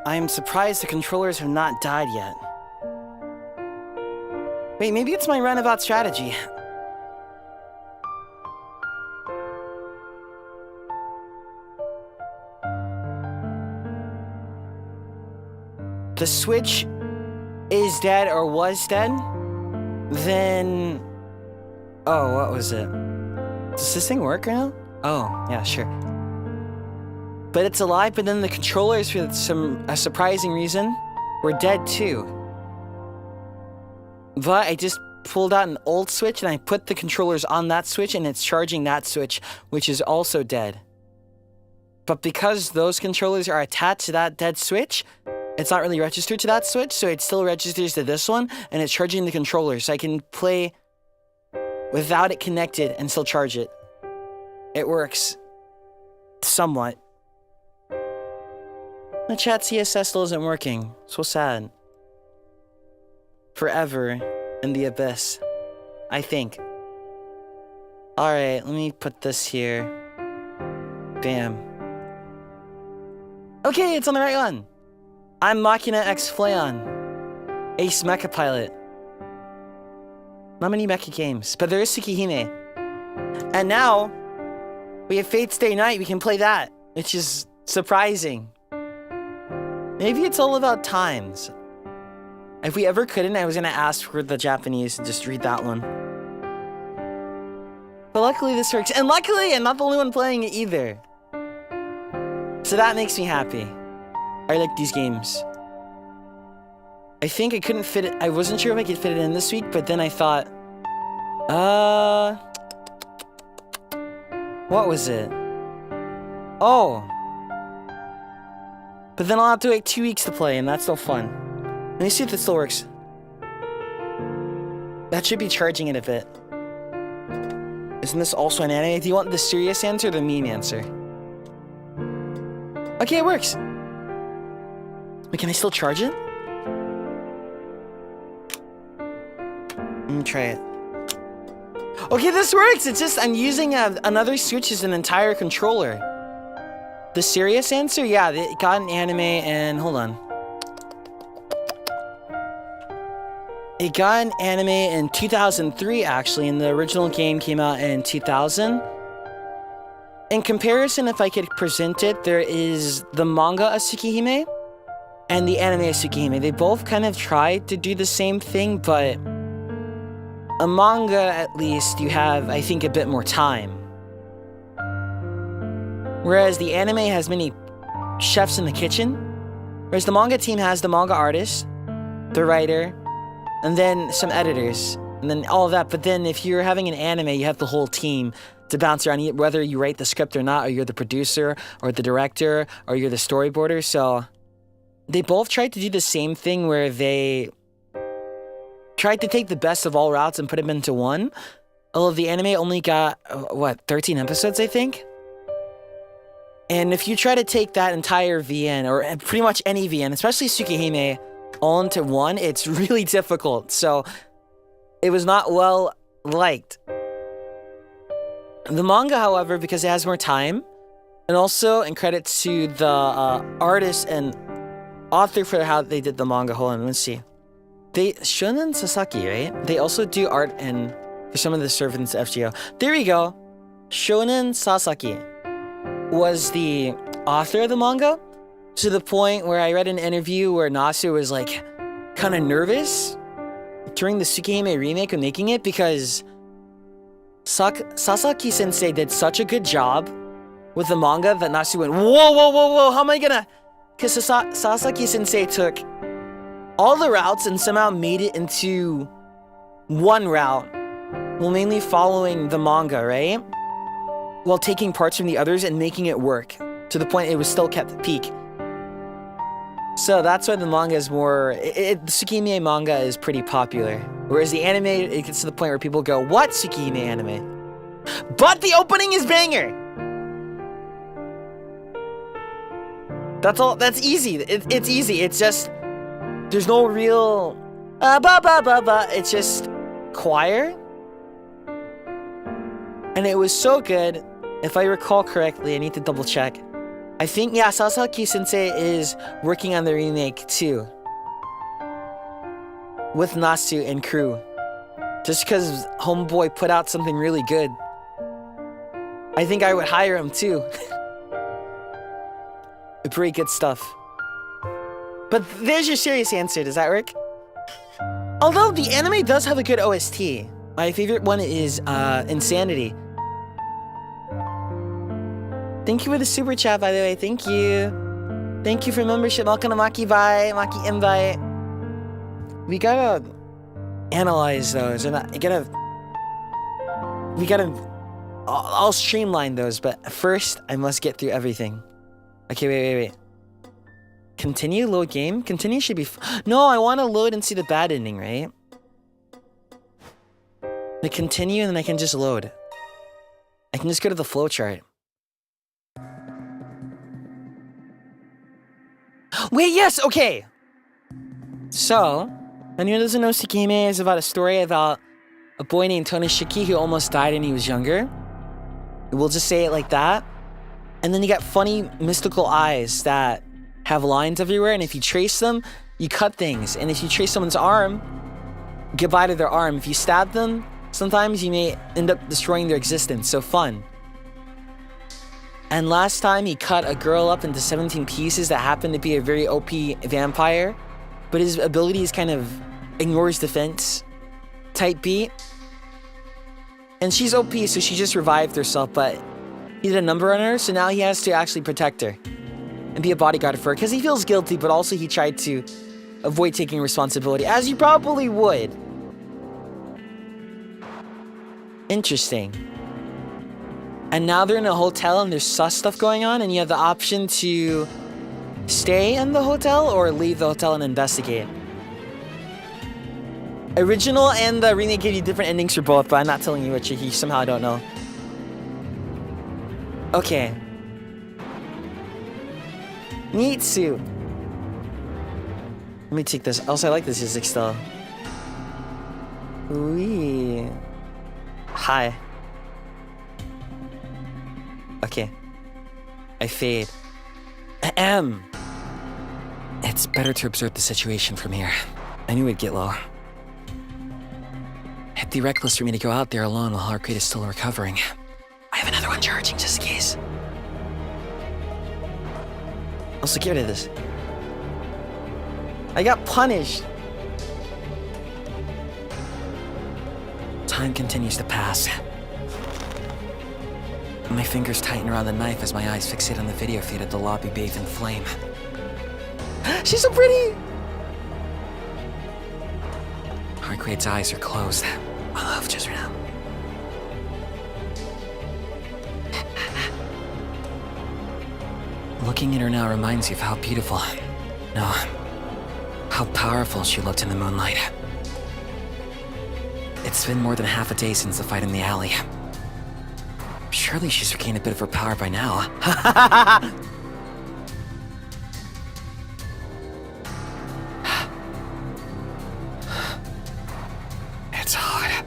I am surprised the controllers have not died yet. Wait, maybe it's my runabout strategy. The Switch is dead or was dead, then... Oh, what was it? Does this thing work right now? Oh, yeah, sure. But it's alive, but then the controllers, for a surprising reason, were dead too. But I just pulled out an old Switch and I put the controllers on that Switch and it's charging that Switch, which is also dead. But because those controllers are attached to that dead Switch, it's not really registered to that Switch, so it still registers to this one, and it's charging the controller, so I can play without it connected and still charge it. It works. Somewhat. The chat CSS still isn't working. So sad. Forever in the abyss. I think. Alright, let me put this here. Bam. Okay, it's on the right one. I'm Machina x Flayon. Ace Mecha Pilot. Not many mecha games, but there is Tsukihime. And now, we have Fate's Day Night, we can play that, which is surprising. Maybe it's all about times. If we ever couldn't, I was gonna ask for the Japanese and just read that one. But luckily this works, and luckily I'm not the only one playing it either. So that makes me happy. I like these games. I think I couldn't fit it, I wasn't sure if I could fit it in this week, but then I thought, what was it? Oh. But then I'll have to wait 2 weeks to play, and that's still fun. Let me see if this still works. That should be charging it a bit. Isn't this also an anime? Do you want the serious answer or the meme answer? Okay, it works. Wait, can I still charge it? Let me try it. Okay, this works! It's just, I'm using another Switch as an entire controller. The serious answer? Yeah, it got an anime and... Hold on. It got an anime in 2003, actually, and the original game came out in 2000. In comparison, if I could present it, there is the manga of Tsukihime and the anime of Tsukihime. They both kind of tried to do the same thing, but a manga, at least, you have, I think, a bit more time. Whereas the anime has many chefs in the kitchen, whereas the manga team has the manga artist, the writer, and then some editors, and then all of that. But then if you're having an anime, you have the whole team to bounce around, whether you write the script or not, or you're the producer, or the director, or you're the storyboarder. So they both tried to do the same thing where they tried to take the best of all routes and put them into one. Although the anime only got, 13 episodes, I think? And if you try to take that entire VN, or pretty much any VN, especially Tsukihime, all into one, it's really difficult. So it was not well liked. The manga, however, because it has more time, and also in credit to the artist and author for how they did the manga. Hold on, let's see. Shonen Sasaki, right? They also do art and for some of the servants of FGO. There we go. Shonen Sasaki was the author of the manga, to the point where I read an interview where Nasu was like kind of nervous during the Tsukihime remake of making it because Sasaki sensei did such a good job with the manga that Nasu went, whoa, how am I gonna... Because Sasaki sensei took all the routes and somehow made it into one route, well, mainly following the manga, right? While taking parts from the others and making it work, to the point it was still kept at peak. So that's why the manga is more... the Tsukihime manga is pretty popular. Whereas the anime, it gets to the point where people go, what Tsukihime anime? But the opening is banger! That's all, that's easy. It's easy, it's just... There's no real... It's just... choir? And it was so good, if I recall correctly, I need to double check. I think, yeah, Sasaki Sensei is working on the remake too. With Nasu and crew. Just because Homeboy put out something really good. I think I would hire him too. Pretty good stuff. But there's your serious answer, does that work? Although the anime does have a good OST. My favorite one is Insanity. Thank you for the super chat, by the way. Thank you. Thank you for membership. Welcome to Maki Bye, Maki Invite. We gotta analyze those, and I'll streamline those, but first I must get through everything. Okay, wait. Continue, load game? Continue should be no, I want to load and see the bad ending, right? I continue and then I can just load. I can just go to the flowchart. Wait, yes, okay! So, anyone who doesn't know, Tsukihime is about a story about a boy named Tonoshiki who almost died when he was younger. We'll just say it like that. And then you got funny, mystical eyes that have lines everywhere, and if you trace them, you cut things. And if you trace someone's arm, goodbye to their arm. If you stab them, sometimes you may end up destroying their existence. So fun. And last time he cut a girl up into 17 pieces that happened to be a very OP vampire, but his abilities kind of ignores defense type beat. And she's OP, so she just revived herself, but he did a number on her, so now he has to actually protect her and be a bodyguard for her, because he feels guilty, but also he tried to avoid taking responsibility, as you probably would. Interesting. And now they're in a hotel and there's sus stuff going on, and you have the option to stay in the hotel or leave the hotel and investigate. Original and the remake give you different endings for both, but I'm not telling you which you somehow don't know. Okay. Neat suit. Let me take this. Also, I like this music still. Wee. Hi. Okay. I fade. Ahem. It's better to observe the situation from here. I knew it'd get low. It'd be reckless for me to go out there alone while Arcueid is still recovering. I have another one charging just in case. Also, get rid of this. I got punished. Time continues to pass. My fingers tighten around the knife as my eyes fixate on the video feed of the lobby bathed in flame. She's so pretty! Arcueid's eyes are closed. My love just ran out. Looking at her now reminds you of how beautiful, no, how powerful she looked in the moonlight. It's been more than half a day since the fight in the alley. Surely she's regained a bit of her power by now. It's hot.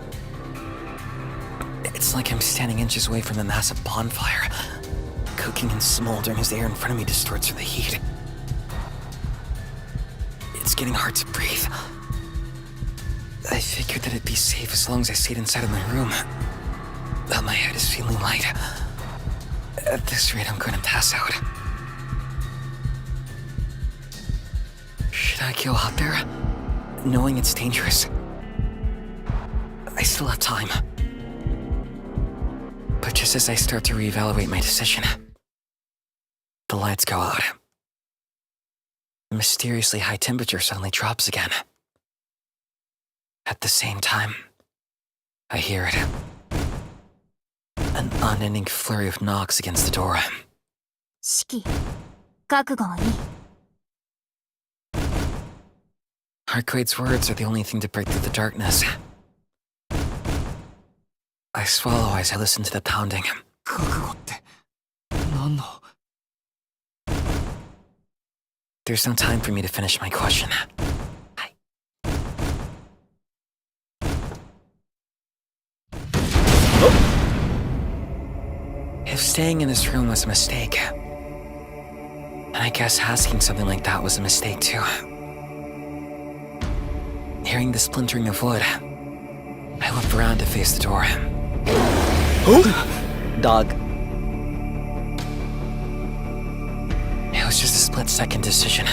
It's like I'm standing inches away from a massive bonfire, cooking and smoldering as the air in front of me distorts from the heat. It's getting hard to breathe. I figured that it'd be safe as long as I stayed inside of my room. But my head is feeling light. At this rate, I'm going to pass out. Should I go out there, knowing it's dangerous? I still have time. But just as I start to reevaluate my decision, the lights go out. The mysteriously high temperature suddenly drops again. At the same time, I hear it. An unending flurry of knocks against the door. Shiki, 覚悟はいい. Arcueid's words are the only thing to break through the darkness. I swallow as I listen to the pounding. 覚悟って何の? There's no time for me to finish my question. If staying in this room was a mistake, And I guess asking something like that was a mistake too. Hearing the splintering of wood, I whipped around to face the door. Dog. It was just a split-second decision.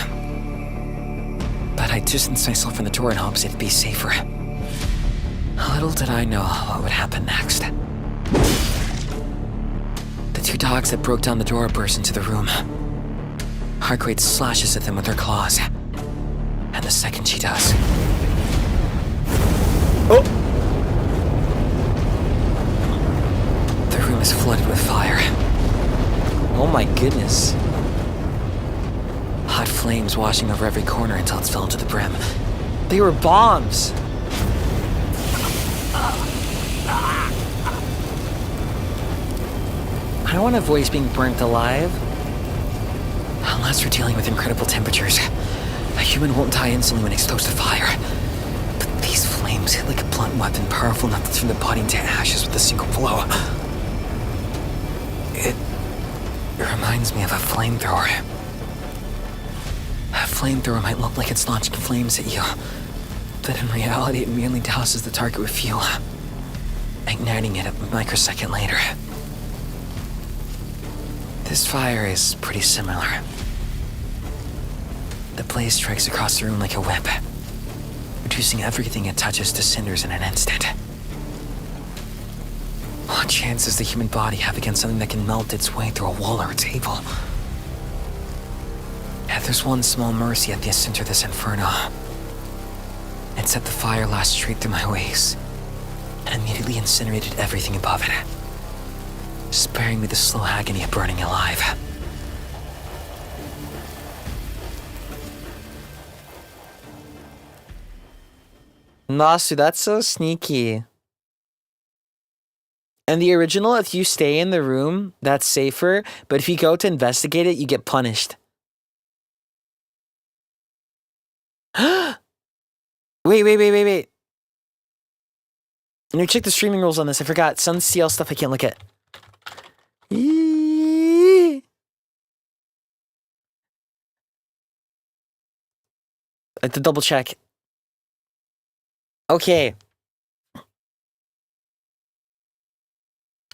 But I distanced myself from the door in hopes it'd be safer. Little did I know what would happen next. The two dogs that broke down the door burst into the room. Arcueid slashes at them with her claws. And the second she does... Oh! The room is flooded with fire. Oh my goodness. Hot flames washing over every corner until it's filled to the brim. They were bombs! I don't want to voice being burnt alive. Unless we're dealing with incredible temperatures. A human won't die instantly when exposed to fire. But these flames hit like a blunt weapon, powerful enough to turn the body into ashes with a single blow. It reminds me of a flamethrower. A flamethrower might look like it's launching flames at you, but in reality it merely douses the target with fuel, igniting it a microsecond later. This fire is pretty similar. The blaze strikes across the room like a whip, reducing everything it touches to cinders in an instant. What chance does the human body have against something that can melt its way through a wall or a table? Yet there's one small mercy at the center of this inferno. It set the fire last straight through my waist, and immediately incinerated everything above it, sparing me the slow agony of burning alive. Nasu, that's so sneaky. And the original, if you stay in the room, that's safer, but if you go to investigate it, you get punished. Wait. Let me check the streaming rules on this. I forgot. Some CL stuff I can't look at. I have to double check. Okay.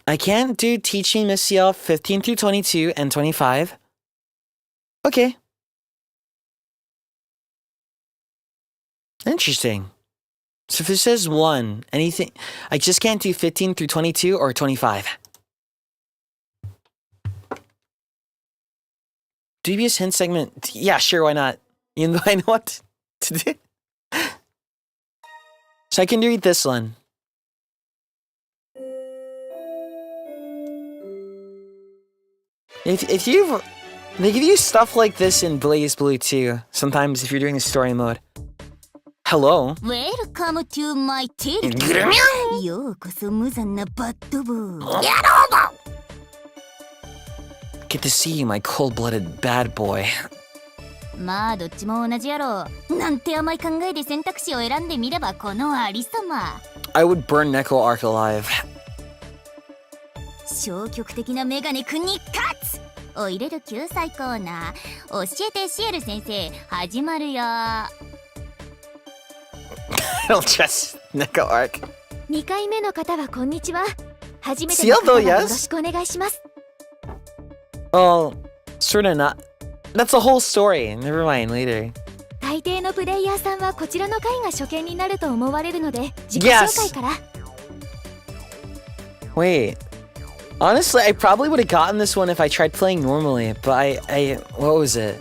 I can't do teaching Miss CL 15 through 22 and 25. Okay. Interesting. So if it says 1, anything... I just can't do 15 through 22 or 25. Dubious hint segment. Yeah, sure, why not? Even though I know what to do. So I can read this one. If you've... They give you stuff like this in Blaze Blue too, sometimes if you're doing a story mode. Hello? Welcome to my territory. ようこそ無残なバッドボーイ。Get to see you, my cold-blooded bad boy. まあどっちも同じやろ。なんて甘い考えで選択肢を選んでみればこのありさま。I would burn Neko Arc alive. 消極的なメガネ君に勝つ。お入れる救済コーナー。教えてシエル先生、始まるよ。I don't trust Neko Arc. 2回目の方はこんにちは。初めて Seal の方 though, は yes? よろしくお願いします。Oh, sorta not. That's a whole story. Never mind, later. 大抵のプレイヤーさんはこちらの回が初見になると思われるので、自己紹介から。Wait. Honestly, I probably would have gotten this one if I tried playing normally, but I what was it?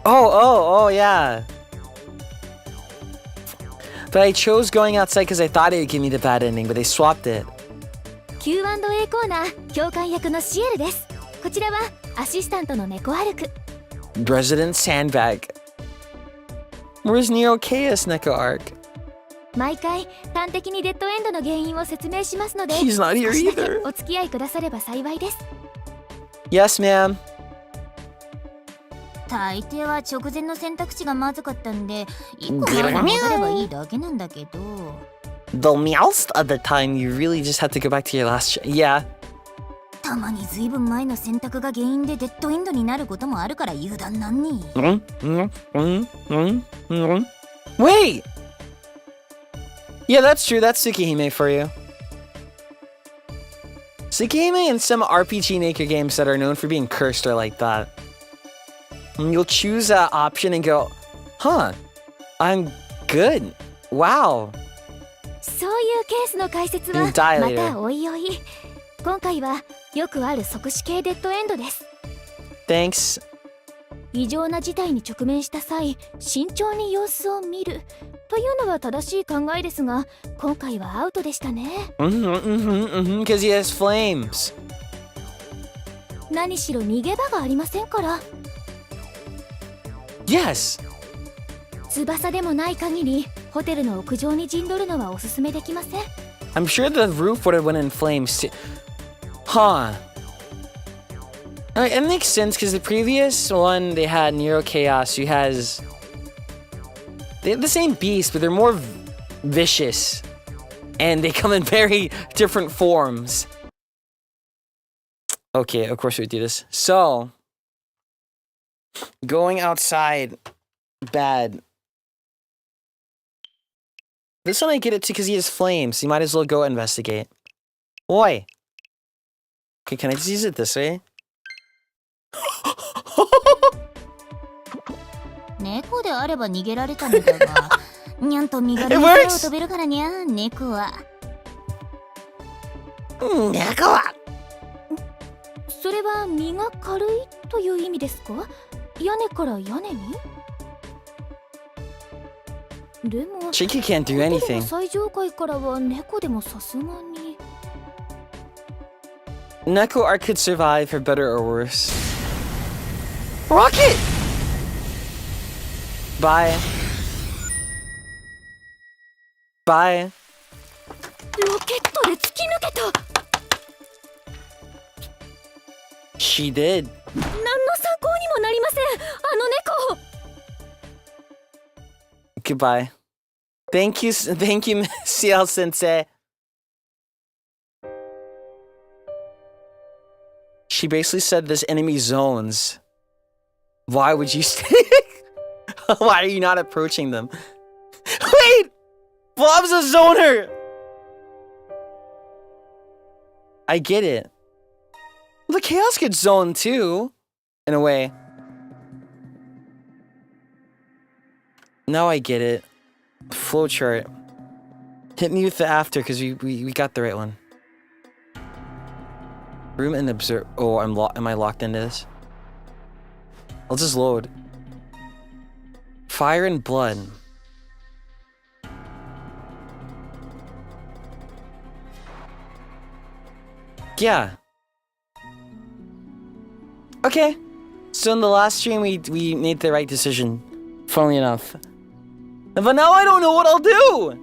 Oh, yeah. But I chose going outside because I thought it would give me the bad ending, but they swapped it. Q&A コーナー、教官役のシエルです。こちらはアシスタントの猫アルク。Resident Sandbag. Where's Neo Chaos Neko Arc? 毎回端的にデッドエンドの原因を説明しますので、 He's not here 少しだけ either. お付き合いくだされば幸いです。Yes, ma'am. 大抵は直前の選択肢がまずかったんで、1個前に戻ればいいだけなんだけど。The most of the time, you really just have to go back to your last... Yeah. たまにずいぶん前の選択が原因でデッドエンドになることもあるから油断なんに。Wait! Yeah, that's true. That's Tsukihime for you. Tsukihime and some RPG Maker games that are known for being cursed are like that. And you'll choose an option and go, huh, I'm good. Wow. そういうケースの解説はまたおいおい。今回はよくある即死系デッドエンドです。Thanks. 異常な事態に直面した際、慎重に様子を見るというのは正しい考えですが、今回はアウトでしたね。Because he has flames. 何しろ逃げ場がありませんから。Yes. 翼でもない限り、ホテルの屋上に陣取るのはおすすめできません。I'm sure the roof would have went in flames too. Huh. Alright, it makes sense because the previous one they had Nero Chaos, who has. They have the same beast, but they're more vicious. And they come in very different forms. Okay, of course we do this. So. Going outside. Bad. This one I get it too because he has flames. You might as well go investigate. Oi! Okay, can I just use it this way? 猫であれば逃げられたのだが、にゃんと身軽に空を飛べるからにゃ、猫は。猫は。それは身が軽いという意味ですか？屋根から屋根に？でも、 Chicky can't do anything. 最上階からは猫でもさすがに。Neko Arc could survive for better or worse. Rocket! Bye. Bye. ロケットで突き抜けた。She did. 何の参考にもなりません。あの猫。Goodbye. Thank you, CL Sensei. She basically said this enemy zones. Why would you stay? Why are you not approaching them? Wait! Blob's a zoner! I get it. The Chaos could zone too, in a way. Now I get it. Flowchart. Hit me with the after, because we got the right one. Room and observe. Oh, am I locked into this? I'll just load. Fire and blood. Yeah. Okay. So in the last stream, we made the right decision. Funnily enough. But now I don't know what I'll do!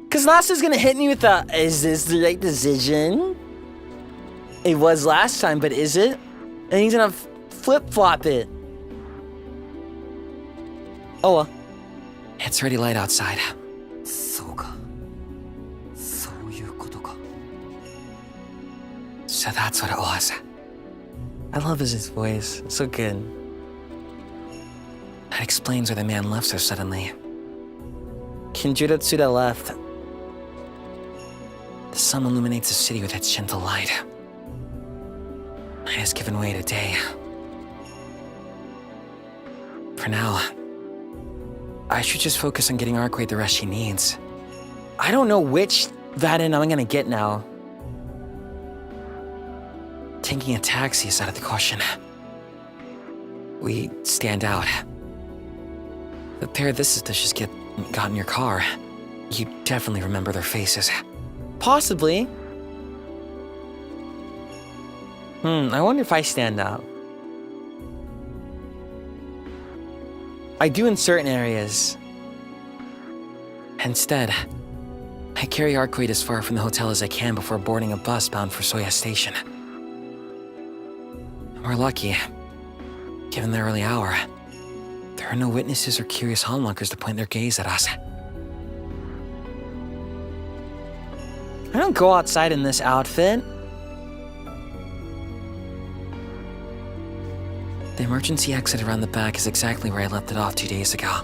Because Nasa's gonna hit me with the, is this the right decision? It was last time, but is it? And he's gonna flip-flop it. Oh well. It's already light outside. そうか。そういうことか。 So that's what it was. I love his voice. It's so good. That explains why the man left so suddenly. Kinjiro Tsuda left. The sun illuminates the city with its gentle light. Night has given way to day. For now, I should just focus on getting Arcueid the rest she needs. I don't know which Vadin I'm gonna get now. Taking a taxi is out of the question. We stand out. The pair of this dishes got in your car. You definitely remember their faces. Possibly. I wonder if I stand out. I do in certain areas. Instead, I carry Arcueid as far from the hotel as I can before boarding a bus bound for Soya Station. We're lucky. Given the early hour, there are no witnesses or curious onlookers to point their gaze at us. I don't go outside in this outfit. The emergency exit around the back is exactly where I left it off 2 days ago.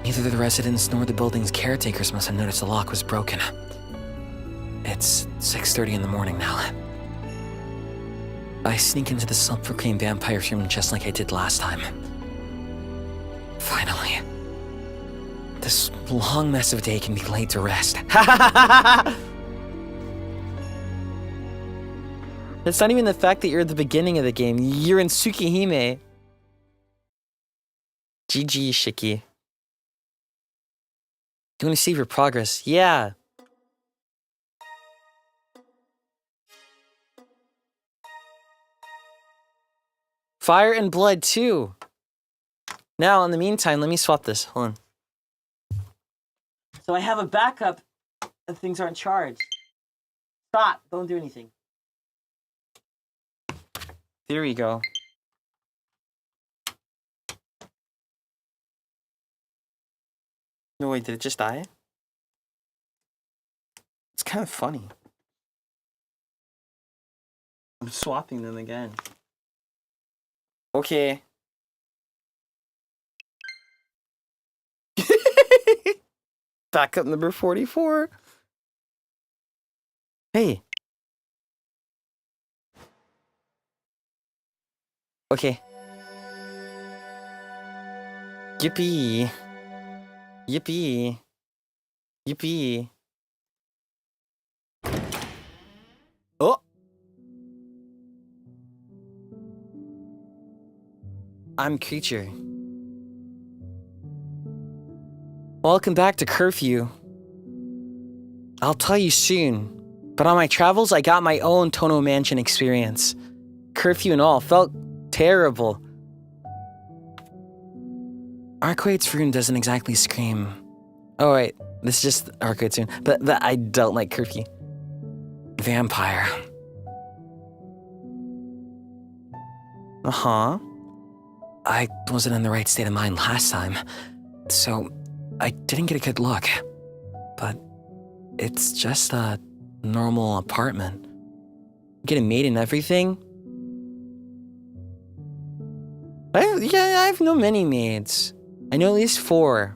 Neither the residents nor the building's caretakers must have noticed the lock was broken. It's 6:30 in the morning now. I sneak into the self-proclaimed vampire's room just like I did last time. Finally. This long mess of a day can be laid to rest. It's not even the fact that you're at the beginning of the game. You're in Tsukihime. GG, Shiki. You want to save your progress? Yeah. Fire and blood, too. Now, in the meantime, let me swap this. Hold on. So I have a backup if things aren't charged. Stop. Don't do anything. There we go. No, wait, did it just die? It's kind of funny. I'm swapping them again. Okay. Backup number 44. Hey. Okay. Yippee. Yippee. Yippee. Oh! I'm Creature. Welcome back to Curfew. I'll tell you soon, but on my travels I got my own Tono Mansion experience. Curfew and all felt terrible. Arcueid's room doesn't exactly scream. Oh wait, this is just Arcueid's room, but I don't like Curfew. Vampire. Uh-huh. I wasn't in the right state of mind last time, so I didn't get a good look. But it's just a normal apartment. Get a maid and everything. I have no many maids. I know at least 4.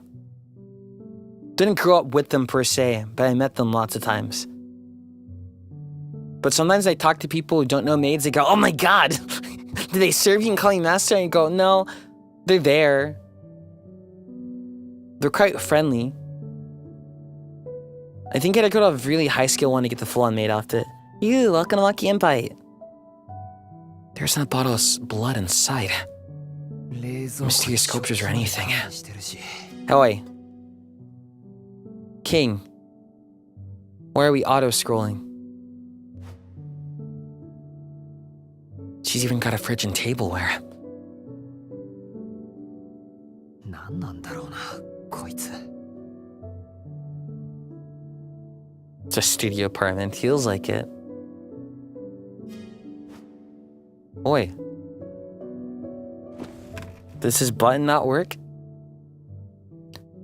Didn't grow up with them per se, but I met them lots of times. But sometimes I talk to people who don't know maids, they go, oh my god! Do they serve you and call you master? And you go, no, they're there. They're quite friendly. I think I'd go to a really high skill one to get the full-on maid outfit. You, welcome to Lucky Invite. There's not a bottle of blood inside. Mysterious sculptures or anything. Oi. King. Why are we auto-scrolling? She's even got a fridge and tableware. It's a studio apartment. Feels like it. Oi. Does his button not work?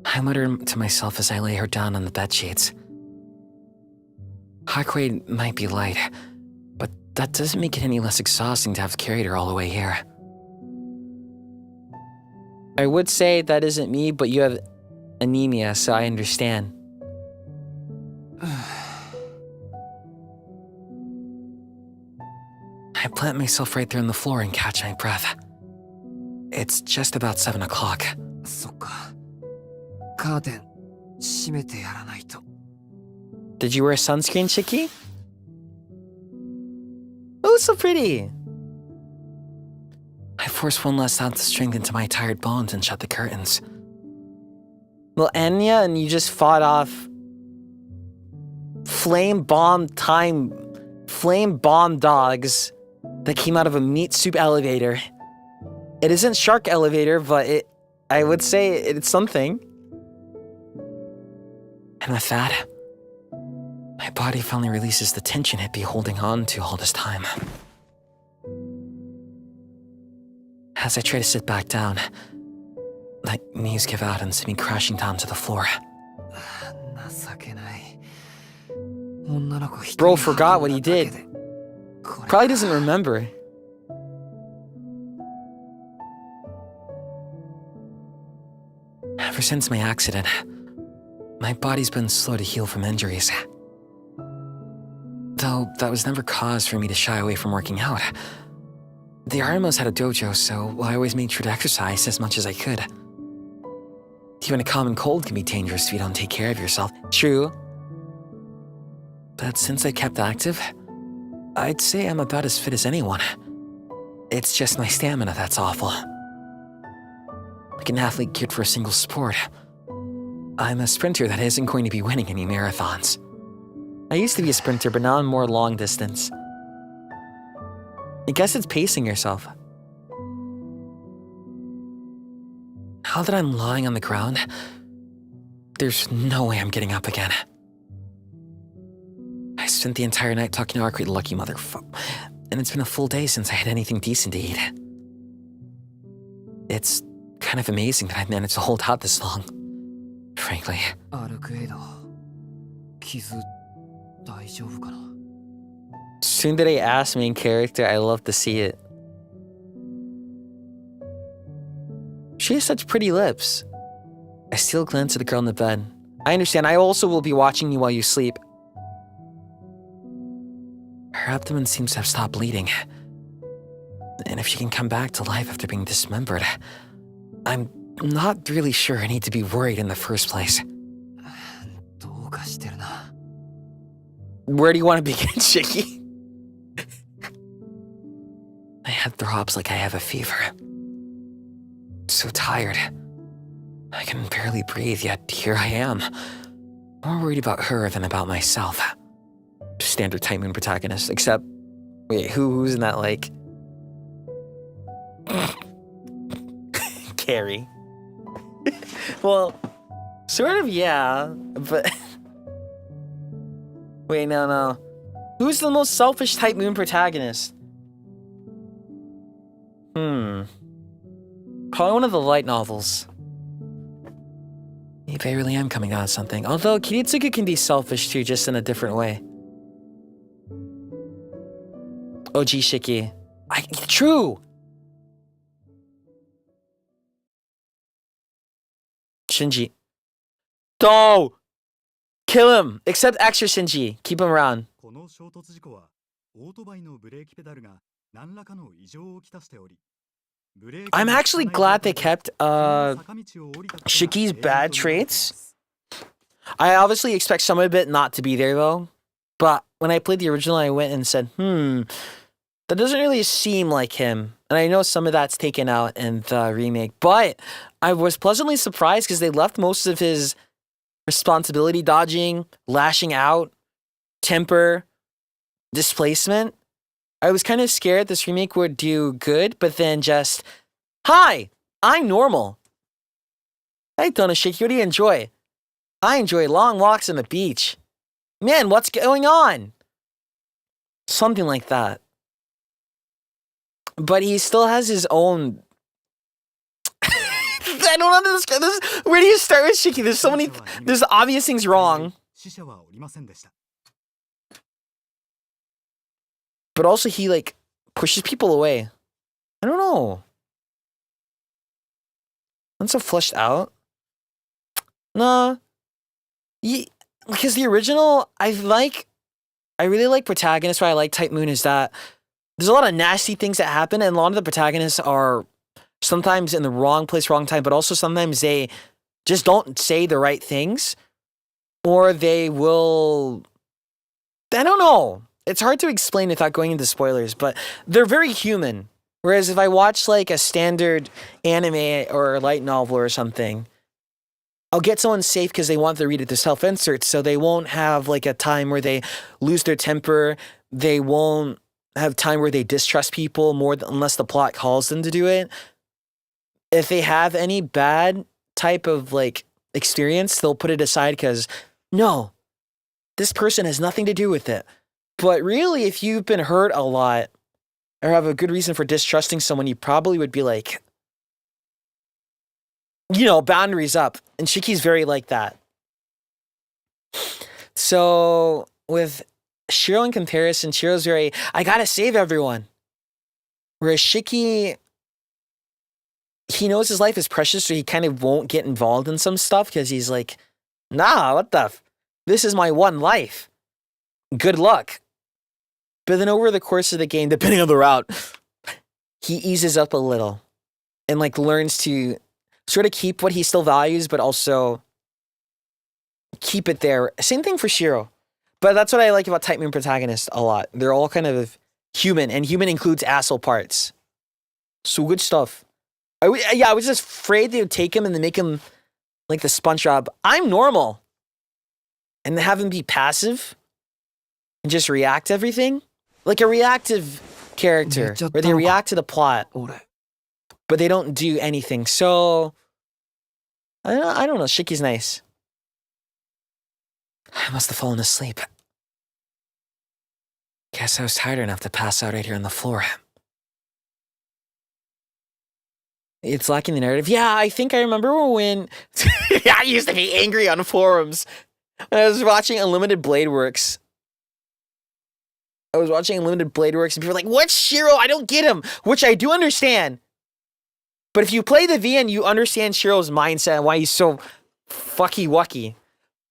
I mutter to myself as I lay her down on the bedsheets. Arcueid might be light, but that doesn't make it any less exhausting to have carried her all the way here. I would say that isn't me, but you have anemia, so I understand. I plant myself right there on the floor and catch my breath. It's just about 7 o'clock. Did you wear sunscreen, Shiki? Oh, so pretty! I force one last ounce of strength into my tired bones and shut the curtains. Well, Anya and you just fought off flame bomb dogs that came out of a meat soup elevator. It isn't shark elevator, but I would say it's something. And with that, my body finally releases the tension it'd be holding on to all this time. As I try to sit back down, my knees give out and send me crashing down to the floor. 情けない。女の子一人 Bro forgot what he did. Probably doesn't remember. Ever since my accident, my body's been slow to heal from injuries. Though that was never cause for me to shy away from working out. The Arimos had a dojo, so I always made sure to exercise as much as I could. Even a common cold can be dangerous if you don't take care of yourself. True. But since I kept active, I'd say I'm about as fit as anyone. It's just my stamina that's awful. Like an athlete geared for a single sport. I'm a sprinter that isn't going to be winning any marathons. I used to be a sprinter, but now I'm more long distance. I guess it's pacing yourself. Now that I'm lying on the ground, there's no way I'm getting up again. I spent the entire night talking to Arcueid, lucky motherfucker, and it's been a full day since I had anything decent to eat. It's kind of amazing that I've managed to hold out this long, frankly. Arcueid, 傷大丈夫かな? Tsundere ass main character, I love to see it. She has such pretty lips. I still glance at the girl in the bed. I understand, I also will be watching you while you sleep. Her abdomen seems to have stopped bleeding. And if she can come back to life after being dismembered, I'm not really sure I need to be worried in the first place. どうかしてるな. Where do you want to begin, Shiki? My head throbs like I have a fever. So tired. I can barely breathe, yet here I am. More worried about her than about myself. Standard Type Moon protagonist, except... Wait, who's in that, like... Carrie. Well, sort of, yeah, but... Wait, no. Who's the most selfish Type Moon protagonist? Probably one of the light novels. Maybe I really am coming out of something. Although Kiritsugu can be selfish too, just in a different way. OG Shiki. True! Shinji. No! Kill him! Except extra Shinji. Keep him around. この衝突事故はオートバイのブレーキペダルが何らかの異常をきたしており I'm actually glad they kept Shiki's bad traits. I obviously expect some of it not to be there though. But when I played the original, I went and said, that doesn't really seem like him. And I know some of that's taken out in the remake. But I was pleasantly surprised because they left most of his responsibility dodging, lashing out, temper, displacement. I was kind of scared this remake would do good, but then just, hi, I'm normal. Hey, Tonoshiki, what do you enjoy? I enjoy long walks on the beach. Man, what's going on? Something like that. But he still has his own... I don't understand this. Where do you start with Shiki? There's so many... There's obvious things wrong. But also he, like, pushes people away. I don't know. Not so fleshed out. Nah. Because the original, I really like protagonists. Why I like Type Moon is that there's a lot of nasty things that happen, and a lot of the protagonists are sometimes in the wrong place, wrong time, but also sometimes they just don't say the right things. Or they will... I don't know. It's hard to explain without going into spoilers, but they're very human. Whereas if I watch like a standard anime or a light novel or something, I'll get someone safe because they want to read it to self-insert, so they won't have like a time where they lose their temper. They won't have time where they distrust people unless the plot calls them to do it. If they have any bad type of like experience, they'll put it aside because, no, this person has nothing to do with it. But really, if you've been hurt a lot or have a good reason for distrusting someone, you probably would be like, you know, boundaries up. And Shiki's very like that. So with Shiro in comparison, Shiro's very, I gotta save everyone. Whereas Shiki, he knows his life is precious, so he kind of won't get involved in some stuff because he's like, nah, what the this is my one life. Good luck. But then over the course of the game, depending on the route, he eases up a little and like learns to sort of keep what he still values, but also keep it there. Same thing for Shiro. But that's what I like about Type Moon protagonists a lot. They're all kind of human, and human includes asshole parts. So good stuff. I was just afraid they would take him and then make him like the SpongeBob. I'm normal. And have him be passive and just react to everything. Like a reactive character where they react to the plot, but they don't do anything. So, I don't know. Shiki's nice. I must have fallen asleep. Guess I was tired enough to pass out right here on the floor. It's lacking the narrative. Yeah, I think I remember when I used to be angry on forums when I was watching Unlimited Blade Works. I was watching Unlimited Blade Works and people were like, what's Shiro? I don't get him, which I do understand. But if you play the VN, you understand Shiro's mindset and why he's so fucky-wucky.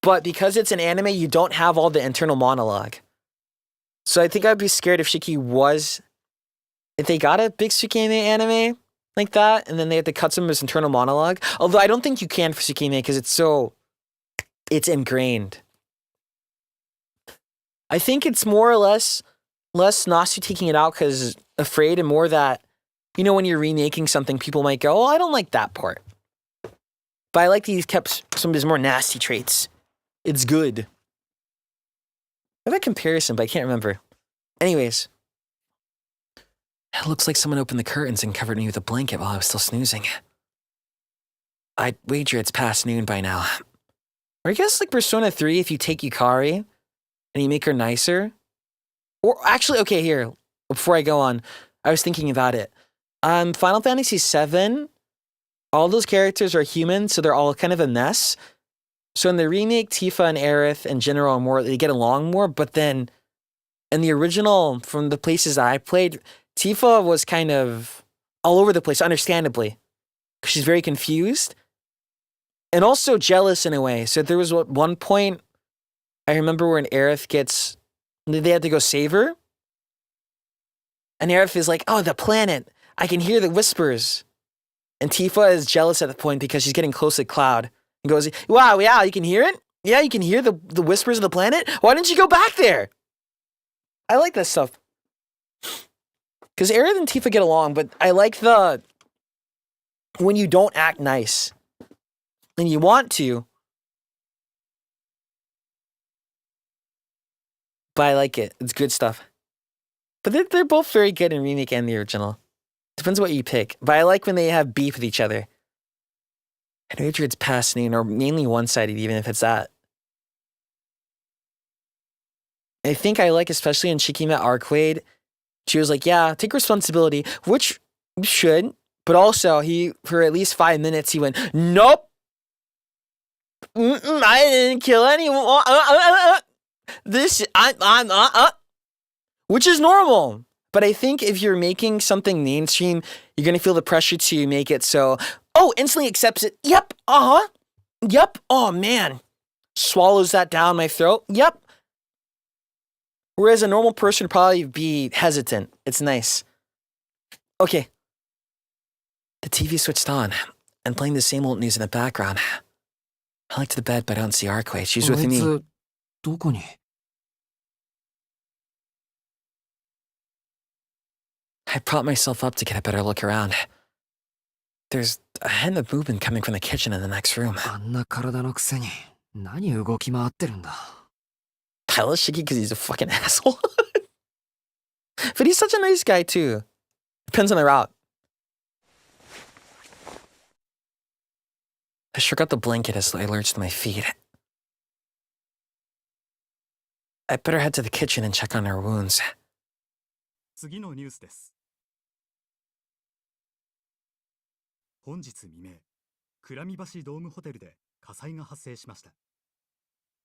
But because it's an anime, you don't have all the internal monologue. So I think I'd be scared if Shiki was... If they got a big Tsukihime anime like that, and then they had to cut some of his internal monologue. Although I don't think you can for Tsukihime because it's so... It's ingrained. I think it's more or less Nasu taking it out because afraid and more that, you know, when you're remaking something, people might go, oh, I don't like that part. But I like that he's kept some of his more nasty traits. It's good. I have a comparison, but I can't remember. Anyways. It looks like someone opened the curtains and covered me with a blanket while I was still snoozing. I'd wager it's past noon by now. Or I guess like Persona 3, if you take Yukari and you make her nicer. Or actually, okay, here, before I go on, I was thinking about it. Final Fantasy VII, all those characters are human, so they're all kind of a mess. So in the remake, Tifa and Aerith and General are more, they get along more, but then in the original, from the places I played, Tifa was kind of all over the place, understandably. Because she's very confused. And also jealous in a way. So there was one point, I remember when Aerith gets, they had to go save her. And Aerith is like, oh, the planet. I can hear the whispers. And Tifa is jealous at the point because she's getting close to Cloud. And goes, wow, yeah, you can hear it? Yeah, you can hear the whispers of the planet? Why didn't you go back there? I like that stuff. Because Aerith and Tifa get along, but I like the... when you don't act nice. And you want to. But I like it. It's good stuff. But they're both very good in remake and the original. Depends what you pick. But I like when they have beef with each other. I wager it's past noon, or mainly one-sided, even if it's that. I think I like, especially in Tsukihime Arcueid, she was like, yeah, take responsibility, which you should. But also, for at least 5 minutes, he went, nope. I didn't kill anyone. Which is normal. But I think if you're making something mainstream, you're going to feel the pressure to make it so, oh, instantly accepts it. Yep. Uh-huh. Yep. Oh, man. Swallows that down my throat. Yep. Whereas a normal person would probably be hesitant. It's nice. Okay. The TV switched on and playing the same old news in the background. I like to the bed, but I don't see Arcueid. She's with me. どこに I propped myself up to get a better look around. There's a hint of movement coming from the kitchen in the next room. あんな体のくせに何動き回ってるんだ I love Shiki because he's a fucking asshole. But he's such a nice guy too. Depends on the route. I shook out the blanket as I lurched to my feet. I better head to the kitchen and check on her wounds. 次のニュースです。本日未明、倉見橋ドームホテルで火災が発生しました。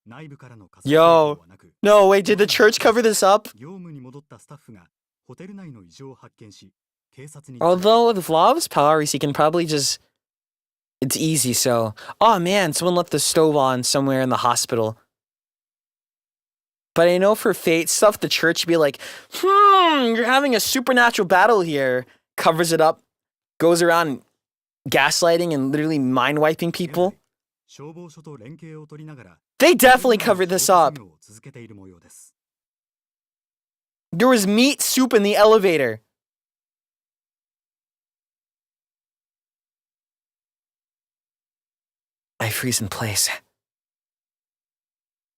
内部からの火 Yo はなく、 No, wait, did the church cover this up? 業務に戻ったスタッフがホテル内の異常を発見し、警察に Although with Vlov's powers, he can probably just... It's easy, so... Oh man, someone left the stove on somewhere in the hospital. But I know for Fate stuff, the church would be like, you're having a supernatural battle here. Covers it up, goes around gaslighting and literally mind-wiping people. 消防署と連携を取りながら They definitely covered this up. を続けている模様です。 There was meat soup in the elevator. I freeze in place.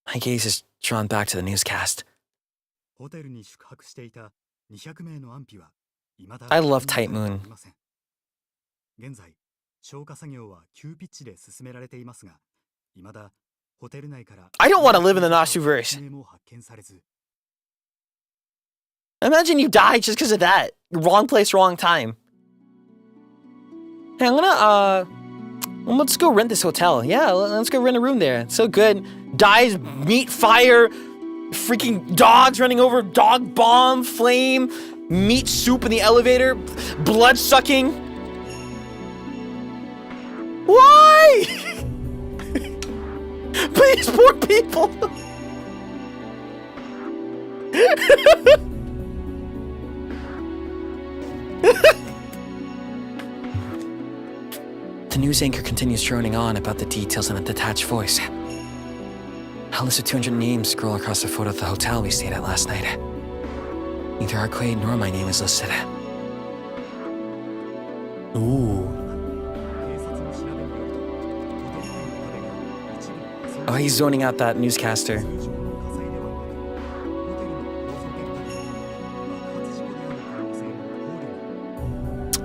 My gaze is drawn back to the newscast. ホテルに宿泊していた200名の安否は未だ I love Tight Moon. 現在、消火作業は急ピッチで進められていますが、未だホテル内から I don't want to live in the Nasuverse. 命も発見されず、 Imagine you died just because of that. Wrong place, wrong time. Hey, let's go rent this hotel. Yeah, let's go rent a room there. It's so good. Dies, meat, fire, freaking dogs running over, dog bomb, flame, meat soup in the elevator, blood sucking. Why? Please, poor people. The news anchor continues droning on about the details in a detached voice. A list of 200 names scroll across the photo of the hotel we stayed at last night. Neither Arcueid nor my name is listed. Ooh. Oh, he's zoning out that newscaster.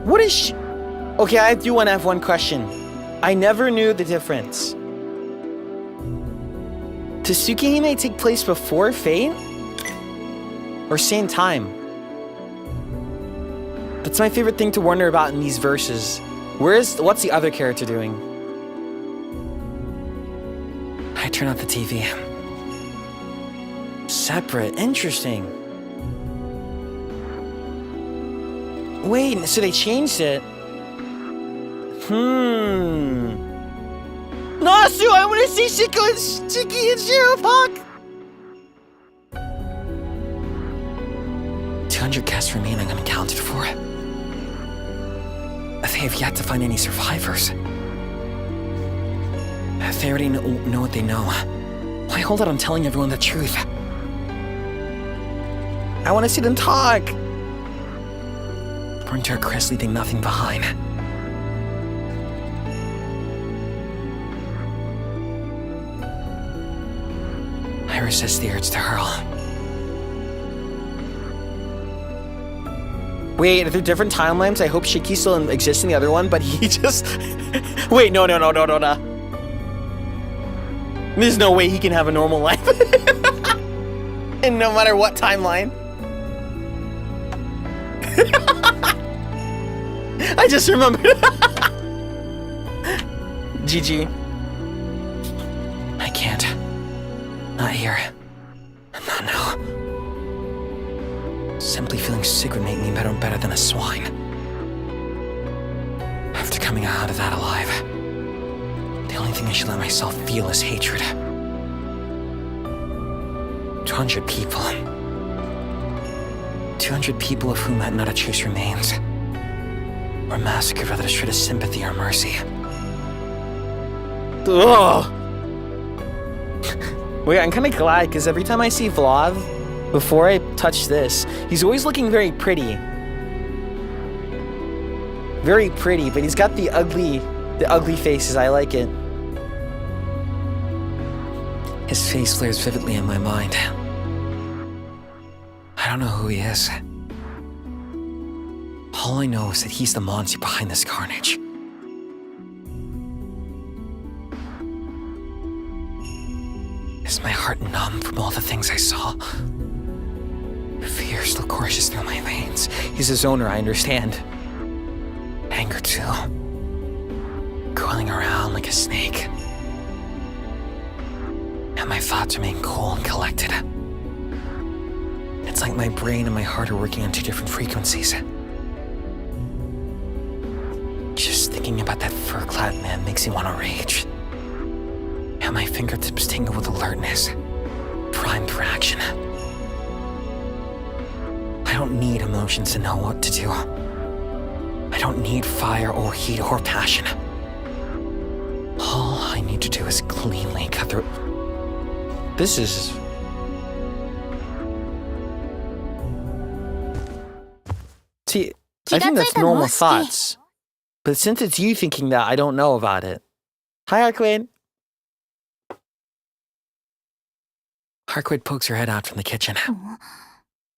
What is she? Okay, I do want to have one question. I never knew the difference. Does Tsukihime take place before Fate? Or same time? That's my favorite thing to wonder about in these verses. What's the other character doing? I turn off the TV. Separate, interesting. Wait, so they changed it. Nasu, I want to see Shiki and Shiro, fuck! 200 guests remain unaccounted for. They have yet to find any survivors. They already know what they know. Why hold out on telling everyone the truth? I want to see them talk! Born to a crest, leaving nothing behind. I resist the urge to hurl. Wait, are there different timelines? I hope Shiki still exists in the other one, but he just... Wait, no. There's no way he can have a normal life. And no matter what timeline. I just remembered. GG. I can't. Not here. Not now. Simply feeling sick would make me better than a swine. After coming out of that alive, the only thing I should let myself feel is hatred. 200 people. 200 people of whom not a trace remains. Were massacred without a shred of sympathy or mercy. Ugh! Wait, I'm kinda glad, because every time I see Vlad, before I touch this, he's always looking very pretty. Very pretty, but he's got the ugly faces. I like it. His face flares vividly in my mind. I don't know who he is. All I know is that he's the monster behind this carnage. Is my heart numb from all the things I saw? Fear still courses through my veins. He's his owner, I understand. Anger too. Coiling around like a snake. Am My thoughts are being cool and collected. It's like my brain and my heart are working on two different frequencies. Just thinking about that fur-clad man makes me want to rage. And my fingertips tingle with alertness, primed for action. I don't need emotions to know what to do. I don't need fire or heat or passion. All I need to do is cleanly cut through. This is... See, I think that's normal thoughts. But since it's you thinking that, I don't know about it. Hi, Arcueid. Arcueid pokes her head out from the kitchen.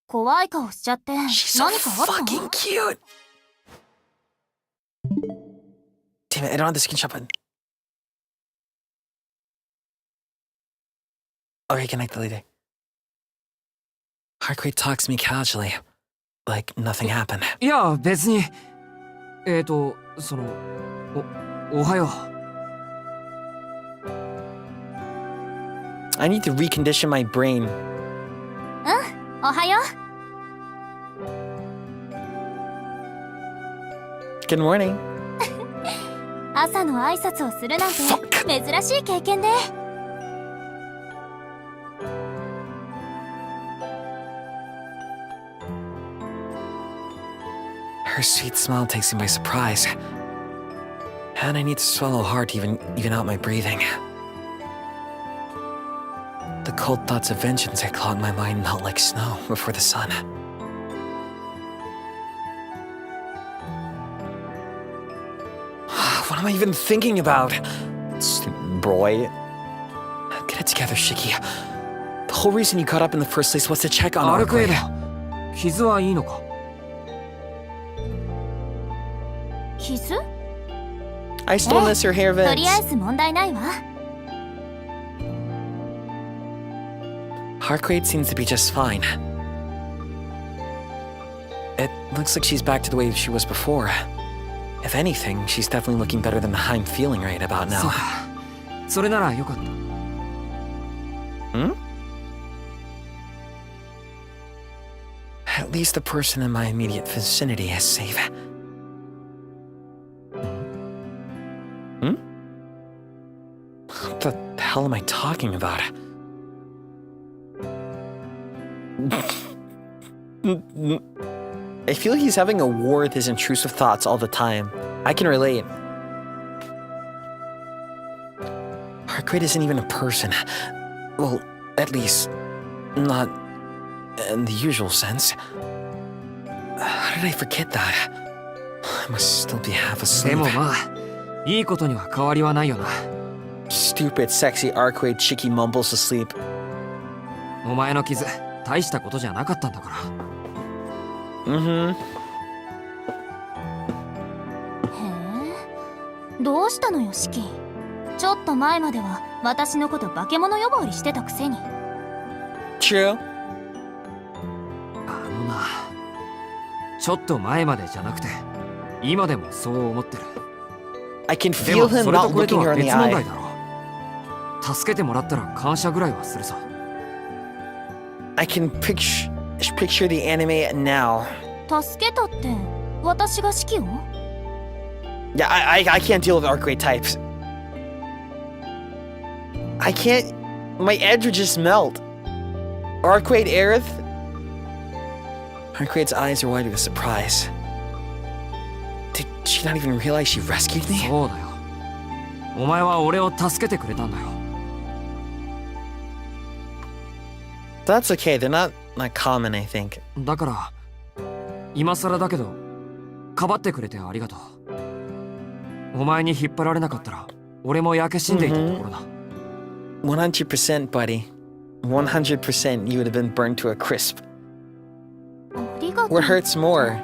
怖い顔しちゃって。 She's so 何かあった fucking cute. Damn it, I don't have the screenshot button. Okay, connect the lady. Arcueid talks to me casually, like nothing happened. いや別におはよう。 I need to recondition my brain. おはよう。 Good morning. 朝の挨拶をするなんて珍しい経験で。 Her sweet smile takes me by surprise. And I need to swallow hard to even out my breathing. The cold thoughts of vengeance that clog my mind melt like snow before the sun. What am I even thinking about? Stupid boy. Get it together, Shiki. The whole reason you caught up in the first place was to check on Arcueid. 傷はいいのか？ 傷？ I still miss her hair とりあえ vents. ず問題ないわ。 Arcueid seems to be just fine. It looks like she's back to the way she was before. If anything, she's definitely looking better than I'm feeling right about そう now. か。それならよかった。 Hmm? At least the person in my immediate vicinity is safe. Hmm? What the hell am I talking about? I feel he's having a war with his intrusive thoughts all the time. I can relate. Arcueid isn't even a person. Well, at least, not in the usual sense. How did I forget that? I must still be half で asleep. もまあ、いいことには変わりはないよな。 Stupid, sexy Arcueid Chicky mumbles asleep. お前の傷、大したことじゃなかったんだから。 Mm-hmm. へえ。どうしたのよ、シキ。ちょっと前までは私のこと化け物呼ばわりしてたくせに。 True. あのな、ちょっと前までじゃなくて、今でもそう思ってる。 I can で feel も him それと not これと looking は her in 別 the 問題 eye. だろ。助けてもらったら感謝ぐらいはするさ。 I can picture the anime now. 助けたって私がシキを？ Yeah, I can't deal with Arcueid types. I can't... My edge would just melt. Arcueid Aerith? Arcueid's eyes are wide with surprise. Did she not even realize she rescued me? そうだよ。お前は俺を助けてくれたんだよ。 That's okay, they're not common, I think. だから、今更だけど、かばってくれてありがとう。お前に引っ張られなかったら、俺も焼け死んでいたところだ。100%, buddy. 100% you would have been burned to a crisp. ありがとう。 What hurts more?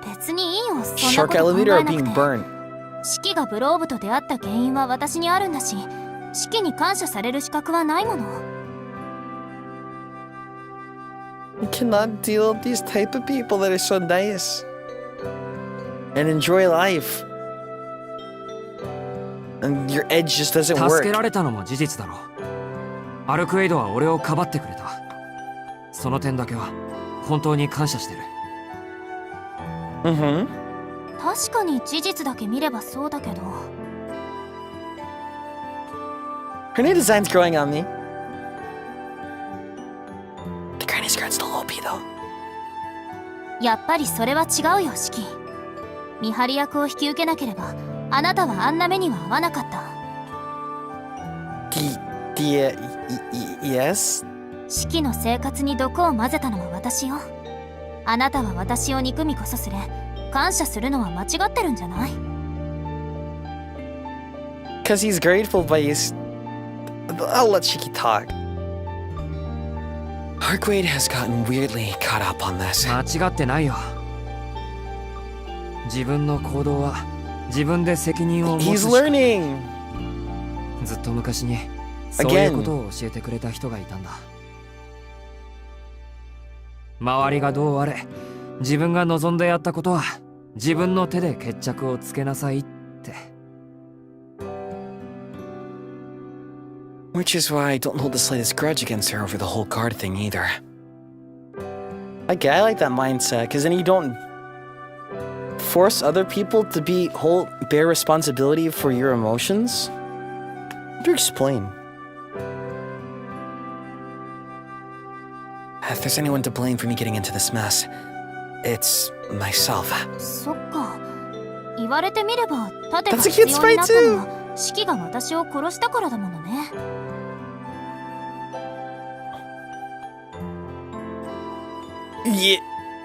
別にいいよ、そんな Shark こと考 elevator え or なく being て。 burned? シキがブローブと出会った原因は私にあるんだし、シキに感謝される資格はないもの。 You cannot deal with these type of people that are so nice and enjoy life. And your edge just doesn't 助け work. られたのも事実だろ。アルクエイドは俺をかばってくれた。その点だけは本当に感謝してる。確かに事実だけ見ればそうだけど。 Her new design's growing on me. The granny skirt's still OP though. やっぱりそれは違うよ、シキ。見張り役を引き受けなければあなたはあんな目には合わなかった。Yes? シキの生活に毒を混ぜたのは私よ。あなたは私を憎みこそすれ、感謝するのは間違ってるんじゃない？ Because he's grateful, but he's... I'll let Shiki talk. Arcueid has gotten weirdly caught up on this. 間違ってないよ。自分の行動は自分で責任を持つ He's しか。 learning! ずっと昔にそういうことを教えてくれた人がいたんだ。周りがどうあれ、自分が望んでやったことは自分の手で決着をつけなさいって。 Which is why I don't hold the slightest grudge against her over the whole guard thing either. I like that mindset, because then you don't force other people to bear responsibility for your emotions. How do you explain? If there's anyone to blame for me getting into this mess, it's myself. そっか。言われてみれば盾が That's a 必 cute 要になった sprite のはシキが私を殺したからだものね。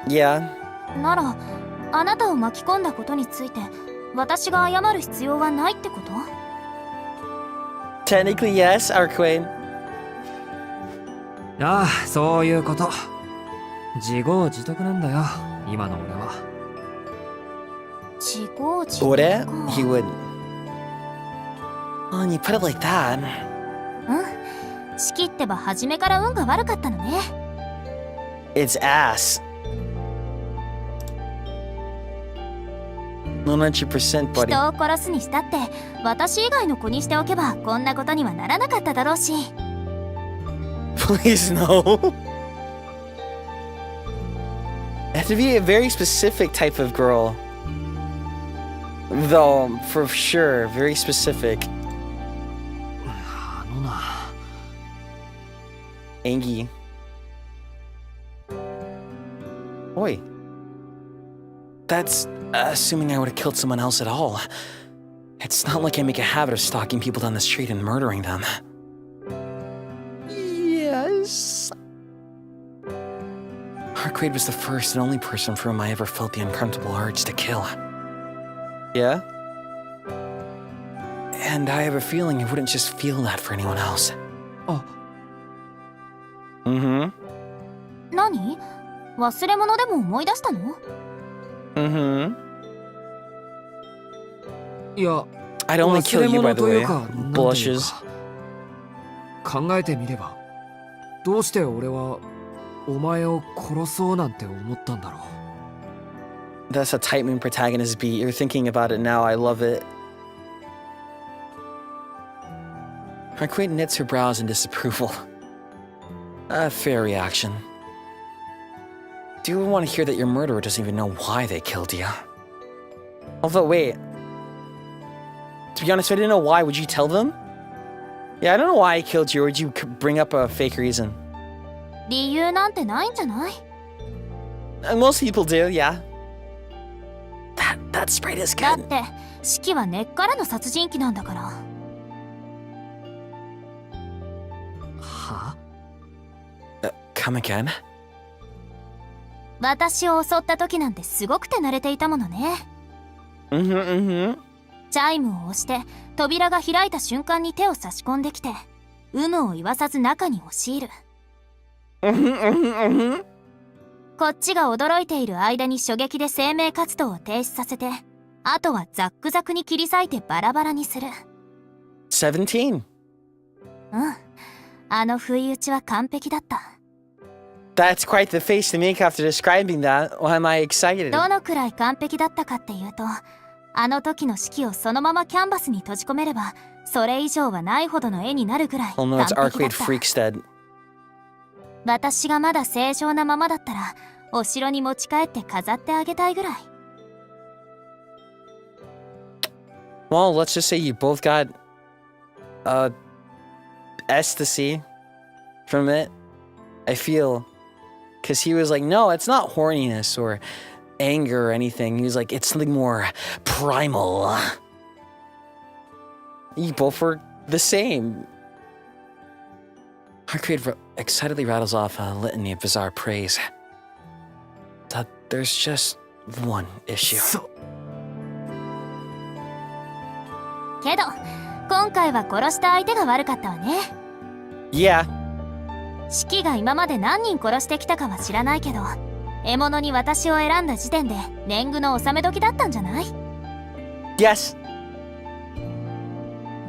Yeah. ならあなたを巻き込んだことについて私が謝る必要はないってこと？ Technically, yes, Arcueid. ああ、そういうこと。自業自得なんだよ、今の俺は。自業自得か。Would it? He wouldn't. When you put it like that. うん。シキってば初めから運が悪かったのね。It's ass. 100%, buddy. 人を殺すにしたって私以外の子にしておけばこんなことにはならなかっただろうし。Please, no. It has to be a very specific type of girl. Though, for sure, very specific. あのな。Angie. Oi. That's assuming I would have killed someone else at all. It's not like I make a habit of stalking people down the street and murdering them. Yes. Arcueid was the first and only person for whom I ever felt the uncomfortable urge to kill. Yeah? And I have a feeling I wouldn't just feel that for anyone else. Oh. Mm-hmm. 何？忘れ物でも思い出したの？ Mm-hmm. いや、 I'd only kill you, by the 忘れ way. 物というか、なんという Blushes. か考えてみれば、どうして俺はお前を殺そうなんて思ったんだろう。 That's a Tight Moon protagonist beat. You're thinking about it now. I love it. Arcueid knits her brows in disapproval. A fair reaction. Do you want to hear that your murderer doesn't even know why they killed you? Although, wait. To be honest, if I didn't know why, would you tell them? Yeah, I don't know why I killed you, or would you bring up a fake reason? 理由なんてないんじゃない？ Most people do, yeah. That sprite is だっ good. てシキは根っからの殺人鬼なんだから。は？ Come again? 私を襲った時なんてすごく手慣れていたものね。チャイムを押して扉が開いた瞬間に手を差し込んできて有無を言わさず中に押し入る。こっちが驚いている間に狙撃で生命活動を停止させて、あとはザックザクに切り裂いてバラバラにする。17. あの不意打ちは完璧だった。 That's quite the face to make after describing that. Why am I excited? どのくらい完璧だったかっていうと、あの時の指揮をそのままキャンバスに閉じ込めればそれ以上はないほどの絵になるぐらい Oh 完 no, it's 璧だっ Arcueid た。 Freakstead. 私がまだ正常なままだったらお城に持ち帰って飾ってあげたいぐらい。 Well, let's just say you both got ecstasy from it. I feel, because he was like, no, it's not horniness or anger or anything. He was like, it's something more primal. You both were the same. Arcueid excitedly rattles off a litany of bizarre praise. But there's just one issue. けど今回は殺した相手が悪かったわね。 Yeah. シキが今まで何人殺してきたかは知らないけど、獲物に私を選んだ時点で年貢の納め時だったんじゃない？ Yes.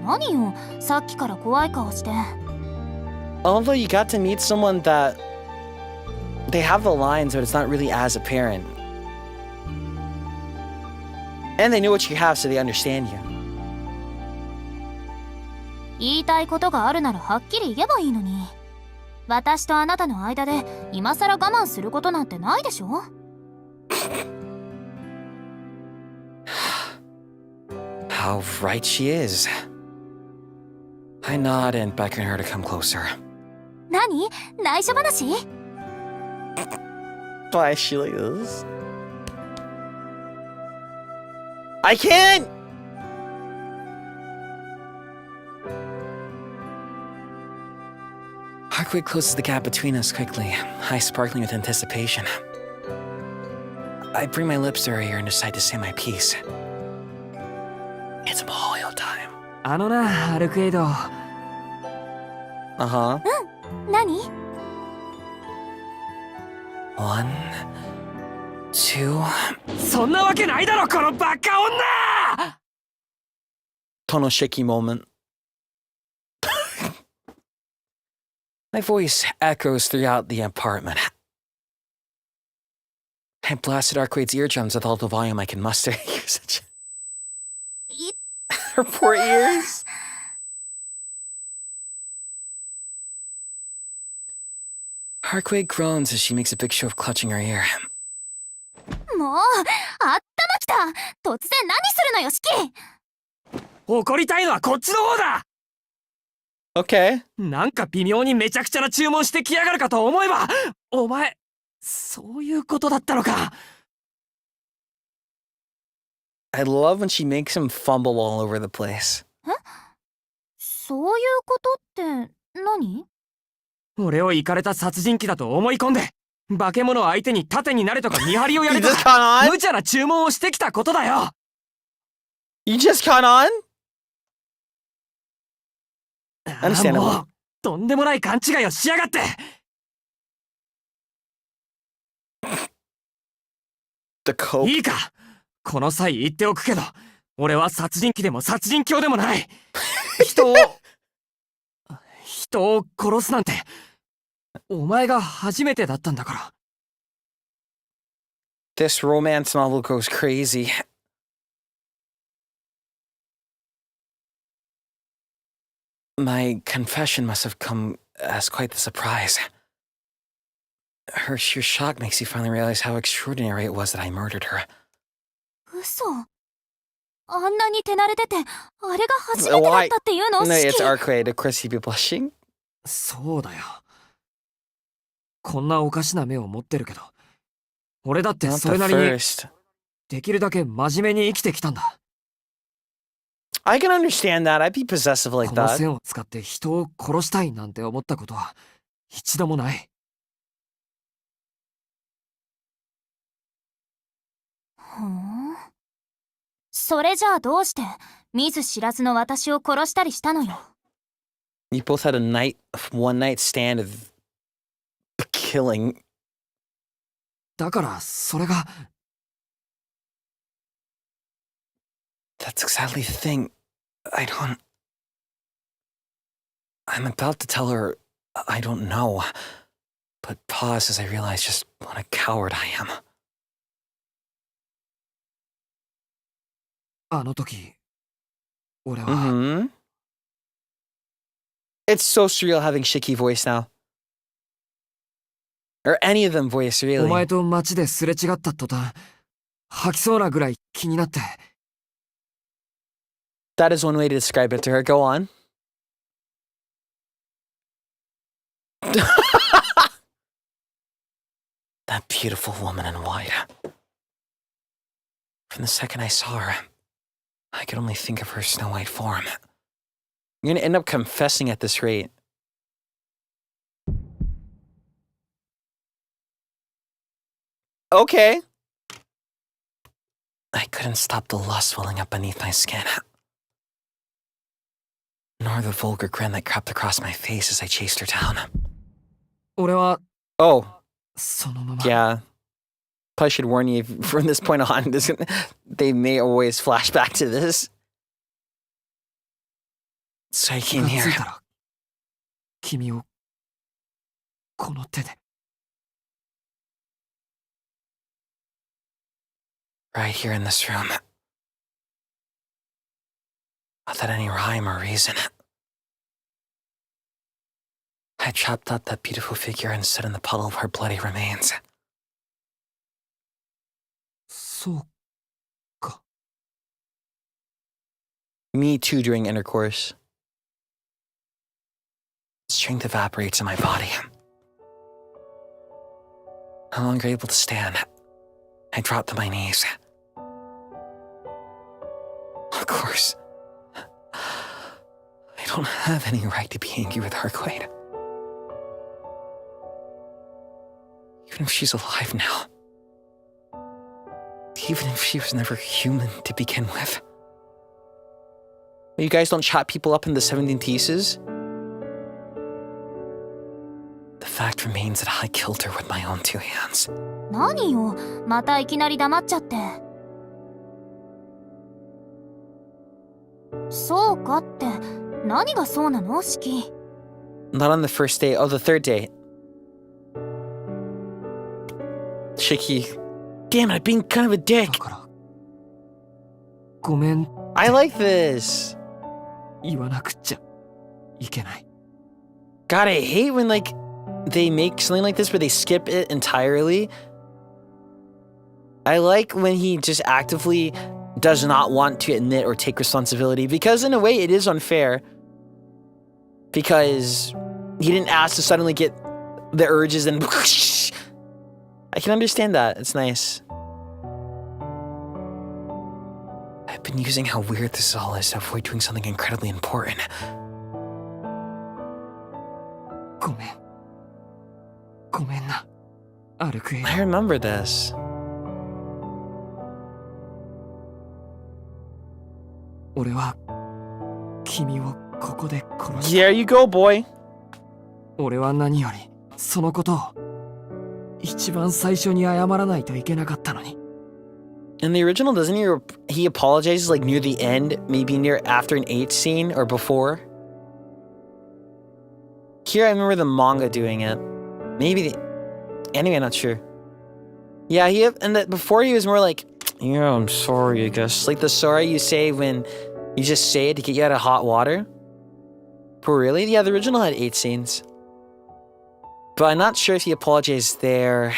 何よ、さっきから怖い顔して。 Although you got to meet someone that they have the lines, but it's not really as apparent. And they know what you have, so they understand you. 言いたいことがあるならはっきり言えばいいのに。私とあなたの間で今さら我慢することなんてないでしょ？ How right she is. I nod and beckon her to come closer. 何？内緒話？ Why is she like this? I can't! Arcueid closes the gap between us quickly, eyes sparkling with anticipation. I bring my lips to her ear and decide to say my piece. It's Mahalo time. あのな、アルクエイド。 Uh-huh. 何？ One, two... そんなわけないだろ、このバカ女Tonoshiki moment. My voice echoes throughout the apartment. I blasted Arcueid's eardrums with all the volume I can muster. You're such her poor ears. Arcueid groans as she makes a big show of clutching her ear. もう、あったまきた。突然何するのよ、シキ。怒りたいのはこっちの方だ。 Okay. なんか微妙にめちゃくちゃな注文してきやがるかと思えば、お前、そういうことだったのか。 I love when she makes him fumble all over the place. そういうことって何？俺をイカれた殺人鬼だと思い込んで、化け物相手に盾になれとか見張りをや You れと just か、 caught on? 無茶な注文をしてきたことだよ。 You just caught on? もうとんでもない勘違いをしやがって。 The cope. いいか、この際言っておくけど、俺は殺人鬼でも殺人狂でもない。人を殺すなんて、お前が初めてだったんだから。 This romance novel goes crazy. My confession must have come as quite the surprise. Her sheer shock makes you finally realize how extraordinary it was that I murdered her. 嘘。あんなに手慣れてて、あれが初めてだったっていうの？ No, シ it's キ。 Arcueid. Of course he'd be blushing. そうだよ。こんなおかしな目を持ってるけど、俺だって Not そ the れなりに first. できるだけ真面目に生きてきたんだ。 I can understand that. I'd be possessive like この that. 線を使って人を殺したいなんて思ったことは一度もない。ふん。それじゃあどうして見ず知らずの私を殺したりしたのよ。 You both had a one night stand of killing. だからそれが That's exactly the thing. I'm about to tell her I don't know, but pause as I realize just what a coward I am. あの時俺は、 Mm-hmm. It's so surreal having Shiki voice now. Or any of them voice, お really. 前と街ですれ違った途端、吐きそうなぐらい気になって。That is one way to describe it to her. Go on. That beautiful woman in white. From the second I saw her, I could only think of her snow white form. You're gonna end up confessing at this rate. Okay. I couldn't stop the lust welling up beneath my skin. Nor the vulgar grin that crept across my face as I chased her down. 俺は、 Oh, そのまま。 yeah. Probably should warn you from this point on. They may always flash back to this. So I 気 came がつい here. たら、君を、この手で。Right here in this room. Without any rhyme or reason. I chopped up that beautiful figure and stood in the puddle of her bloody remains. そうか。 Me too during intercourse. Strength evaporates in my body. No longer able to stand. I dropped to my knees. Of course. I don't have any right to be angry with Arcueid. Even if she's alive now. Even if she was never human to begin with. You guys don't chop people up into 17 pieces? The fact remains that I killed her with my own two hands. 何よ、またいきなり黙っちゃって。そうかって、何がそうなの、シキ。Not on the first day, oh, the third day. Shiki. Damn it, I'm being kind of a dick. だから、ごめん、 I like this. 言わなくっちゃいけない。 God, I hate when, like, they make something like this where they skip it entirely. I like when he just actively does not want to admit or take responsibility, because in a way it is unfair. Because he didn't ask to suddenly get the urges and I can understand that. It's nice. I've been using how weird this all is to avoid doing something incredibly important. ごめん。ごめんな、アルクエイド。 I remember this. 俺は君をここで殺した。 There you go, boy. 俺は何よりそのことを一番最初に謝らないといけなかったのに。 In the original, doesn't he apologizes like near the end, maybe near after an 8 scene or before? Here I remember the manga doing it. Maybe the anime, I'm not sure. Yeah, before he was more like, yeah, I'm sorry, I guess. Like the sorry you say when you just say it to get you out of hot water. But really? Yeah, the original had 8 scenes. But I'm not sure if he apologized there.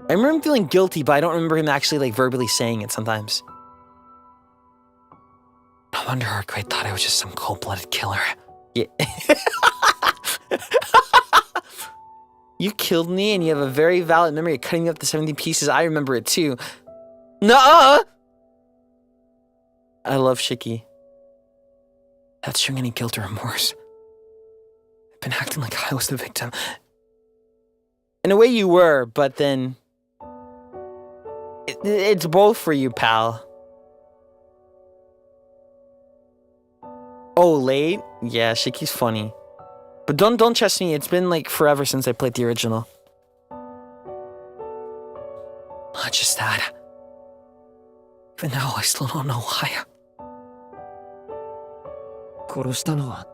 I remember him feeling guilty, but I don't remember him actually like verbally saying it sometimes. No wonder Arcueid thought I was just some cold-blooded killer. Yeah. You killed me and you have a very valid memory of cutting me up to 17 pieces. I remember it too. Nuh-uh! I love Shiki. Not showing any guilt or remorse. I've been acting like I was the victim. In a way you were, but then... It's both for you, pal. Oh, late? Yeah, Shiki's funny. But don't trust me, it's been like forever since I played the original. Not just that. Even now, I still don't know why. 殺したのは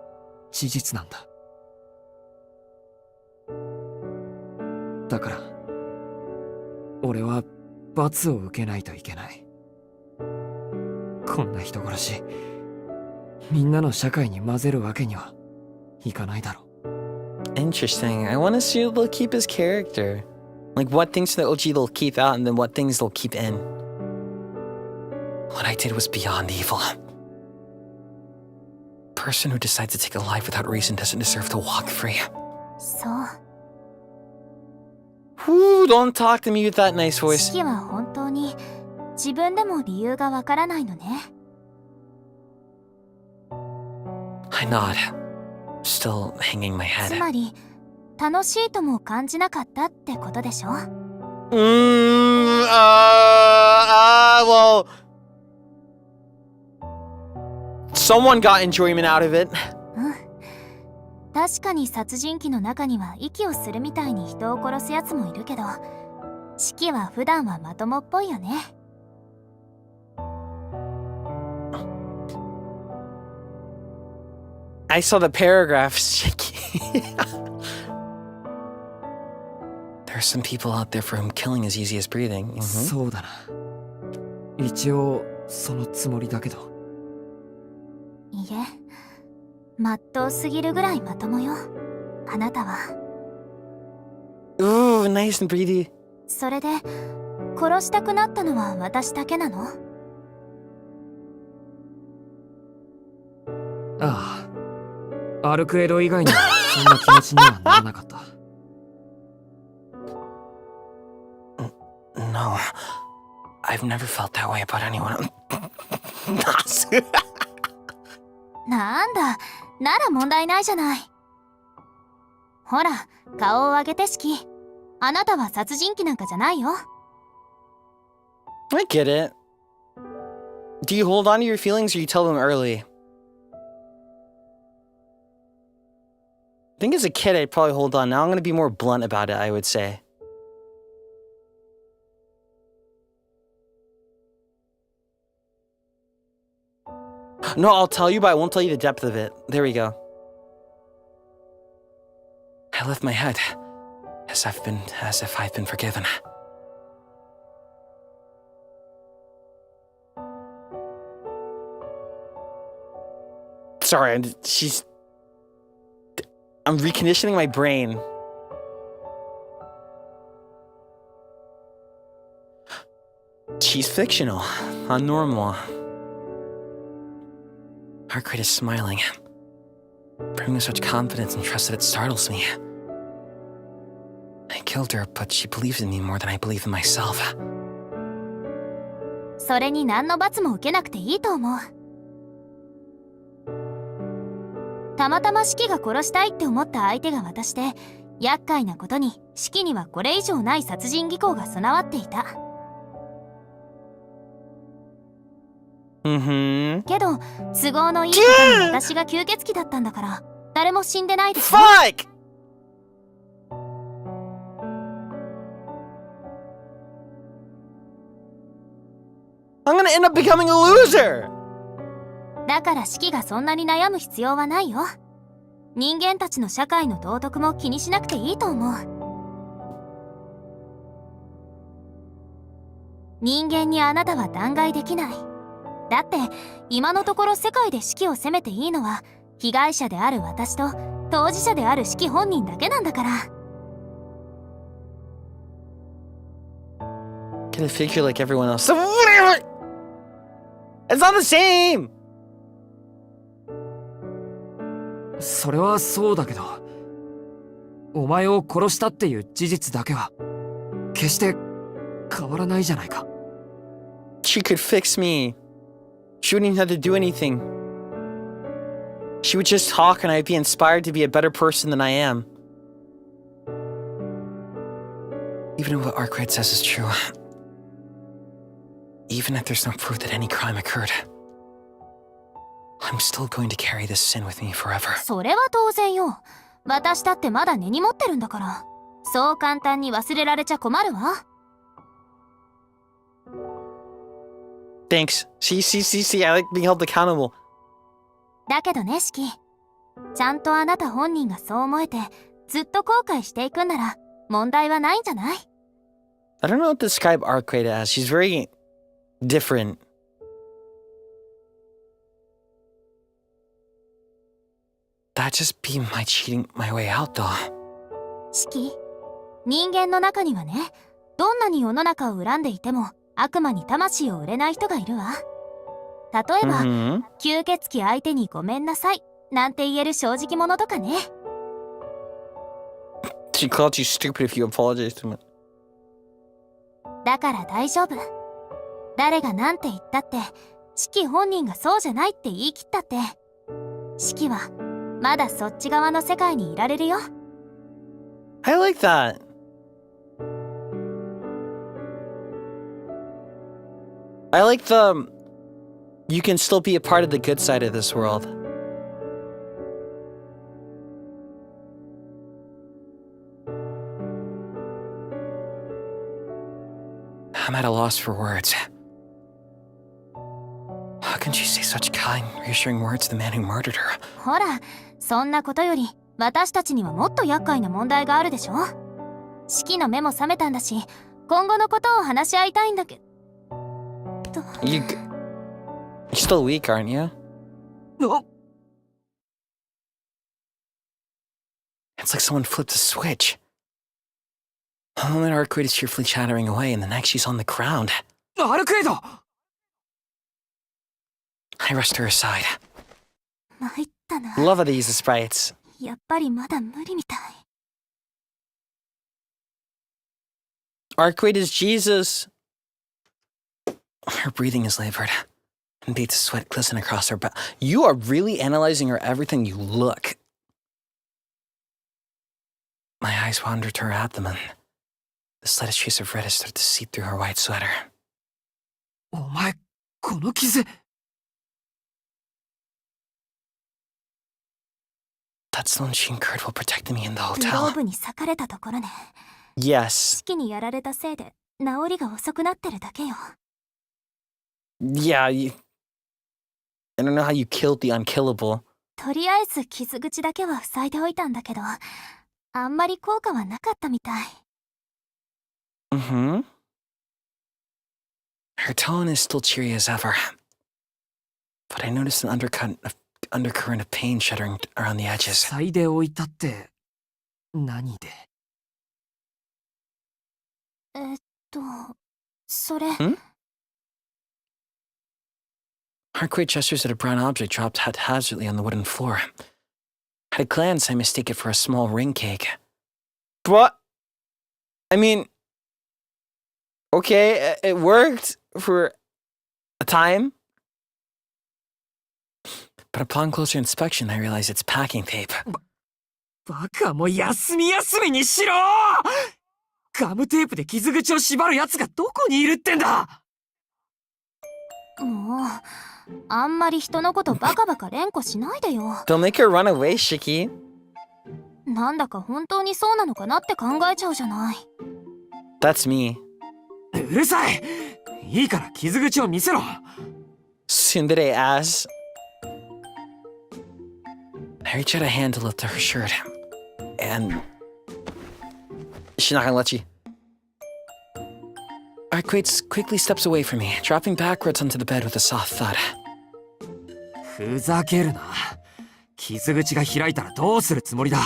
事実なんだ。だから、俺は罰を受けないといけない。こんな人殺し、みんなの社会に混ぜるわけにはいかないだろう。 Interesting. I want to see if they'll keep his character. Like what things from the OG they'll keep out and then what things they'll keep in. What I did was beyond evil. Person who decides to take a life without reason doesn't deserve to walk free. そう。 Whoo, don't talk to me with that nice シ voice. キは本当に自分でも理由がわからないのね。I nod, still hanging my つ head. まり楽しいとも感じなかったってことでしょ。Well, someone got enjoyment out of it. うん。確かに殺人鬼の中には息をするみたいに人を殺すやつもいるけど、シキは普段はまともっぽいよね。I saw the paragraphs. There are some people out there for whom killing is easy as breathing. Mhm. そうだな。一応そのつもりだけど。いいえ、まっとうすぎるぐらいまともよ。あなたは。Ooh, nice and breathy. それで殺したくなったのは私だけなの？ああ、アルクエド以外にはそんな気持ちにはならなかった。No, I've never felt that way about anyone. なんだ、なら問題ないじゃない。ほら、顔を上げてシキ。あなたは殺人鬼なんかじゃないよ。I get it. Do you hold on to your feelings or you tell them early? I think as a kid I'd probably hold on. Now I'm gonna be more blunt about it, I would say. No, I'll tell you, but I won't tell you the depth of it. There we go. I lift my head, as if I've been forgiven. Sorry, I'm reconditioning my brain. She's fictional, not normal. Arcueid is smiling, bringing with such confidence and trust that it startles me. I killed her, but she believes in me more than I believe in myself. それに何の罰も受けなくていいと思う。たまたまシキが殺したいって思った相手が私で、厄介なことにシキにはこれ以上ない殺人技巧が備わっていた。けど都合のいいことに私が吸血鬼だったんだから誰も死んでないでしょ。 Fuck! I'm gonna end up becoming a loser! だからシキがそんなに悩む必要はないよ。人間たちの社会の道徳も気にしなくていいと思う。人間にあなたは弾劾できない。だって今のところ世界でシキを責めていいのは被害者である私と当事者であるシキ本人だけなんだから。 Get a figure like everyone else. It's not the same! それはそうだけど、お前を殺したっていう事実だけは決して変わらないじゃないか。 She could fix me. She wouldn't even have to do anything. She would just talk and I'd be inspired to be a better person than I am. Even if what Arcueid says is true. Even if there's no proof that any crime occurred. I'm still going to carry this sin with me forever. それは当然よ。私だってまだ根に持ってるんだから。そう簡単に忘れられちゃ困るわ。 Thanks. See, I like being held accountable. だけどね、シキ。ちゃんとあなた本人がそう思えて、ずっと後悔していくんなら、問題はないんじゃない？ I don't know what to describe Arcueid as. She's very different. That'd just be my cheating my way out, though. シキ、人間の中にはね、どんなに世の中を恨んでいても悪魔に魂を売れない人がいるわ。例えば、吸血鬼相手にごめんなさいなんて言える正直者とかね。She called you stupid if you apologize to me. だから大丈夫。誰が何て言ったって、シキ本人がそうじゃないって言い切ったって、シキはまだそっち側の世界にいられるよ。I like that. I like the... You can still be a part of the good side of this world. I'm at a loss for words. How can she say such kind, reassuring words to the man who murdered her? ほら、そんなことより私たちにはもっと厄介な問題があるでしょ。シキの目も覚めたんだし、今後のことを話し合いたいんだけど。You're still weak, aren't you? No. It's like someone flipped a switch. One moment Arcueid is cheerfully chattering away, and the next she's on the ground. アルクエイド I rushed to her side. 参ったな。 Love how they use the sprites. やっぱりまだ無理みたい。Arcueid is Jesus. Her breathing is labored, and beads of sweat glisten across her back. You are really analyzing her everything you look. My eyes wandered to her abdomen. The slightest trace of red started to seep through her white sweater. お前、この傷 That's the one she incurred while protecting me in the グロー hotel. ブに裂かれたところね。 Yes. シキにやられたせいで治りが遅くなってるだけよ。Yeah, I don't know how you killed the unkillable. とりあえず傷口だけは塞いでおいたんだけど、あんまり効果はなかったみたい。Mm-hmm. Her tone is still cheery as ever. But I noticed an undercurrent of pain shuddering around the edges. 塞いでおいたって何でそれ。Arcueid gestures at a brown object dropped haphazardly on the wooden floor. At a glance, I mistake it for a small ring cake. But, I mean, okay, it worked for a time. But upon closer inspection, I realize it's packing tape. バカも休み休みにしろガムテープで傷口を縛る奴がどこにいるってんだもう、あんまり人のことバカバカ連呼しないでよ。 They'll make her run away, Shiki. なんだか本当にそうなのかなって考えちゃうじゃない。 That's me. うるさいいいから傷口を見せろ Tsundere ass. I reach out a hand to lift her shirt. And... she's not gonna let you. Arcueid quickly steps away from me, dropping backwards onto the bed with a soft thud. ふざけるな傷口が開いたらどうするつもりだ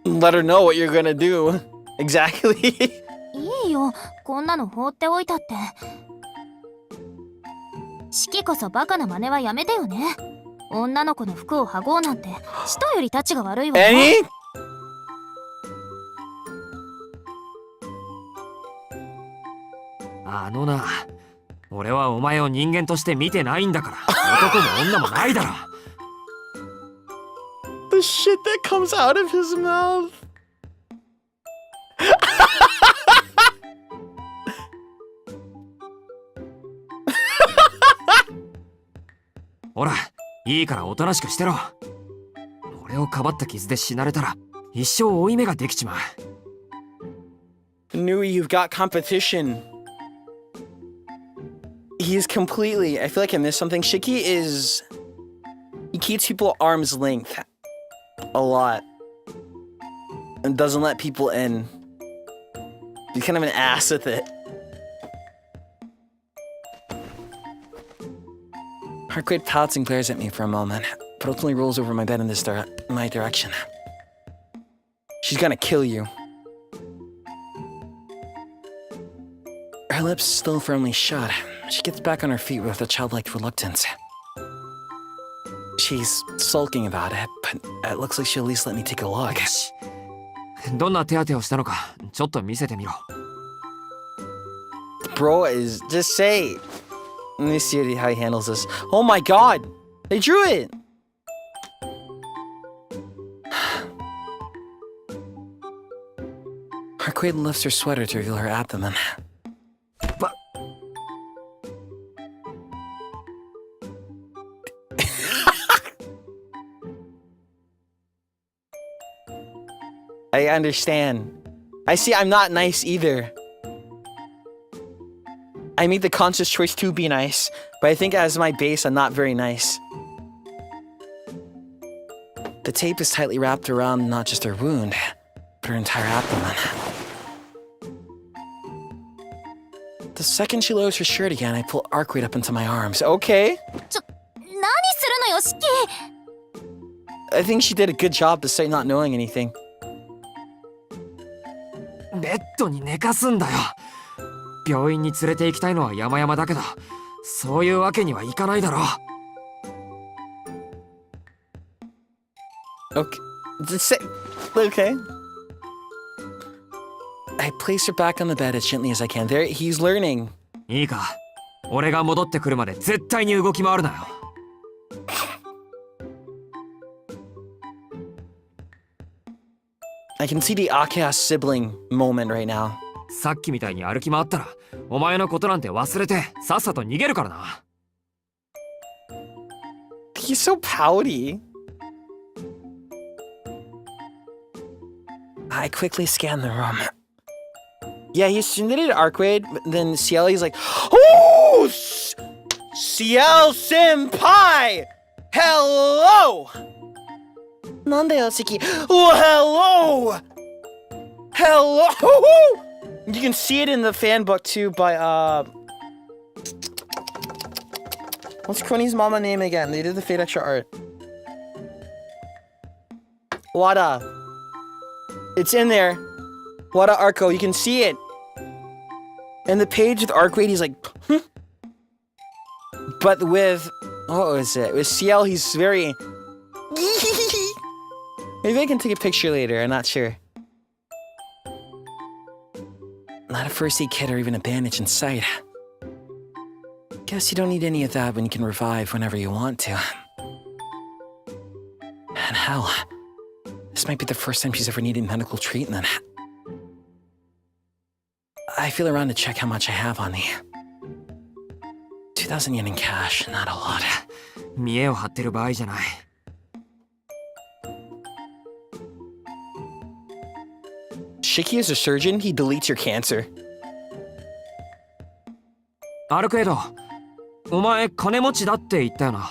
Let her know what you're gonna do. Exactly. いいよ、こんなの放っておいたって。シキこそバカな真似はやめてよね。女の子の服を剥ごうなんて、舌よりタチが悪いわよ。 Annie? あのな俺はお前を人間として見てないんだから男も女もないだろ The shit that comes out of his mouth. ほらいいからおとなしくしてろ俺をかばった傷で死なれたら一生負い目ができちまう Nui, you've got competition. He's completely... I feel like I missed something. Shiki is... He keeps people at arm's length. A lot. And doesn't let people in. He's kind of an ass with it. Arcueid pouts and glares at me for a moment. but ultimately rolls over my bed in my direction. She's gonna kill you. Her lips still firmly shut. She gets back on her feet with a childlike reluctance. She's sulking about it, but it looks like she'll at least let me take a look. よし。どんな手当てをしたのか、ちょっと見せてみろ。Bro is just say. Let me see how he handles this. Oh my god! They drew it! Arcueid lifts her sweater to reveal her abdomen. But... I understand. I see I'm not nice either. I made the conscious choice to be nice, but I think as my base, I'm not very nice. The tape is tightly wrapped around not just her wound, but her entire abdomen. The second she lowers her shirt again, I pull Arcueid up into my arms. Okay. 何するのよ、シキ。 I think she did a good job despite not knowing anything. ベッドに寝かすんだよ。病院に連れて行きたいのは山々だけど、そういうわけにはいかないだろう。Okay. Okay. I place her back on the bed as gently as I can. There, he's learning. いいか、俺が戻ってくるまで絶対に動き回るなよ。I can see the HAHAHAHA sibling moment right now. さっきみたいに歩き回ったら、お前のことなんて忘れてさっさと逃げるからな。He's so pouty. I quickly scan the room. Yeah, he's submitted Arcueid, but then Ciel, he's like, oh! Ciel Senpai! Hello! Nandeyo, Siki? Oh, hello! Hello! You can see it in the fan book too by, what's Crony's mama name again? They did the Fate Extra art. Wada. It's in there. Wada Arco, you can see it. And the page with Arcueid, he's like, hmm. But with, what was it? With Ciel, he's very... Maybe I can take a picture later, I'm not sure. Not a first aid kit or even a bandage in sight. Guess you don't need any of that when you can revive whenever you want to. And hell, this might be the first time she's ever needed medical treatment. I feel around to check how much I have on me. 2,000 yen in cash, not a lot. 見栄を張ってる場合じゃない。Shiki is a surgeon, he deletes your cancer. アルクエド、お前金持ちだって言ったよな。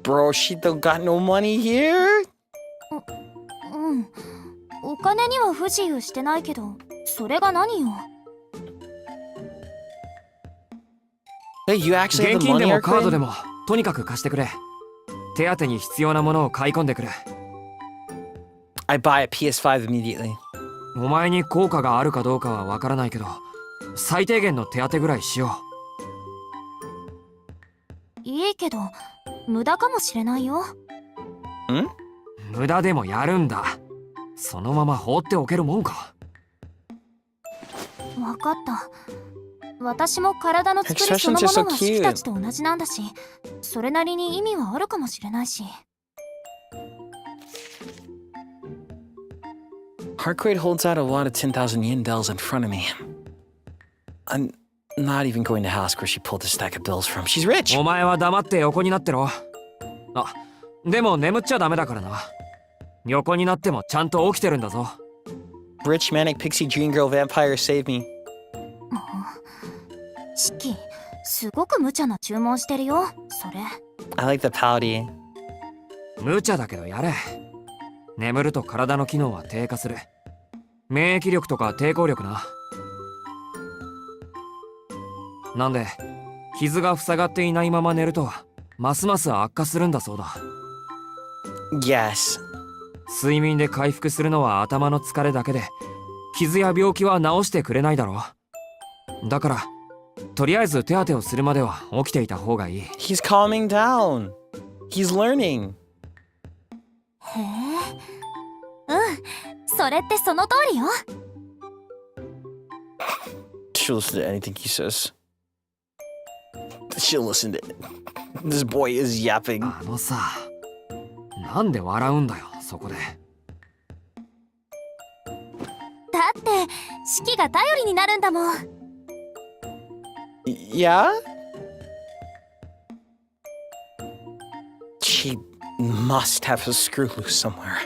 Bro, she don't got no money here? うん。お金には不自由してないけど、それが何よ。Hey, you actually have 現 the 金で money, もカードで Arcueid? もとにかく貸してくれ。手当てに必要なものを買い込んでくれ。I buy a PS5 immediately. お前に効果があるかどうかはわからないけど、最低限の手当てぐらいしよいいけど、無駄かもしれないよ。ん？無駄でもやるんだ。そのまま放っておけるもんか。わかった。私も体の作りそのものはシキたちと同じなんだし、それなりに意味はあるかもしれないし。Arcueid holds out a lot of 10,000 yen bills in front of me. I'm not even going to ask where she pulled this stack of bills from. She's rich! お前は黙って横になってろ。あ、でも眠っちゃダメだからな。横になってもちゃんと起きてるんだぞ。Rich manic pixie dream girl vampire save me. シキ、すごく無茶な注文してるよ、それ。I like the pouty. 無茶だけどやれ。眠ると体の機能は低下する。免疫力とか抵抗力な。なんで、傷が塞がっていないまま寝るとますます悪化するんだそうだ。 Yes. 睡眠で回復するのは頭の疲れだけで、傷や病気は治してくれないだろう。だからとりあえず手当てをするまでは起きていた方がいい。 He's calming down. He's learning. へえ。それってその通りよ。She'll listen to anything he says. She'll listen to it. This boy is yapping. あのさ、なんで笑うんだよそこで。だってシキが頼りになるんだもん。Yeah? She must have a screw loose somewhere.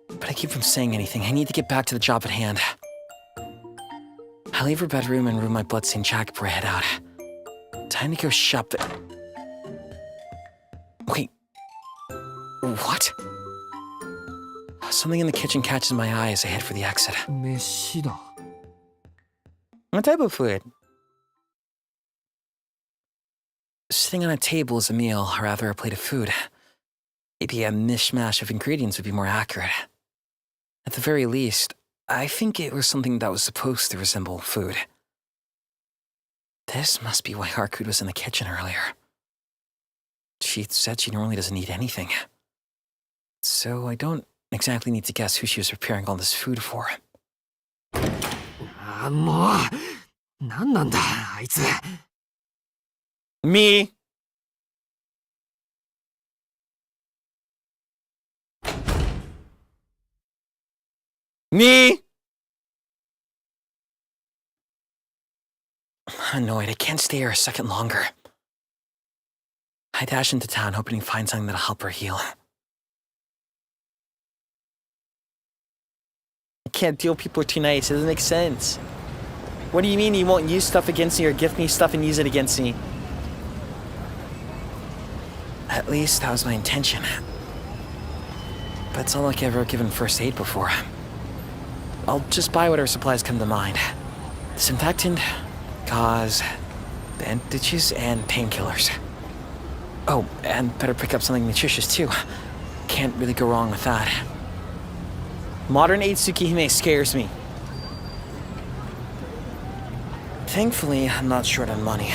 But I keep from saying anything. I need to get back to the job at hand. I'll leave her bedroom and ruin my bloodstained jacket before I head out. Time to go shopping. Wait. What? Something in the kitchen catches my eye as I head for the exit. 飯だ。 What type of food? Sitting on a table is a meal, or rather a plate of food. Maybe a mishmash of ingredients would be more accurate. At the very least, I think it was something that was supposed to resemble food. This must be why Arcueid was in the kitchen earlier. She said she normally doesn't eat anything. So I don't exactly need to guess who she was preparing all this food for. もう、なんなんだあいつ。 Me! Me! I'm annoyed. I can't stay here a second longer. I dash into town hoping to find something that'll help her heal. I can't deal with people too nice. It doesn't make sense. What do you mean you won't use stuff against me or gift me stuff and use it against me? At least that was my intention. But it's not like I've ever given first aid before. I'll just buy whatever supplies come to mind. Disinfectant, gauze, bandages, and painkillers. Oh, and better pick up something nutritious too. Can't really go wrong with that. Modern age Tsukihime scares me. Thankfully, I'm not short on money.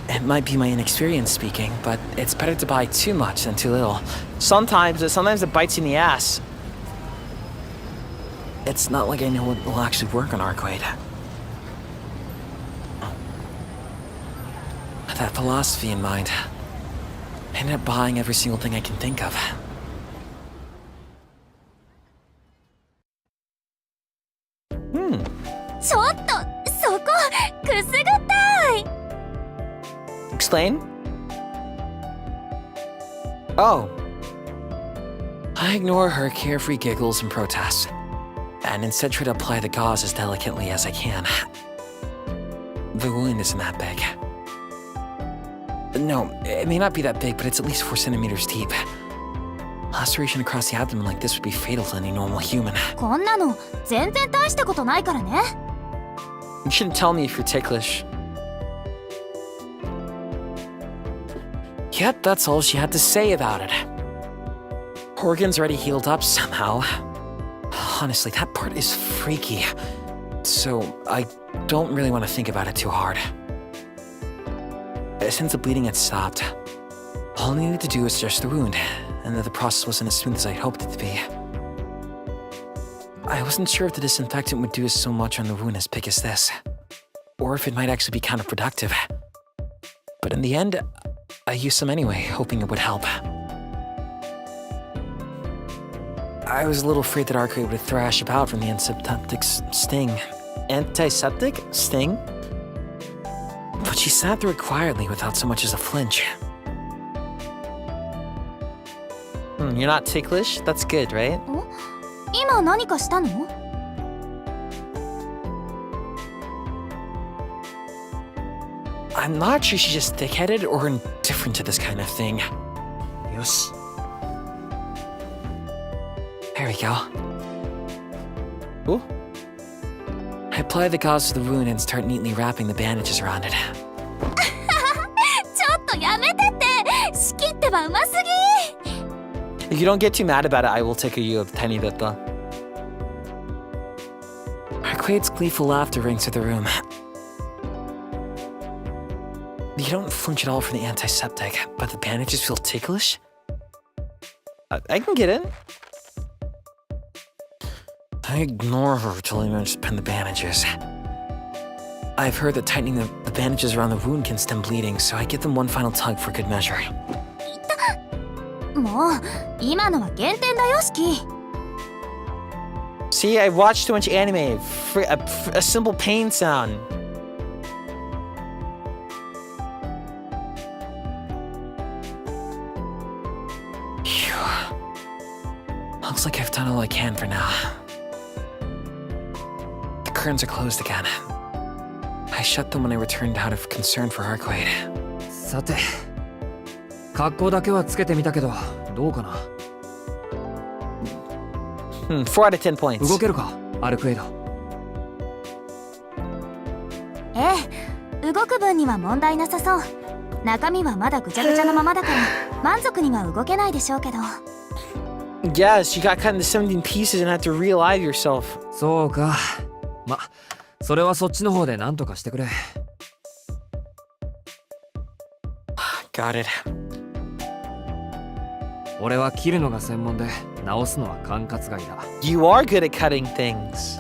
It might be my inexperience speaking, but it's better to buy too much than too little. Sometimes it bites you in the ass. It's not like I know what will actually work on Arcueid. With that philosophy in mind, I ended up buying every single thing I can think of. Hmm. ちょっとそこくすぐったい。 Explain? Oh. I ignore her carefree giggles and protests, and instead try to apply the gauze as delicately as I can. The wound isn't that big. No, it may not be that big, but it's at least 4 centimeters deep. Laceration across the abdomen like this would be fatal to any normal human. こんなの全然大したことないからね。 You shouldn't tell me if you're ticklish. Yet that's all she had to say about it. Organs already healed up somehow. Honestly, that part is freaky. So I don't really want to think about it too hard. Since the bleeding had stopped, all I needed to do was dress the wound, and that the process wasn't as smooth as I'd hoped it to be. I wasn't sure if the disinfectant would do so much on the wound as big as this, or if it might actually be counterproductive. But in the end, I used some anyway, hoping it would help. I was a little afraid that Arcueid would thrash about from the antiseptic sting. Antiseptic sting? But she sat through it quietly without so much as a flinch. You're not ticklish? That's good, right? 今何かしたの？ I'm not sure she's just thick-headed or indifferent to this kind of thing. Yosh. There we go. Ooh. I apply the gauze to the wound and start neatly wrapping the bandages around it. ばうますぎ。 If you don't get too mad about it, I will take a you of tiny bit though. Arcueid's gleeful laughter rings through the room. You don't flinch at all from the antiseptic, but the bandages feel ticklish? I can get it. I ignore her till I manage to pin the bandages. I've heard that tightening the bandages around the wound can stem bleeding, so I give them one final tug for good measure. もう今のは減点だよシキ。 See, I watched too much anime. A simple pain sound. Phew. Looks like I've done all I can for now. The curtains are closed again. I shut them when I returned out of concern for Arcueid. さて、格好だけはつけてみたけどどうかな。4 out of 10 points. 動けるか、アルクエイド。ええ、動く分には問題なさそう。中身はまだぐちゃぐちゃのままだから満足には動けないでしょうけど。 Yes, you got cut into 17 pieces and had to re-alive yourself. そうか。ま、それはそっちの方で何とかしてくれ。Got it. 俺は切るのが専門で直すのは管轄外だ。 You are good at cutting things.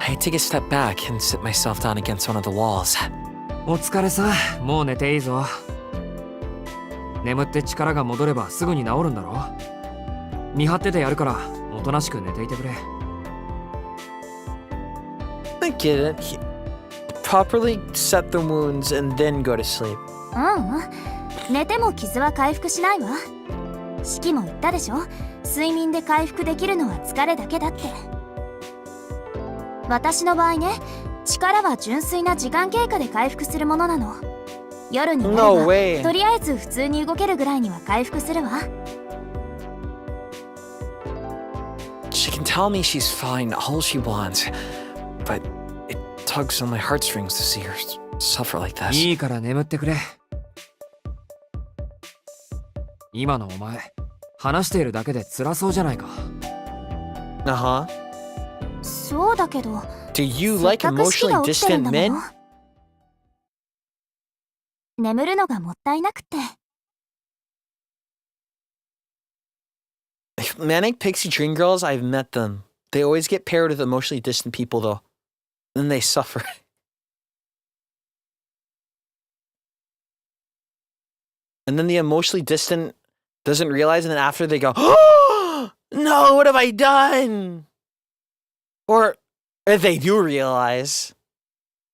I take a step back and sit myself down against one of the walls. お疲れさ、もう寝ていいぞ。眠って力が戻ればすぐに治るんだろ。見張っててやるからおとなしく寝ていてくれ。 I get it. Properly set the wounds and then go to sleep. 寝ても傷は回復しないわ。シキも言ったでしょ、睡眠で回復できるのは疲れだけだって。私の場合ね、力は純粋な時間経過で回復するものなの。夜になれば No way. とりあえず普通に動けるぐらいには回復するわ。 She can tell me she's fine all she wants, but it tugs on my heartstrings to see her suffer like this. いいから眠ってくれ。今のお前、話しているだけで辛そうじゃないか。Uh-huh. そうだけど、 Do you せっ like かく式 emotionally が起きてるん distant だ men? もの。眠るのがもったいなくて。 Manic pixie dream girls, I've met them. They always get paired with emotionally distant people, though. Then they suffer. And then the emotionally distant doesn't realize, and then after they go, oh, no, what have I done? Or if they do realize,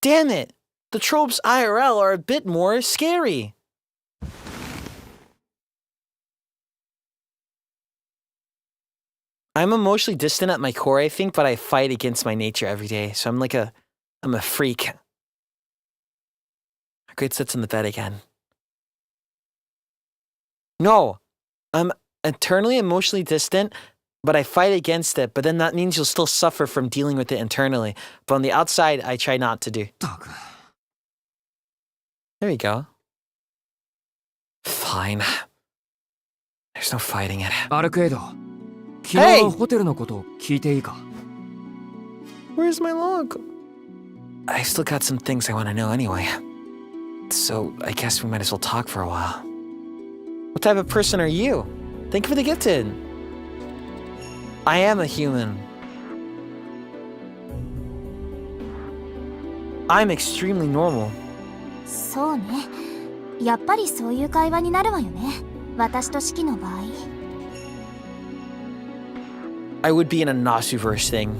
damn it, the tropes IRL are a bit more scary. I'm emotionally distant at my core, I think, but I fight against my nature every day. So I'm a freak. Arcueid sits in the bed again. No, I'm eternally emotionally distant, but I fight against it. But then that means you'll still suffer from dealing with it internally. But on the outside, I try not to do. There you go. Fine. There's no fighting it. アルクエイド、昨日のホテルのことを聞いていいか？ Where's my log? I still got some things I want to know anyway. So I guess we might as well talk for a while. What type of person are you? Thank you for the gifted. I am a human. I'm extremely normal. そうね。やっぱりそういう会話になるわよね。私とシキの場合。I would be in a Nasuverse thing.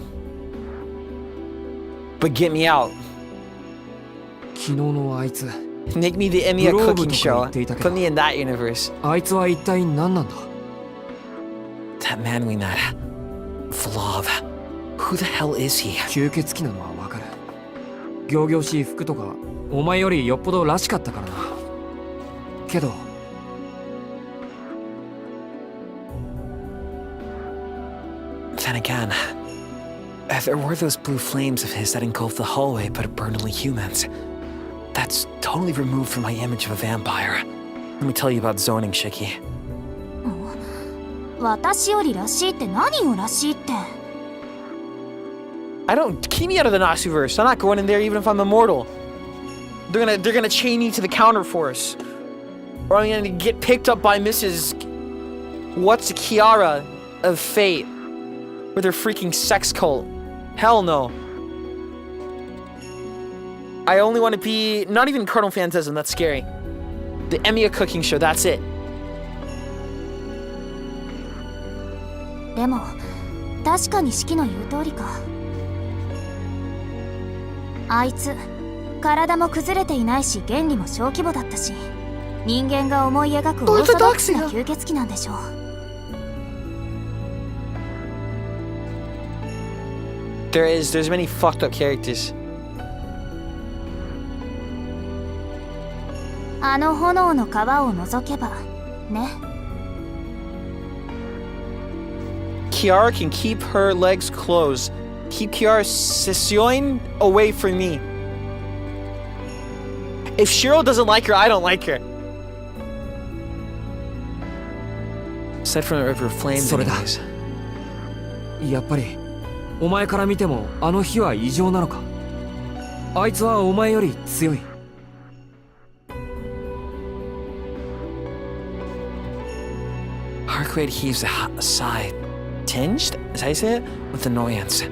But get me out. 昨日のあいつ。 Make me the Emiya cooking show. グローブとか言っていたけど。 Put me in that universe. あいつは一体何なんだ？ That man we met. Vlov. Who the hell is he? 吸血鬼なのはわかる。仰々しい服とかお前よりよっぽどらしかったからな。けど Then again, there were those blue flames of his that engulfed the hallway but burned only humans. That's totally removed from my image of a vampire. Let me tell you about zoning, Shiki. 私よりらしいって何よらしいって。I don't keep me out of the Nasuverse. I'm not going in there even if I'm immortal. They're gonna chain me to the counterforce. Or I'm gonna get picked up by Mrs. What's Kiara of Fate with her freaking sex cult. Hell no. I only want to be not even Colonel Phantasm, that's scary. The Emiya cooking show, that's it. でも確かに四季の言う通りか。あいつ体も崩れていないし原理も小規模だったし、人間が思い描くオーソドックスな吸血鬼なんでしょう。There's many fucked up characters. あの炎の川を覗けばね。Kiara can keep her legs closed. Keep Kiara Sesioin away from me. If Shiro doesn't like her, I don't like her. Aside from the river of flames, anyways. やっぱりお前から見てもあの火は異常なのか。あいつはお前より強い。Arcueid heaves a sigh, tinged, as I say it, with annoyance.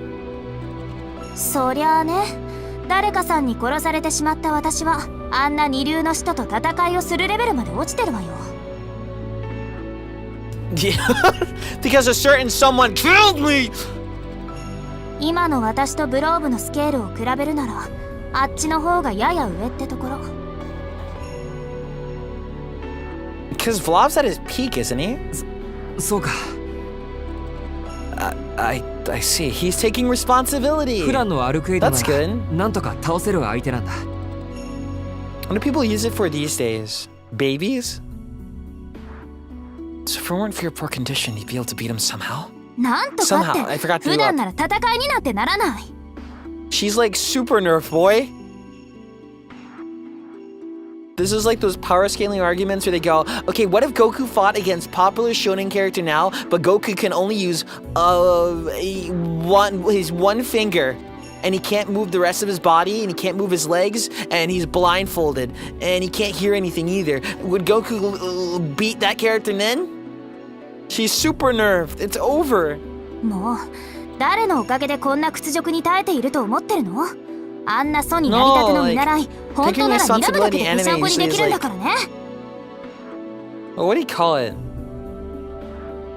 そりゃあね、誰かさんに殺されてしまった私はあんな二流の人と戦いをするレベルまで落ちてるわよ。Yeah, because a certain someone killed me! 今の私とブローブのスケールを比べるならあっちの方がやや上ってところ。Because Vlov's at his peak, isn't he? そうか。I see. He's taking responsibility. フランのアルクエイドな That's ら good. なんとか倒せる相手なんだ。What do people use it for these days? Babies? So if it weren't for your poor condition, you'd be able to beat him somehow? なんとか Somehow, I って forgot to 普 do 段 up. なら戦いになってならない。She's like super nerf, boy. This is like those power scaling arguments where they go, okay, what if Goku fought against popular shonen character now, but Goku can only use his one finger, and he can't move the rest of his body, and he can't move his legs, and he's blindfolded, and he can't hear anything either. Would Goku beat that character then? She's super nerfed. It's over. もう誰のおかげでこんな屈辱に耐えていると思ってるの？あんなソになりたての見習い、本当なら睨むだけでぺしゃんこにできるんだからね。What do you call it?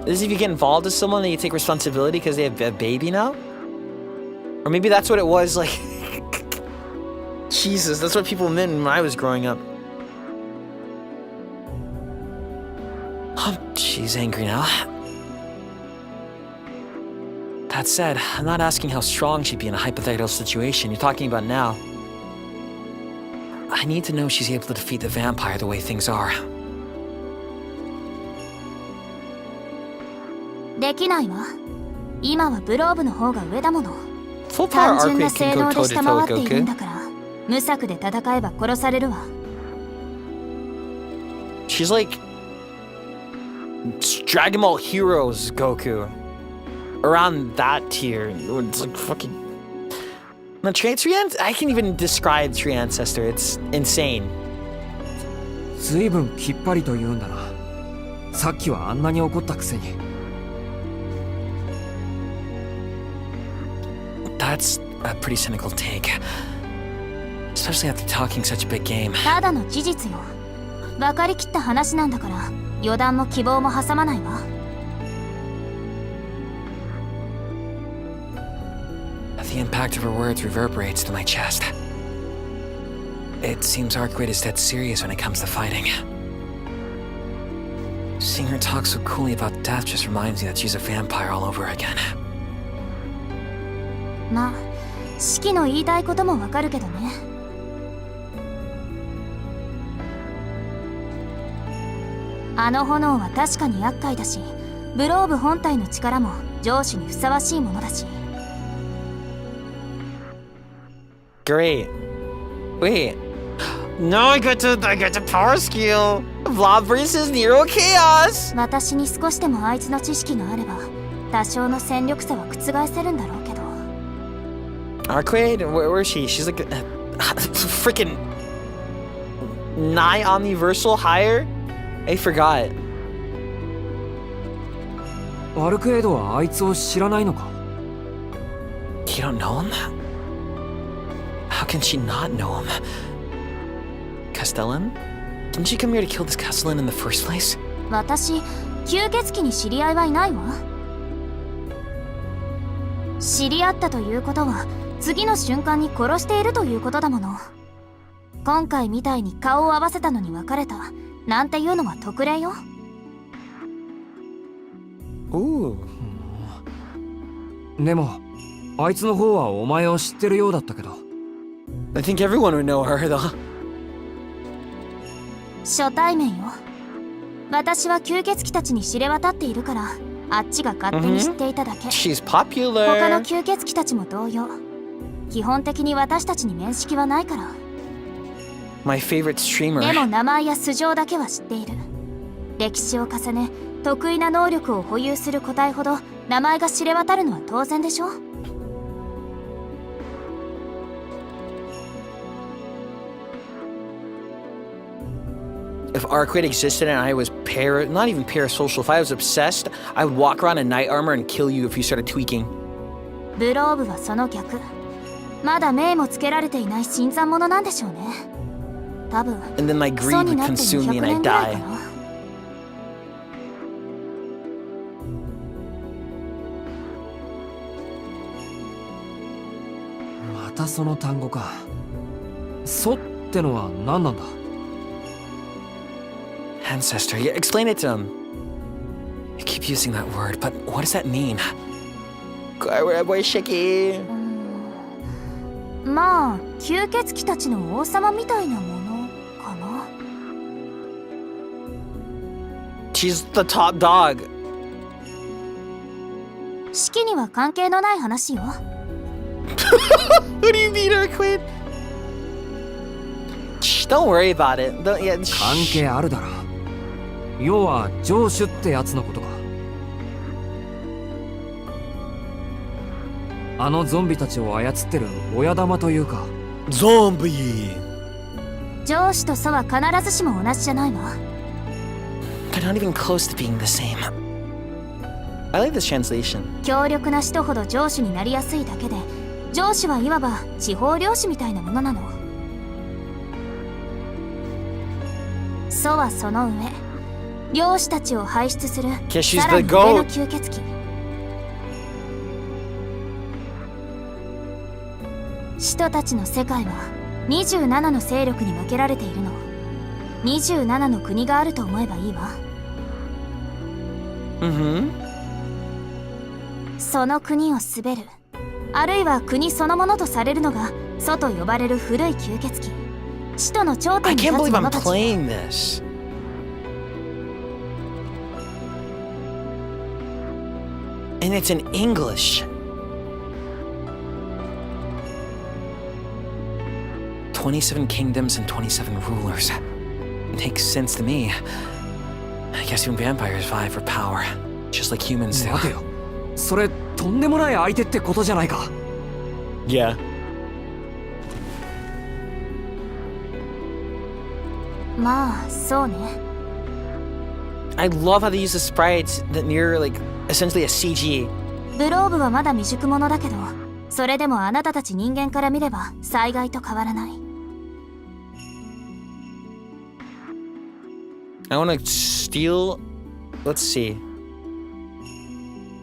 Is if you get involved with someone, then you take responsibility because they have a baby now? Or maybe that's what it was like. Jesus, that's what people meant when I was growing up. Oh, she's angry now. That said, I'm not asking how strong she'd be in a hypothetical situation. You're talking about now. I need to know she's able to defeat the vampire the way things are. できないわ。今はブローブの方が上だもの。 Full power 単純な Arcueid 性 can 能 go で toe 下 to toe 回って with いるん Goku. だから、無策で戦えば殺されるわ。She's like Dragon Ball Heroes Goku. Around that tier. It's like fucking. No, I can't even describe Tree Ancestor. It's insane. ずいぶんきっぱりと言うんだな。さっきはあんなに怒ったくせに。That's a pretty cynical take. Especially after talking such a big game. ただの事実よ。分かりきった話なんだから、予断も希望も挟まないわ。The impact of her words reverberates through my chest. It seems Arcueid is dead serious when it comes to fighting. Seeing her talk so coolly about death just reminds me that she's a vampire all over again. まあ、四季の言いたいこともわかるけどね。あの炎は確かに厄介だし、ブローブ本体の力も上司にふさわしいものだし。Great. Wait. No, I got the power skill. Blob versus Nero Chaos. 私に少しでもあいつの知識があれば多少の戦力差は覆せるんだろうけど。 Arcueid? Where is she? She's like a freaking nigh omniversal higher? I forgot. アルクエイドはあいつを知らないのか？ You don't know him? How can she not know him? Castellan? Didn't you come here to kill this Castellan in the first place? 私、吸血鬼に知り合いはいないわ。知り合ったということは次の瞬間に殺しているということだもの。今回みたいに顔を合わせたのに別れたなんていうのは特例よ。Ooh. でもあいつの方はお前を知ってるようだったけど。 I think everyone would know her, though. 初対面よ。私は吸血鬼たちに知れ渡っているからあっちが勝手に知っていただけ。She's 他の popular. 吸血鬼たちも同様。基本的に私たちに面識はないから。 My favorite で streamer. も名前や素性だけは知っている。歴史を重ね得意な能力を保有する個体ほど名前が知れ渡るのは当然でしょ。 If Arcueid existed and I was not even parasocial, if I was obsessed, I would walk around in night armor and kill you if you started tweaking. ブローブはその逆。まだ命もつけられていない新参者なんでしょうね。多分 And then my ク greed ソに would なって200 consume me and 年 I'd ぐらい die. かな。またその単語か。祖ってのは何なんだ？ Ancestor, yeah, explain it to him. You keep using that word, but what does that mean? Boy, Shiki. まあ吸血鬼たちの王様みたいなものかな。 She's the top dog. 式には関係のない話よ。 What do you mean, Arcueid? Shh, don't worry about it. Yeah, 関係あるだろ。要は城主ってやつのことか。あのゾンビたちを操ってる親玉というか。 Zombie. 上司と祖は必ずしも同じじゃないわ。 They're not even close to being the same. I like this translation. 強力な使徒ほど上司になりやすいだけで、上司はいわば地方領主みたいなものなの。祖はその上、領主たちを輩出する Guess she's さら the に上の goat. 吸血鬼。使徒たちの世界は27の勢力に分けられているの。27の国があると思えばいいわ。その国を滑る、あるいは国そのものとされるのが祖と呼ばれる古い吸血鬼、使徒の頂 I 点に立 can't つ believe 者 I'm たち。 playing this. And it's in English. 27 kingdoms and 27 rulers. Makes sense to me. I guess even vampires vie for power, just like humans do. 待てよ。それとんでもない相手ってことじゃないか。 Yeah. まあそうね。 I love how they use the sprites that mirror like essentially a CG. ブローブはまだ未熟者だけど、それでもあなたたち人間から見れば災害と変わらない。 I want to steal. Let's see.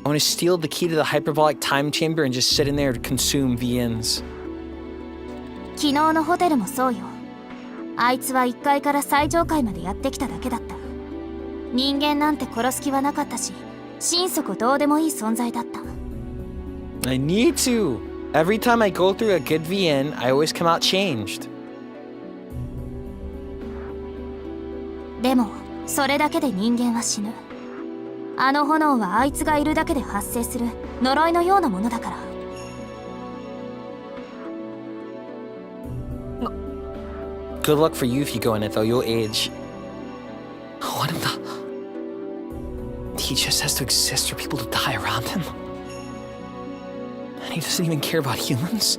I want to steal the key to the hyperbolic time chamber and just sit in there to consume VNs. 昨日のホテルもそうよ。あいつは1階から最上階までやってきただけだった。人間なんて殺す気はなかったし、心底どうでもいい存在だった。 I need to. Every time I go through a good VN, I always come out changed. でもそれだけで人間は死ぬ。あの炎はあいつがいるだけで発生する呪いのようなものだから。Good luck for you if you go in it, though. You'll age. What in the... He just has to exist for people to die around him. And he doesn't even care about humans.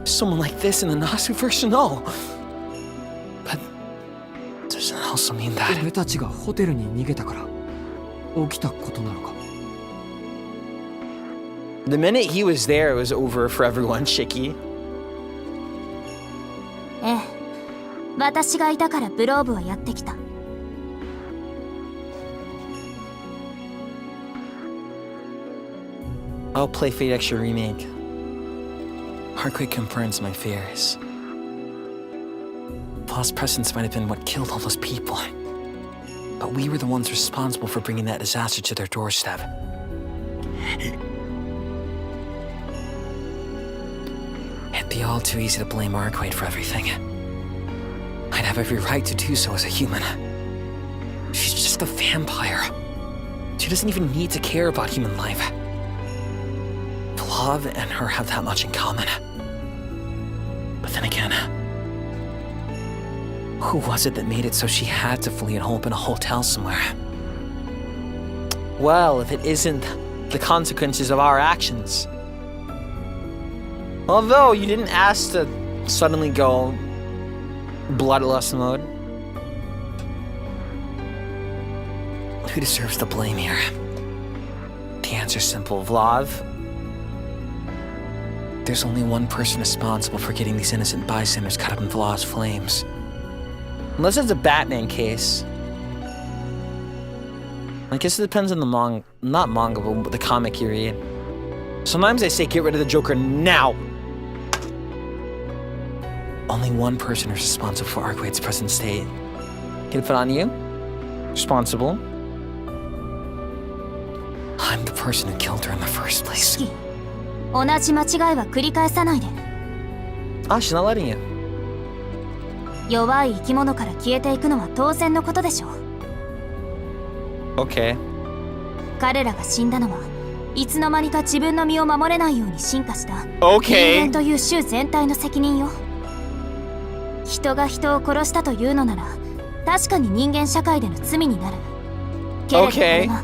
Someone like this in the Nasu-verse, no. But does that also mean that... 俺たちがホテルに逃げたから起きたことなのか。 The minute he was there, it was over for everyone, Shiki. ええ、私がいたからブローブはやってきた。I'll play Fate Extra Remake. Arcueid confirms my fears. False presence might have been what killed all those people. But we were the ones responsible for bringing that disaster to their doorstep. It'd be all too easy to blame Arcueid for everything. I'd have every right to do so as a human. She's just a vampire. She doesn't even need to care about human life. Love and her have that much in common. But then again, who was it that made it so she had to flee and hole up in a hotel somewhere? Well, if it isn't the consequences of our actions. Although you didn't ask to suddenly go bloodlust mode. Who deserves the blame here? The answer's simple, Vlad. There's only one person responsible for getting these innocent bystanders caught up in Vlad's flames. Unless it's a Batman case. I guess it depends on the not manga, but the comic you read. Sometimes they say get rid of the Joker now! Only one person is responsible for Arcueid's present state. Can it put on you? Responsible. I'm the person who killed her in the first place. 同じ間違いは繰り返さないで。 Ah, she's not letting you. 弱い生き物から消えていくのは当然のことでしょう。 Okay. 彼らが死んだのはいつの間にか自分の身を守れないように進化した Okay. 人間という種全体の責任よ。人が人を殺したというのなら確かに人間社会での罪になる。けれどこれは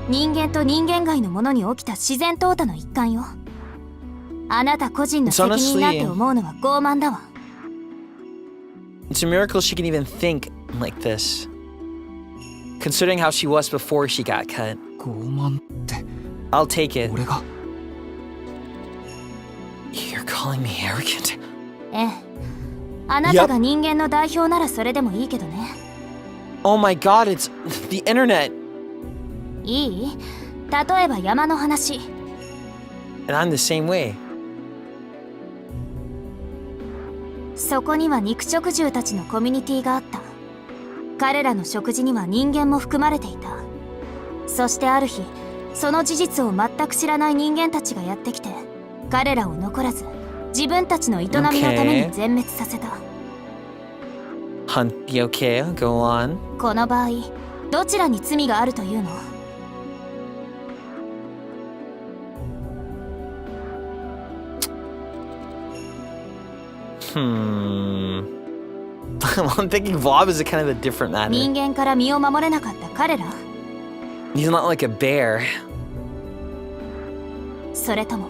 人間と人間外のものに起きた自然淘汰の一環よ。あなた個人の責任だって思うのは傲慢だわ。 It's a miracle she can even think like this. Considering how she was before she got cut. 傲慢って I'll take it. 俺が You're calling me arrogant? ええ。あなたが人間の代表ならそれでもいいけどね。Oh my god, it's the internet. いい？例えば山の話。 And I'm the same way. そこには肉食獣たちのコミュニティがあった。彼らの食事には人間も含まれていた。そしてある日、その事実を全く知らない人間たちがやってきて、彼らを残らず自分たちの営みのために全滅させた。Hunt, you okay? Go on. この場合、どちらに罪があるというの？ I'm thinking Bob is a kind of a different matter. 人間から身を守れなかった彼ら？ He's not like a bear. それとも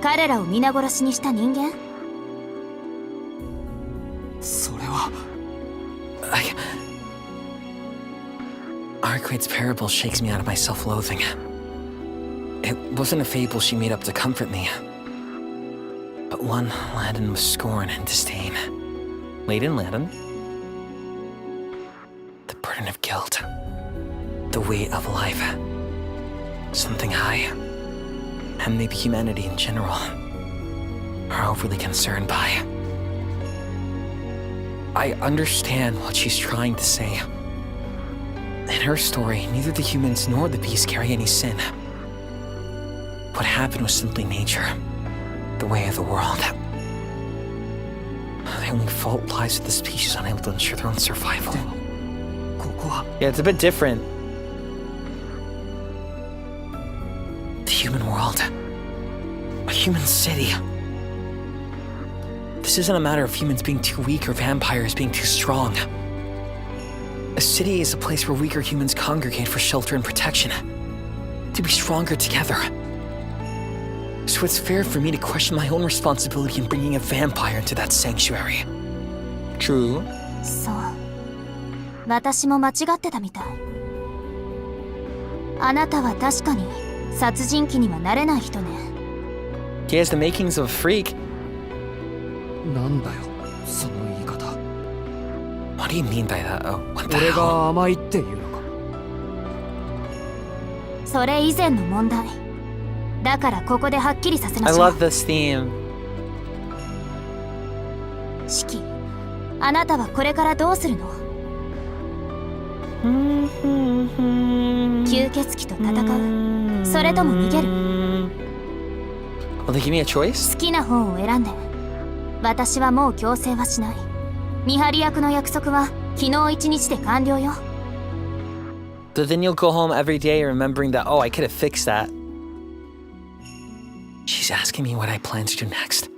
彼らを皆殺しにした人間？それは Arcueid's parable shakes me out of my self-loathing. It wasn't a fable she made up to comfort me, but one laden with scorn and disdain. Laden? The burden of guilt. The weight of life. Something I, and maybe humanity in general, are overly concerned by. I understand what she's trying to say. In her story, neither the humans nor the beasts carry any sin. What happened was simply nature, the way of the world. The only fault lies with the species unable to ensure their own survival. ここは Yeah, it's a bit different. The human world. A human city. This isn't a matter of humans being too weak or vampires being too strong. A city is a place where weaker humans congregate for shelter and protection, to be stronger together. So it's fair for me to question my own responsibility in bringing a vampire into that sanctuary. True. そう。私も間違ってたみたい。あなたは確かに殺人鬼にはなれない人ね。He has the makings of a freak. なんだよ、その言い方。What do you mean by that? Oh, what the 俺 hell? が甘いっていうのか。それ以前の問題。だからここではっきりさせま I しょう。 love this theme. シキ、あなたはこれからどうするの？吸血鬼と戦う？それとも逃げる？ Will they give me a choice? 好きな方を選んで。私はもう強制はしない。見張り役の約束は昨日一日で完了よ。But then you'll go home every day remembering that, oh, I could have fixed that. She's asking me what I plan to do next.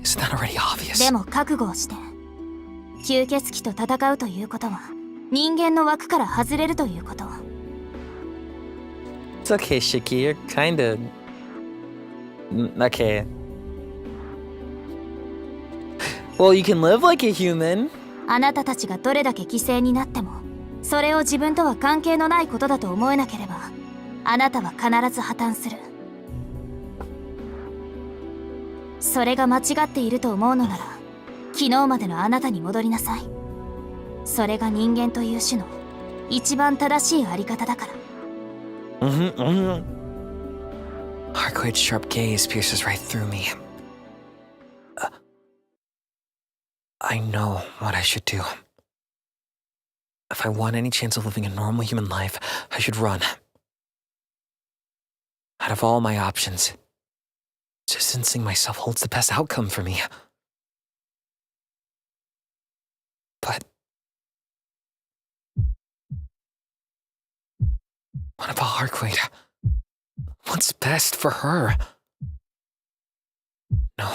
Isn't that already obvious? でも覚悟をして。吸血鬼と戦うということは人間の枠から外れるということ。It's okay, Shiki. You're kinda... Okay. Well, you can live like a human. あなたたちがどれだけ犠牲になっても、それを自分とは関係のないことだと思えなければ、あなたは必ず破綻する。それが間違っていると思うのなら、昨日までのあなたに戻りなさい。それが人間という種の一番正しいあり方だから。Arcueid's sharp gaze pierces right through me. I know what I should do. If I want any chance of living a normal human life, I should run. Out of all my options, distancing myself holds the best outcome for me. But what about Arcueid? What's best for her? No.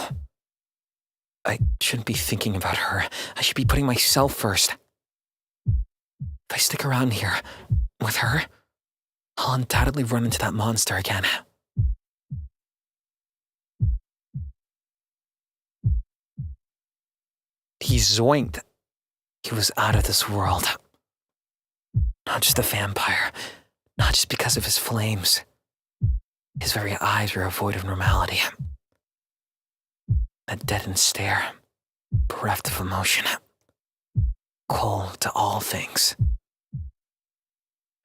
I shouldn't be thinking about her. I should be putting myself first. If I stick around here with her, I'll undoubtedly run into that monster again. He zoinked. He was out of this world. Not just a vampire, not just because of his flames. His very eyes were void of normality. A deadened stare, bereft of emotion, cold to all things.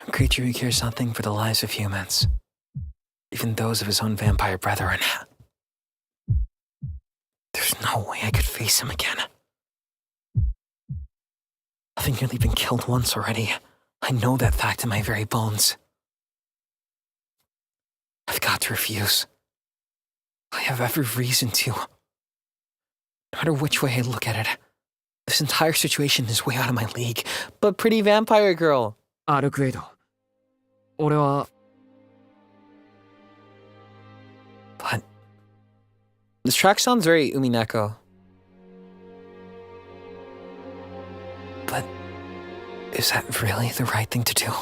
A creature who cares nothing for the lives of humans, even those of his own vampire brethren. There's no way I could face him again. Having nearly been killed once already, I know that fact in my very bones. I've got to refuse. I have every reason to. No matter which way I look at it, this entire situation is way out of my league. But pretty vampire girl. アルクエイド。俺は。But this track sounds very Umineko. But is that really the right thing to do?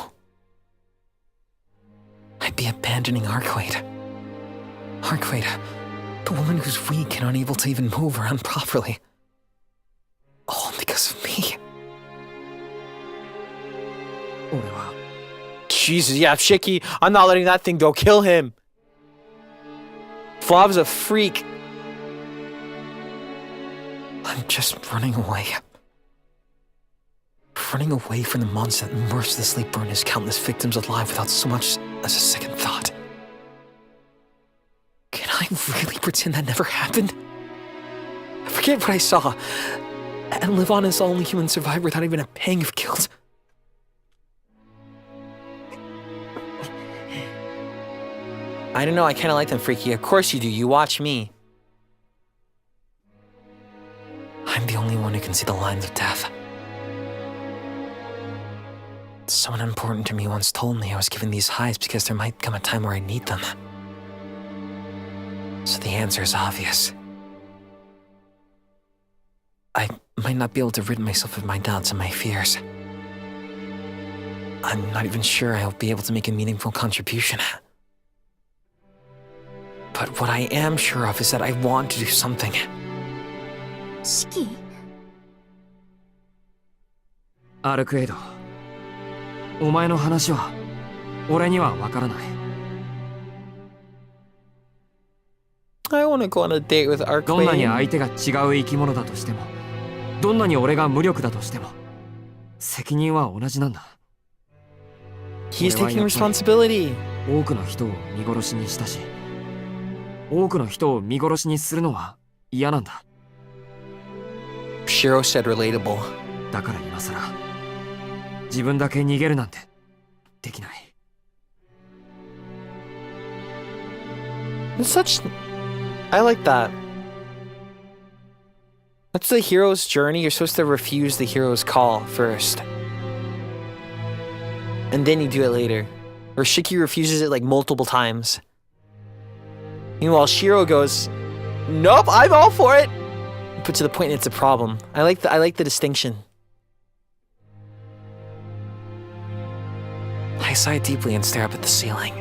I'd be abandoning Arcueid. Arcueid, the woman who's weak and unable to even move around properly. All because of me. 俺は。 Jesus, yeah, Shiki, I'm not letting that thing go. Kill him. Flav's a freak. I'm just running away. Running away from the monster that mercilessly burned his countless victims alive without so much as a second thought. Can I really pretend that never happened? Forget what I saw, and live on as the only human survivor without even a pang of guilt. I don't know, I kinda like them, Freaky. Of course you do, you watch me. I'm the only one who can see the lines of death. Someone important to me once told me I was given these highs because there might come a time where I need them. So the answer is obvious. I might not be able to rid myself of my doubts and my fears. I'm not even sure I'll be able to make a meaningful contribution. But what I am sure of is that I want to do something. 四季？アルクエイド、お前の話は俺にはわからない。I want to go on a date with Arcueid. どんなに相手が違う生き物だとしても、どんなに俺が無力だとしても、責任は同じなんだ。He's taking responsibility. 多くの人を見殺しにしたし、多くの人を見殺しにするのは嫌なんだ。Shiro said relatable. だから今さら自分だけ逃げるなんてできない。I like that. That's the hero's journey. You're supposed to refuse the hero's call first. And then you do it later. Or Shiki refuses it like multiple times. Meanwhile, Shiro goes, "Nope, I'm all for it." But to the point, it's a problem. I like the distinction. I sigh deeply and stare up at the ceiling.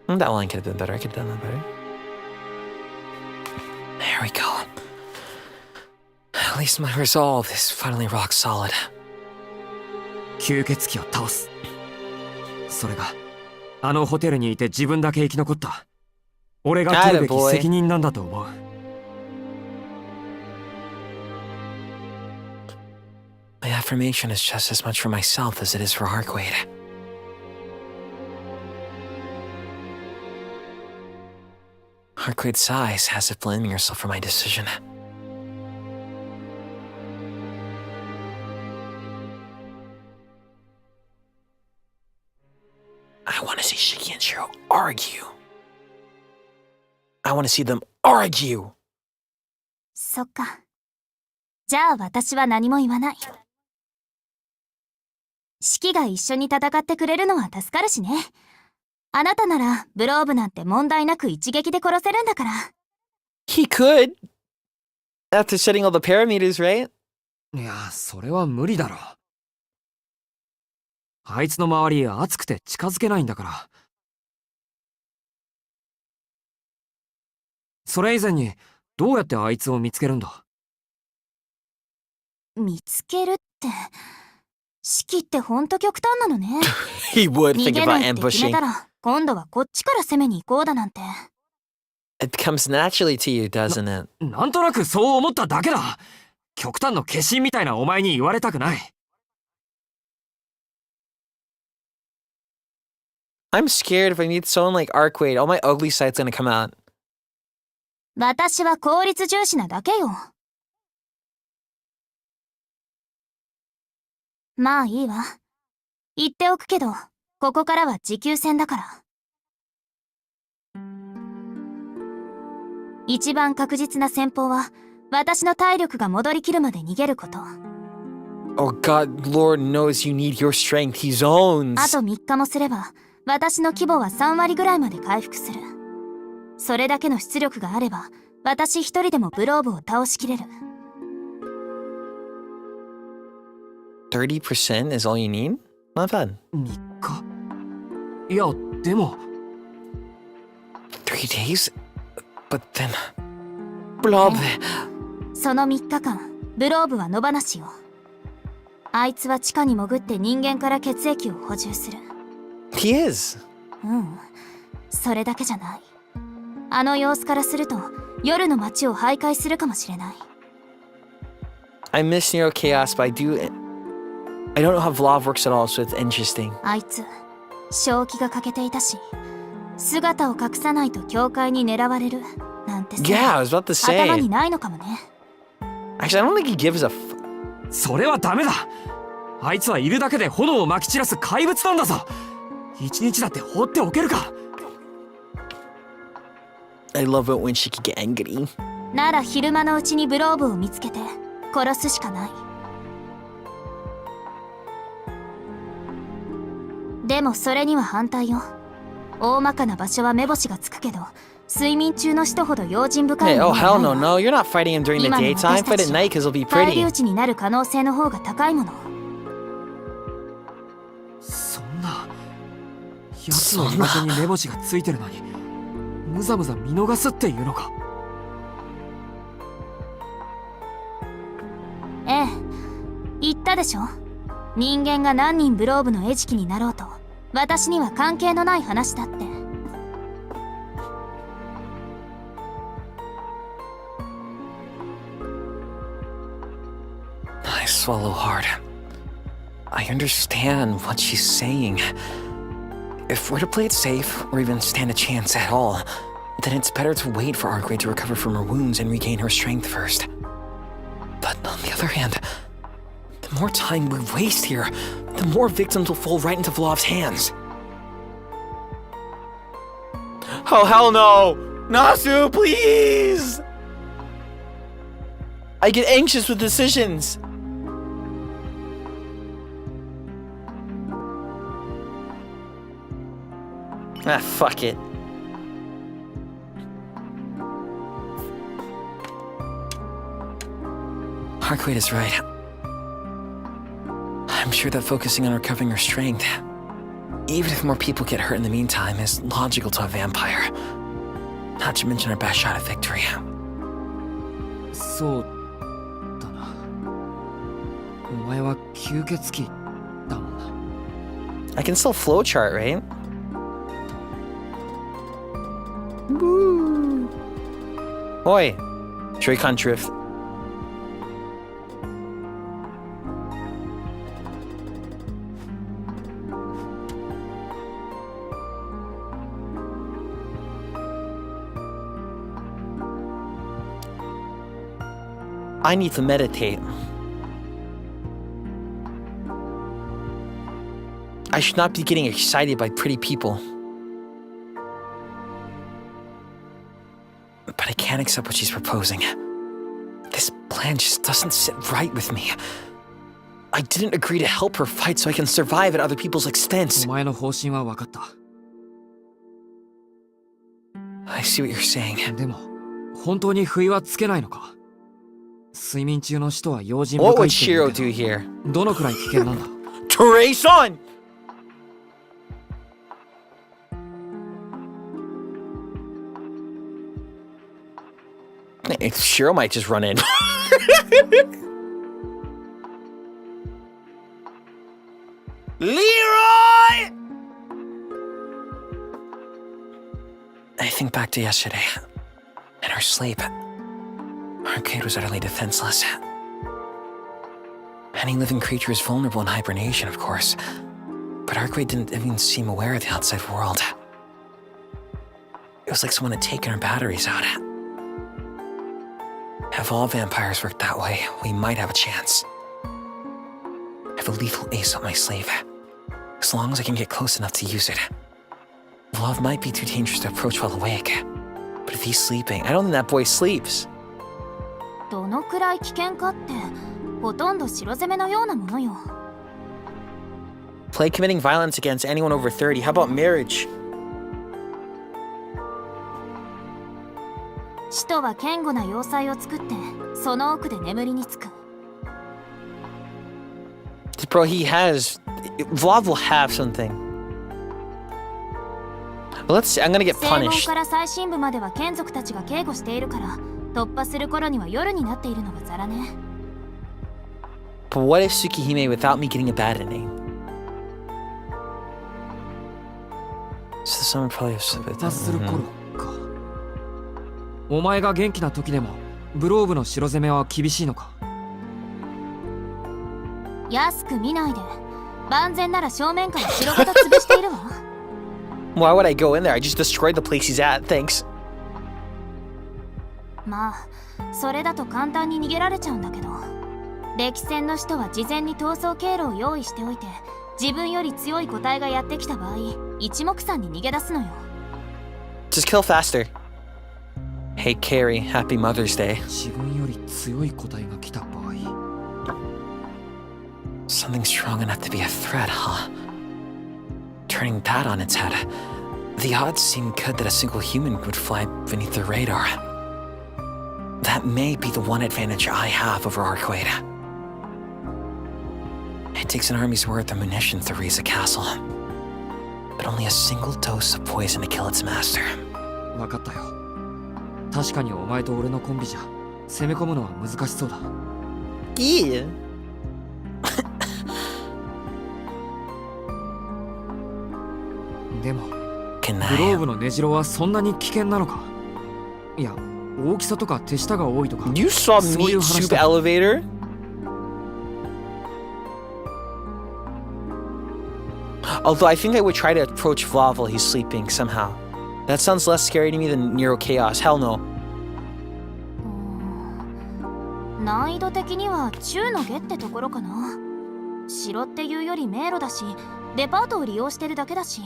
That line could have been better. I could have done that better. There we go. At least my resolve is finally rock solid. 吸血鬼を倒す。それがあのホテルにいて自分だけ生き残った俺が取るべき責任なんだと思う。My affirmation is just as much for myself as it is for Arcueid. Arcueid sighs as if blaming herself for my decision. I want to see Shiki and Shiro argue. I want to see them argue. そっか。じゃあ私は何も言わない。四季が一緒に戦ってくれるのは助かるしね。あなたならブローブなんて問題なく一撃で殺せるんだから。He could. After setting all the parameters, right? いや、それは無理だろ。あいつの周り熱くて近づけないんだから。それ以前にどうやってあいつを見つけるんだ？見つけるって、四季ってほんと極端なのね。He would 逃 think げな about いって決め ambushing. たら、今度はこっちから攻めに行こうだなんて。It comes naturally to you, doesn't it? なんとなくそう思っただけだ。極端の化身みたいなお前に言われたくない。I'm scared if I meet someone like Arcueid, all my ugly side's gonna come out. 私は効率重視なだけよ。まあいいわ。言っておくけど、ここからは持久戦だから。一番確実な戦法は、私の体力が戻りきるまで逃げること。Oh God, Lord knows you need your strength. He zones. あと3日もすれば、私の規模は3割ぐらいまで回復する。それだけの出力があれば、私一人でもブローブを倒しきれる。30% is all you need? Not bad. 3日？いや、でも。3 days? But then... Blob. その3日間、ブローブは野放しよ。あいつは地下に潜って人間から血液を補充する。He is. うん。それだけじゃない。あの様子からすると、夜の街を徘徊するかもしれない。I miss Neo Chaos, but I don't know how Vlav works at all, so it's interesting. あいつ、正気が欠けていたし、姿を隠さないと教会に狙われる、なんてさ。Yeah, I was about to say. 頭にないのかもね。Actually, I don't think he gives aそれはダメだ。あいつはいるだけで炎をまき散らす怪物なんだぞ。一日だって放っておけるか。I love it when she can get angry. なら昼間のうちにブローブを見つけて殺すしかない。でもそれには反対よ。大まかな場所は目星がつくけど、睡眠中の人ほど用心深 Hey, いも oh のは hell ない no, わ no, you're not fighting him during the 今の daytime. 私た Fight ち at night because it'll be 返り pretty. 討ちになる可能性の方が高いもの。そんな奴の居場所に目星がついてるのにむざむざ見逃すっていうのか。ええ、言ったでしょ。人間が何人ブローブの餌食になろうと私には関係のない話だって。I swallow hard. I understand what she's saying. If we're to play it safe, or even stand a chance at all, then it's better to wait for Arcueid to recover from her wounds and regain her strength first. But on the other hand, the more time we waste here, the more victims will fall right into Vlov's hands. Oh, hell no! Nasu, please! I get anxious with decisions. Ah, fuck it. Arcueid is right. I'm sure that focusing on recovering her strength, even if more people get hurt in the meantime, is logical to a vampire. Not to mention our best shot at victory. そうだな。お前は吸血鬼だもんな。 I can still flowchart, right? Woo! Oi! Joy-Con drift. I need to meditate. I should not be getting excited by pretty people. But I can't accept what she's proposing. This plan just doesn't sit right with me. I didn't agree to help her fight so I can survive at other people's expense. お前の方針は分かった。 I see what you're saying. でも本当に不意はつけないのか。睡眠中の人は用心 What 深 would いって言 Shiro うけ do here? ど、どのくらい危険なんだ。 Trace on! Shiro might just run in. Leroy! I think back to yesterday. In our sleep, Arcueid was utterly defenseless. Any living creature is vulnerable in hibernation, of course. But Arcueid didn't even seem aware of the outside world. It was like someone had taken her batteries out. If all vampires worked that way, we might have a chance. I have a lethal ace up my sleeve. As long as I can get close enough to use it. Love might be too dangerous to approach while awake. But if he's sleeping, I don't think that boy sleeps. どのくらい危険かってほとんど城攻めのようなものよ。 Play committing violence against anyone over 30. How about marriage? 使徒は堅固な要塞を作ってその奥で眠りにつく。 Bro, he has... Vlad will have something. But let's see, I'm gonna get 正門 punished. から最深部までは眷属たちが警護しているから突破する頃には夜になっているのがザラね。 But what if Tsukihime without me getting a bad ending? So the summer probably has... 突破する頃か。お前が元気な時でもブローブの城攻めは厳しいのか。安く見ないで。万全なら正面から城ごと潰しているわ。Why would I go in there? I just destroyed the place he's at, thanks. まあそれだと簡単に逃げられちゃうんだけど、歴戦の人は事前に逃走経路を用意しておいて、自分より強い個体がやってきた場合一目散に逃げ出すのよ。 Just kill faster. Hey Carrie, happy Mother's Day. 自分より強い個体が来た場合。 Something strong enough to be a threat, huh? Turning that on its head, The odds seem good that a single human would fly beneath the radar. That may be the one advantage I have over Arcueid. It takes an army's worth of munitions to raise a castle, but only a single dose of poison to kill its master. 分かったよ。確かにお前と俺のコンビじゃ攻め込むのは難しそうだ。Yeah. でも、グ Can ロー I? ブの根城はそんなに危険なのか？いや、大きさとか手下が多いとか。 You saw そういう Meat 話 Soup だ。 Elevator? Although I think I would try to approach Vlav while he's sleeping somehow. That sounds less scary to me than Nero Chaos. Hell no. 難易度的には中の下ってところかな。城っていうより迷路だし、デパートを利用してるだけだし。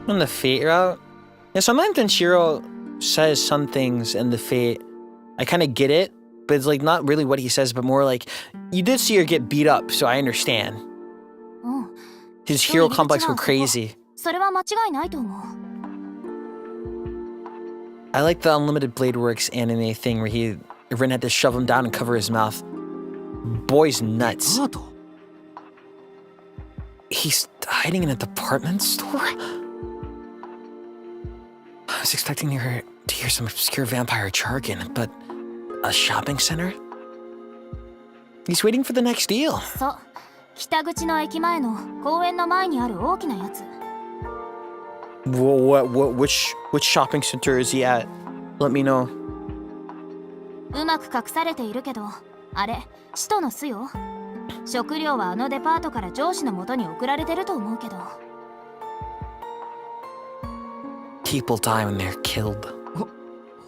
On the Fate route? Yeah, sometimes Denshiro says some things in the Fate. I kind of get it, but it's like not really what he says, but more like, you did see her get beat up, so I understand. うん。 His hero complex go crazy. それは間違いないと思う。 I like the Unlimited Blade Works anime thing where Rin had to shove him down and cover his mouth. Boy's nuts. アート？ He's hiding in a department store? I was expecting to hear some obscure vampire jargon, but a shopping center? He's waiting for the next deal. そう。北口の駅前の公園の前にある大きなやつ。Which shopping center is he at? Let me know. うまく隠されているけど、あれ、使徒の巣よ。食料はあのデパートから上司の元に送られてると思うけど。People die when they're killed.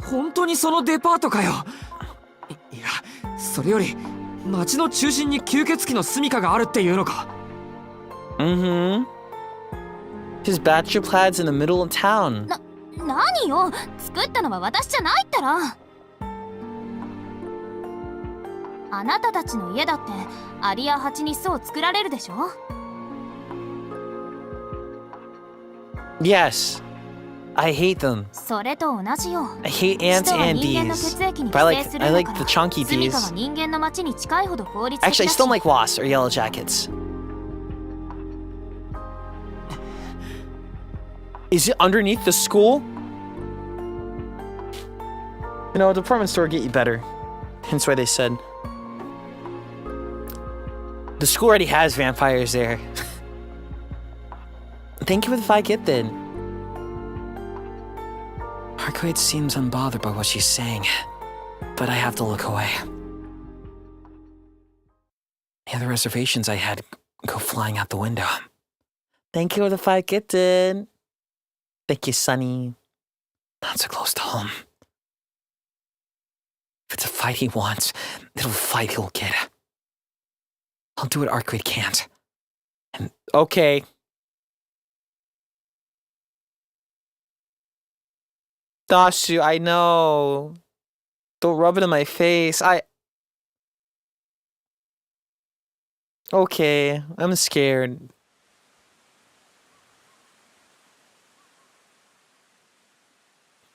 本当にそのデパートかよ。いや、それより街の中心に吸血鬼の住処があるっていうのか。Mm-hmm. His Bachelorplaid's in the middle of town. 何よ、作ったのは私じゃないったら。あなたたちの家だってアリやハチに巣を作られるでしょ。 Yes. I hate them. それと同じよ。 I hate ants and 人間の bees. 血液に But I 寄 like 生する I の like か the ら、 chunky 住処 bees. は人間の町に近いほど効率的だ Actually, I し。 still like wasps or yellow jackets. Is it underneath the school? You know, a department store get you better. Hence why they said. The school already has vampires there. Thank you for the 5 get then. Arcueid seems unbothered by what she's saying, but I have to look away. The other reservations I had go flying out the window. Thank you for the 5 get then. Thank you, Sonny. Not so close to home. If it's a fight he wants, it'll fight he'll get. I'll do what Arcueid can't. And okay. Dashu, I know. Don't rub it in my face. Okay, I'm scared.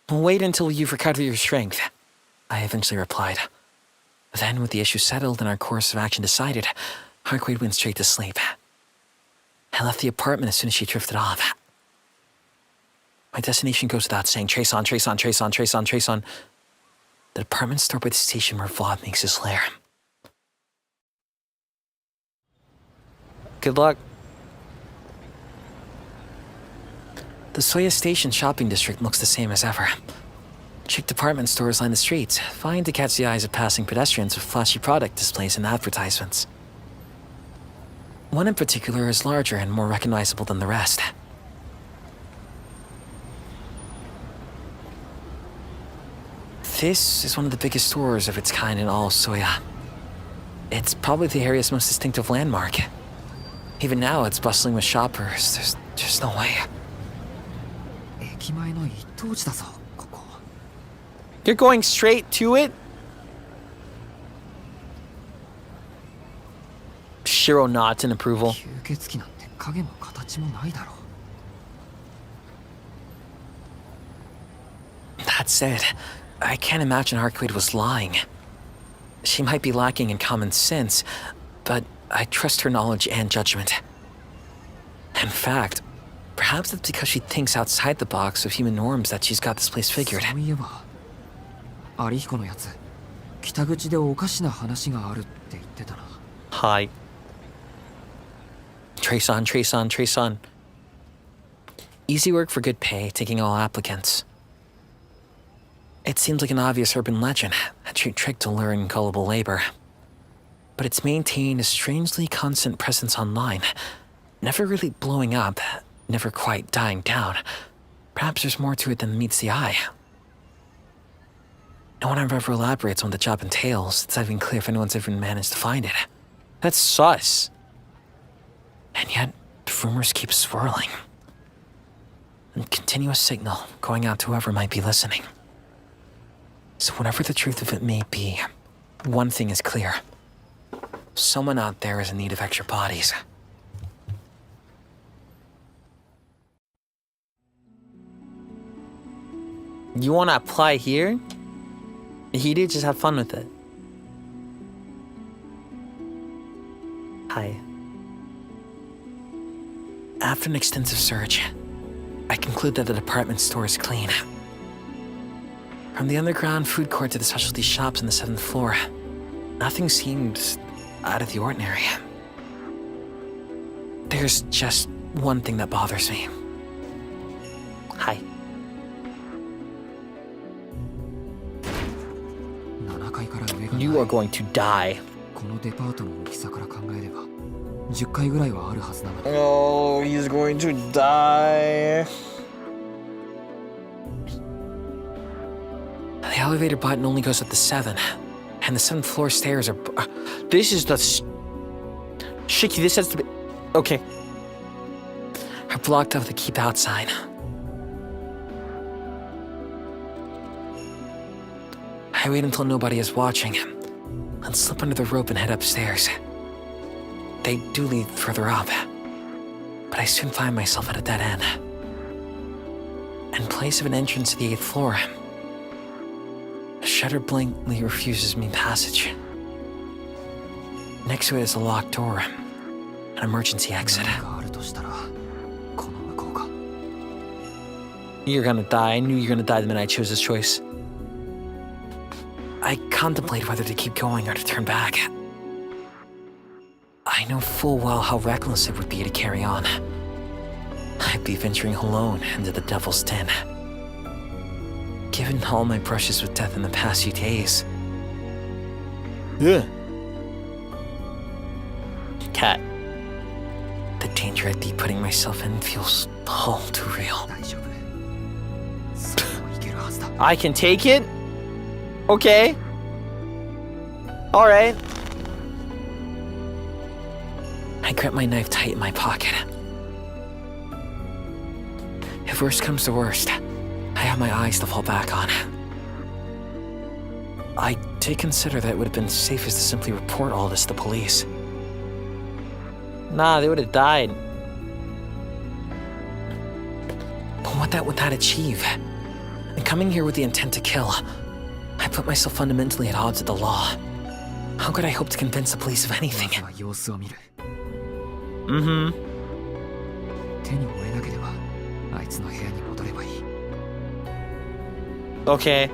Wait until you've recovered your strength, I eventually replied. Then, with the issue settled and our course of action decided, Arcueid went straight to sleep. I left the apartment as soon as she drifted off. My destination goes without saying, trace on. The department store by the station where Vlad makes his lair. Good luck. The Soya Station shopping district looks the same as ever. Chic department stores line the streets, fine to catch the eyes of passing pedestrians with flashy product displays and advertisements. One in particular is larger and more recognizable than the rest. This is one of the biggest stores of its kind in all Soya. It's probably the area's most distinctive landmark. Even now, it's bustling with shoppers. There's just no way. 駅前の一等地だぞ、ここ。 You're going straight to it? Shiro nods in approval. 吸血鬼なんて影も形もないだろう。 That said, I can't imagine Arcueid was lying. She might be lacking in common sense, but I trust her knowledge and judgment. In fact, perhaps it's because she thinks outside the box of human norms that she's got this place figured. そういえば、有彦のやつ、北口でおかしな話があるって言ってたな。Hi. Trace on, trace on, trace on. Easy work for good pay, taking all applicants. It seems like an obvious urban legend, a cheap trick to lure in gullible labor. But it's maintained a strangely constant presence online, never really blowing up, never quite dying down. Perhaps there's more to it than meets the eye. No one ever elaborates on what the job entails. It's not even clear if anyone's ever managed to find it. That's sus. And yet, the rumors keep swirling. A continuous signal going out to whoever might be listening. So whatever the truth of it may be, one thing is clear. Someone out there is in need of extra bodies. You want to apply here? If you do, just have fun with it. Hi. After an extensive search, I conclude that the department store is clean. From the underground food court to the specialty shops on the 7th floor, nothing seems out of the ordinary. There's just one thing that bothers me. Hi. 7階から上がない。 You are going to die. このデパートの大きさから考えれば、10階ぐらいはあるはずなのだ。 Oh, he's going to die. The elevator button only goes up to 7, and the 7th floor stairs are. This is the. Shiki, this has to be. Okay. Are blocked off the keep out sign. I wait until nobody is watching, and slip under the rope and head upstairs. They do lead further up, but I soon find myself at a dead end. In place of an entrance to the 8th floor, a shutter blankly refuses me passage. Next to it is a locked door, an emergency exit. 何があるとしたら、この向こうか。 You're gonna die. I knew you were gonna die the minute I chose this choice. I contemplate whether to keep going or to turn back. I know full well how reckless it would be to carry on. I'd be venturing alone into the devil's den. Given all my brushes with death in the past few days. Ugh. Cat. The danger I'd be putting myself in feels all too real. 大丈夫。それもいけるはずだ。 I can take it? Okay. Alright. I grip my knife tight in my pocket. If worst comes to worst, I have my eyes to fall back on. I did consider that it would have been safest to simply report all this to the police. Nah, they would have died. But what would that achieve? And coming here with the intent to kill, I put myself fundamentally at odds with the law. How could I hope to convince the police of anything? まずは様子を見る。 Mm-hmm. 手に負えなければ、あいつの部屋に戻ればいい。 Okay.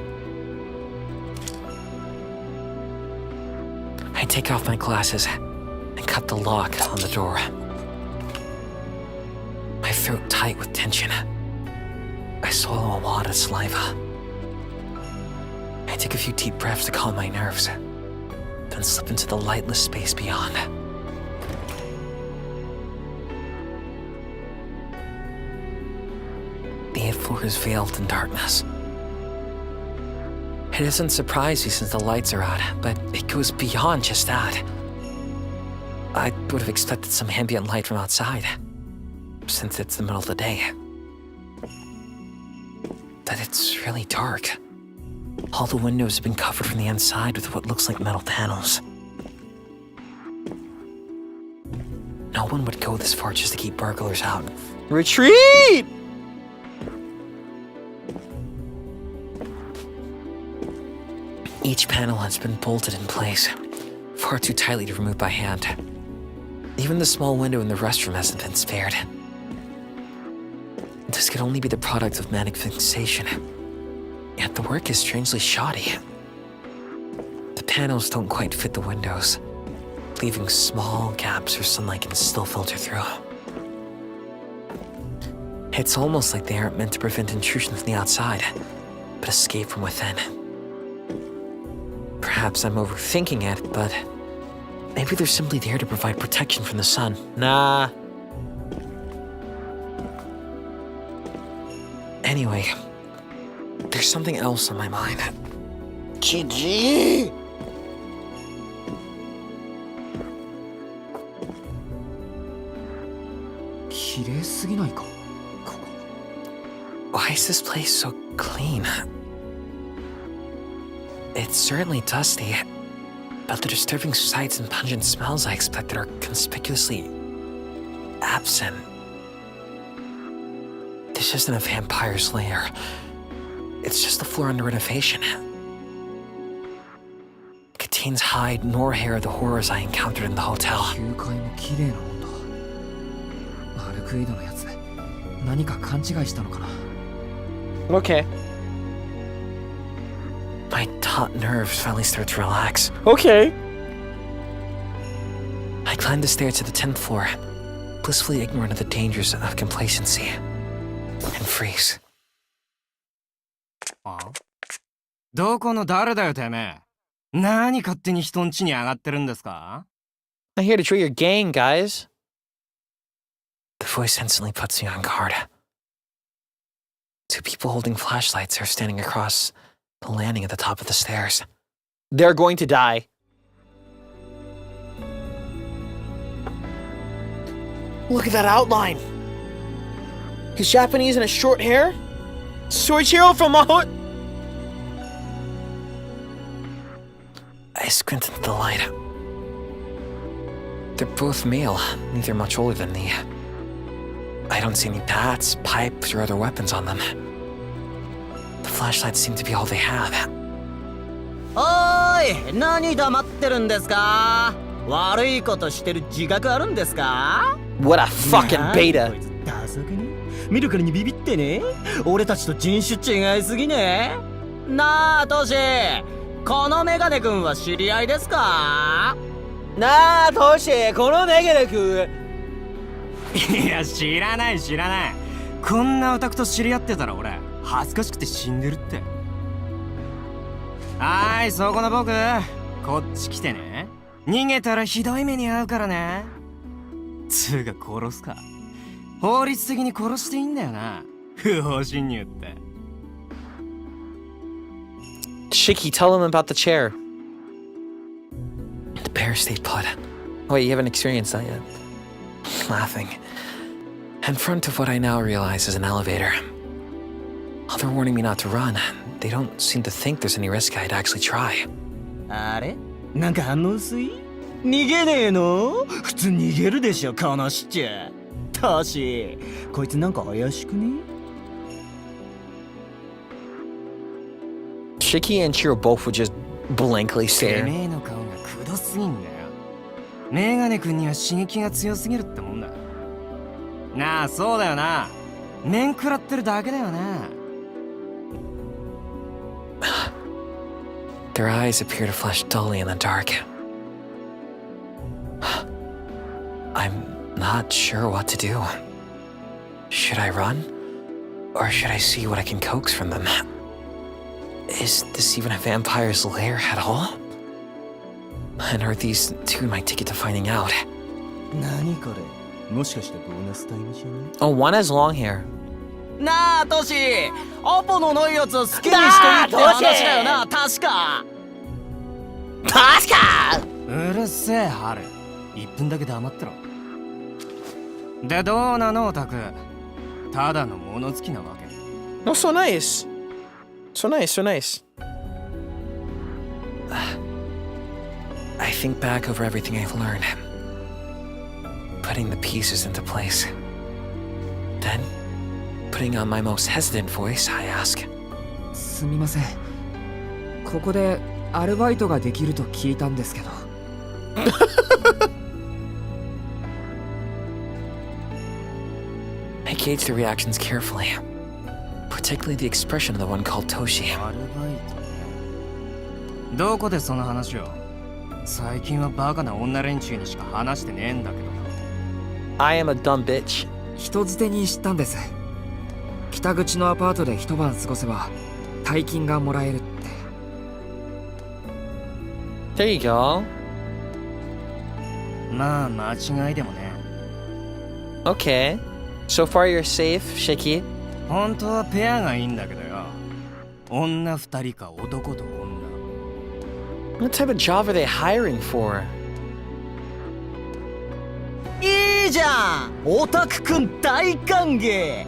I take off my glasses and cut the lock on the door. My throat tight with tension. I swallow a wad of saliva. I take a few deep breaths to calm my nerves, then slip into the lightless space beyond. The 8th floor is veiled in darkness. It doesn't surprise me since the lights are out, but it goes beyond just that. I would have expected some ambient light from outside, since it's the middle of the day. But it's really dark. All the windows have been covered from the inside with what looks like metal panels. No one would go this far just to keep burglars out. Retreat! Each panel has been bolted in place, far too tightly to remove by hand. Even the small window in the restroom hasn't been spared. This could only be the product of manic fixation. Yet the work is strangely shoddy. The panels don't quite fit the windows, leaving small gaps where sunlight can still filter through. It's almost like they aren't meant to prevent intrusion from the outside, but escape from within. Perhaps I'm overthinking it, but maybe they're simply there to provide protection from the sun. Nah. Anyway, there's something else on my mind. GG! Why is this place so clean? It's certainly dusty, but the disturbing sights and pungent smells I expected are conspicuously absent. This isn't a vampire's lair. It's just the floor under renovation. It contains hide nor hair of the horrors I encountered in the hotel. Okay. My taut nerves finally start to relax. Okay. I climbed the stairs to the 10th floor, blissfully ignorant of the dangers of complacency, and freeze. どこの誰だよてめえ。何勝手に人ん家に上がってるんですか？ I'm here to treat your gang, guys. The voice instantly puts me on guard. Two people holding flashlights are standing across the landing at the top of the stairs. They're going to die. Look at that outline. He's Japanese and has short hair? Soichiro from Mahou. I squint into the light. They're both male, neither much older than me. I don't see any bats, pipes, or other weapons on them. The flashlights seem to be all they have. おーい、何黙ってるんですか？悪いことしてる自覚あるんですか？ What a fucking beta! こいつダサくね？見るからにビビってね？俺たちと人種違いすぎね？なあ、トシ、このメガネ君は知り合いですか？なあ、トシ、このメガネ君。いや、知らない。こんなオタクと知り合ってたら俺、恥ずかしくて死んでるって。はーい、そこの僕、こっち来てね。逃げたらひどい目に遭うからね。つうか殺すか。法律的に殺していいんだよな。不法侵入って。Shiki, tell him about the chair. The bear stayed put. Wait, you haven't experienced that yet. Laughing. In front of what I now realize is an elevator. While they're warning me not to run, they don't seem to think there's any risk I'd actually try. あれ？なんか反応薄い？逃げねえの？普通逃げるでしょ、このシチュ。トシ、こいつなんか怪しくね？ Shiki and Chiro both would just blankly て stare. めえの顔がくどすぎんだよ。メガネ君には刺激が強すぎるってもんだ。なあ、そうだよな。面食らってるだけだよな。Their eyes appear to flash dully in the dark. I'm not sure what to do. Should I run? Or should I see what I can coax from them? Is this even a vampire's lair at all? And are these two my ticket to finding out? 何これ？もしかしてボーナスタイムじゃない？ Oh, one has long hair. なあ、トシ、アポのないやつを好きにしていいって話だよな、確か。確か。うるせえ、ハル。1分だけ黙ってろ。で、どうなの、オタク。ただの物好きなわけ。No, so nice. So nice. I think back over everything I've learned. putting the pieces into place. Then, putting on my most hesitant voice, I ask, すみません。ここでアルバイトができると聞いたんですけど。I gauge the reactions carefully, particularly the expression of the one called Toshi. アルバイトね。どこでその話を？最近はバカな女連中にしか話してねえんだけど。I am a dumb bitch. 人づてに知ったんです。北口のアパートで一晩過ごせば大金がもらえるって。There you go. まあ間違いでもね。Okay. So far you're safe, Shiki. 本当はペアがいいんだけどよ。女二人か男と女。What type of job are they hiring for? いいじゃん、オタクくん大歓迎。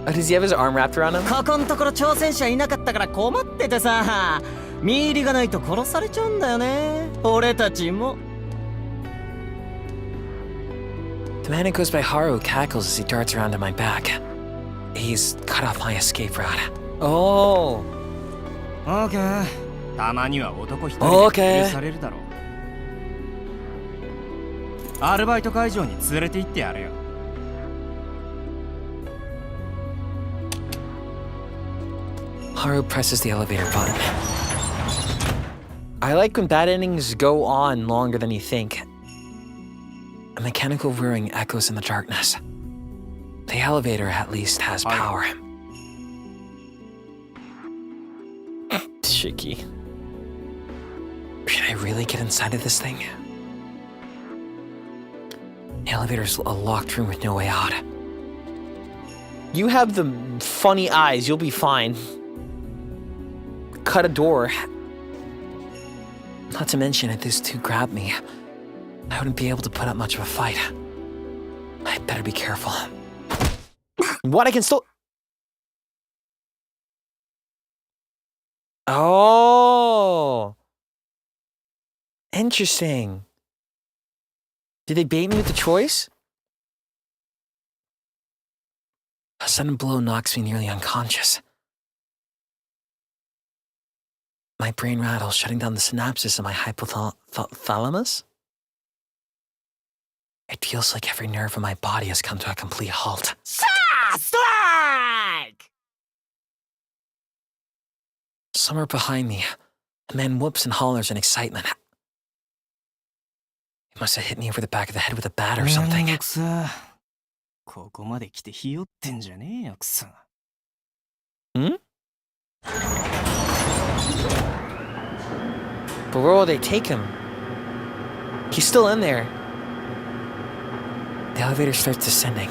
Does he have his arm wrapped around him? ここんところ挑戦者いなかったから困っててさ、見入りがないと殺されちゃうんだよね、俺たちも。 The man who goes by Haru cackles as he darts around on my back. He's cut off my escape route. Oh. オーケー。たまには男一人で許されるだろう。アルバイト会場に連れて行ってやるよ。Haru presses the elevator button. I like when bad endings go on longer than you think. A mechanical whirring echoes in the darkness. The elevator at least has power. Shiki. Should I really get inside of this thing? The elevator's a locked room with no way out. You have the funny eyes, you'll be fine. Cut a door. Not to mention, if these two grabbed me, I wouldn't be able to put up much of a fight. I better be careful. What? I can still... Oh! Interesting. Did they bait me with the choice? A sudden blow knocks me nearly unconscious. My brain rattles, shutting down the synapses of my hypothalamus. It feels like every nerve in my body has come to a complete halt. Strike! Somewhere behind me, a man whoops and hollers in excitement. He must have hit me over the back of the head with a bat or something. めんどくさ。ここまで来てひよってんじゃねえよ、くそ。Hmm? But where will they take him? He's still in there. The elevator starts descending.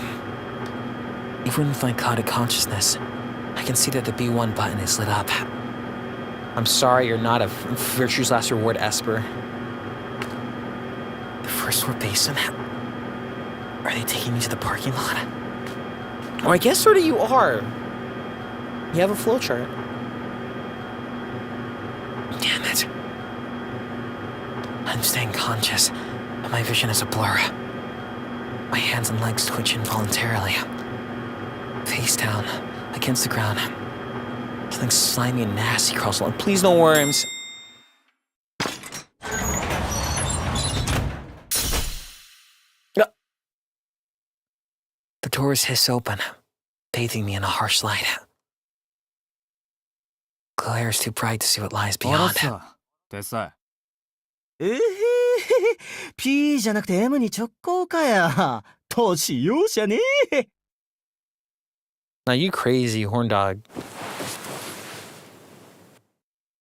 Even with my clouded consciousness, I can see that the B1 button is lit up. I'm sorry you're not a Virtue's Last Reward Esper. The first floor basement? Are they taking me to the parking lot? Oh, I guess sort of you are. You have a flowchart. Damn it. I'm staying conscious, but my vision is a blur. My hands and legs twitch involuntarily. Face down, against the ground. Something slimy and nasty crawls along. Please no worms. The doors hiss open, bathing me in a harsh light. Glare is too bright to see what lies あら beyond. さ、でさ、P じゃなくて M に直行かや。年容赦ねえ。 Now you crazy horn dog.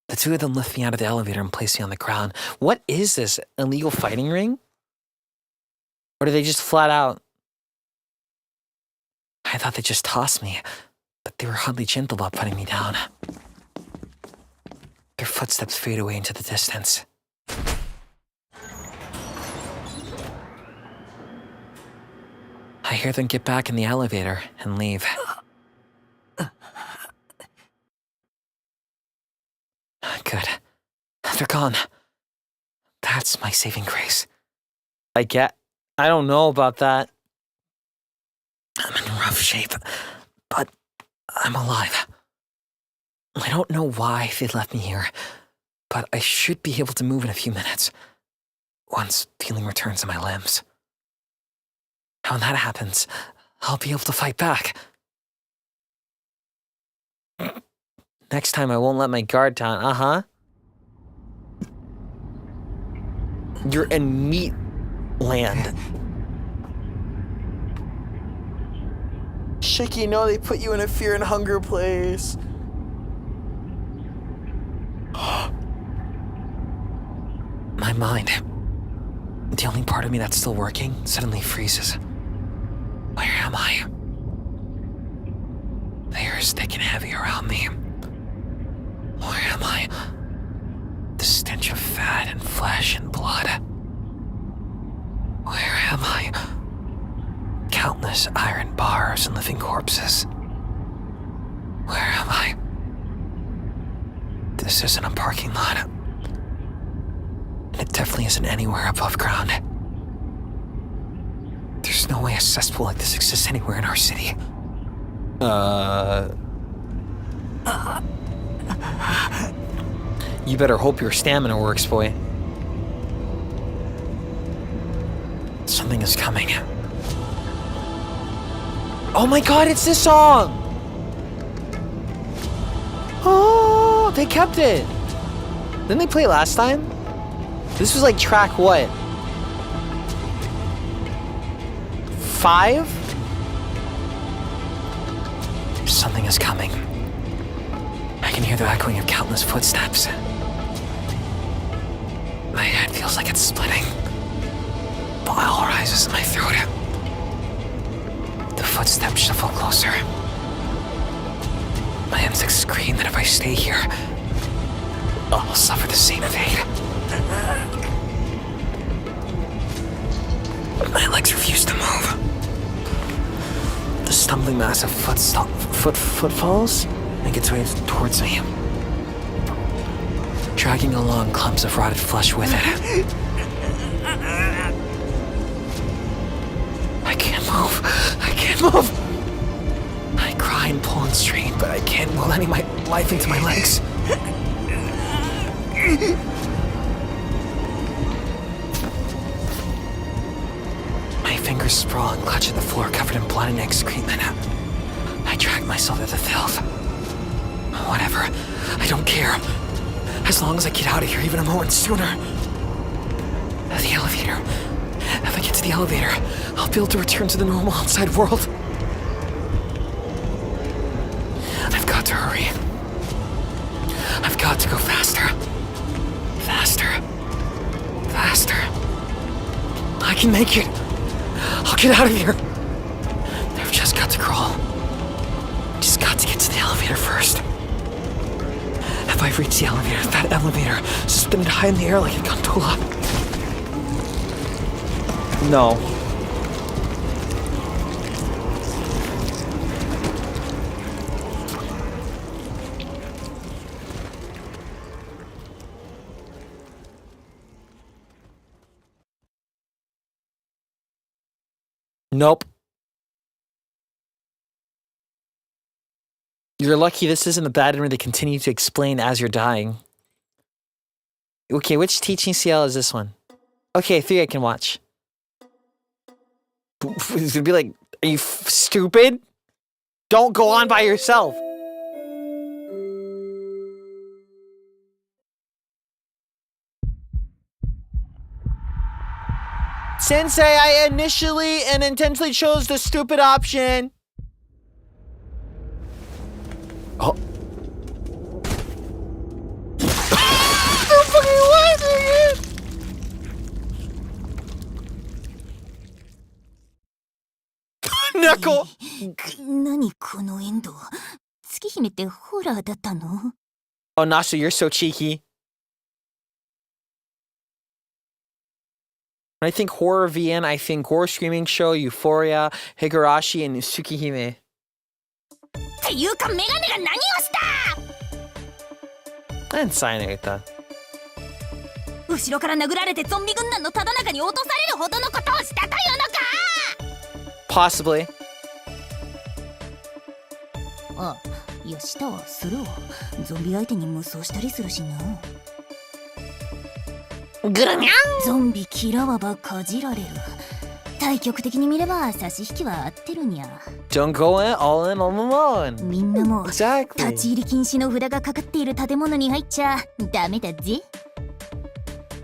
The two of them lift me out of the elevator and place me on the ground. What is this? Illegal fighting ring? Or do they just flat out? I thought they just tossed me, but they were hardly gentle about putting me down. Their footsteps fade away into the distance. I hear them get back in the elevator and leave. Good. They're gone. That's my saving grace. I I don't know about that. I'm in rough shape, but I'm alive. I don't know why they left me here, but I should be able to move in a few minutes, once feeling returns to my limbs. When that happens, I'll be able to fight back. Next time I won't let my guard down, You're in meat land. Shiki, no, they put you in a fear and hunger place. My mind, the only part of me that's still working, suddenly freezes. Where am I? The air is thick and heavy around me. Where am I? The stench of fat and flesh and blood. Where am I? Countless iron bars and living corpses. Where am I? This isn't a parking lot. And it definitely isn't anywhere above ground. There's no way a cesspool like this exists anywhere in our city. You better hope your stamina works, boy. Something is coming. Oh my god, it's this song! Oh, they kept it. Didn't they play it last time? This was like track what? 5? Something is coming. I can hear the echoing of countless footsteps. My head feels like it's splitting. Bile rises in my throat. The footsteps shuffle closer. My instincts scream that if I stay here, I'll suffer the same fate. My legs refuse to move. The stumbling mass of footfalls make its way towards me, dragging along clumps of rotted flesh with it. I can't move. I can't move. I cry and pull and strain, but I can't will any of my life into my legs. My fingers sprawl and clutch at the floor covered in blood and excrement. I drag myself to the filth. Whatever. I don't care. As long as I get out of here even a moment sooner. The elevator. If I get to the elevator, I'll be able to return to the normal outside world. I've got to hurry. I've got to go faster. Faster. Faster. I can make it. I'll get out of here. I've just got to crawl. Just got to get to the elevator first. If I reach the elevator, that elevator suspended high in the air like a gondola. No. Nope. You're lucky this isn't a bad where they continue to explain as you're dying. Okay, which teaching CL is this one? Okay, 3 I can watch. It's gonna be like, are you stupid? Don't go on by yourself. Sensei, I initially and intentionally chose the stupid option. Oh. They're fucking watching it! Knuckle! 何このエンド。月姫ってホラーだったの？ Oh, Nasha, you're so cheeky. When I think horror VN, I think horror screaming show, Euphoria, Higurashi, and Tsukihime. っていうかメガネが何をした？ I didn't sign it. 後後ろから殴られてゾンビ軍団のただ中に落とされるほどのことをしたというのか。 Possibly. あ、いやしたわ、するわ。ゾンビ相手に無双したりするしな。グルニャゾンビ嫌わばかじられる。対極的に見れば差し引きは合ってるにゃ。 Don't go in all in on the moon. みんなも立 Exactly. ち入り禁止の札がかかっている建物に入っちゃダメだぜ。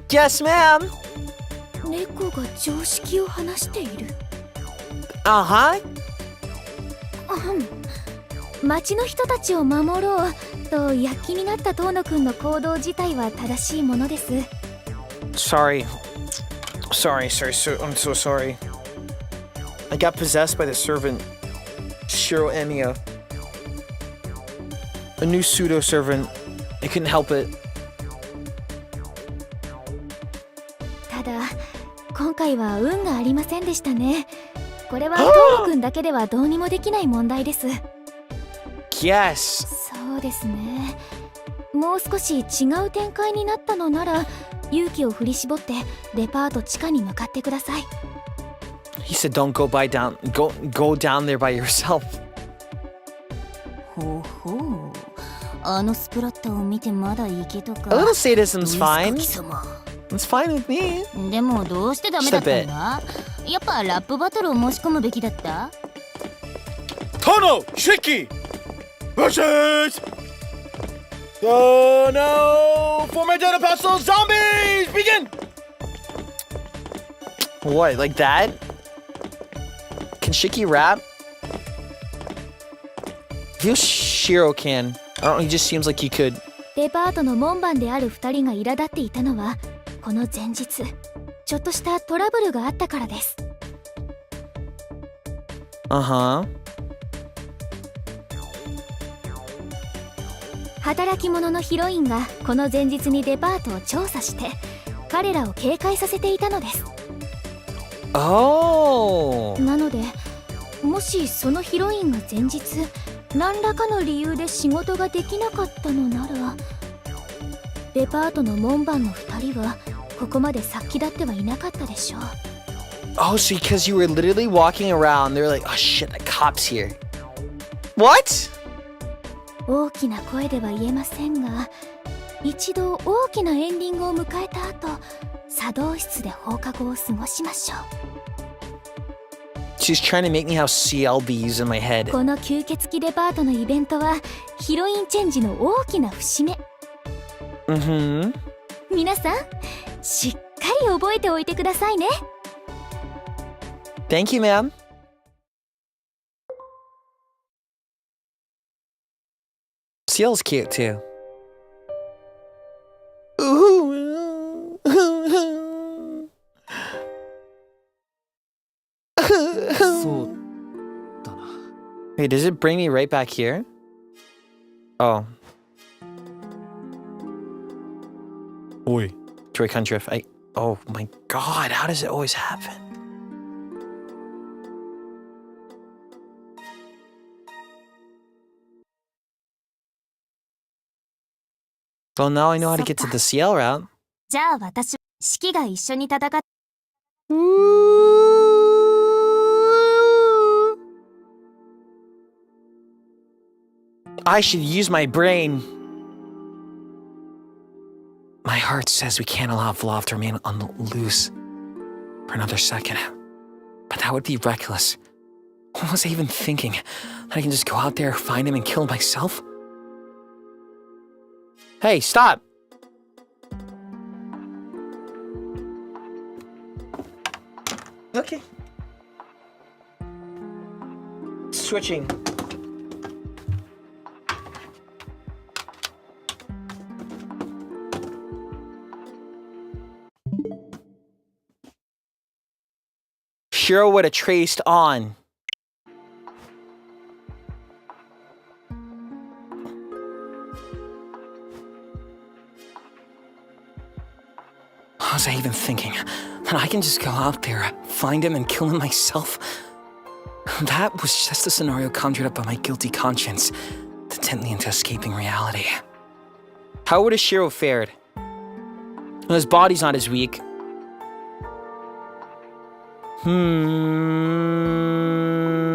Yes, ma'am. 猫が常識を話している。 Uh-huh. 町の人たちを守ろうと躍起になった遠野くんの行動自体は正しいものです。 Sorry. I'm so sorry. I got possessed by the servant, Shiro Emiya. A new pseudo-servant. I couldn't help it. ただ今回は運がありませんでしたね。これは遠野くんだけではどうにもできない問題です。 Yes. そうですね。もう少し違う展開になったのなら勇気を振り絞ってデパート地下に向かってください。 He said don't go down there by yourself. ほうほう。あのスプラッタを見てまだいけとか。 A little sadism's どう fine. ですか貴様。 It's fine with me. でもどうしてダメだったんだ。やっぱラップバトルを申し込むべきだった。 Tono! Shiki! Versus... Oh no! For my dead apostle zombies! Begin! What, like that? Can Shiki rap? I feel Shiro can. I don't know, he just seems like he could. デパートの門番である2人が苛立っていたのはこの前日ちょっとしたトラブルがあったからです。 Uh-huh. 働き者のヒロインがこの前日にデパートを調査して彼らを警戒させていたのです。 Oh! なのでもしそのヒロインが前日何らかの理由で仕事ができなかったのならデパートの門番の2人はここまで殺気立ってはいなかったでしょう。 Oh, so because you were literally walking around, they were like, oh shit, the cop's here. What? 大きな声では言えませんが一度大きなエンディングを迎えた後茶道室で放課後を過ごしましょう。 She's trying to make me have CLBs in my head. この吸血鬼デパートのイベントはヒロインチェンジの大きな節目。 Mm-hmm. 皆さんしっかり覚えておいてくださいね。 Thank you, ma'am. Seal's cute too. Ooh. そうだな。 Wait, does it bring me right back here? Oh. Oi. Joy Country. Oh my god, how does it always happen? Well, now I know how to get to the CL route. じゃあ私、シキが一緒に戦っ I should use my brain. My heart says we can't allow Vlav to remain on the loose for another second. But that would be reckless. What was I even thinking? That I can just go out there, find him, and kill him myself? Hey, stop! Okay. Switching. Shiro would have traced on. What was I even thinking? That I can just go out there, find him, and kill him myself? That was just a scenario conjured up by my guilty conscience to tempt me into escaping reality. How would a Shiro fared? His body's not as weak.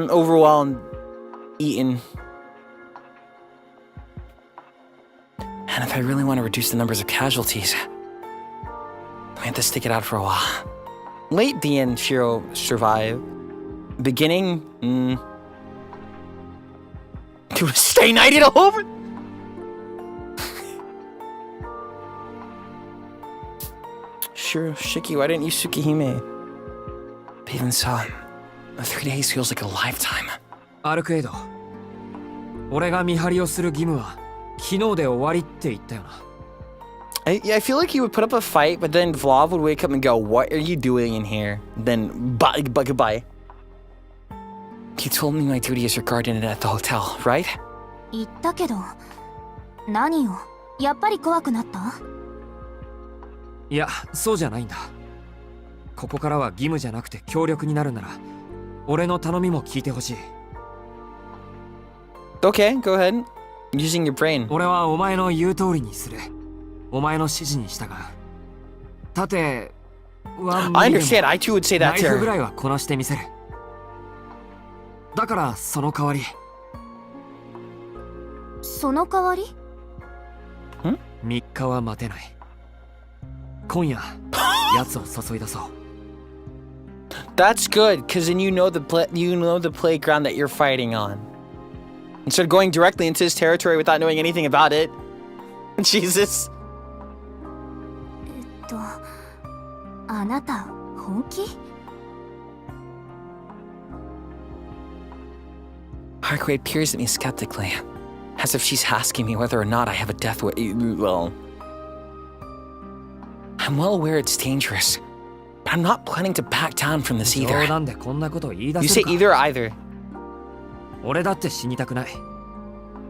Overwhelmed. Eaten. And if I really want to reduce the numbers of casualties, I have to stick it out for a while. Late the end, Shiro survived. Beginning, to stay knighted all over. Sure, Shiki, why didn't you Tsukihime? But even so, 3 days feels like a lifetime. アルクエイド、俺が見張りをする義務は昨日で終わりって言ったよな。I feel like he would put up a fight, but then Vlav would wake up and go, "What are you doing in here?" Then, goodbye. You told me my duty is regarding it at the hotel, right? 言ったけど、何よ、やっぱり怖くなった？いや、そうじゃないんだ。ここからは義務じゃなくて協力になるなら、俺の頼みも聞いてほしい。Okay, go ahead. Using your brain. 俺はお前の言う通りにする。お前の指示に従う。盾は I understand. I too would say ナ that イフぐ too. らいはこなしてみせる。だからその代わり。その代わり3日は待てない。今夜、奴を誘い出そう。That's good, because then you know the playground that you're fighting on. Instead of going directly into his territory without knowing anything about it. Jesus. あなた、本気Arcueid peers at me skeptically, as if she's asking me whether or not I have a death well, I'm well aware it's dangerous, but I'm not planning to back down from this either. 冗談でこんなこと言い出 You せ say るか。 either or either. 俺だって死にたくない。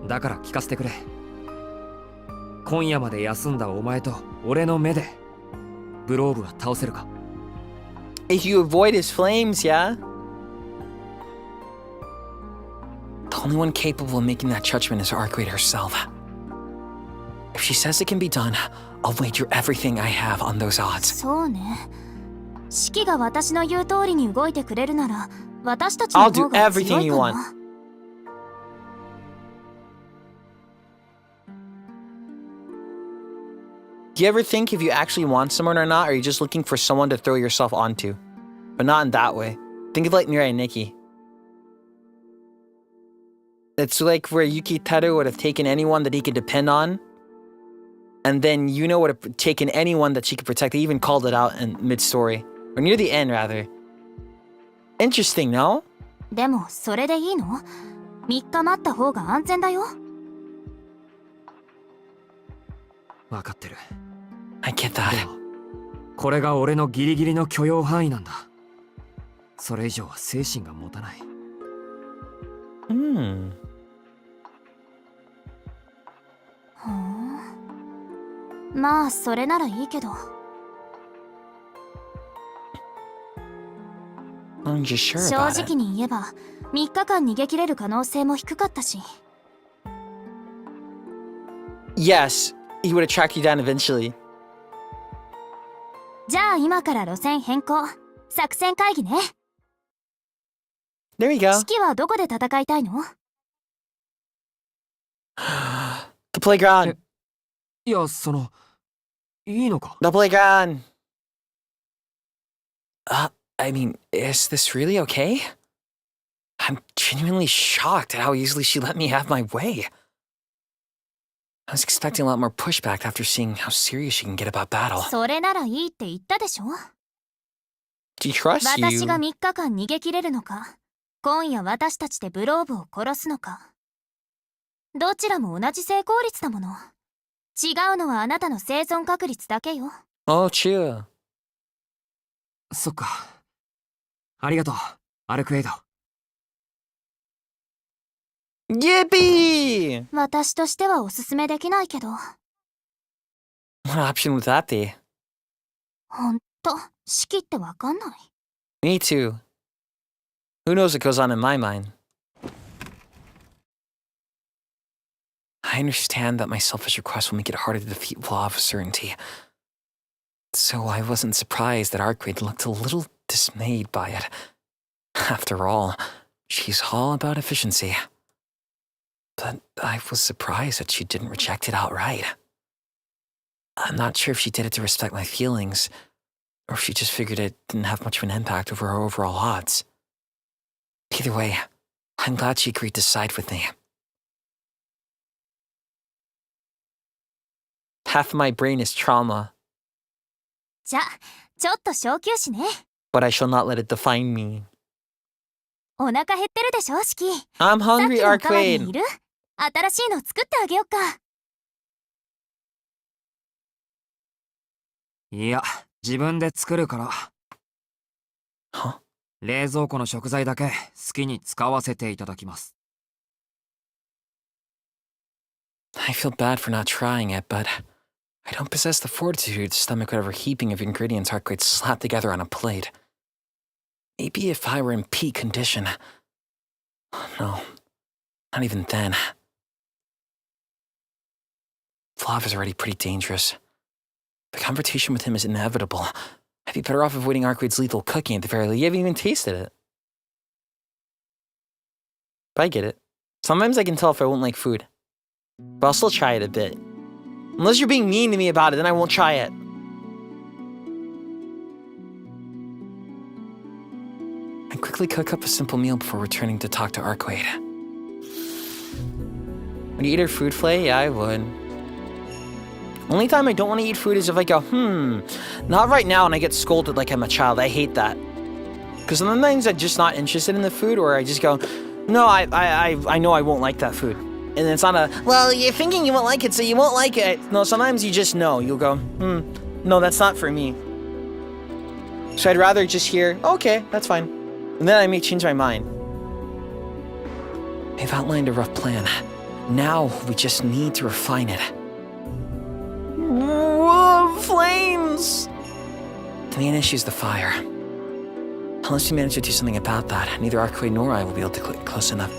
だから聞かせてくれ。今夜まで休んだお前と俺の目でグローブは倒せるか。 If you avoid his flames, yeah? The only one capable of making that judgment is Arcueid herself. If she says it can be done, I'll wager everything I have on those odds. そうね。シキが私の言う通りに動いてくれるなら、私たちの方が強いか I'll do everything you な。 want. Do you ever think if you actually want someone or not, or are you just looking for someone to throw yourself onto? But not in that way. Think of like Mirai and Nikki. It's like where Yukiteru would have taken anyone that he could depend on, and then Yuno would have taken anyone that she could protect. They even called it out in mid-story. Or near the end, rather. Interesting, no? でも、それでいいの？ 3日待った方が安全だよ。分かってる。 I get で that. もこれが俺のギリギリの許容範囲なんだ。それ以上は精神が持たない。まあ、それならいいけど。I'm just sure 正 about 直 it. に言えば、3日間逃げ切れる可能性も低かったし。Yes, he would have tracked you down eventually. じゃあ今から路線変更。作戦会議ね。 There you go. 式はどこで戦いたいの？ The playground. いや、いいのか？ The playground. I mean, is this really okay? I'm genuinely shocked at how easily she let me have my way. I was expecting a lot more pushback after seeing how serious she can get about battle. それならいいって言ったでしょ？ She trusts 私 you. が3日間逃げ切れるのか、今夜私たちでブローブを殺すのか。どちらも同じ成功率だもの。違うのはあなたの生存確率だけよ。Oh, chill. そっか。ありがとう、アルクエイド。Yippee! 私としてはおすすめできないけど。 What option would that be? ほんと、式ってわかんない。 Me too. Who knows what goes on in my mind? I understand that my selfish request will make it harder to defeat Vlav with certainty. So I wasn't surprised that Arcueid looked a little dismayed by it. After all, she's all about efficiency. But I was surprised that she didn't reject it outright. I'm not sure if she did it to respect my feelings, or if she just figured it didn't have much of an impact over our overall odds. Either way, I'm glad she agreed to side with me. Half my brain is trauma, じゃ、ちょっと小休止ね。 but I shall not let it define me. お腹減ってるでしょ、シキ。 I'm さっ hungry, きのおかわりい Arcueid. る？新しいの作ってあげよっか。いや、自分で作るから。は？冷蔵庫の食材だけ好きに使わせていただきます。I feel bad for not trying it, but I don't possess the fortitude to stomach whatever heaping of ingredients Arcueid slapped together on a plate. Maybe if I were in peak condition. No, not even then. Flav is already pretty dangerous. The confrontation with him is inevitable. I'd be better off avoiding Arcueid's lethal cooking at the very least. You haven't even tasted it. But I get it. Sometimes I can tell if I won't like food. But I'll still try it a bit. Unless you're being mean to me about it, then I won't try it. I quickly cook up a simple meal before returning to talk to Arcueid. Would you eat her food, Flay? Yeah, I would. Only time I don't want to eat food is if I go, not right now, and I get scolded like I'm a child. I hate that. Because sometimes I'm just not interested in the food, or I just go, no, I know I won't like that food. And it's not a, well, you're thinking you won't like it, so you won't like it. No, sometimes you just know. You'll go, no, that's not for me. So I'd rather just hear, okay, that's fine. And then I may change my mind. I've outlined a rough plan. Now we just need to refine it. Whoa, flames! The main issue is the fire. Unless we manage to do something about that, neither Arcueid nor I will be able to click close enough.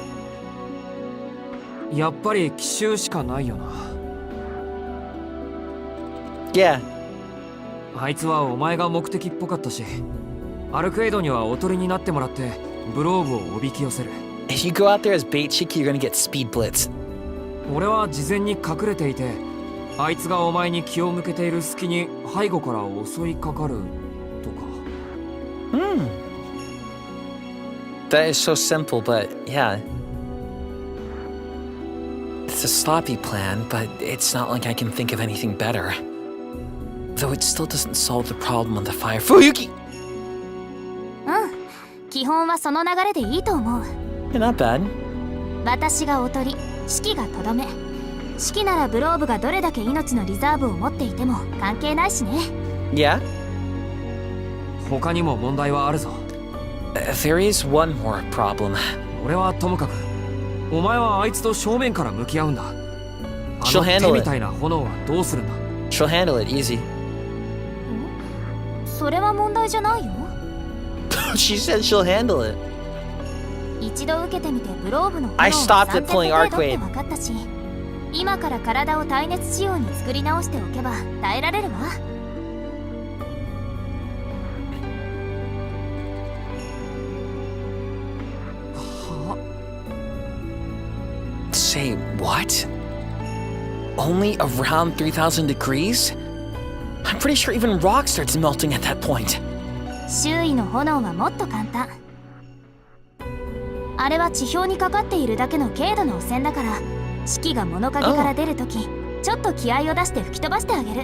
やっぱり奇襲しかないよな。Yeah. あいつはお前が目的っぽかったし、アルクエイドにはおとりになってもらってブローブをおびき寄せる。If you go out there as bait chick, you're gonna get speed blitz. 俺は事前に隠れていて、あいつがお前に気を向けている隙に背後から襲いかかるとか。That is so simple, but yeah. It's a sloppy plan, but it's not like I can think of anything better. Though it still doesn't solve the problem of the fire. Fuyuki! 基本はその流れでいいと思う。 You're not bad. 私がおとり、シキがとどめ。シキならブローブがどれだけ命のリザーブを持っていても関係ないしね。Yeah? 他にも問題はあるぞ。There is one more problem. 俺はともかく、お前はあいつと正面から向き合うんだ。あ She'll の handle 手 it. みたいな炎はどうするんだ。 She'll handle it easy. それは問題じゃないよ。She said she'll handle it. 一度受けてみてブローブの炎 I を stopped at 3000 pulling 程度って Arcueid. 分かったし、今から体を耐熱仕様に作り直しておけば耐えられるわ。Say what? Only around 3,000 degrees? I'm pretty sure even rock starts melting at that point. 周囲の炎はもっと簡単。あれは地表にかかっているだけの軽度の汚染だから、シキが物陰から出るとき、ちょっと気合を出して吹き飛ばしてあげる。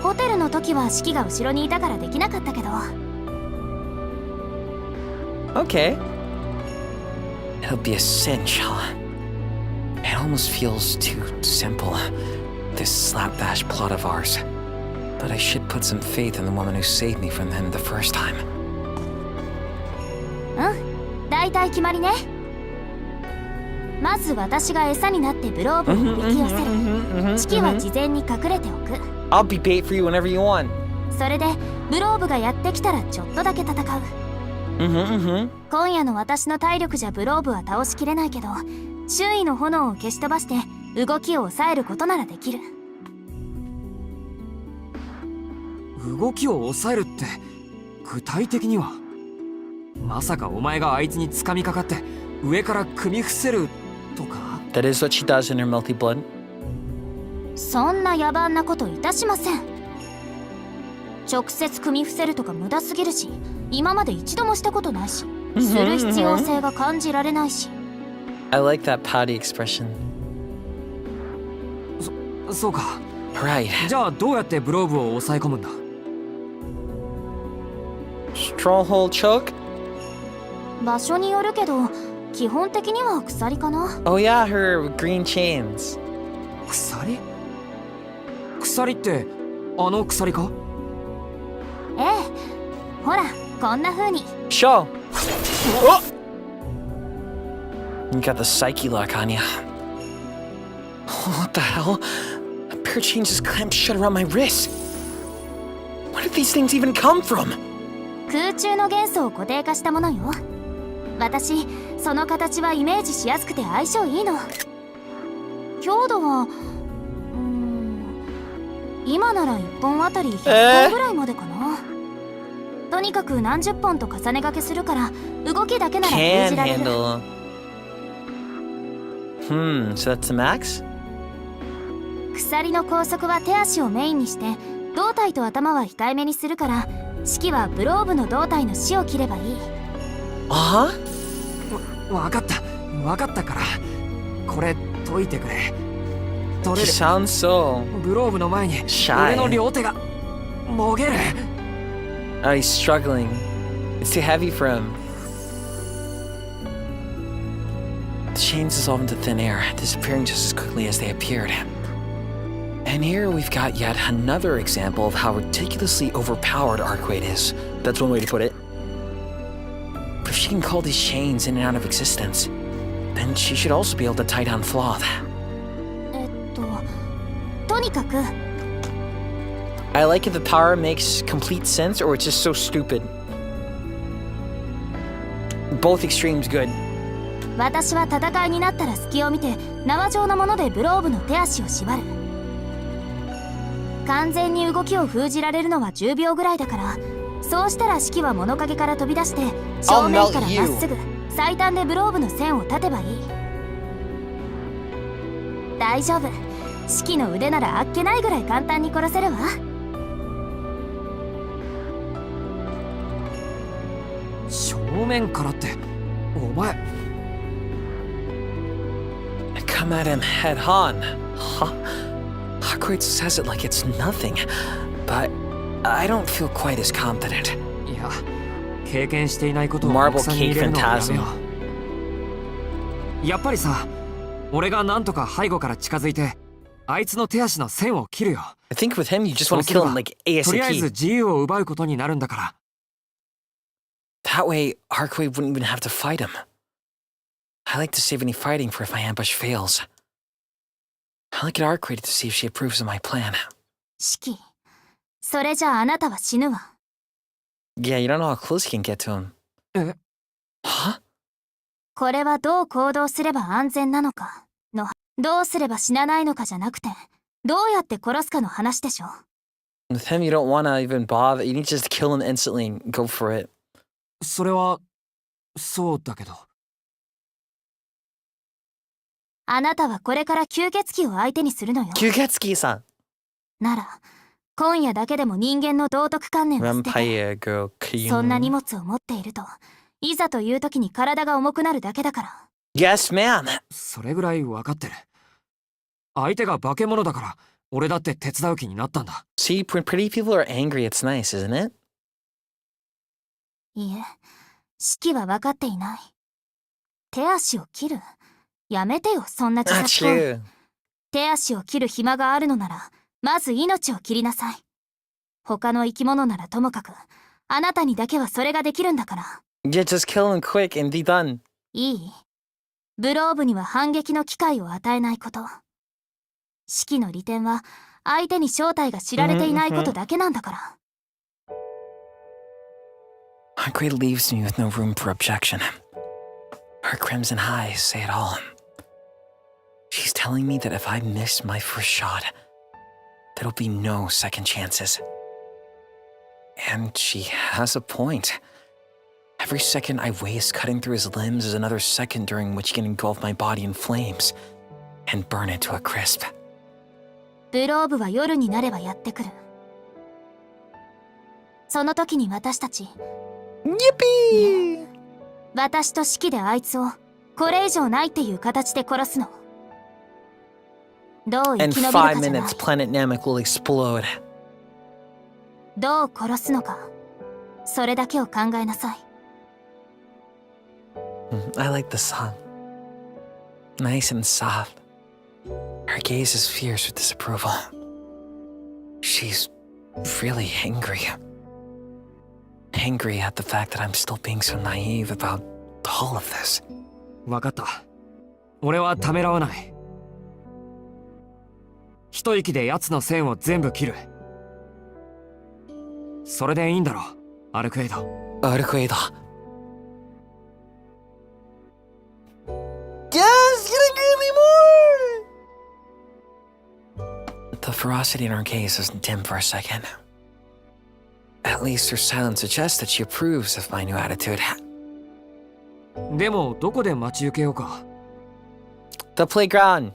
ホテルの時はシキが後ろにいたからできなかったけど。Okay. It'll be a cinch, huh? It almost feels too simple, this slapdash plot of ours. But I should put some faith in the woman who saved me from him the first time. だいたい決まりね。まず私が餌になってブローブをおびき寄せる。シキは事前に隠れておく。 I'll be bait for you whenever you want. それでブローブがやってきたらちょっとだけ戦う。今夜の私の体力じゃブローブは倒しきれないけど、周囲の炎を消し飛ばして動きを抑えることならできる。動きを抑えるって具体的には？まさかお前があいつに掴みかかって上から組み伏せるとか？ That is what she does in her melty blood. そんな野蛮なこといたしません。直接組み伏せるとか無駄すぎるし、今まで一度もしたことないし、する必要性が感じられないし。I like that pouty expression. そうか。Right. じゃあどうやってブローブを抑え込むんだ？ Stronghold choke? 場所によるけど、基本的には鎖かな。Oh yeah, her green chains. 鎖？鎖ってあの鎖か？ええ。ほら、こんな風に。Show! Oh! You got the psyche lock on you. What the hell? A pair of chains is clamped shut around my wrist. Where did these things even come from? 空中の元素を固定化したものよ。私、その形はイメージしやすくて相性いいの。強度は、今なら1本あたり100本ぐらいまでかな。とにかく何十本と重ね掛けするから動きだけなら封 Can じられる。 handle. So that's the max? 鎖の拘束は手足をメインにして胴体と頭は控えめにするから、式はブローブの胴体の死を切ればいい。Uh-huh? わかったから、これ解いてくれ。取 He れる。 sounds so ブローブの前に shy. 俺の両手がもげる。 Oh, he's struggling. It's too heavy for him. The chains dissolve into thin air, disappearing just as quickly as they appeared. And here we've got yet another example of how ridiculously overpowered Arcueid is. That's one way to put it. But if she can call these chains in and out of existence, then she should also be able to tie down Floth. とにかく I like if the power makes complete sense or it's just so stupid. Both extremes good. 私は戦いになったら隙を見て縄状のものでブローブの手足を縛る。完全に動きを封じられるのは10秒ぐらいだから、そうしたら式は物陰から飛び出して正面からまっすぐ最短でブローブの線を立てばいい。大丈夫、式の腕ならあっけないぐらい簡単に殺せるわ。正面からってお前。 Come at him head on. Huh? Arcueid says it like it's nothing, but I don't feel quite as confident. いや、経験していないことを Marble 奥さんに入れるのはや cake めよう。やっぱりさ、俺がなんとか背後から近づいてあいつの手足の線を切るよ。 I think with him, you just want to kill him like とりあえず ASAP. 自由を奪うことになるんだから。 That way, Arcueid wouldn't even have to fight him. I like to save any fighting for if my ambush fails. I look at Arcueid to see if she approves of my plan. 式、それじゃああなたは死ぬわ。 Yeah, you don't know how close you can get to him. え？ Huh? これはどう行動すれば安全なのかの、どうすれば死なないのかじゃなくて、どうやって殺すかの話でしょ。 With him, you don't want to even bother. You need to just kill him instantly and go for it. それはそうだけど。あなたはこれから吸血鬼を相手にするのよ。Kyugetsuki-san. なら、今夜だけでも人間の道徳観念を捨てて、 Vampire girl. そんな荷物を持っていると、いざという時に体が重くなるだけだから。 Yes, ma'am. それぐらい分かってる。相手が化け物だから俺だって手伝う気になったんだ。 See, when pretty people are angry, it's nice, isn't it? いえ、式は分かっていない。手足を切る？やめてよ、そんな自殺行為。手足を切る暇があるのなら、まず命を切りなさい。他の生き物ならともかく、あなたにだけはそれができるんだから。Yeah, just kill him quick and be done. いい？ブローブには反撃の機会を与えないこと。式の利点は、相手に正体が知られていないことだけなんだから。Arcueid leaves me with no room for objection. Her crimson eyes say it all. She's telling me that if I miss my first shot, there'll be no second chances. And she has a point. Every second I waste cutting through his limbs is another second during which he can engulf my body in flames and burn it to a crisp. ブローブは夜になればやってくる。その時に私たち、Yippee! 私と式であいつをこれ以上ないっていう形で殺すの。どう生 In き延びるか5じゃない。 minutes, Planet Namek will explode. どう殺すのか、それだけを考えなさい。I like the song. Nice and soft. Her gaze is fierce with disapproval. She's really angry. Angry at the fact that I'm still being so naive about all of this. わかった。俺はためらわない。一息で奴の線を全部切る。それでいいんだろう、アルクエイド。Arcueid. Yes, gonna give me more! The ferocity in her gaze isn't dim for a second. At least her silence suggests that she approves of my new attitude. でもどこで待ち受けようか。 The playground.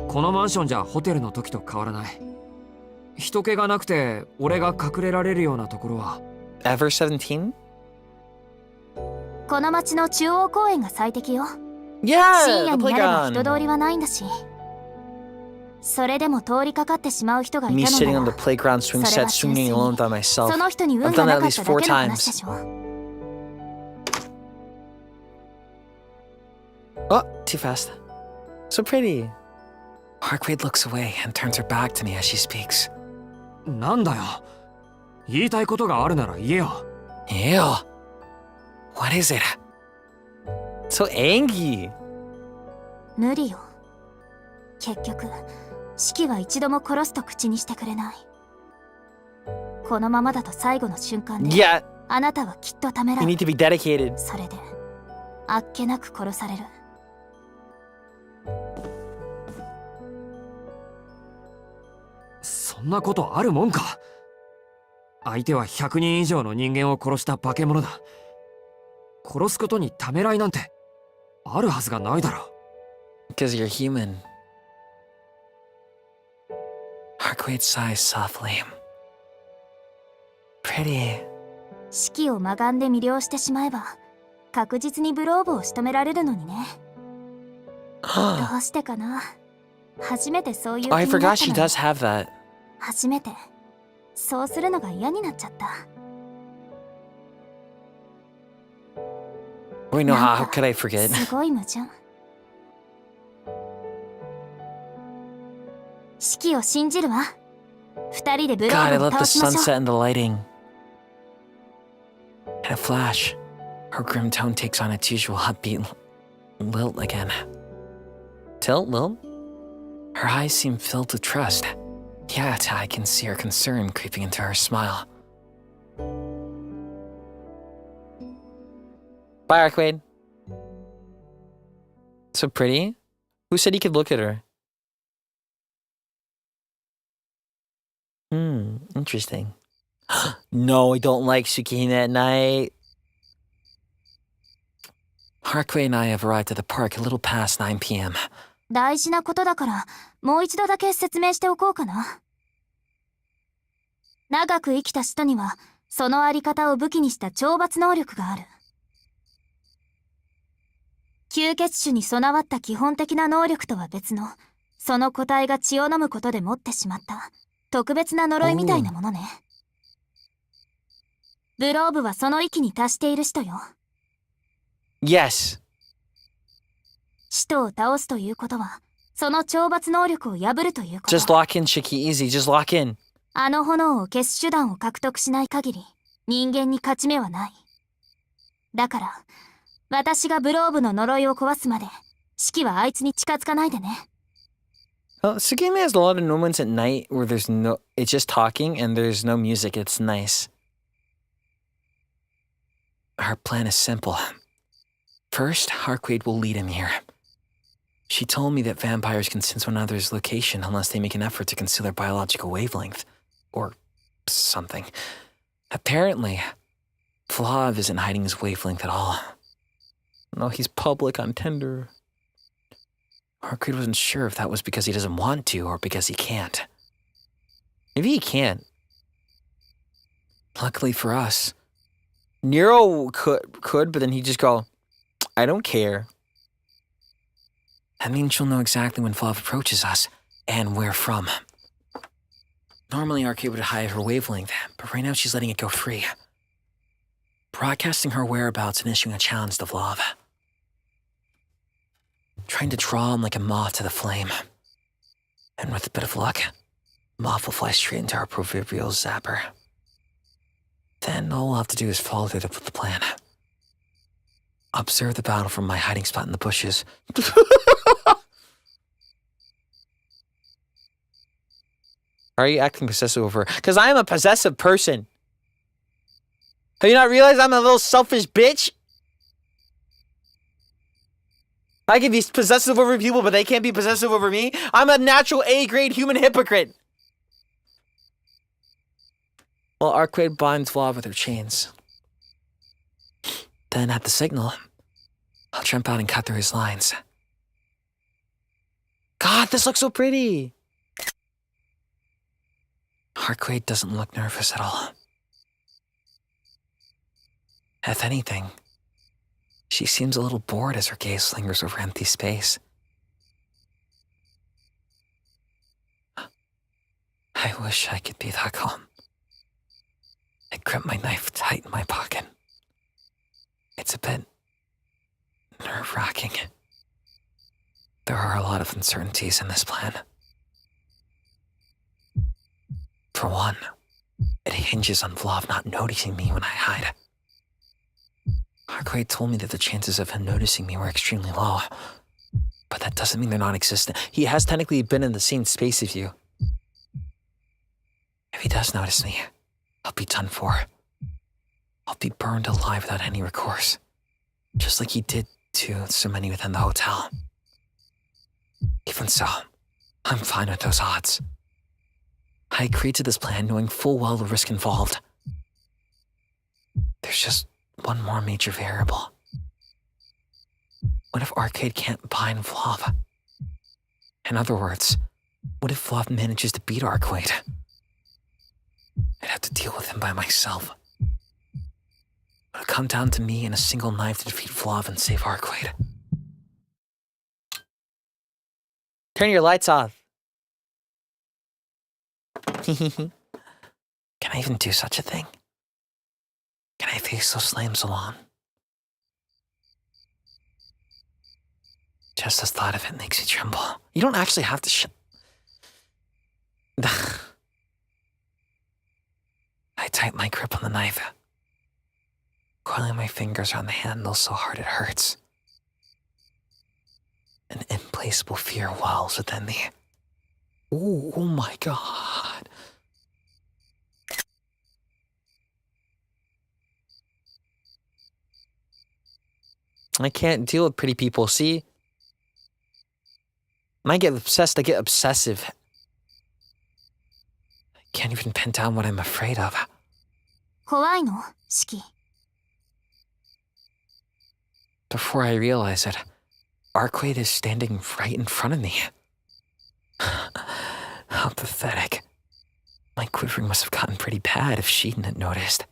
このマンションじゃホテルの時と変わらない。人気がなくて俺が隠れられるようなところは。 Ever 17? この町の中央公園が最適よ。深 Yeah, 夜 the になれば playground. 人通りはないんだし。それでも通りかかってしまう人がい Me た sitting の on な the ら、 playground swing それ set は純粋 swinging に alone by myself. その人に運 I've が done な that か at った least だ 4 けの話で times. しょ。Oh, too fast. So pretty. Arcueid looks away and turns her back to me as she speaks. なんだよ。言いたいことがあるなら言えよ。Ew. What is it? So angry. 無理よ。結局、式は一度も殺すと口にしてくれない。このままだと最後の瞬間で、 Yeah, あなたはきっとためら you う。 need to be dedicated. それで、あっけなく殺される。そんなことあるもんか。相手は100人以上の人間を殺した化け物だ。殺すことにためらいなんてあるはずがないだろう。 Because you're human. Arcueid sighs softly. Pretty. 式をまがんで魅了してしまえば、確実にブローブを仕留められるのにね。どうしてかな。初めてそういう気 I にな forgot った she の does have that. 初めて。そうするのが嫌になっちゃった。 Wait, no, なん how か could I forget? すごい矛盾。式を信じるわ。二人でブロ God, I ーブ love に the 倒しましょ sunset う。 and the lighting. In a flash, her grim tone takes on its usual upbeat lilt again. Tilt, lilt? Her eyes seem filled with trust. Yet I can see her concern creeping into her smile. Bye, Arcueid. So pretty. Who said he could look at her? Interesting. No, I don't like Tsukihime at night. Arcueid and I have arrived at the park a little past 9 p.m. 大事なことだから、もう一度だけ説明しておこうかな。長く生きた人には、そのあり方を武器にした懲罰能力がある。吸血種に備わった基本的な能力とは別の、その個体が血を飲むことで持ってしまった特別な呪いみたいなものね。ブローブはその域に達している人よ。Yes. 使徒を倒すということは、その懲罰能力を破るということ。 Just lock in, Shiki. Easy. Just lock in. あの炎を消す手段を獲得しない限り、人間に勝ち目はない。だから、私がブローブの呪いを壊すまで、式はあいつに近づかないでね。Well, Tsukihime has a lot of moments at night where it's just talking and there's no music. It's nice. Her plan is simple. First, Arcueid will lead him here. She told me that vampires can sense one another's location unless they make an effort to conceal their biological wavelength. Or something. Apparently, Flav isn't hiding his wavelength at all. No, he's public on Tinder. Arcueid wasn't sure if that was because he doesn't want to or because he can't. Maybe he can't. Luckily for us, Nero could, but then he'd just go, I don't care. That means she'll know exactly when Flav approaches us and where from. Normally, Arcueid would hide her wavelength, but right now she's letting it go free. Broadcasting her whereabouts and issuing a challenge to Flav. Trying to draw him like a moth to the flame. And with a bit of luck, moth will fly straight into our proverbial zapper. Then all we'll have to do is follow through with the plan. Observe the battle from my hiding spot in the bushes. Are you acting possessive over her? Because I am a possessive person. Have you not realized I'm a little selfish bitch? I can be possessive over people, but they can't be possessive over me. I'm a natural A-grade human hypocrite. Well, Arcueid binds Flav with her chains. Then at the signal, I'll jump out and cut through his lines. God, this looks so pretty. Arcueid doesn't look nervous at all. If anything, she seems a little bored as her gaze lingers over empty space. I wish I could be that calm. I grip my knife tight in my pocket. It's a bit nerve-wracking. There are a lot of uncertainties in this plan. For one, it hinges on Flav not noticing me when I hide. Arcueid told me that the chances of him noticing me were extremely low, but that doesn't mean they're non-existent. He has technically been in the same space as you. If he does notice me, I'll be done for. I'll be burned alive without any recourse, just like he did to so many within the hotel. Even so, I'm fine with those odds. I agreed to this plan knowing full well the risk involved. There's just one more major variable. What if Arcueid can't bind Flav? In other words, what if Flav manages to beat Arcueid? I'd have to deal with him by myself. It would come down to me and a single knife to defeat Flav and save Arcueid. Turn your lights off. Can I even do such a thing? Can I face those flames alone? Just the thought of it makes me tremble. You don't actually have to I tighten my grip on the knife, coiling my fingers around the handle so hard it hurts. An implacable fear wells within me. Ooh, oh my god. I can't deal with pretty people, see? When I get obsessed, I get obsessive. I can't even pin down what I'm afraid of. 怖いの、シキ。Before I realize it, Arcueid is standing right in front of me. How pathetic. My quivering must have gotten pretty bad if she hadn't noticed.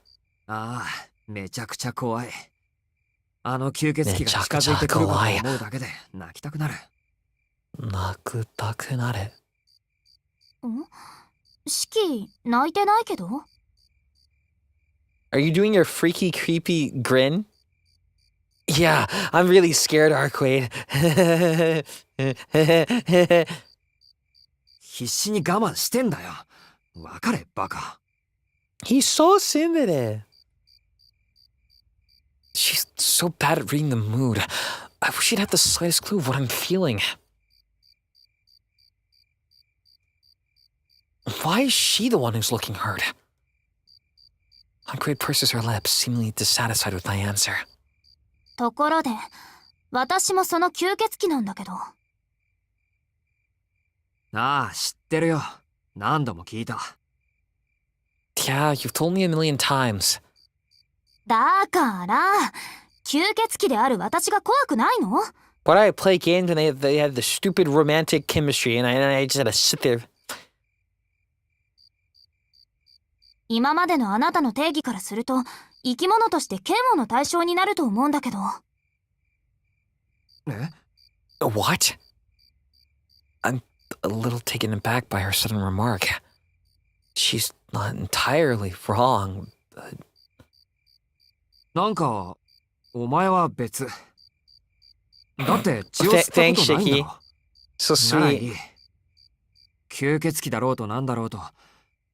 ああ、めちゃくちゃ怖い。あの吸血鬼が近づいてくることを思うだけで泣きたくなる。泣くたくなる。ん？シキ、泣いてないけど？ Are you doing your freaky, creepy grin? Yeah, I'm really scared, Arcueid. 必死に我慢してんだよ。わかれ、バカ。He's so sensitive. She's so bad at reading the mood. I wish she'd have the slightest clue of what I'm feeling. Why is she the one who's looking hurt? Arcueid purses her lips, seemingly dissatisfied with my answer. ところで、私もその吸血鬼なんだけど。ああ、知ってるよ。何度も聞いた。Yeah, you've told me a million times. だから、吸血鬼である私が怖くないの？ Why do I play games when they have the stupid romantic chemistry and I just had to sit there? 今までのあなたの定義からすると、生き物として嫌悪の対象になると思うんだけど。え？ What? I'm a little taken aback by her sudden remark. She's not entirely wrong, but... なんかお前は別。だって血を吸ったことないんだろ。 So ならい sweet. い。吸血鬼だろうとなんだろうと、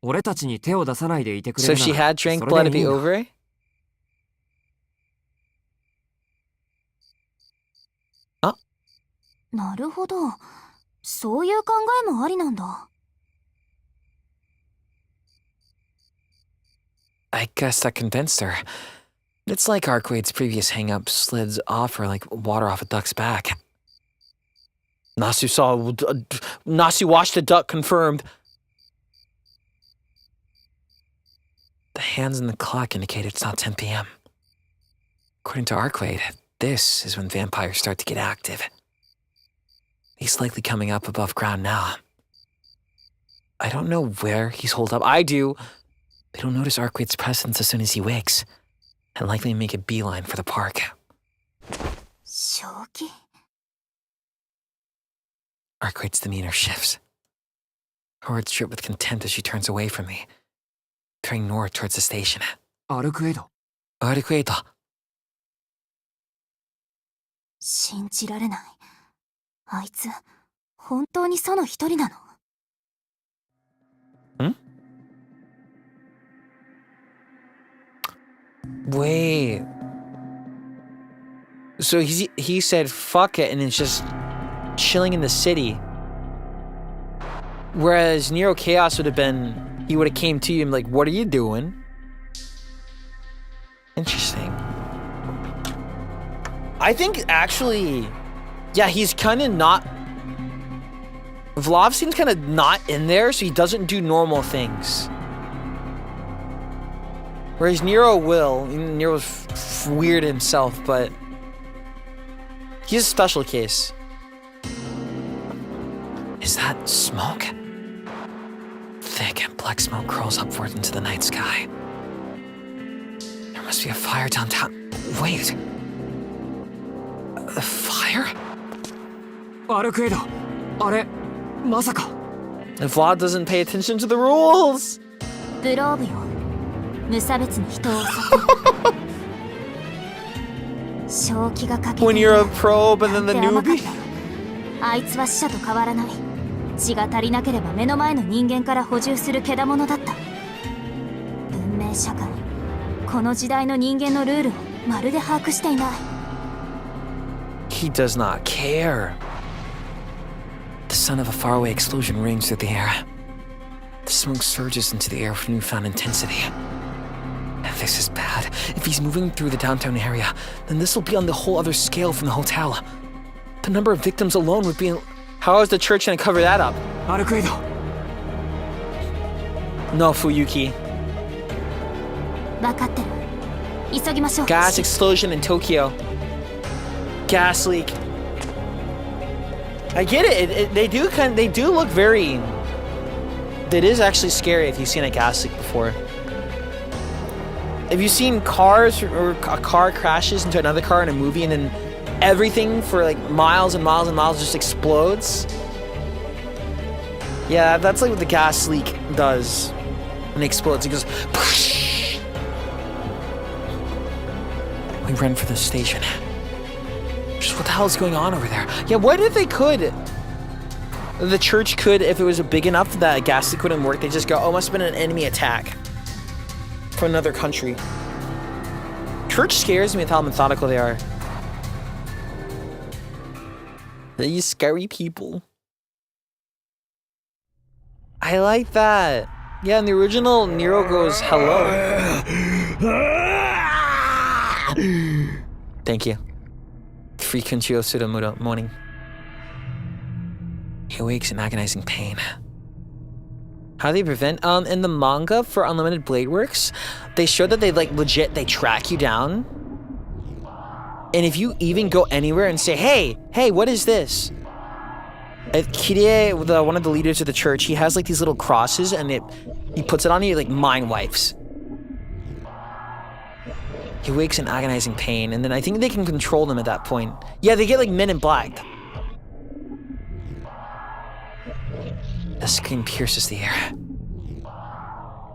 俺たちに手を出さないでいてくれ So るな she ら had drank そ blood れ to でいい be んだ。 over it? なるほど。そういう考えもありなんだ。I guess that convinced her. It's like Arcueid's previous hang-up slids off her like water off a duck's back. Nasu watched a duck confirmed. The hands in the clock indicate it's not 10 p.m. According to Arcueid, this is when vampires start to get active. He's likely coming up above ground now. I don't know where he's holed up. I do. But he'll notice Arcueid's presence as soon as he wakes, and likely make a beeline for the park. 正気？ Arcueid's demeanor shifts. Her words drip with contempt as she turns away from me, turning north towards the station. アルクエイド。 Arcueid. 信じられない。あいつ、本当にその一人なの？ Wait. So he said fuck it and it's just chilling in the city. Whereas Nero Chaos would have been, he would have came to you and like, what are you doing? Interesting. I think actually, yeah, he's kind of not, Vlav seems kind of not in there, so he doesn't do normal things. Whereas Nero will. Nero's weird himself, but he's a special case. Is that smoke? Thick black smoke curls upward into the night sky. There must be a fire downtown. Wait. A fire? アルクエイド。あれ、まさか。 If Vlad doesn't pay attention to the rules. グローブよ。無差別に人を襲って正気がかけて When you're a probe and then the なんて甘かっ newbie. た。あいつは死者と変わらない。血が足りなければ目の前の人間から補充するけ物だった。文明社会、この時代の人間のルールをまるで把握していない。He does not care. The sound of a faraway explosion rings through the air. The smoke surges into the air with newfound intensity. This is bad. If he's moving through the downtown area, then this will be on the whole other scale from the hotel. The number of victims alone would be... How is the church going to cover that up? アルクエイド。 No, Fuyuki. 分かってる。急ぎましょう。 Gas explosion in Tokyo. Gas leak. I get it. They do look very... It is actually scary if you've seen a gas leak before. Have you seen cars or a car crashes into another car in a movie and then everything for like miles and miles and miles just explodes? Yeah, that's like what the gas leak does when it explodes. It goes... We run for the station. Just what the hell is going on over there? Yeah, what if they could? The church could, if it was big enough that a gas leak wouldn't work, they just go, oh, must have been an enemy attack from another country. Church scares me with how methodical they are. These scary people. I like that. Yeah, in the original, Nero goes, hello. Thank you. Free Kunchio Sudamudo morning. He awakes in agonizing pain. How do they prevent? In the manga for Unlimited Blade Works, they showed that they they track you down. And if you even go anywhere and say, hey, what is this? Kirie, one of the leaders of the church, he has like these little crosses and he puts it on you, like mind wipes. He wakes in agonizing pain, and then I think they can control them at that point. Yeah, they get like Men in Black. The scream pierces the air.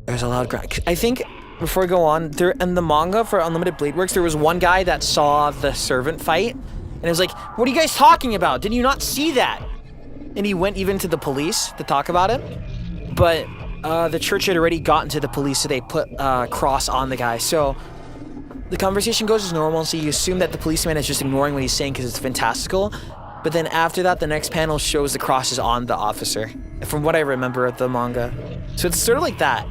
There's a loud cry. I think, before we go on, there in the manga for Unlimited Blade Works, there was one guy that saw the servant fight, and it was like, what are you guys talking about? Did you not see that? And he went even to the police to talk about it. But the church had already gotten to the police, so they put a cross on the guy. So the conversation goes as normal, so you assume that the policeman is just ignoring what he's saying because it's fantastical. But then after that, the next panel shows the crosses on the officer, from what I remember of the manga. So it's sort of like that.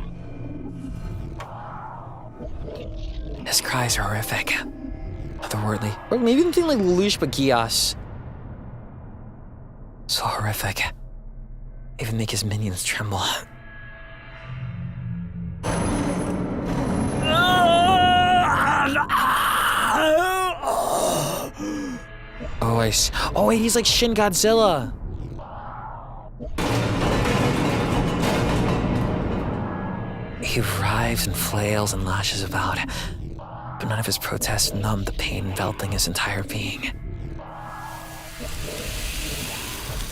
His cries are horrific. Otherworldly. Or maybe something like Lelouch Bagias. So horrific. Even make his minions tremble. Oh wait, he's like Shin Godzilla. He writhes and flails and lashes about, but none of his protests numb the pain enveloping his entire being.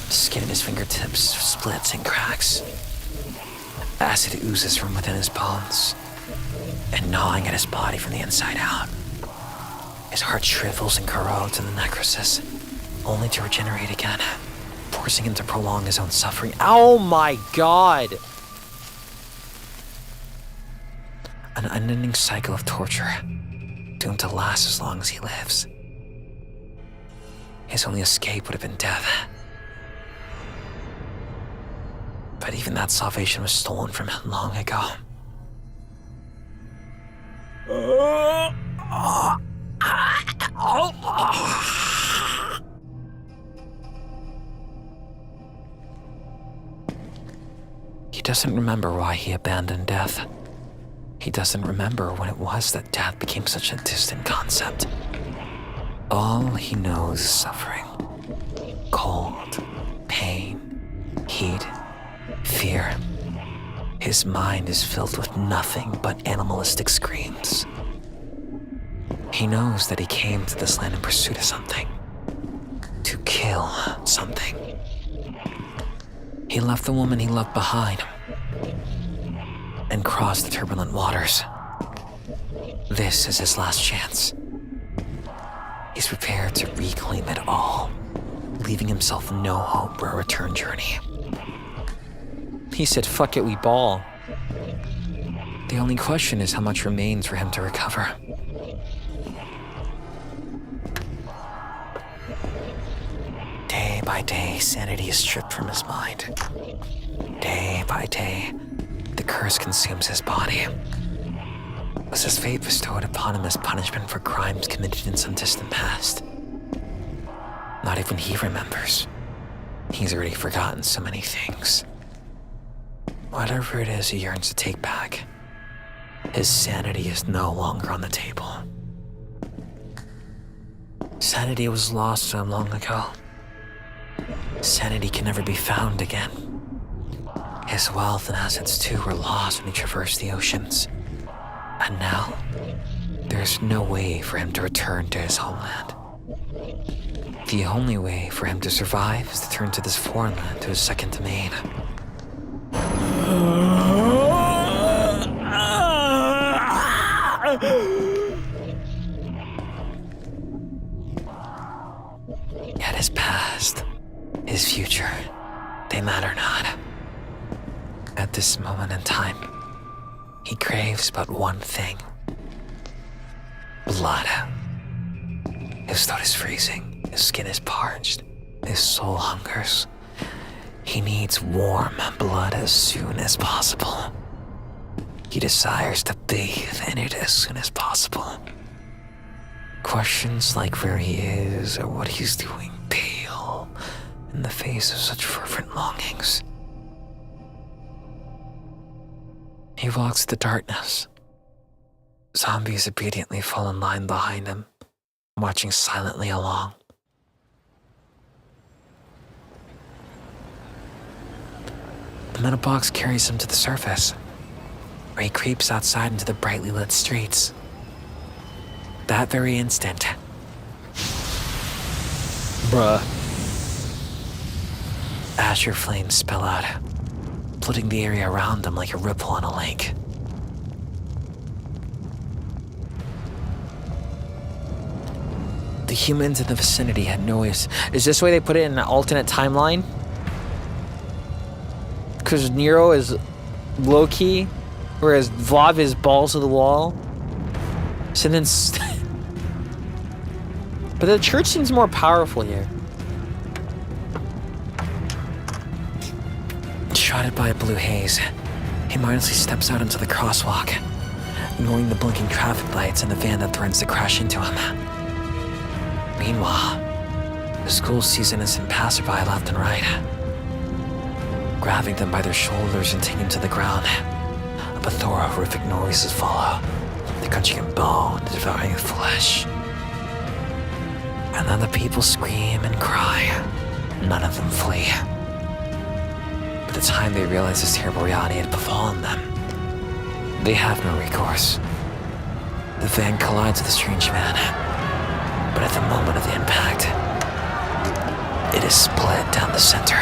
The skin at his fingertips splits and cracks. Acid oozes from within his bones, and gnawing at his body from the inside out. His heart shrivels and corrodes in the necrosis, only to regenerate again, forcing him to prolong his own suffering. Oh my god! An unending cycle of torture, doomed to last as long as he lives. His only escape would have been death. But even that salvation was stolen from him long ago. He doesn't remember why he abandoned death. He doesn't remember when it was that death became such a distant concept. All he knows is suffering. Cold, pain, heat, fear. His mind is filled with nothing but animalistic screams. He knows that he came to this land in pursuit of something. To kill something. He left the woman he loved behind and crossed the turbulent waters. This is his last chance. He's prepared to reclaim it all, leaving himself no hope for a return journey. He said, fuck it, we ball. The only question is how much remains for him to recover. Day by day, sanity is stripped from his mind. Day by day, the curse consumes his body. Was his fate bestowed upon him as punishment for crimes committed in some distant past? Not even he remembers. He's already forgotten so many things. Whatever it is he yearns to take back, his sanity is no longer on the table. Sanity was lost so long ago. Sanity can never be found again. His wealth and assets too were lost when he traversed the oceans. And now, there's no way for him to return to his homeland. The only way for him to survive is to turn to this foreign land, to his second domain. Yet his past, his future, they matter not. At this moment in time, he craves but one thing. Blood. His throat is freezing, his skin is parched, his soul hungers. He needs warm blood as soon as possible. He desires to bathe in it as soon as possible. Questions like where he is or what he's doing pale in the face of such fervent longings. He walks the darkness. Zombies obediently fall in line behind him, marching silently along. The metal box carries him to the surface, where he creeps outside into the brightly lit streets. That very instant, bruh, azure flames spill out, flooding the area around him like a ripple on a lake. The humans in the vicinity had noise. Is this the way they put it in an alternate timeline? Because Nero is low-key, whereas Vlad is balls to the wall. So then... But the church seems more powerful here. Shrouded by a blue haze, he mindlessly steps out into the crosswalk, ignoring the blinking traffic lights and the van that threatens to crash into him. Meanwhile, the school sees innocent passerby left and right, grabbing them by their shoulders and taking them to the ground. A plethora of horrific noises follow, the crunching of bone, the devouring of flesh. And then the people scream and cry. None of them flee. By the time they realize this terrible reality had befallen them, they have no recourse. The van collides with the strange man, but at the moment of the impact, it is split down the center.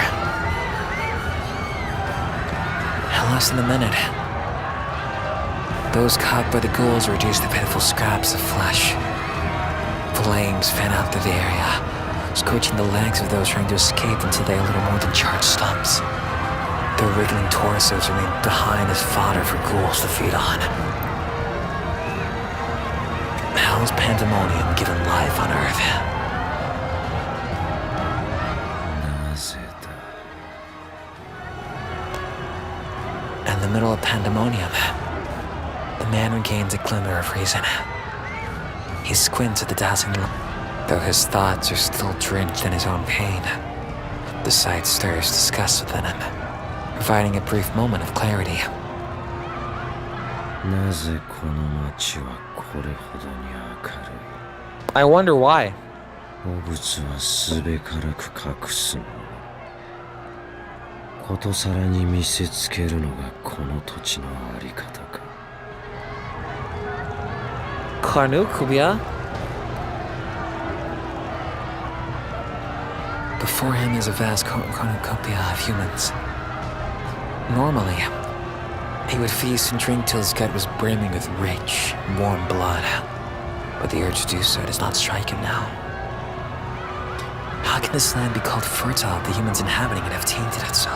In less than a minute, those caught by the ghouls reduce to pitiful scraps of flesh. Flames fan out through the area, scorching the legs of those trying to escape until they are little more than charred stumps. Their wriggling torsos remain behind as fodder for ghouls to feed on. Hell's Pandemonium given life on Earth. In the middle of Pandemonium, the man regains a glimmer of reason. He squints at the dazzling light. Though his thoughts are still drenched in his own pain, the sight stirs disgust within him, providing a brief moment of clarity. I wonder why. Cornucopia? Before him is a vast cornucopia of humans. Normally, he would feast and drink till his gut was brimming with rich, warm blood. But the urge to do so does not strike him now. How can this land be called fertile if the humans inhabiting it have tainted it so?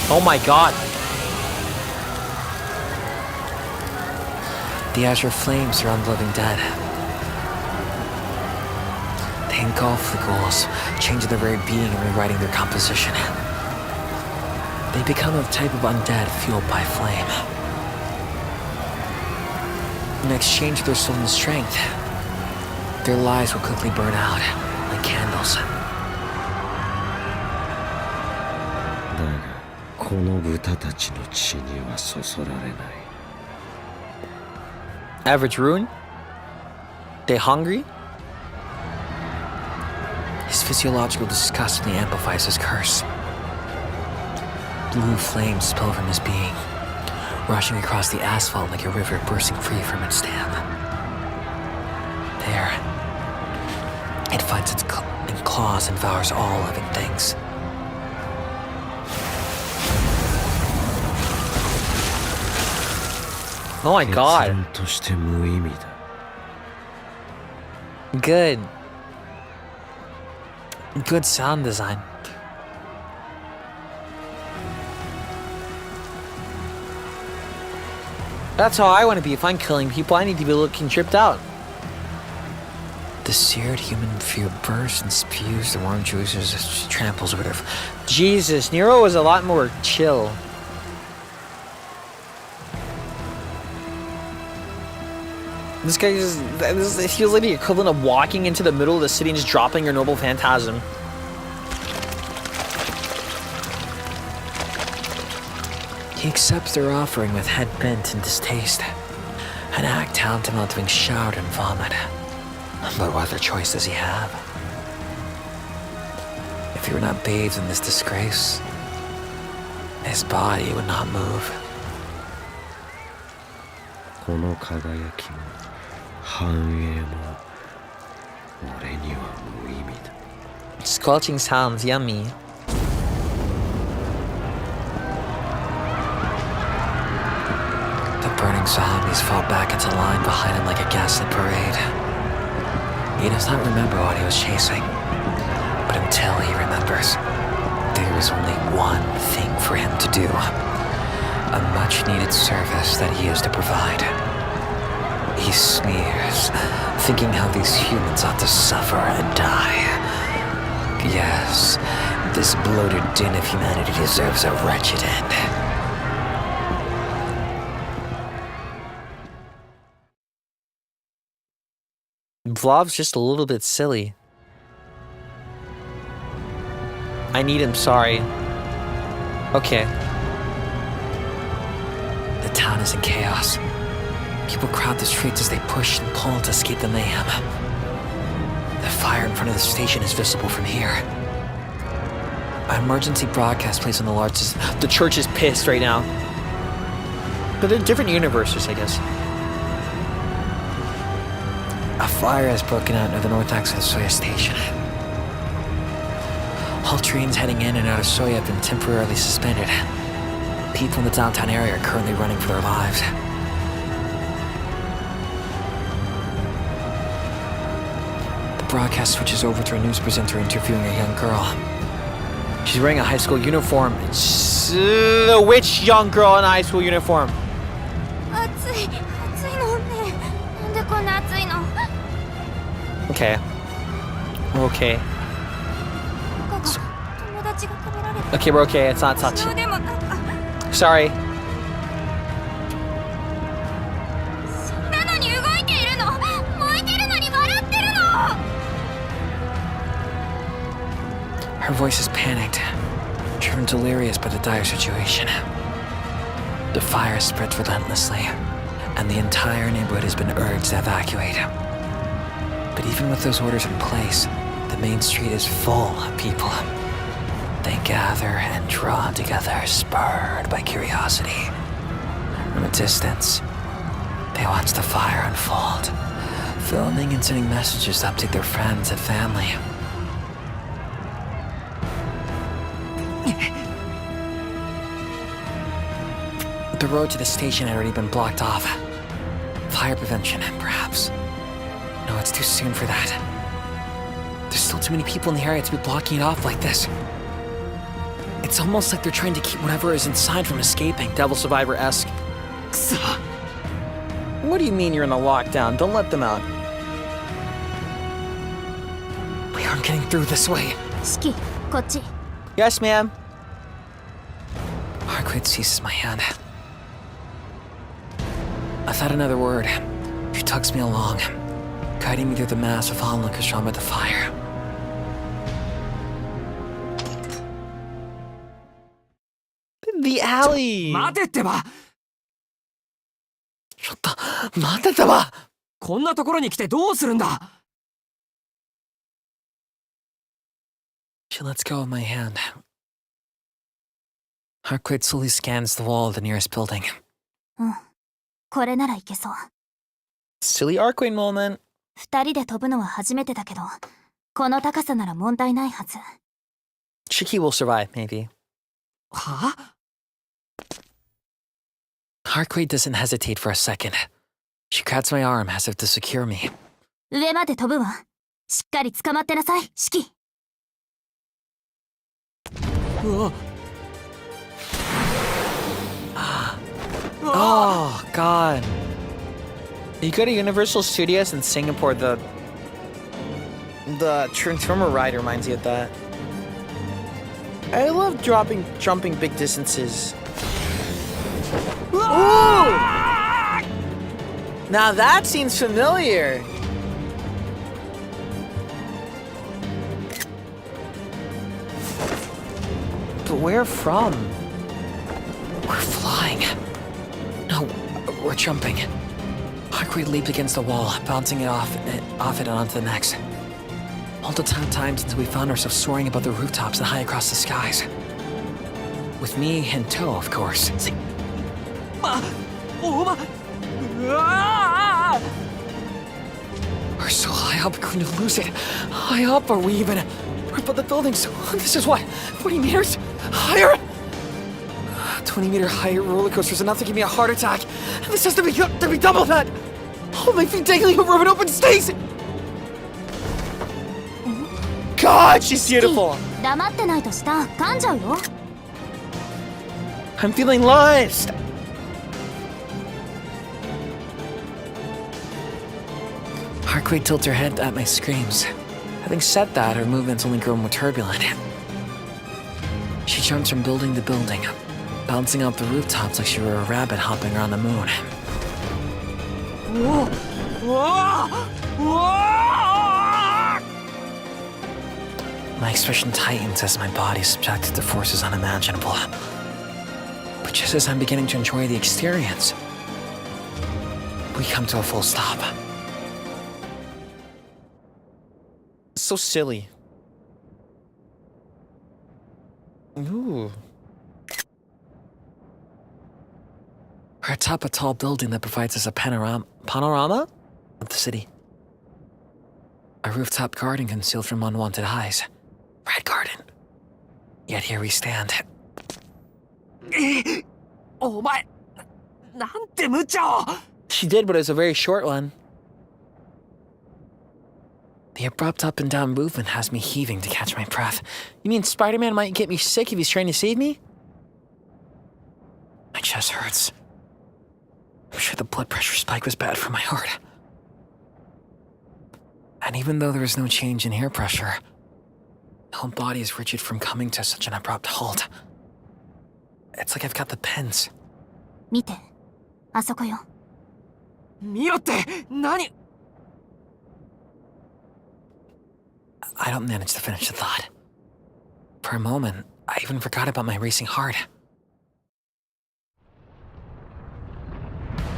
Oh my god! The azure flames surround the living dead. They engulf the ghouls, changing their very being and rewriting their composition. They become a type of undead fueled by flame. In exchange for their soul and strength, their lives will quickly burn out like candles. Average ruin? They hungry? His physiological disgust only amplifies his curse. Blue flames spill from his being, rushing across the asphalt like a river bursting free from its dam. There, it finds its claws and devours all living things. Oh my god. Good. Good sound design. That's how I want to be. If I'm killing people, I need to be looking tripped out. The seared human fear bursts and spews the warm juices as she tramples over their... Jesus, Nero was a lot more chill. This guy is, it feels like the equivalent of walking into the middle of the city and just dropping your noble phantasm. He accepts their offering with head bent in distaste. An act tantamount to being showered in vomit. But what other choice does he have? If he were not bathed in this disgrace, his body would not move. この輝きも繁栄も俺には無意味だ。 Squelching sounds yummy. The burning zombies fall back into line behind him like a gaslit parade. He does not remember what he was chasing, but until he remembers, there is only one thing for him to do. A much-needed service that he is to provide. He sneers, thinking how these humans ought to suffer and die. Yes, this bloated din of humanity deserves a wretched end. Vlov's just a little bit silly. I need him, sorry. Okay. The town is in chaos. People crowd the streets as they push and pull to escape the mayhem. The fire in front of the station is visible from here. An emergency broadcast plays on the largest... The church is pissed right now. But they're different universes, I guess. A fire has broken out near the north exit of Soya Station. All trains heading in and out of Soya have been temporarily suspended. People in the downtown area are currently running for their lives. The broadcast switches over to a news presenter interviewing a young girl. She's wearing a high school uniform. Which young girl in a high school uniform? 暑いのね。なんでこんな暑いの？ Okay. We're okay. 友達が食べられた。 Okay, we're okay. It's not touching. でも Sorry. なのに動いているの。燃えてるのに笑ってるの。 Her voice is panicked, driven delirious by the dire situation. The fire spreads relentlessly, and the entire neighborhood has been urged to evacuate. But even with those orders in place, the main street is full of people. They gather and draw together, spurred by curiosity. From a distance, they watch the fire unfold, filming and sending messages to update their friends and family. The road to the station had already been blocked off. Fire prevention, perhaps. No, it's too soon for that. There's still too many people in the area to be blocking it off like this. It's almost like they're trying to keep whatever is inside from escaping, Devil Survivor-esque. What do you mean you're in a lockdown? Don't let them out. We aren't getting through this way. 四季、こっち。 Yes, ma'am. Arcueid seizes my hand. Without another word, she tugs me along, guiding me through the mass of onlookers drawn by the fire. The alley! 待てってば。ちょっと、待ってたわ。こんなところに来てどうするんだ。 She lets go of my hand. Arcueid slowly scans the wall of the nearest building. うん。これならいけそう。 Silly Arcueid moment. 二人で飛ぶのは初めてだけど、この高さなら問題ないはず。Shiki will survive, maybe. はあ？ Arcueid doesn't hesitate for a second. She grabs my arm as if to secure me. 上まで飛ぶわ。しっかり捕まってなさい、四季。うわ。 Oh, God. You go to Universal Studios in Singapore, the Transformer ride reminds you of that. I love jumping big distances. Ooh! Now that seems familiar. But where from? We're flying. No, we're jumping. Arcueid leaped against the wall, bouncing it off it and onto the next. Multiple times until we found ourselves soaring above the rooftops and high across the skies. With me in tow, of course. We're so high up, we're going to lose it. High up, are we even? We're above the buildings. This is what? 40 meters? Higher? 20-meter higher roller coasters enough to give me a heart attack. And this has to be double that. Oh, my feet dangling over an open space. God, she's beautiful. 黙ってないとした噛んじゃうよ。 I'm feeling lost. Arcueid tilts her head at my screams. Having said that, her movements only grow more turbulent. She jumps from building to building, bouncing off the rooftops like she were a rabbit hopping around the moon. My expression tightens as my body is subjected to forces unimaginable. But just as I'm beginning to enjoy the experience, we come to a full stop. So silly. Ooh. We're atop a tall building that provides us a panorama of the city. A rooftop garden concealed from unwanted eyes. Red garden. Yet here we stand. お前、なんて無茶を。 She did, but it was a very short one. The abrupt up and down movement has me heaving to catch my breath. You mean Spider-Man might get me sick if he's trying to save me? My chest hurts. I'm sure the blood pressure spike was bad for my heart. And even though there is no change in air pressure, my whole body is rigid from coming to such an abrupt halt. It's like I've got the pins. 見て、あそこよ。見ろって、何？ I don't manage to finish the thought. For a moment, I even forgot about my racing heart.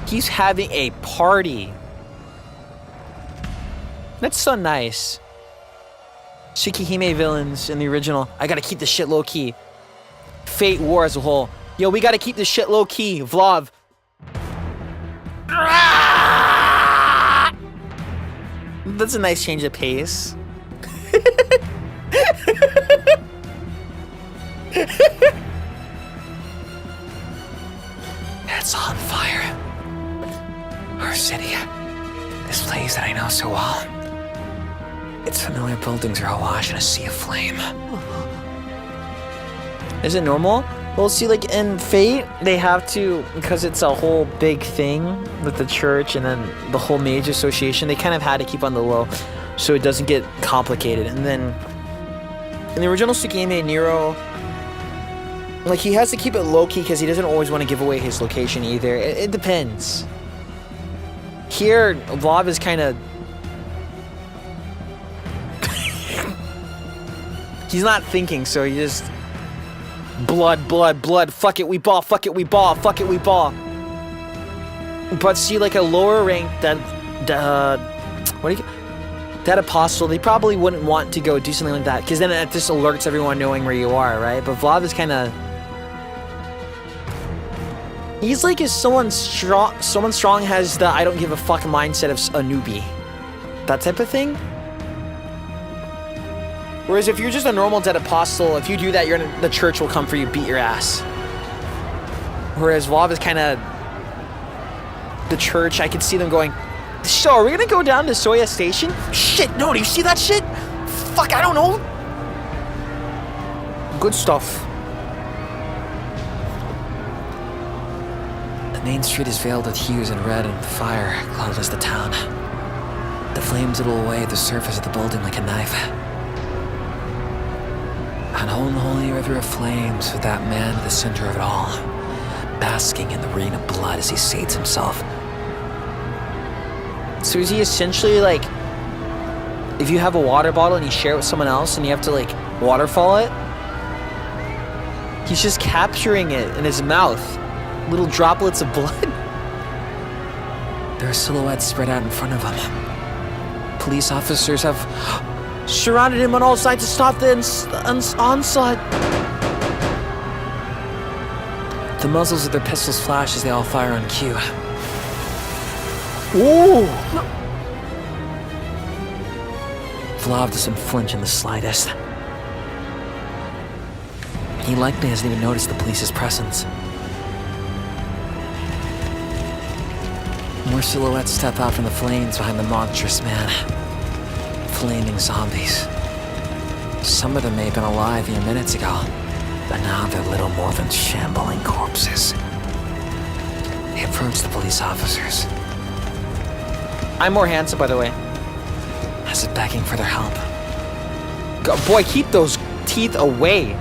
He's having a party. That's so nice. Tsukihime villains in the original. I gotta keep this shit low key. Fate War as a whole. Yo, we gotta keep this shit low key. Vlog. That's a nice change of pace. It's on fire. Our city. This place that I know so well. Its familiar buildings are awash in a sea of flame. Is it normal? Well, see, like in Fate, they have to, because it's a whole big thing with the church and then the whole mage association, they kind of had to keep on the low so it doesn't get complicated. And then in the original Tsukihime, Nero, like he has to keep it low-key because he doesn't always want to give away his location either. It depends. Here, Vlad is kind of... he's not thinking, so he just... Blood, blood, blood, fuck it, we ball, fuck it, we ball, fuck it, we ball. But see, like a lower rank that... what do you... That apostle, they probably wouldn't want to go do something like that, because then it just alerts everyone knowing where you are, right? But Vlad is kind of... He's like if someone strong has the I don't give a fuck mindset of a newbie. That type of thing. Whereas if you're just a normal dead apostle, if you do that, the church will come for you, beat your ass. Whereas Vlad is kind of... The church, I could see them going, so, are we gonna go down to Soya Station? Shit, no, do you see that shit? Fuck, I don't know. Good stuff. The main street is veiled with hues in red and the fire cloudless the town. The flames whittle away the surface of the building like a knife. An unholy river of flames with that man at the center of it all, basking in the rain of blood as he sates himself. So is he essentially like, if you have a water bottle and you share it with someone else and you have to like waterfall it, he's just capturing it in his mouth, little droplets of blood. There are silhouettes spread out in front of him. Police officers have surrounded him on all sides to stop the onslaught. The muzzles of their pistols flash as they all fire on cue. Ooh! Vlad doesn't flinch in the slightest. He likely hasn't even noticed the police's presence. More silhouettes step out from the flames behind the monstrous man. Flaming zombies. Some of them may have been alive even minutes ago, but now they're little more than shambling corpses. They approach the police officers. I'm more handsome, by the way. As if begging for their help. God, boy, keep those teeth away.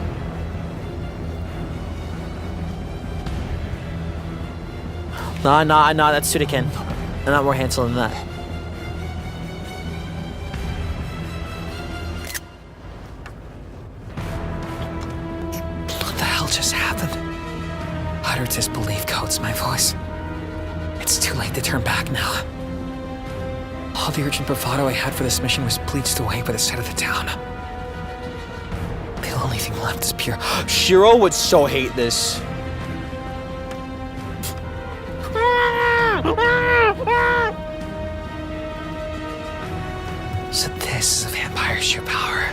Nah, that's Tsukihime. I'm not more handsome than that. What the hell just happened? Utter disbelief coats my voice. It's too late to turn back now. All the urgent bravado I had for this mission was bleached away by the sight of the town. The only thing left is pure... Shiro would so hate this. So this is a vampire's true power.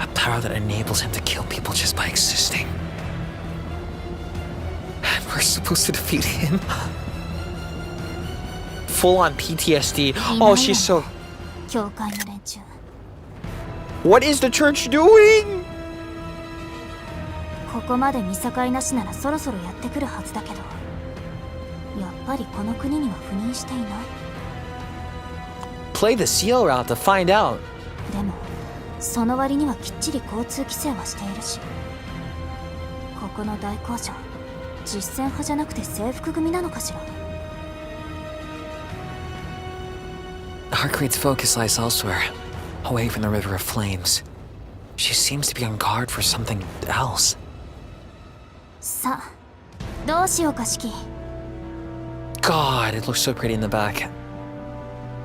A power that enables him to kill people just by existing. And we're supposed to defeat him? Full-on PTSD. Oh, she's so... What is the church doing? ここまで見境なしならそろそろやってくるはずだけど、やっぱりこの国には赴任していない。Play the seal route to find out. でも、その割にはきっちり交通規制はしているし、ここの大工場、実戦派じゃなくて制服組なのかしら。Arcueid's focus lies elsewhere, away from the river of flames. She seems to be on guard for something else. さあ、どうしようかしき。God, it looks so pretty in the back.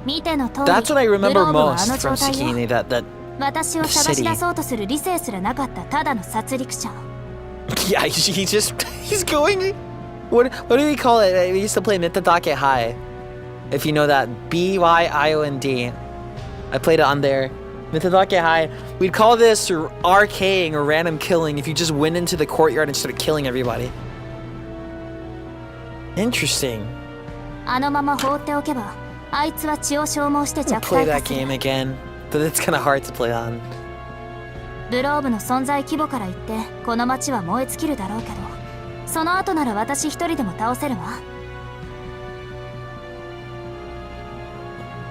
見ての通り、 That's what I グ remember ローブは most あの from 状態よ。 Tsukihime, that 私を探し出そうとする理性すらなかったただの殺戮者。Yeah, he's going... What do we call it? We used to play Mitadake High. If you know that, BYIOND. I played it on there. Mitadake High. We'd call this RKing or random killing if you just went into the courtyard and started killing everybody. Interesting. あのまま放っておけば、あいつは血を消耗して弱 Play 体 that 化する。 game again, but it's kind of hard to play on. グローブの存在規模から言ってこの街は燃え尽きるだろうけど、その後なら私一人でも倒せるわ。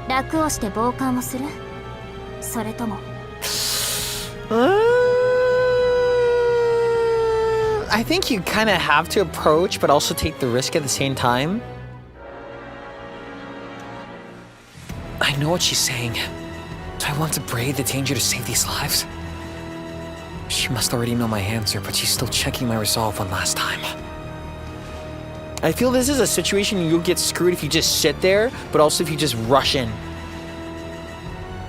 楽をして傍観をする？それとも I think you kind of have to approach, but also take the risk at the same time. I know what she's saying. Do I want to brave the danger to save these lives? She must already know my answer, but she's still checking my resolve one last time. I feel this is a situation you'll get screwed if you just sit there, but also if you just rush in.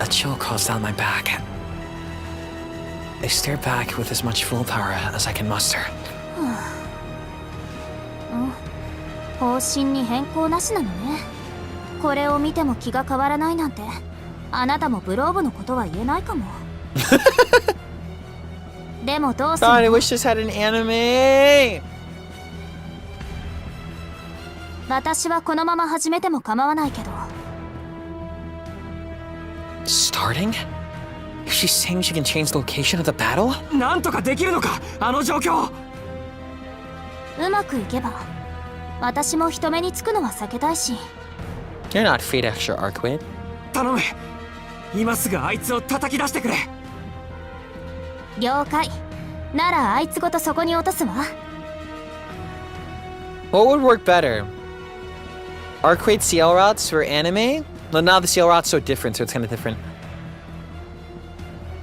A chill crawls down my back. I stare back with as much willpower as I can muster. 方針に変更なしなのね。これを見ても気が変わらないなんて、あなたもブローブのことは言えないかも。でもどうする God, I の？ wish this had an anime! 私はこのまま始めても構わないけど。Starting? Is she saying she can change the location of the battle? なんとかできるのか、あの状況。うまくいけば、私も人目につくのは避けたいし。You're not fate extra, Arcueid. 頼む。今すぐあいつを叩き出してくれ。了解。ならあいつごとそこに落とすわ。 What would work better? Arcueid CL routes for anime? Well, now the CL route's so different, so it's kind of different.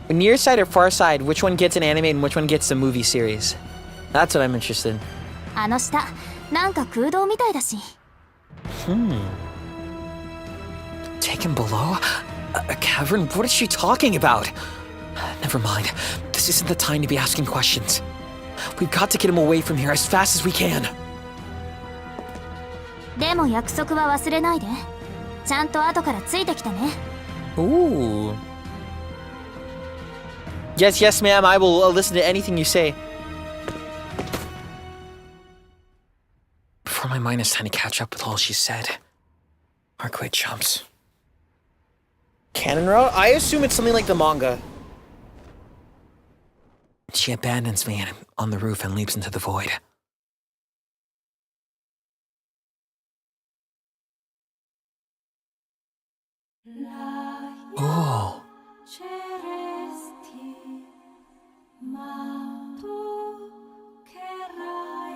Near side or far side, which one gets an anime and which one gets a movie series? That's what I'm interested in. あの下、なんか空洞みたいだし。Taken below? A cavern? What is she talking about? Never mind. This isn't the time to be asking questions. We've got to get him away from here as fast as we can. でも約束は忘れないで。ちゃんと後からついてきてね。Ooh. Yes, yes, ma'am. I will listen to anything you say. Before my mind has time to catch up with all she said, Arcueid jumps. Canon route? I assume it's something like the manga. She abandons me on the roof and leaps into the void. Oh.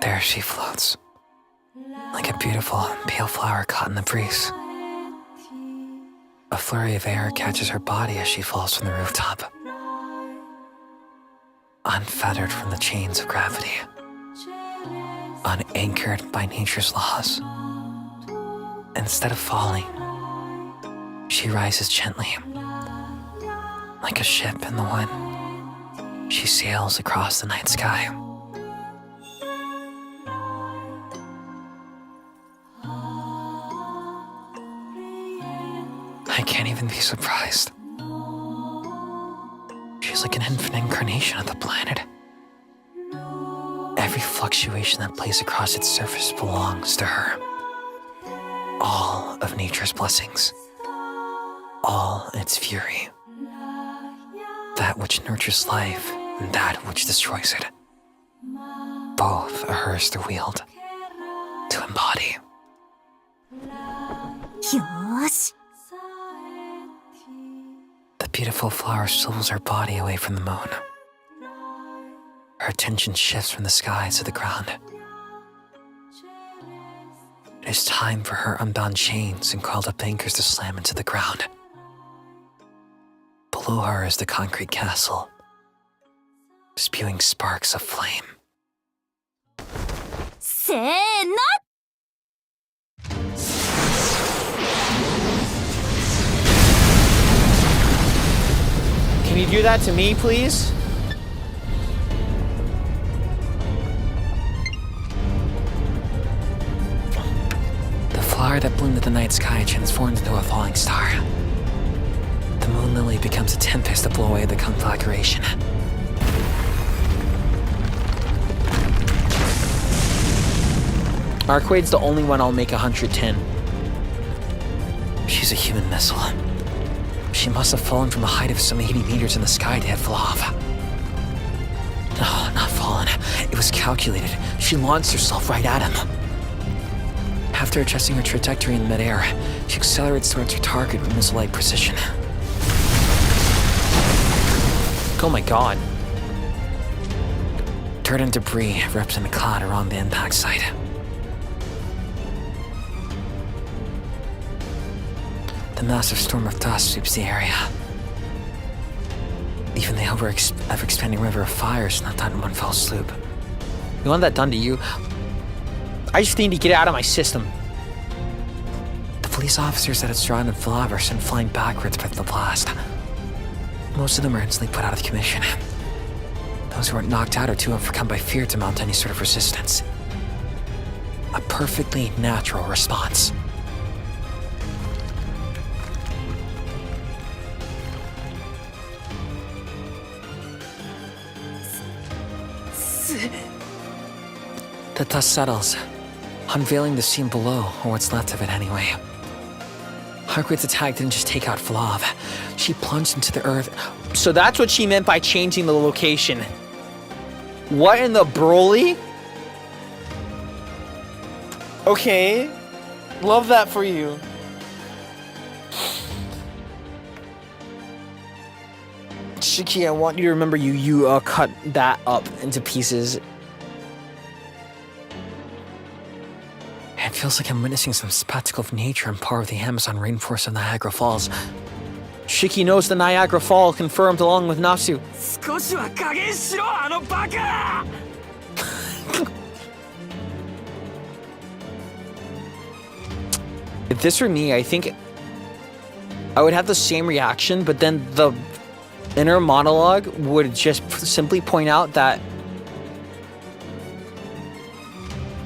There she floats, like a beautiful pale flower caught in the breeze. A flurry of air catches her body as she falls from the rooftop. Unfettered from the chains of gravity, unanchored by nature's laws. Instead of falling, she rises gently, like a ship in the wind. She sails across the night sky. I can't even be surprised. She's like an infinite incarnation of the planet. Every fluctuation that plays across its surface belongs to her. All of nature's blessings. All its fury. That which nurtures life and that which destroys it. Both are hers to wield, to embody. よーし。 The beautiful flower pulls her body away from the moon. Her attention shifts from the sky to the ground. It is time for her unbound chains and coiled up anchors to slam into the ground. Below her is the concrete castle, spewing sparks of flame. せーの。 Can you do that to me, please? The flower that bloomed in the night sky transforms into a falling star. The moon lily becomes a tempest to blow away the conflagration. Arcueid's the only one I'll make 110. She's a human missile. She must have fallen from a height of some 80 meters in the sky to hit Flav. No, not fallen. It was calculated. She launched herself right at him. After adjusting her trajectory in midair, she accelerates towards her target with missile-like precision. Oh my god. Dirt and debris ripped in a cloud around the impact site. The massive storm of dust sweeps the area. Even the ever-expanding river of fire is not done in one fell swoop. You want that done to you? I just need to get it out of my system. The police officers that had surrounded Flav are sent flying backwards by the blast. Most of them are instantly put out of commission. Those who aren't knocked out are too overcome by fear to mount any sort of resistance. A perfectly natural response. The dust settles, unveiling the scene below, or what's left of it anyway. Arcueid's attack didn't just take out Flav. She plunged into the earth. So that's what she meant by changing the location. What in the Broly? Okay. Love that for you. Shiki, I want you to remember you cut that up into pieces. It Feels like I'm witnessing some spectacle of nature on par with the Amazon rainforest of Niagara Falls. Shiki knows the Niagara Fall confirmed along with Natsu. 少しは加減しろあのバカ If this were me, I think I would have the same reaction, but then the inner monologue would just simply point out that,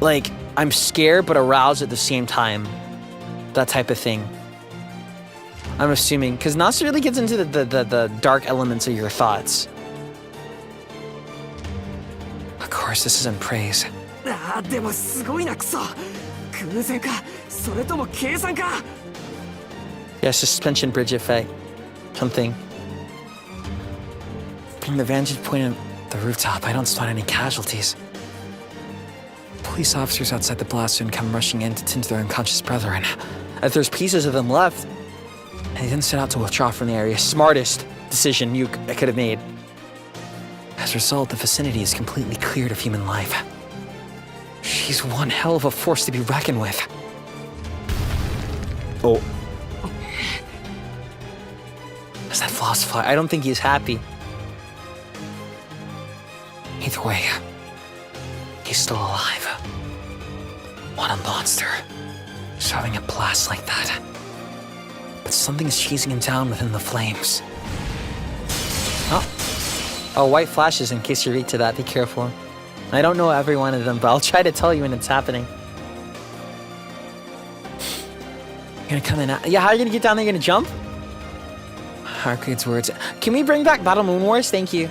like, I'm scared but aroused at the same time. That type of thing. I'm assuming, because Natsu really gets into the dark elements of your thoughts. Of course, this isn't praise. ああでもすごいなクソ偶然かそれとも計算か Yeah, suspension bridge effect. Something. From the vantage point of the rooftop, I don't spot any casualties. Police officers outside the blast zone come rushing in to tend to their unconscious brethren. If there's pieces of them left, they didn't set out to withdraw from the area. Smartest decision you could have made. As a result, the vicinity is completely cleared of human life. She's one hell of a force to be reckoned with. Oh. As that philosopher, I don't think he's happy. Either way, he's still alive. What a monster. He's having a blast like that. But something is chasing him down within the flames. Oh, white flashes in case you're weak to that. Be careful. I don't know every one of them, but I'll try to tell you when it's happening. You're gonna come in. Yeah, how are you gonna get down there? You're gonna jump? Arcueid's words. Can we bring back Battle Moon Wars? Thank you.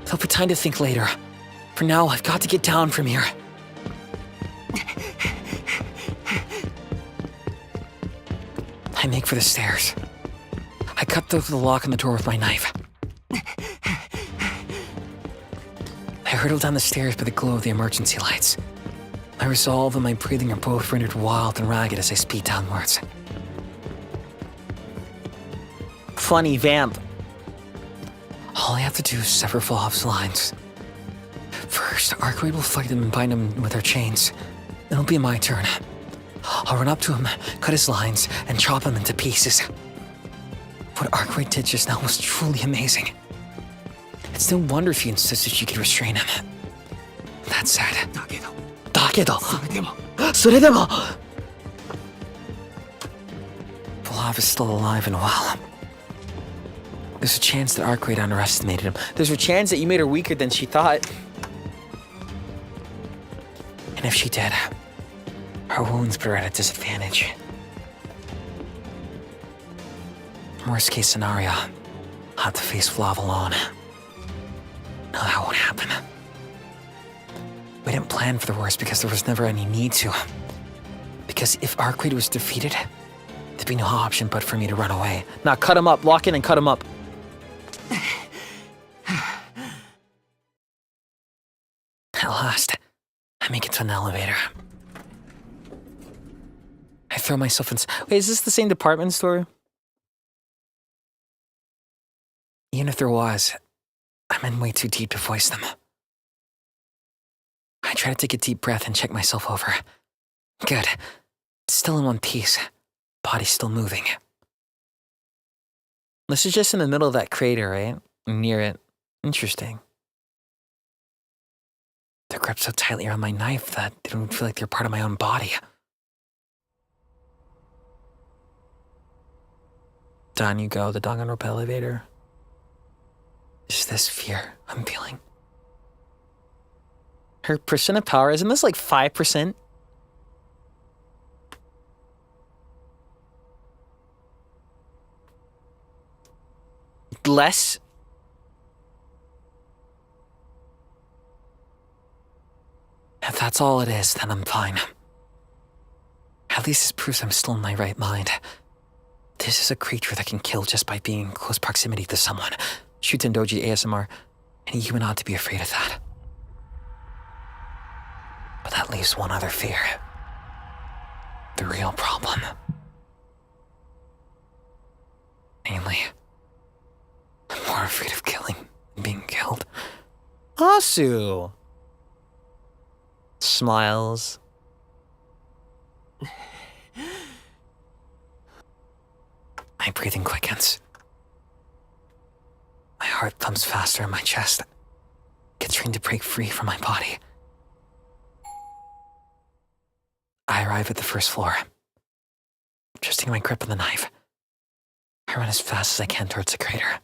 There'll be time to think later. For now, I've got to get down from here. I make for the stairs. I cut through the lock on the door with my knife. I hurtle down the stairs by the glow of the emergency lights. My resolve and my breathing are both rendered wild and ragged as I speed downwards. Funny vamp. All I have to do is sever Flahov's lines. First, Arcueid will fight him and bind him with her chains. Then it'll be my turn. I'll run up to him, cut his lines, and chop him into pieces. What Arcueid did just now was truly amazing. It's no wonder if he insisted she could restrain him. That said, だけど それでも Flahov is still alive and well. There's a chance that Arcueid underestimated him. There's a chance that you made her weaker than she thought. And if she did, her wounds put her at a disadvantage. Worst case scenario, I'll have to face Flav alone. No, that won't happen. We didn't plan for the worst because there was never any need to. Because if Arcueid was defeated, there'd be no option but for me to run away. Now cut him up, lock in and cut him up. At last, I make it to an elevator. I throw myself in. Wait, is this the same department store? Even if there was, I'm in way too deep to voice them. I try to take a deep breath and check myself over. Good. Still in one piece. Body still moving. This is just in the middle of that crater, right? Near it. Interesting. They're gripped so tightly around my knife that they don't feel like they're part of my own body. Down you go, the Danganronpa elevator. Is this fear I'm feeling? Her percent of power, isn't this like 5%? Less? If that's all it is, then I'm fine. At least this proves I'm still in my right mind. This is a creature that can kill just by being in close proximity to someone. Shutendoji ASMR. And you ought to be afraid of that. But that leaves one other fear. The real problem. Mainly, I'm more afraid of killing than being killed. Asu! Smiles. My breathing quickens. My heart thumps faster in my chest. Gets trying to break free from my body. I arrive at the first floor. Adjusting my grip on the knife. I run as fast as I can towards the crater.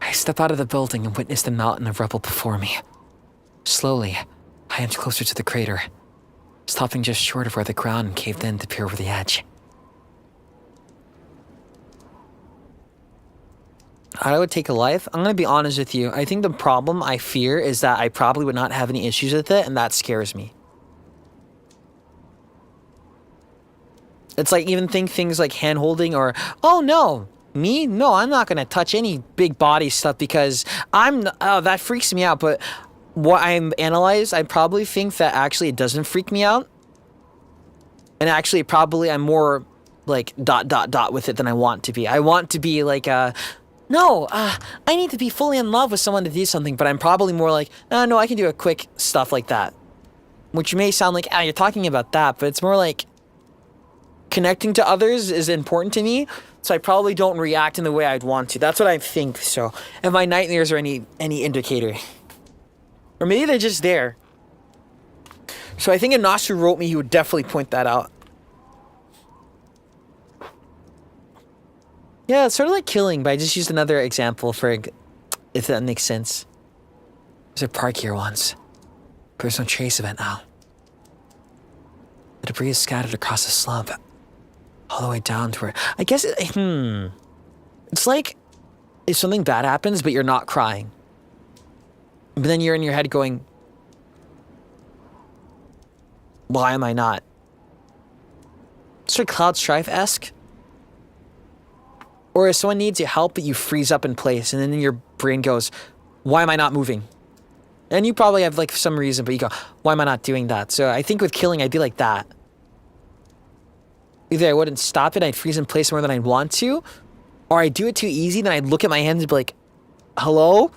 I step out of the building and witness the mountain of rubble before me. Slowly, I inch closer to the crater, stopping just short of where the ground caved in to peer over the edge. I would take a life. I'm gonna be honest with you. I think the problem I fear is that I probably would not have any issues with it, and that scares me. It's like even things like hand holding or, oh no, me? No, I'm not gonna touch any big body stuff because that freaks me out. But what I'm analyzed, I probably think that actually it doesn't freak me out. And actually probably I'm more like ... with it than I want to be. I want to be like no, I need to be fully in love with someone to do something, but I'm probably more like, no, I can do a quick stuff like that. Which may sound like, you're talking about that, but it's more like connecting to others is important to me, so I probably don't react in the way I'd want to. That's what I think, so. And my nightmares are any indicator. Or maybe they're just there. So I think if Nasu wrote me, he would definitely point that out. Yeah, it's sort of like killing, but I just used another example for, if that makes sense. There's a park here once, but there's no trace of it now. The debris is scattered across the slump, all the way down to where, I guess, it's like if something bad happens, but you're not crying. But then you're in your head going, why am I not? It's sort of Cloud Strife-esque. Or if someone needs your help, but you freeze up in place, and then your brain goes, why am I not moving? And you probably have like some reason, but you go, why am I not doing that? So I think with killing, I'd be like that. Either I wouldn't stop it, I'd freeze in place more than I'd want to, or I'd do it too easy, then I'd look at my hands and be like, hello?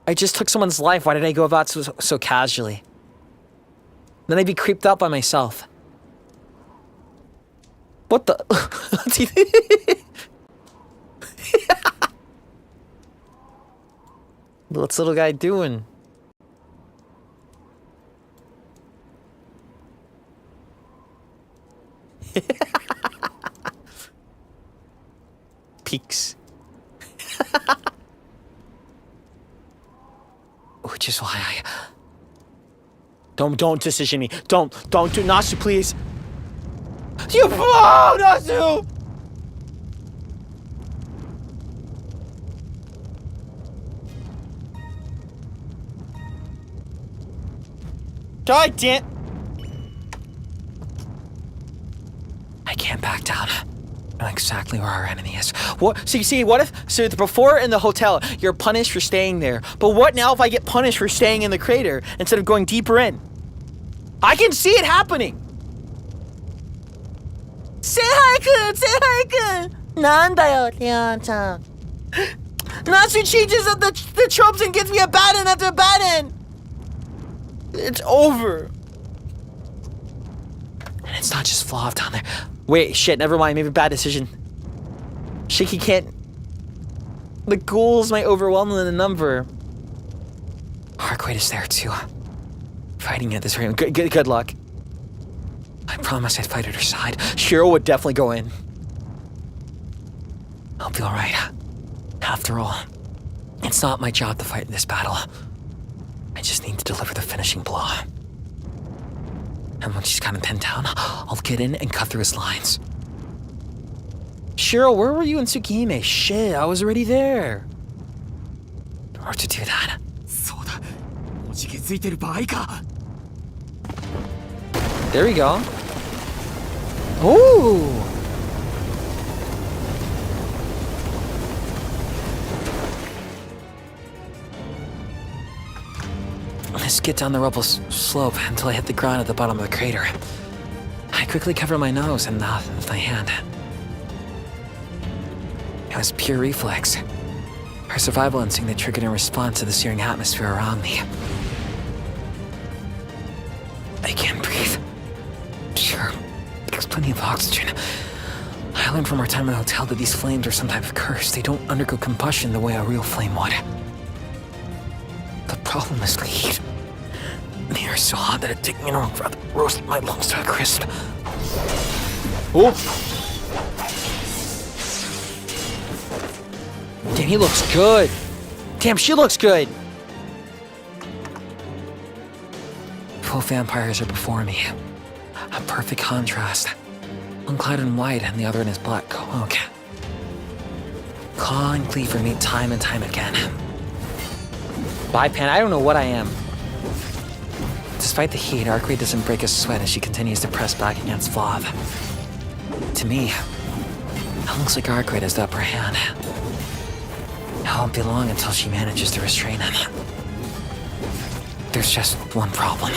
I just took someone's life, why did I go about so casually? Then I'd be creeped out by myself. What the? What's little guy doing? Peaks. Which is why I... Don't decision me. Don't do Nasu, please. You... Oh, Nasu! God damn! I can't back down. I know exactly where our enemy is. What? So you see, what if... So before in the hotel, you're punished for staying there. But what now if I get punished for staying in the crater instead of going deeper in? I can see it happening! Say hi, say hi, Nandayo, Leon-chan. Natsu changes up the tropes and gets me a bad end after a bad end! It's over. And it's not just Flav down there. Wait, shit, never mind. Maybe bad decision. Shiki can't... The ghouls might overwhelm the number. Arcueid is there too. Fighting at this very... Good luck. I promised I'd fight at her side. Shiro would definitely go in. I'll be alright. After all, it's not my job to fight in this battle. I just need to deliver the finishing blow. And when she's kind of pinned down, I'll get in and cut through his lines. Shiro, where were you in Tsukihime? Shit, I was already there. In order to do that... There we go. Ooh! I skid down the rubble slope until I hit the ground at the bottom of the crater. I quickly covered my nose and mouth with my hand. It was pure reflex. Our survival instinct that triggered in response to the searing atmosphere around me. I can't breathe. Sure, there's plenty of oxygen. I learned from our time in the hotel that these flames are some type of curse. They don't undergo combustion the way a real flame would. The problem is the heat. The air is so hot that it'd take me an hour to roast my lungs to a crisp. Oh! Damn, he looks good. Damn, she looks good. Both vampires are before me. A perfect contrast. One clad in white and the other in his black cloak. Claw and cleaver meet time and time again. Bypan, I don't know what I am. Despite the heat, Arcueid doesn't break a sweat as she continues to press back against Vlad. To me, it looks like Arcueid has the upper hand. It won't be long until she manages to restrain him. There's just one problem.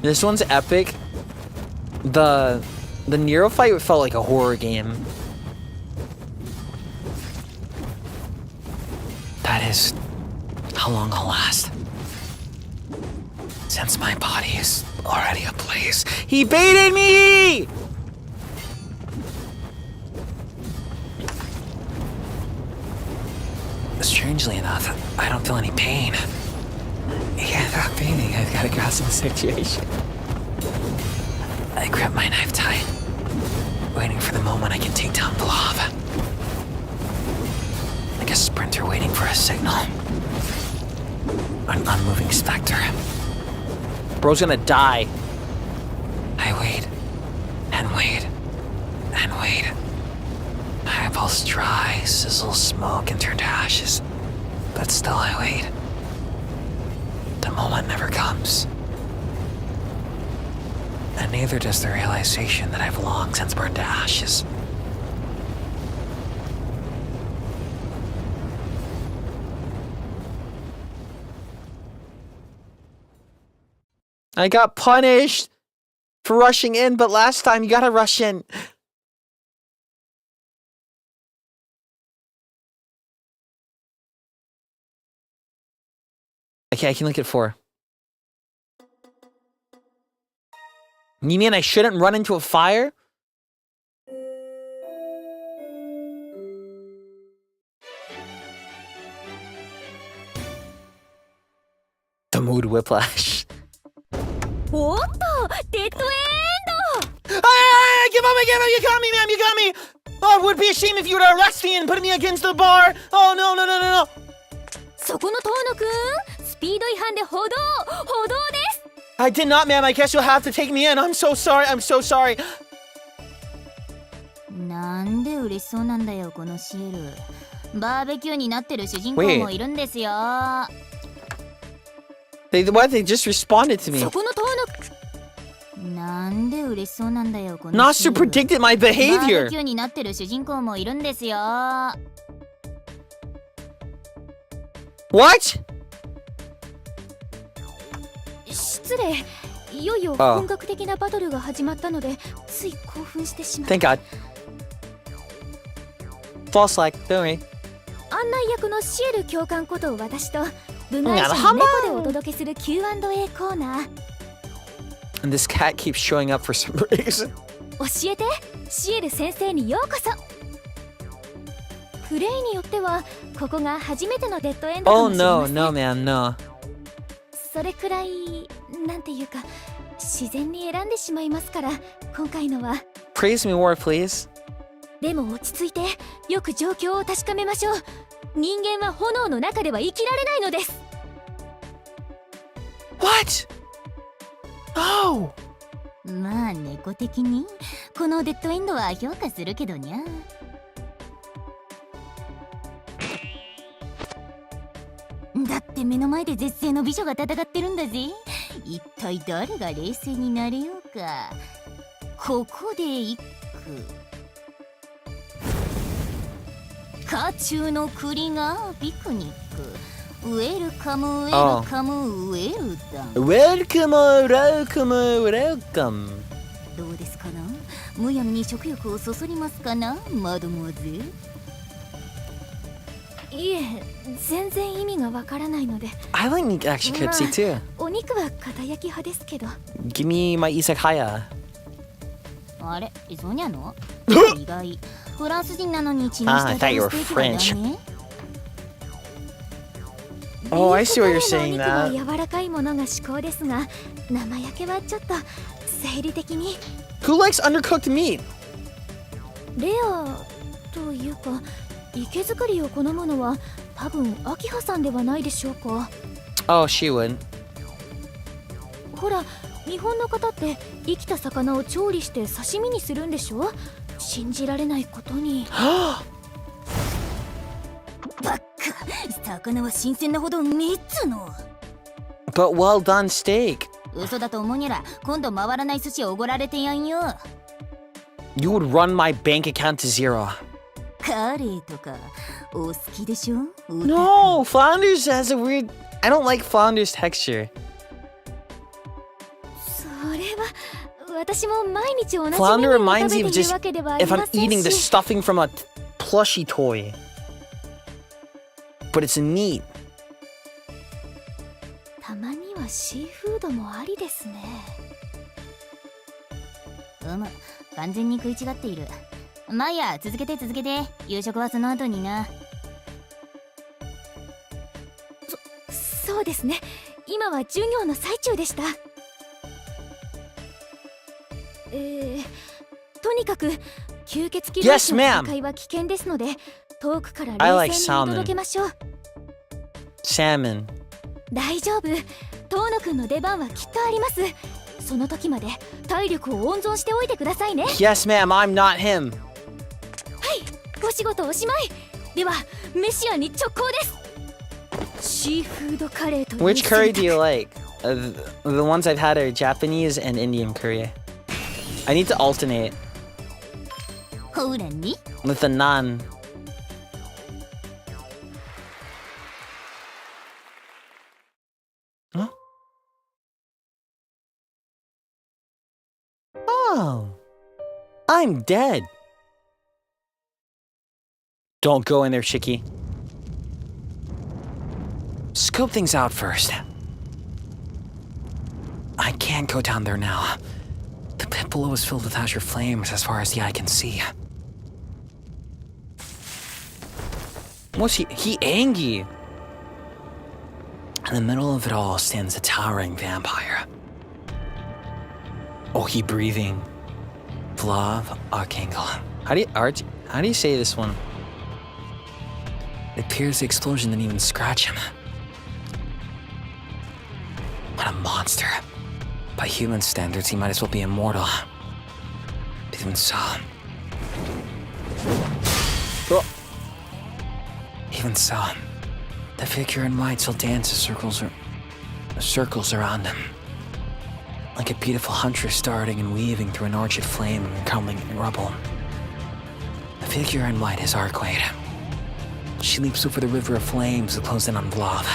This one's epic. The Nero fight felt like a horror game. That is how long I'll last. Since my body is already ablaze. He baited me! Strangely enough, I don't feel any pain. Yeah, that painting, I've got to grasp the situation. I grip my knife tight, waiting for the moment I can take down Blob. Like a sprinter waiting for a signal. An unmoving specter. Bro's gonna die. I wait, and wait, and wait. My eyeballs dry, sizzle smoke, and turn to ashes. But still I wait. The moment never comes. And neither does the realization that I've long since burned to ashes. I got punished for rushing in, but last time you gotta rush in. Okay, I can look at 4. You mean I shouldn't run into a fire? The mood whiplash. おっとデッドエンド Give up, you got me, ma'am, you got me! Oh, it would be a shame if you were to arrest me and put me against the bar! Oh, no. そこの遠野くんスピード違反で歩道です I did not, ma'am. I guess you'll have to take me in. I'm so sorry. I'm so sorry. なんで嬉しそうなんだよこのシエル。バーベキューになってる主人公もいるんですよ。What? They just responded to me. そこの遠野なんで嬉しそうなんだよこのシエ Nasu ル。 predicted my バー behavior. ベキューになってる主人公もいるんですよ。 What? 失礼いよいよ本格的なバトルが始まったのでつい興奮してしまう Thank God. False like, don't worry. 案内役のシエル教官こと私と部外者の猫でお届けする Q&A コーナー And this cat keeps showing up for some reason. 教えてシエル先生にようこそプレイによってはここが初めてのデッドエンドか Oh もしれま no, せん no, man, no. それくらいなんていうか自然に選んでしまいますから今回のは Praise me more, please. でも落ち着いてよく状況を確かめましょう人間は炎の中では生きられないのです What? No. まあ猫的にこのデッドエンドは評価するけどにゃ。だって目の前で絶世の美女が戦ってるんだぜ。一体誰が冷静になれようか。ここで一句。家中の栗がピクニック。ウェルカムウェルカムウェルダン。Welcome. どうですかなむやみに食欲をそそりますかな、マドモアゼ。いえ、全然意味がわからないので。 I like meat actually could see too. お肉は片焼き派ですけど。 Give me my izakaya. あれ、そうにゃの意外。フランス人なのに血の I 下 thought で you ス were テーキだよ French. ね。 Oh, I see what you're ビーフカレー saying のお that. 肉は柔らかいものが至高ですが、生焼けはちょっと生理的に Who likes undercooked meat? レアというか、池作りを好むのは多分アキハさんではないでしょうか。 Oh, she would. ほら、日本の方って生きた魚を調理して刺身にするんでしょ。信じられないことに。バッカ、魚は新鮮なほどねっつの。 But well done steak. 嘘だと思うにゃら、今度回らない寿司をおごられてやんよ。 You would run my bank account to zero. カレーとかお好きでしょ。 No, flounders has a weird. I don't like flounder's texture. それは私も毎日同じメニュ Flounder ーを reminds 食 me べ of ている just わけではあり if I'm ません eating the し。 stuffing from a plushie toy. But it's neat. たまにはシーフードもありですね。完全に食い違っている。まあいいや、続けて。夕食はその後にな。そうですね。今は授業の最中でした。とにかく吸血鬼同士の戦いは危険ですので、遠くから冷静に見届けましょう。 Salmon. 大丈夫。遠野くんの出番はきっとあります。その時まで体力を温存しておいてくださいね。 Yes, ma'am. I'm not him. はい、お仕事おしまい。ではメシアに直行です。シーフードカレーという Which curry do 選 you 択。 like? The ones I've had are Japanese and Indian curry. I need to alternate ほらに with the naan. Huh? Oh, I'm dead. Don't go in there, Shiki. Scope things out first. I can't go down there now. The pit below is filled with azure flames as far as the eye can see. What's he angry? In the middle of it all stands a towering vampire. Oh, he breathing. Vlav Archangel. How do you say this one? It appears the explosion didn't even scratch him. What a monster. By human standards, he might as well be immortal. Even so. Oh. Even so, the figure in white still dances circles around him. Like a beautiful huntress darting and weaving through an arch of flame and crumbling rubble. The figure in white is Arcueid. She leaps over the river of flames that close in on Vlav.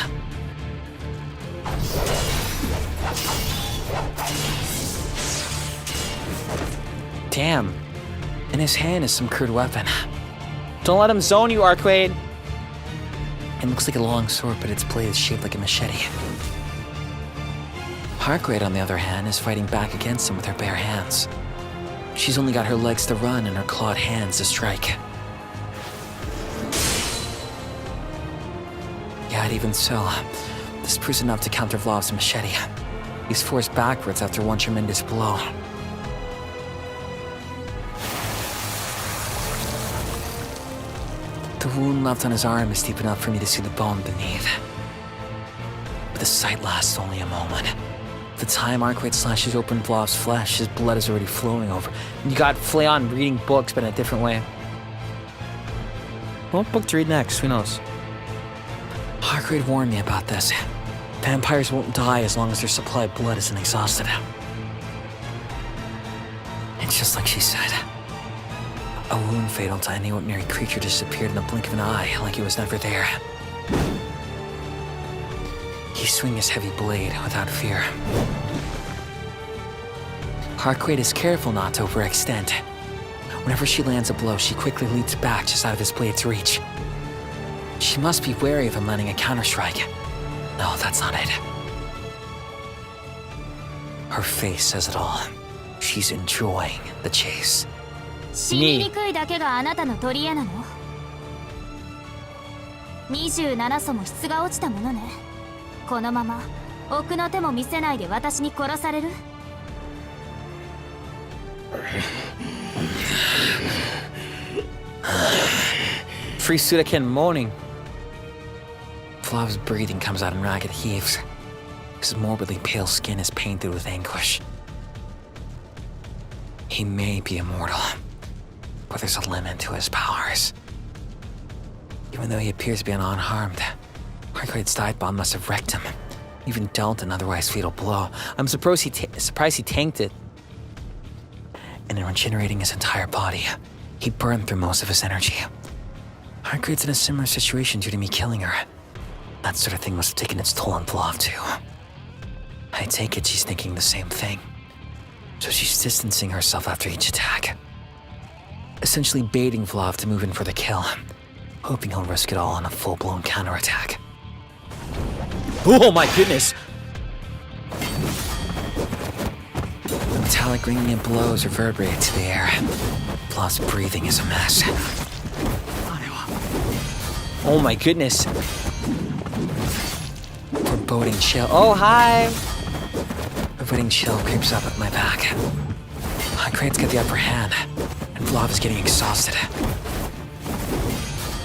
Damn. In his hand is some crude weapon. Don't let him zone you, Arcueid. It looks like a long sword, but its blade is shaped like a machete. Arcueid, on the other hand, is fighting back against him with her bare hands. She's only got her legs to run and her clawed hands to strike. Yet even so, this proves enough to counter Vlav's machete. He's forced backwards after one tremendous blow. The wound left on his arm is deep enough for me to see the bone beneath. But the sight lasts only a moment. The time Arcueid slashes open Vlav's flesh, his blood is already flowing over. You got Flayon reading books, but in a different way. What book to read next? Who knows? Arcueid warned me about this. Vampires won't die as long as their supply of blood isn't exhausted. It's just like she said. A wound fatal to any ordinary creature disappeared in the blink of an eye, like it was never there. He swings his heavy blade without fear. Arcueid is careful not to overextend. Whenever she lands a blow, she quickly leaps back just out of his blade's reach. She must be wary of him landing a counter-strike. No, that's not it. Her face says it all. She's enjoying the chase. 死ににくいだけがあなたの取り柄なの？27層も質が落ちたものね。このまま奥の手も見せないで私に殺されるFree Sudaken moaning. Flav's breathing comes out in ragged heaves. His morbidly pale skin is painted with anguish. He may be immortal, but there's a limit to his powers. Even though he appears to be unharmed, Arcueid's dive bomb must have wrecked him, even dealt an otherwise fatal blow. I'm surprised he tanked it. And in regenerating his entire body, he burned through most of his energy. Arcueid's in a similar situation due to me killing her. That sort of thing must have taken its toll on Flav too. I take it she's thinking the same thing. So she's distancing herself after each attack. Essentially baiting Flav to move in for the kill, hoping he'll risk it all in a full-blown counterattack. Oh my goodness! The metallic ringing and blows reverberate to the air. Flav's breathing is a mess. Oh my goodness! Foreboding chill. Oh, hi! Foreboding chill creeps up at my back. Arcueid's got the upper hand, and Flav is getting exhausted.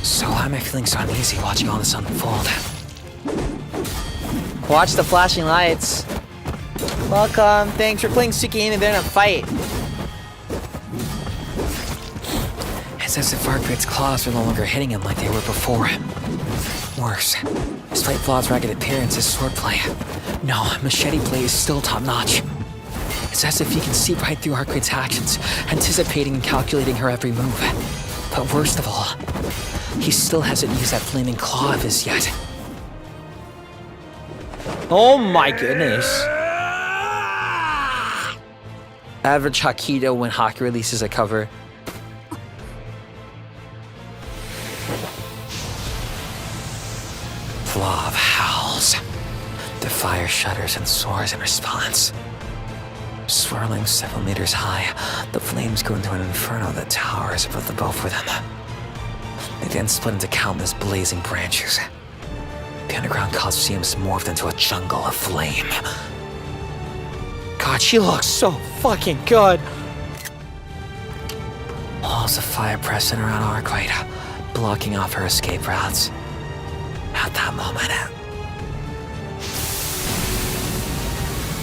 So why am I feeling so uneasy watching all this unfold? Watch the flashing lights. Welcome. Thanks for playing Tsukihime. They're in a fight. It's as if Arcueid's claws are no longer hitting him like they were before. Worse, despite Flav's ragged appearance, his swordplay. No, machete play is still top-notch. It's as if he can see right through Arcueid's actions, anticipating and calculating her every move. But worst of all, he still hasn't used that flaming claw of his yet. Oh my goodness. Average Hakido when Haki releases a cover. Flav howls. The fire shudders and soars in response. Swirling several meters high, the flames go into an inferno that towers above the both of them. They then split into countless blazing branches. The underground coliseum is morphed into a jungle of flame. God, she looks so fucking good! Walls of fire press in around Arcueid, blocking off her escape routes. At that moment,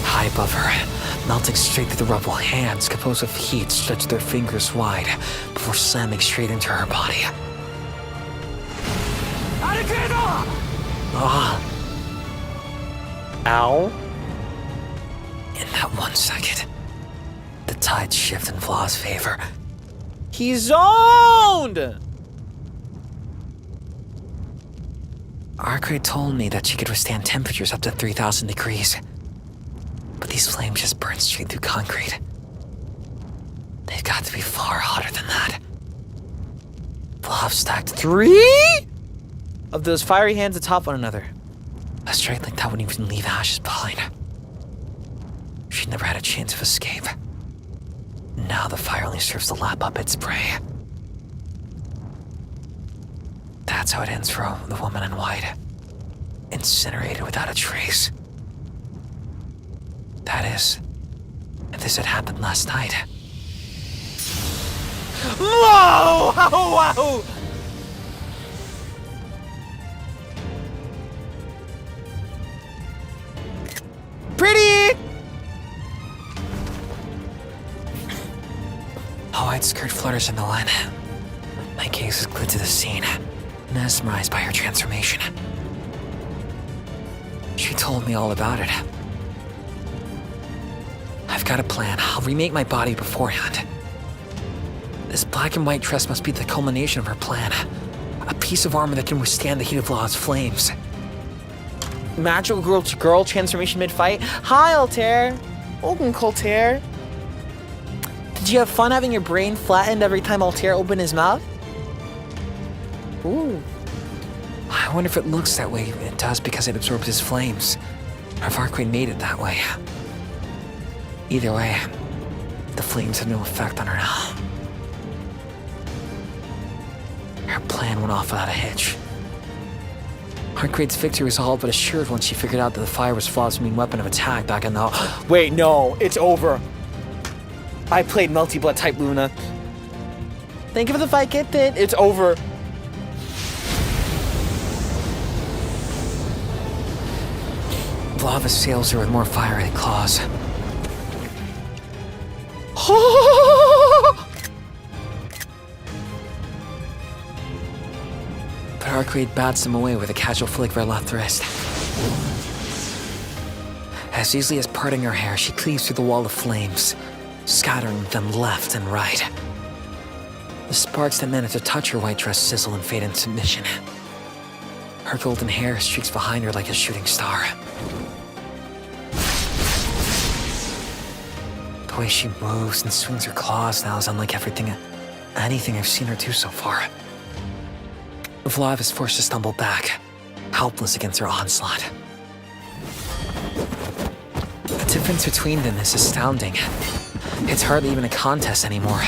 high above her, melting straight through the rubble, hands composed of heat stretch their fingers wide before slamming straight into her body. Ah. Ow. In that 1 second, the tides shift in Flav's favor. He's zoned! Arcueid told me that she could withstand temperatures up to 3,000 degrees. But these flames just burn straight through concrete. They've got to be far hotter than that. Flav stacked 3 of those fiery hands atop one another. A strike like that wouldn't even leave ashes behind. She never had a chance of escape. Now the fire only serves to lap up its prey. That's how it ends for the woman in white. Incinerated without a trace. That is, if this had happened last night. Whoa! Whoa! Pretty! A white skirt flutters in the light. My gaze is glued to the scene, mesmerized by her transformation. She told me all about it. I've got a plan. I'll remake my body beforehand. This black and white dress must be the culmination of her plan. A piece of armor that can withstand the heat of Law's flames. Magical girl to girl transformation mid-fight. Hi, Altair. Welcome, Coltair. Did you have fun having your brain flattened every time Altair opened his mouth? Ooh. I wonder if it looks that way. It does because it absorbs his flames. Or if Arcueid made it that way. Either way, the flames have no effect on her now. Her plan went off without a hitch. Arcueid's victory was all but assured once she figured out that the fire was Flav's main weapon of attack back in the... Wait, no, it's over. I played multi-blood type Luna. Thank you for the fight kit, then. It's over. Vlav assails her with more fiery claws. But Arcueid bats him away with a casual flick of her left wrist. As easily as parting her hair, she cleaves through the wall of flames, scattering them left and right. The sparks that managed to touch her white dress sizzle and fade in submission. Her golden hair streaks behind her like a shooting star. The way she moves and swings her claws now is unlike anything I've seen her do so far. Vlav is forced to stumble back, helpless against her onslaught. The difference between them is astounding. It's hardly even a contest anymore.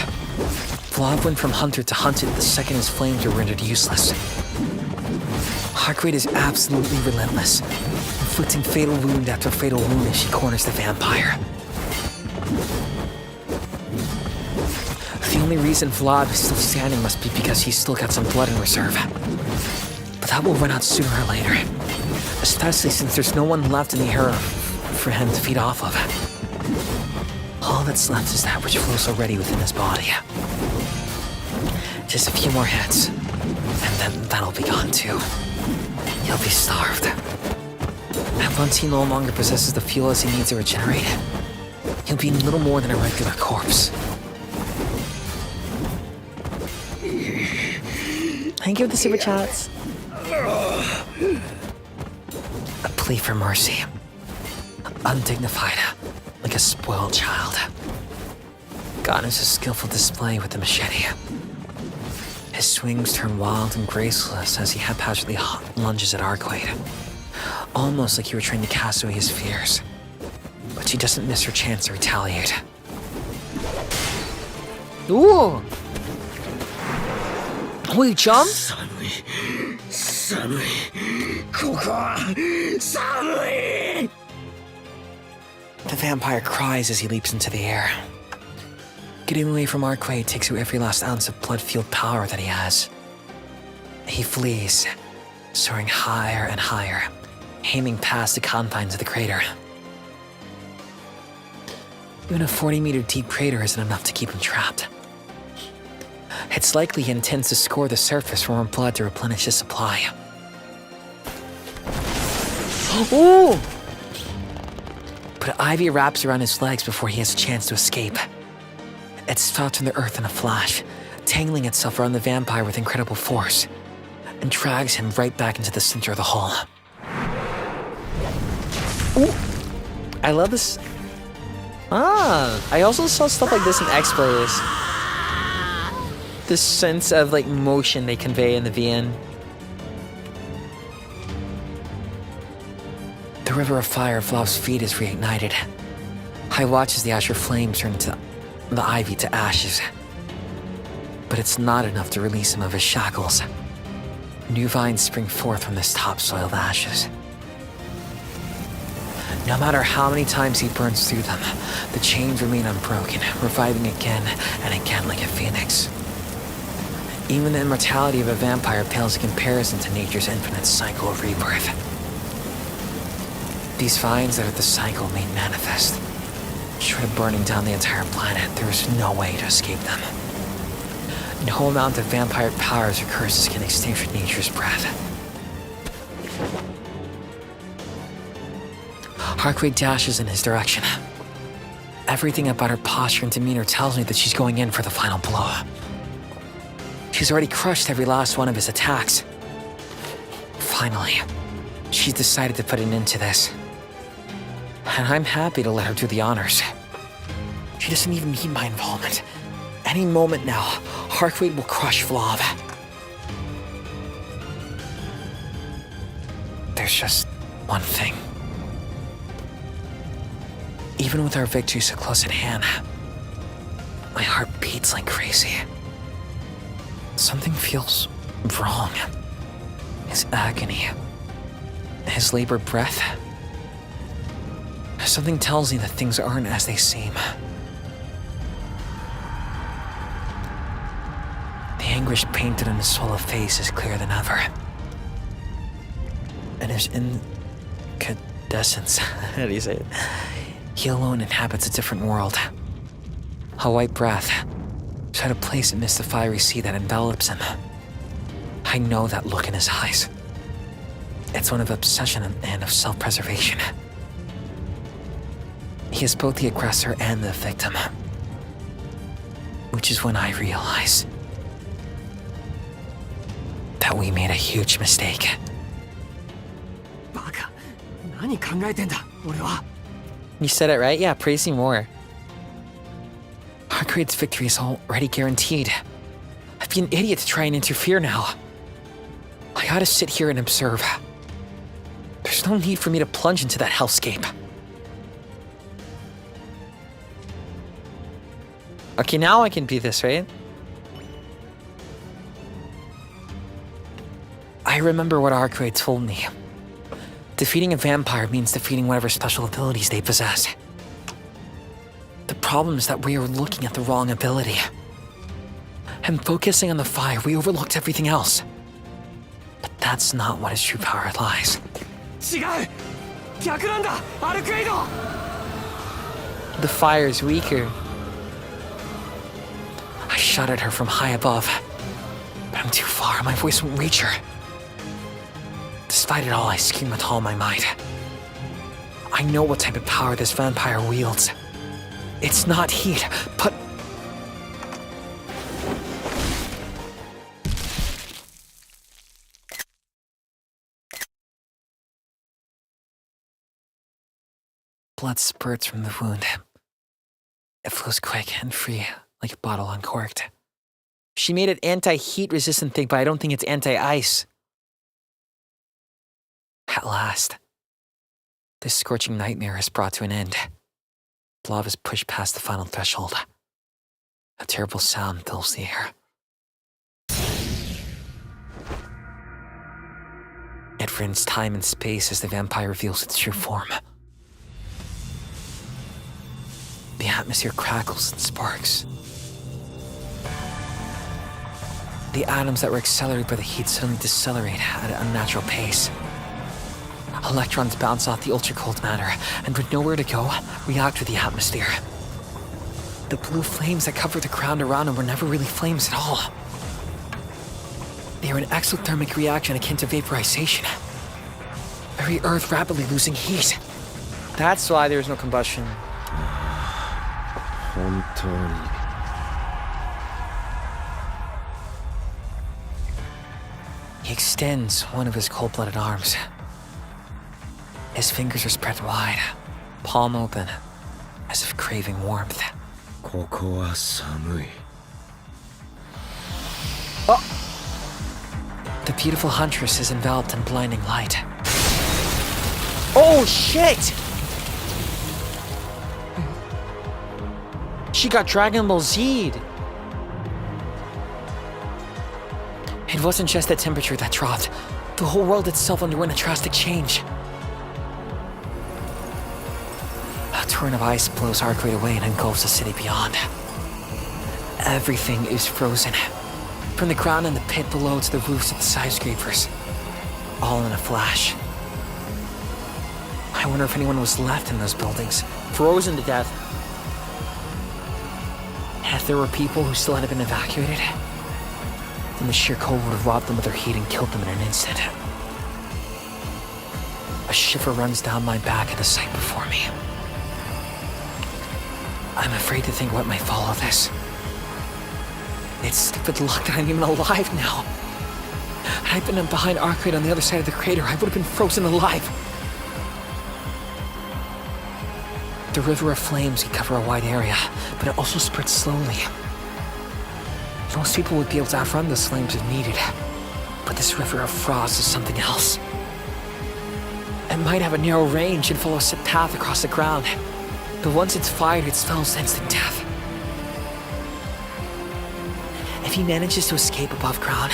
Vlav went from hunter to hunted the second his flames were rendered useless. Arcueid is absolutely relentless, inflicting fatal wound after fatal wound as she corners the vampire. The only reason Vlad is still standing must be because he's still got some blood in reserve. But that will run out sooner or later, especially since there's no one left in the era for him to feed off of. All that's left is that which flows already within his body. Just a few more hits, and then that'll be gone too. He'll be starved. And once he no longer possesses the fuel as he needs to regenerate, he'll be little more than a regular corpse. Thank you for the super chats. A plea for mercy. Undignified, like a spoiled child. God is a skillful display with the machete. His swings turn wild and graceless as he haphazardly lunges at Arcueid. Almost like he were trying to cast away his fears. But she doesn't miss her chance to retaliate. Ooh! Wait, jump? The vampire cries as he leaps into the air. Getting away from Arcueid takes away every last ounce of blood-fueled power that he has. He flees, soaring higher and higher, aiming past the confines of the crater. Even a 40-meter deep crater isn't enough to keep him trapped. It's likely he intends to score the surface for more blood to replenish his supply. Ooh! But ivy wraps around his legs before he has a chance to escape. It spouts from the earth in a flash, tangling itself around the vampire with incredible force, and drags him right back into the center of the hall. Ooh! I love this. I also saw stuff like this in X-Players. This sense of like motion they convey in the VN. The river of fire at Flav's feet is reignited. I watch as the azure flames turn into the ivy to ashes. But it's not enough to release him of his shackles. New vines spring forth from this topsoiled ashes. No matter how many times he burns through them, the chains remain unbroken, reviving again and again like a phoenix. Even the immortality of a vampire pales in comparison to nature's infinite cycle of rebirth. These vines that are the cycle made manifest. Short of burning down the entire planet, there is no way to escape them. No amount of vampire powers or curses can extinguish nature's breath. Arcueid dashes in his direction. Everything about her posture and demeanor tells me that she's going in for the final blow. She's already crushed every last one of his attacks. Finally, she's decided to put an end to this. And I'm happy to let her do the honors. She doesn't even need my involvement. Any moment now, Arcueid will crush Flav. There's just one thing. Even with our victory so close at hand, my heart beats like crazy. Something feels wrong. His agony, his labored breath. Something tells me that things aren't as they seem. The anguish painted on his swollen face is clearer than ever. And his incandescence, how do you say it? He alone inhabits a different world. A white breath, try to place amidst the fiery sea that envelops him. I know that look in his eyes. It's one of obsession and of self-preservation. He is both the aggressor and the victim. Which is when I realize that we made a huge mistake. バカ、何考えてんだ、俺は。You said it right? Yeah, praise me more. Arcueid's victory is already guaranteed. I'd be an idiot to try and interfere now. I gotta sit here and observe. There's no need for me to plunge into that hellscape. Okay, now I can be this, right? I remember what Arcueid told me. Defeating a vampire means defeating whatever special abilities they possess. The problem is that we are looking at the wrong ability. And focusing on the fire, we overlooked everything else. But that's not what his true power lies. 違う、逆なんだ、アルクエイド。The fire is weaker. I shot at her from high above, but I'm too far. My voice won't reach her. Despite it all, I scream with all my might. I know what type of power this vampire wields. It's not heat, but... Blood spurts from the wound. It flows quick and free, like a bottle uncorked. She made it anti-heat resistant thing, but I don't think it's anti-ice. At last, this scorching nightmare is brought to an end. Blob is pushed past the final threshold. A terrible sound fills the air. It rends time and space as the vampire reveals its true form. The atmosphere crackles and sparks. The atoms that were accelerated by the heat suddenly decelerate at an unnatural pace. Electrons bounce off the ultra-cold matter, and with nowhere to go, react with the atmosphere. The blue flames that cover the ground around them were never really flames at all. They were an exothermic reaction akin to vaporization. Very Earth rapidly losing heat. That's why there was no combustion. 本当に He extends one of his cold-blooded arms. His fingers are spread wide, palm open, as if craving warmth. ここは寒い Oh! The beautiful huntress is enveloped in blinding light. Oh shit! She got Dragon Ball Z'd. It wasn't just the temperature that dropped. The whole world itself underwent a drastic change. A torrent of ice blows Arcueid away and engulfs the city beyond. Everything is frozen. From the ground in the pit below to the roofs of the skyscrapers. All in a flash. I wonder if anyone was left in those buildings, frozen to death. If there were people who still hadn't been evacuated, then the sheer cold would have robbed them of their heat and killed them in an instant. A shiver runs down my back at the sight before me. I'm afraid to think what might follow this. It's stupid luck that I'm even alive now. Had I been behind Arcueid on the other side of the crater, I would have been frozen alive. The river of flames can cover a wide area, but it also spreads slowly. Most people would be able to outrun those flames if needed, but this river of frost is something else. It might have a narrow range and follow a set path across the ground, but once it's fired, it spells instant death. If he manages to escape above ground,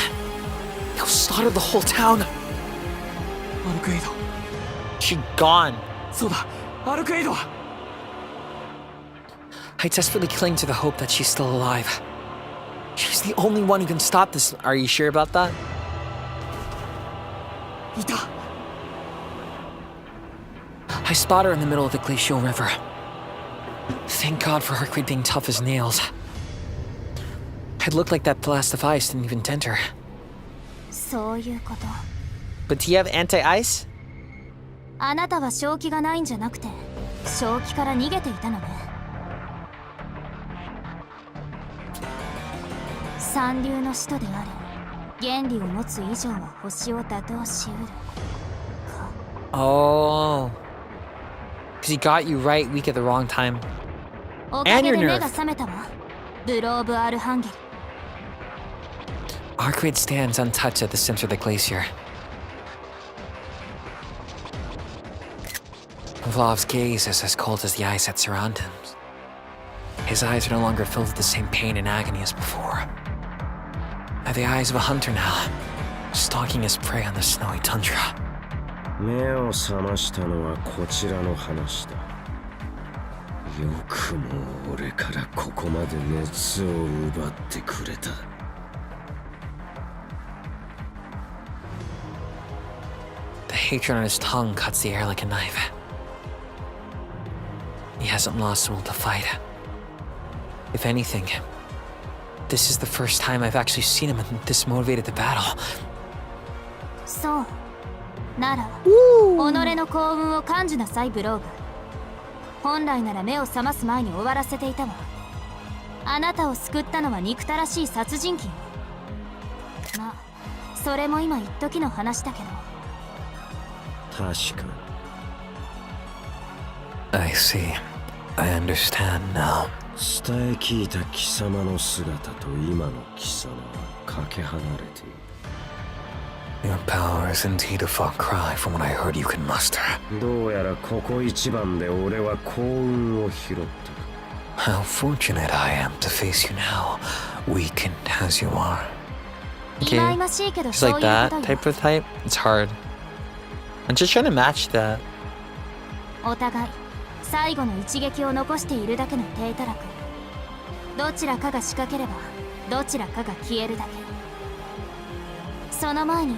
he'll slaughter the whole town. アルクエイド She gone. そうだアルクエイド I desperately cling to the hope that she's still alive. She's the only one who can stop this. Are you sure about that? いた I spot her in the middle of the glacial river. Thank God for Arcueid being tough as nails. It looked like that blast of ice didn't even dent her. そういうこと。 But do you have anti-ice? あなたは正気がないんじゃなくて正気から逃げていたのね。三流の使徒であれ原理を持つ以上は星を打倒しうるか。 Oh. Because he got you right weak at the wrong time. おかげで目が覚めたわ。ブローブ・アルハンゲル。 Arcueid stands untouched at the center of the glacier. Vlav's gaze is as cold as the ice that surrounds him. His eyes are no longer filled with the same pain and agony as before. They're the eyes of a hunter now, stalking his prey on the snowy tundra. 目を覚ましたのはこちらの話だ。よくも俺からここまで熱を奪ってくれた。The hatred on his tongue cuts the air like a knife. He hasn't lost the will to fight. If anything, this is the first time I've actually seen him this motivated to battle. そうなら己の幸運を感じなさいブローブ。本来なら目を覚ます前に終わらせていたわ。あなたを救ったのは憎たらしい殺人鬼よ。まあそれも今一時の話だけど。確かに。I see. I understand now. 伝え聞いた貴様の姿と今の貴様はかけ離れている。Your power is indeed a far cry from what I heard you could muster. どうやらここ一番で俺は幸運を拾った。How fortunate I am to face you now, weakened as you are. 忌々ましいけど Just そういうこ like と that よ。 type of type? It's hard. I'm just trying to match that. お互い最後の一撃を残しているだけの低たらく。どちらかが仕掛ければどちらかが消えるだけ。その前に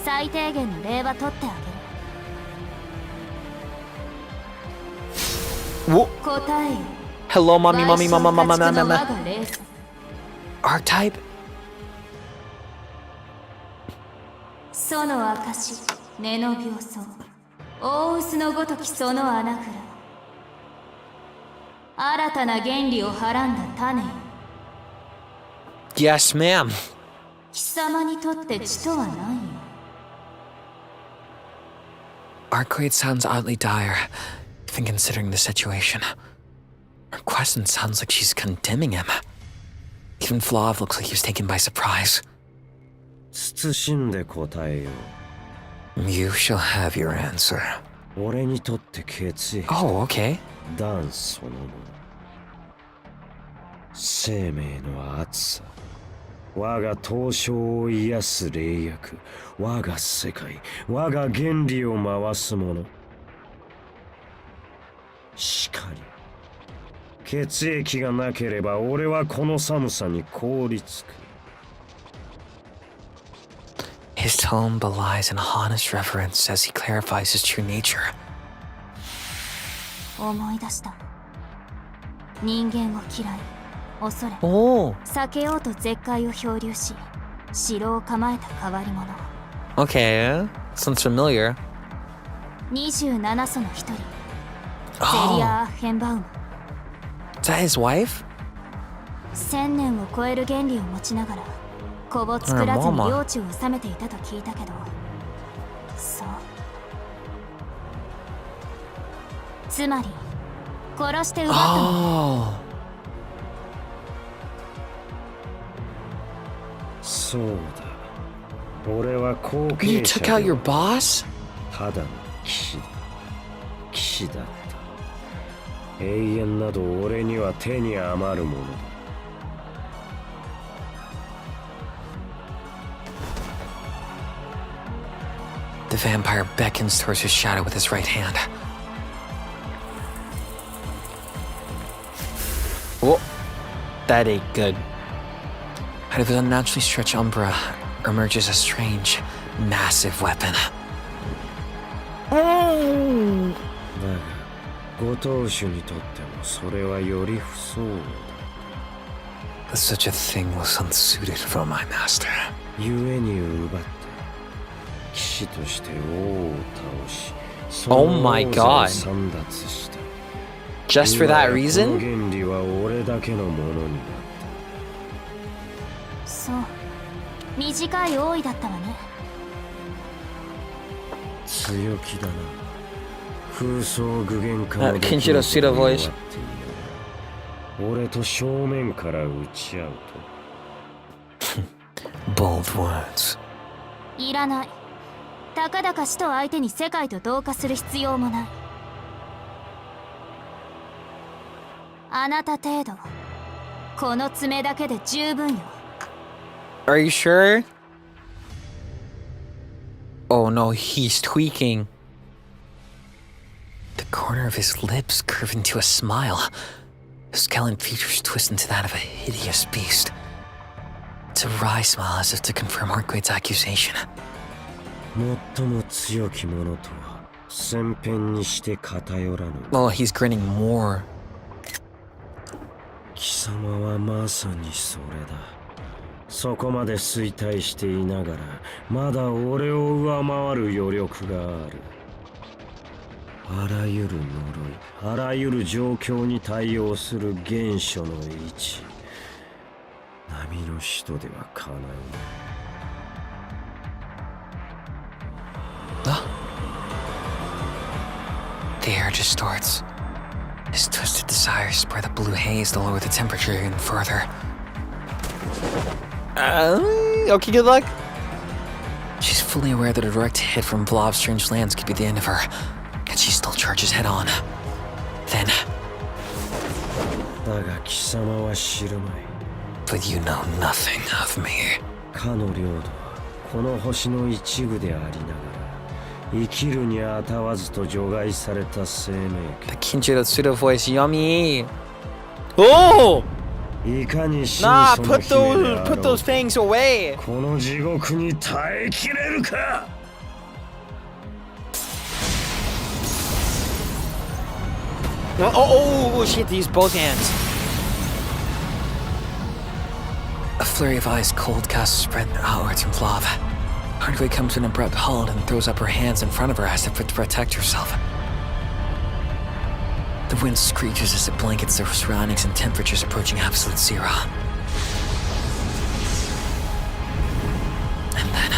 最低限の礼は取ってあげる。 Whoa. 答えよ。 Hello, mommy, mommy, mama, mama, mama, 我 mama. がレース。 Archetype? その証、根の病巣、大臼のごときその穴蔵。新たな原理をはらんだ種よ。 Yes, ma'am. 貴様にとって血とは何よ。 Arcueid sounds oddly dire, even considering the situation. Her question sounds like she's condemning him. Even Flav looks like he was taken by surprise. 慎んで答えよ You shall have your answer. う。俺にとって血液 Oh, okay. 断そのもの。生命の熱さ。我が凍傷を癒す霊薬。我が世界。我が原理を回すもの。しかり。血液がなければ俺はこの寒さに凍りつく。His tone belies an honest reverence as he clarifies his true nature. 思い出した。人間を嫌い、恐れ、 Oh. 避けようと絶海を漂流し、城を構えた変わり者。 Okay. Sounds familiar. 27その一人、ゼリ Oh, ア・アッヘンバウム。 is that his wife? 1000年を超える原理を持ちながら子を作らずに領地を治めていたと聞いたけど、そうつまり殺して奪ったの。Oh. そうだ。俺は後 You 継者 took out で your boss? ただの騎士だ。騎士だった。永遠など俺には手に余るものだ。The vampire beckons towards his shadow with his right hand. Oh, that ain't good. Out of his unnaturally stretched umbra emerges a strange, massive weapon. だが、ご当主にとってもそれはより不相応だ。 Such a thing was unsuited for my master. 故に奪った騎士として王を倒し、そ Oh の my 王 God. 座を簒奪した。 Just for that 今やこの reason? 原理は俺だけのものになった。そう。短い王位だったわね。強気だな。空想具現化の Kinshiro Suda voice. 俺と正面から撃ち合うと。 Bold words. いらない。たかだか死と相手に世界と同化する必要もない。あなた程度、この爪だけで十分よ。 Are you sure? Oh no, he's tweaking. The corner of his lips curve into a smile. His skeleton features twist into that of a hideous beast. It's a wry smile as if to confirm Arcueid's accusation. 最も強き者とは先辺にして偏らぬ。 Oh, he's grinning more. 貴様はまさにそれだ。そこまで衰退していながら、まだ俺を上回る余力がある。あらゆる呪い、あらゆる状況に対応する原初の位置。波の使徒ではかなうまい。 The air distorts. His twisted desires spread the blue haze to lower the temperature even further. Okay, good luck. She's fully aware that a direct hit from Vlov's strange lands could be the end of her, yet she still charges head on. Then, だが貴様は知るまい。 but you know nothing of me. かの領土はこの星の一部でありながら、生きるにあたわずと除外された生命 The Kinshiro Suda voice, yummy. Oh! いかに真 Nah, その put 姫であろ those う fangs away. この地獄に耐えきれるか。 Oh, she had to use both hands. A flurry of ice cold casts spread outwards from Vlav. Arcueid comes to an abrupt halt and throws up her hands in front of her as if to protect herself. The wind screeches as it blankets the surroundings and temperatures approaching absolute zero. And then,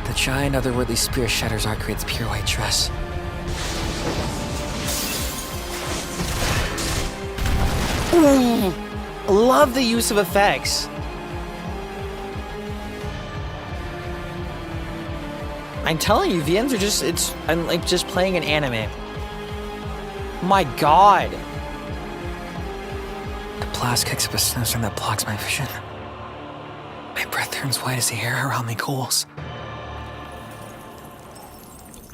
the giant otherworldly spear shatters Arcueid's pure white dress. Love the use of effects. I'm telling you, the ends are just, I'm like just playing an anime. My god. The blast kicks up a snowstorm that blocks my vision. My breath turns white as the air around me cools.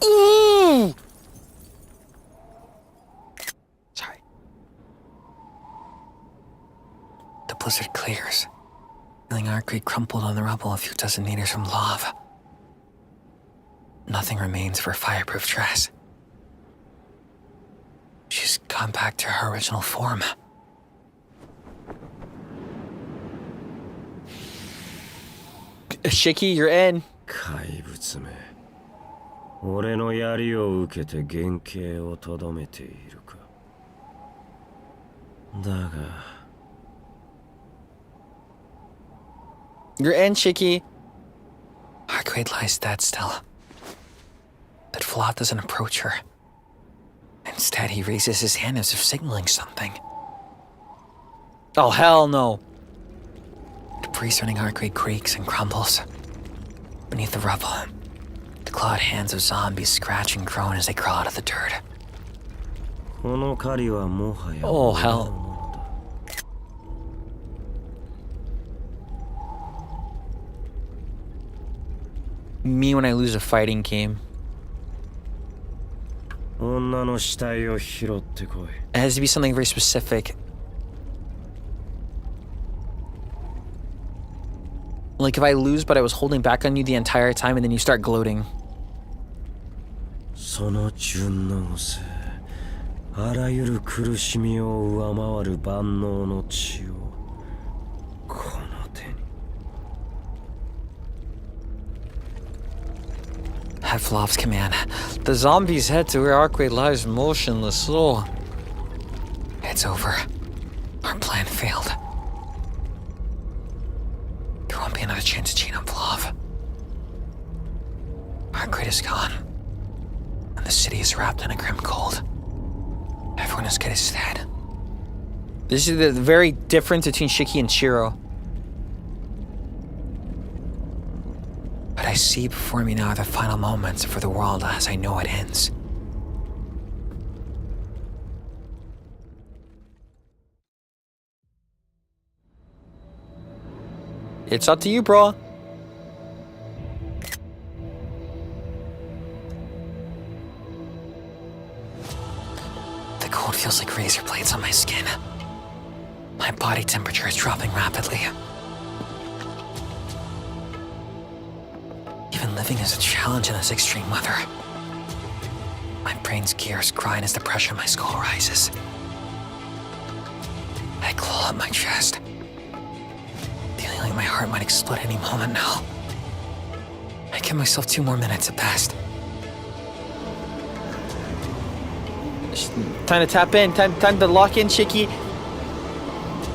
Ooh! Sorry. The blizzard clears, feeling Arcueid crumpled on the rubble a few dozen meters from lava. Nothing remains of her fireproof dress. She's gone back to her original form. Shiki, you're in. 怪物め。俺の槍を受けて原型をとどめているか。だが。 You're in, Shiki. Arcueid lies dead still. But Flav doesn't approach her. Instead, he raises his hand as if signaling something. Oh, hell no. Debris surrounding Arcueid creaks and crumbles. Beneath the rubble, the clawed hands of zombies scratch and groan as they crawl out of the dirt. Oh, hell. Me when I lose a fighting game. It has to be something very specific. Like if I lose but I was holding back on you the entire time and then you start gloating. その順応性、あらゆる苦しみを上回る万能の血をこの手に。At Flav's command, the zombies head to where Arcueid lies motionless. Oh, it's over. Our plan failed. There won't be another chance to chain up Flav. Arcueid is gone, and the city is wrapped in a grim cold. Everyone is good as dead. This is the very difference between Shiki and Shiro. But I see before me now the final moments for the world as I know it ends. It's up to you, bro. The cold feels like razor blades on my skin. My body temperature is dropping rapidly. Even living is a challenge in this extreme weather. My brain's gears grind as the pressure in my skull rises. I claw at my chest, feeling like my heart might explode any moment now. I give myself 2 more minutes at best. Time to tap in. Time to lock in, Shiki.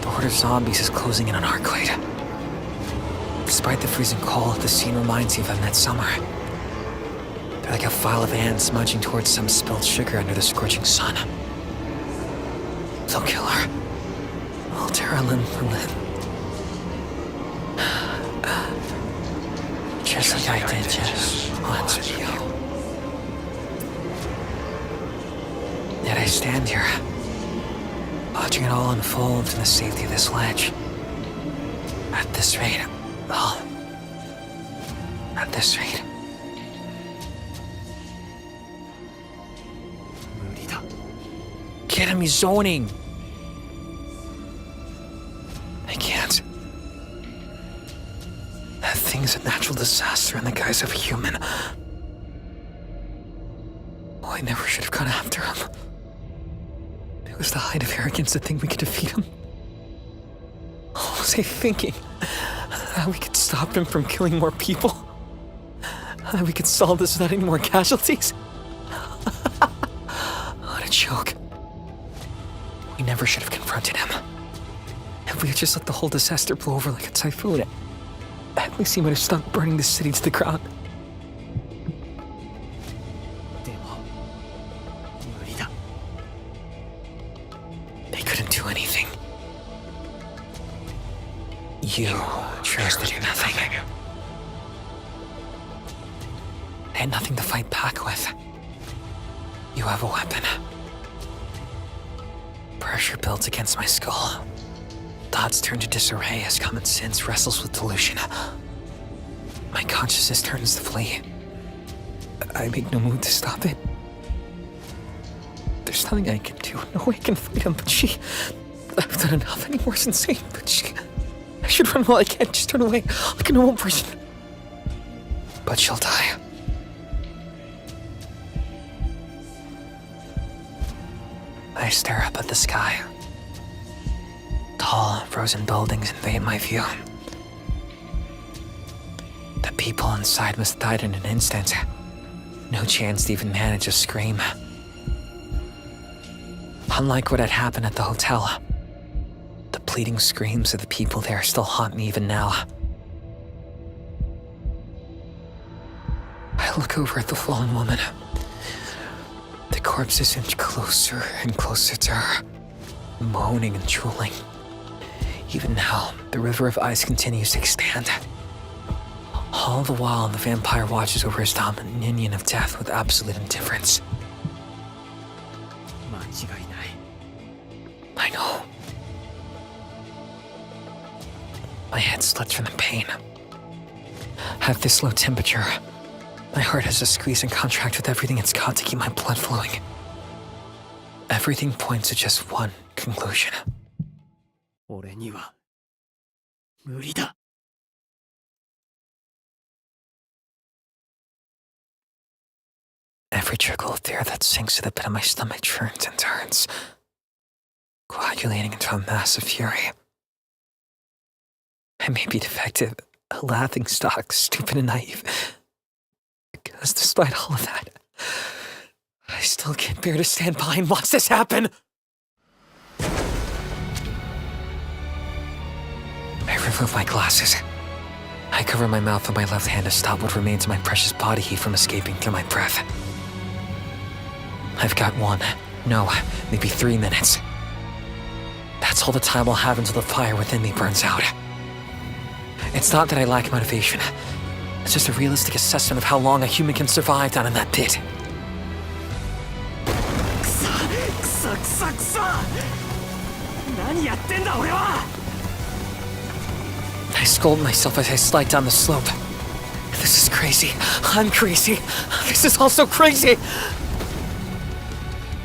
The horde of zombies is closing in on Arcueid. Despite the freezing cold, the scene reminds you of midsummer. They're like a file of ants smudging towards some spilled sugar under the scorching sun. They'll kill her. I'll tear her limb from limb. Just like I did just once with you. Yet I stand here, watching it all unfold in the safety of this ledge. At this rate, well, at this rate. Get him, he's zoning. I can't. That thing's a natural disaster in the guise of a human. Oh, I never should have gone after him. It was the height of arrogance to think we could defeat him. What was I thinking? That we could stop him from killing more people? That we could solve this without any more casualties? What a joke. We never should have confronted him. If we had just let the whole disaster blow over like a typhoon, at least he might have stopped burning the city to the ground. They couldn't do anything. You chose to do nothing. I had nothing to fight back with. You have a weapon. Pressure builds against my skull. Thoughts turn to disarray as common sense wrestles with delusion. My consciousness turns to flee. I make no move to stop it. There's nothing I can do. No way I can fight him, but she... I've done enough anymore insane, but she... I should run while I can, just turn away like a normal person. But she'll die. I stare up at the sky. Tall, frozen buildings invade my view. The people inside must have died in an instant. No chance to even manage a scream. Unlike what had happened at the hotel, the pleading screams of the people there still haunt me even now. I look over at the fallen woman. The corpses inch closer and closer to her, moaning and drooling. Even now, the river of ice continues to expand. All the while, the vampire watches over his dominion of death with absolute indifference. 間違いない。 I know. My head splits from the pain. At this low temperature, my heart has to squeeze and contract with everything it's got to keep my blood flowing. Everything points to just one conclusion. 俺には無理だ。 Every trickle of fear that sinks to the pit of my stomach churns and turns, coagulating into a mass of fury. I may be defective, a laughingstock, stupid and naive, because despite all of that, I still can't bear to stand by and watch this happen. I remove my glasses. I cover my mouth with my left hand to stop what remains of my precious body heat from escaping through my breath. I've got 1, no, maybe 3 minutes. That's all the time I'll have until the fire within me burns out. It's not that I lack motivation. It's just a realistic assessment of how long a human can survive down in that pit. くそ何やってんだ俺は。 I scold myself as I slide down the slope. This is crazy. I'm crazy. This is all so crazy.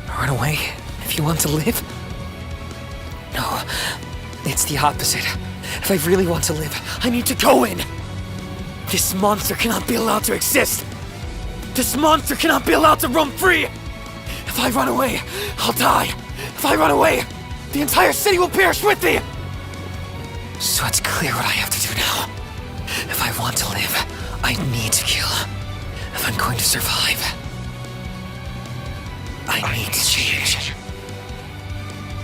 Run away if you want to live? No, it's the opposite. If I really want to live, I need to go in. This monster cannot be allowed to exist. This monster cannot be allowed to roam free. If I run away, I'll die. If I run away, the entire city will perish with me. So it's clear what I have to do now. If I want to live, I need to kill. If I'm going to survive, I need to change.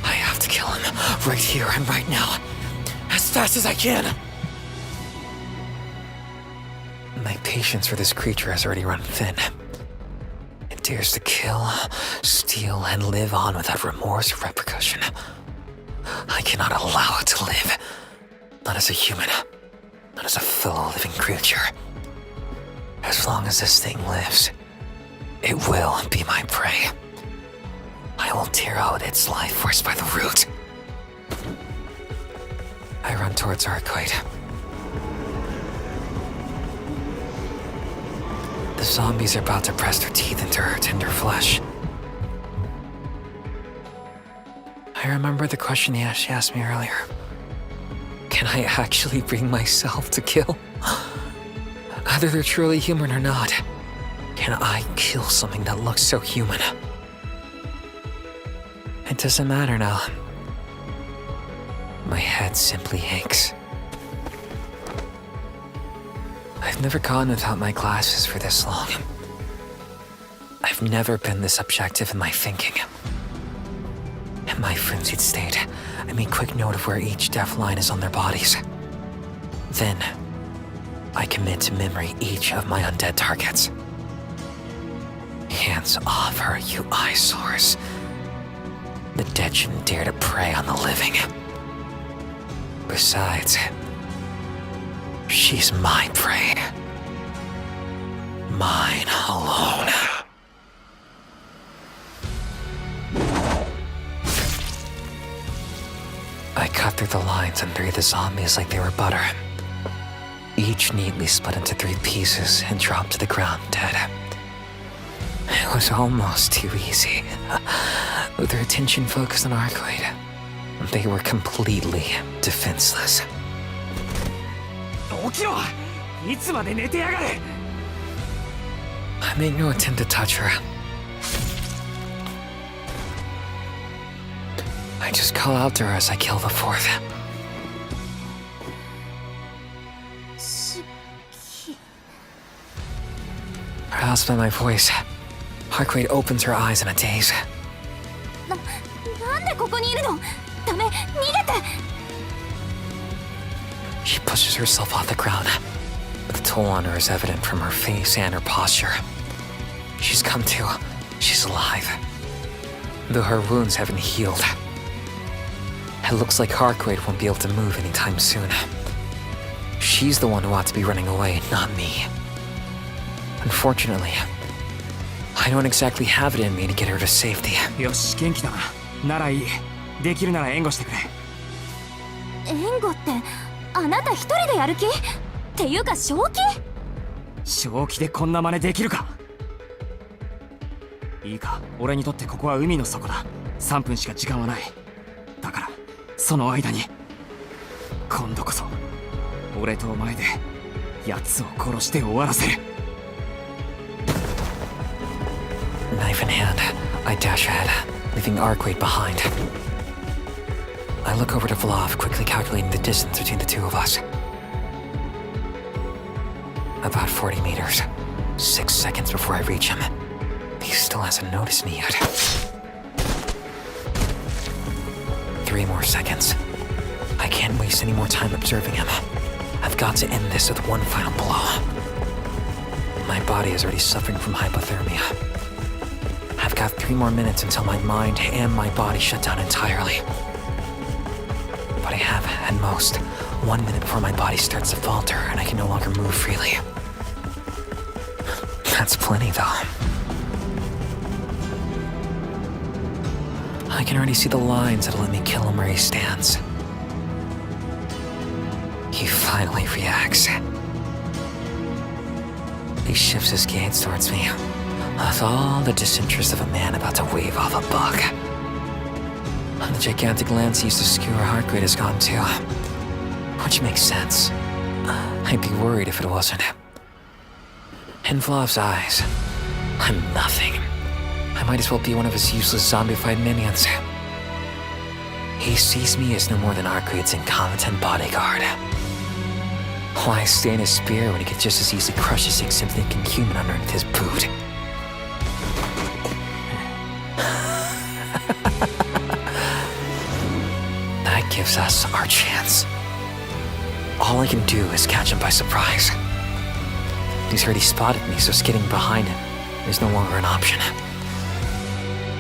I have to kill him right here and right now, as fast as I can. My patience for this creature has already run thin. It dares to kill, steal, and live on without remorse or repercussion. I cannot allow it to live. Not as a human, not as a fellow living creature. As long as this thing lives, it will be my prey. I will tear out its life force by the root. I run towards Arcueid. The zombies are about to press their teeth into her tender flesh. I remember the question she asked me earlier. Can I actually bring myself to kill? Either they're truly human or not, can I kill something that looks so human? It doesn't matter now. My head simply aches. I've never gone without my glasses for this long. I've never been this objective in my thinking. In my frenzied state, I make quick note of where each death line is on their bodies. Then, I commit to memory each of my undead targets. Hands off her, you eyesores. The dead shouldn't dare to prey on the living. Besides, she's my prey. Mine alone. I cut through the lines and threw the zombies like they were butter. Each neatly split into 3 pieces and dropped to the ground dead. It was almost too easy. With their attention focused on Arcueid, they were completely defenseless. 起きろ！いつまで寝てやがる！ I made no attempt to touch her. I just call out to her as I kill the 4th. Aroused by my voice, Arcueid opens her eyes in a daze. なんでここにいるの？ダメ、逃げて！ She pushes herself off the ground, but the toll on her is evident from her face and her posture. She's come to. She's alive. Though her wounds haven't healed. It looks like Arcueid won't be able to move anytime soon. She's the one who ought to be running away, not me. Unfortunately, I don't exactly have it in me to get her to safety. よし、元気だな。ならいい。できるなら援護してくれ。援護ってあなた一人でやる気っていうか正気？正気でこんな真似できるか？いいか、俺にとってここは海の底だ。3分しか時間はない。だからその間に今度こそ俺とお前で奴を殺して終わらせる。 Knife in hand, I dash ahead, leaving Arcueid behind. I look over to Vlav, quickly calculating the distance between the two of us. About 40 meters. 6 seconds before I reach him. He still hasn't noticed me yet. 3 more seconds. I can't waste any more time observing him. I've got to end this with one final blow. My body is already suffering from hypothermia. I've got 3 more minutes until my mind and my body shut down entirely. But I have, at most, 1 minute before my body starts to falter and I can no longer move freely. That's plenty, though. I can already see the lines that'll let me kill him where he stands. He finally reacts. He shifts his gaze towards me, with all the disinterest of a man about to wave off a bug. The gigantic lance he used to skewer Arcueid is gone too. Which makes sense. I'd be worried if it wasn't. In Vlav's eyes, I'm nothing. I might as well be one of his useless zombified minions. He sees me as no more than Arcueid's incompetent bodyguard. Why stay in his spear when he could just as easily crush this insignificant human underneath his boot? That gives us our chance. All I can do is catch him by surprise. He's already spotted me, so skidding behind him is no longer an option.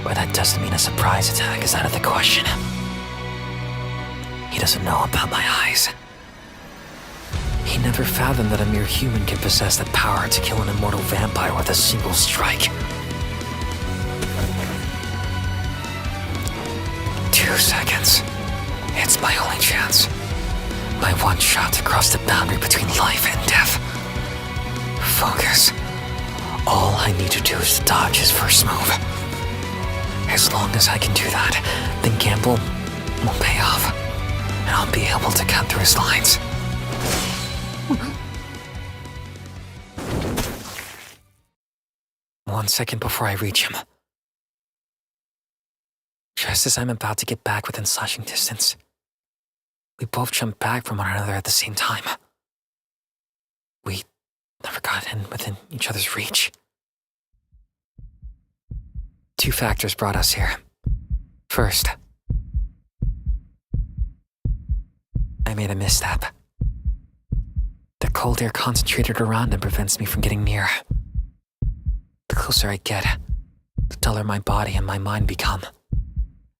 But that doesn't mean a surprise attack is out of the question. He doesn't know about my eyes. He never fathomed that a mere human can possess the power to kill an immortal vampire with a single strike. 2 seconds. It's my only chance. My one shot to cross the boundary between life and death. Focus. All I need to do is to dodge his first move. As long as I can do that, then gamble will pay off, and I'll be able to cut through his lines. One second before I reach him. Just as I'm about to get back within slashing distance, we both jump back from one another at the same time. We never got in within each other's reach. 2 factors brought us here. First, I made a misstep. The cold air concentrated around him prevents me from getting near. The closer I get, the duller my body and my mind become.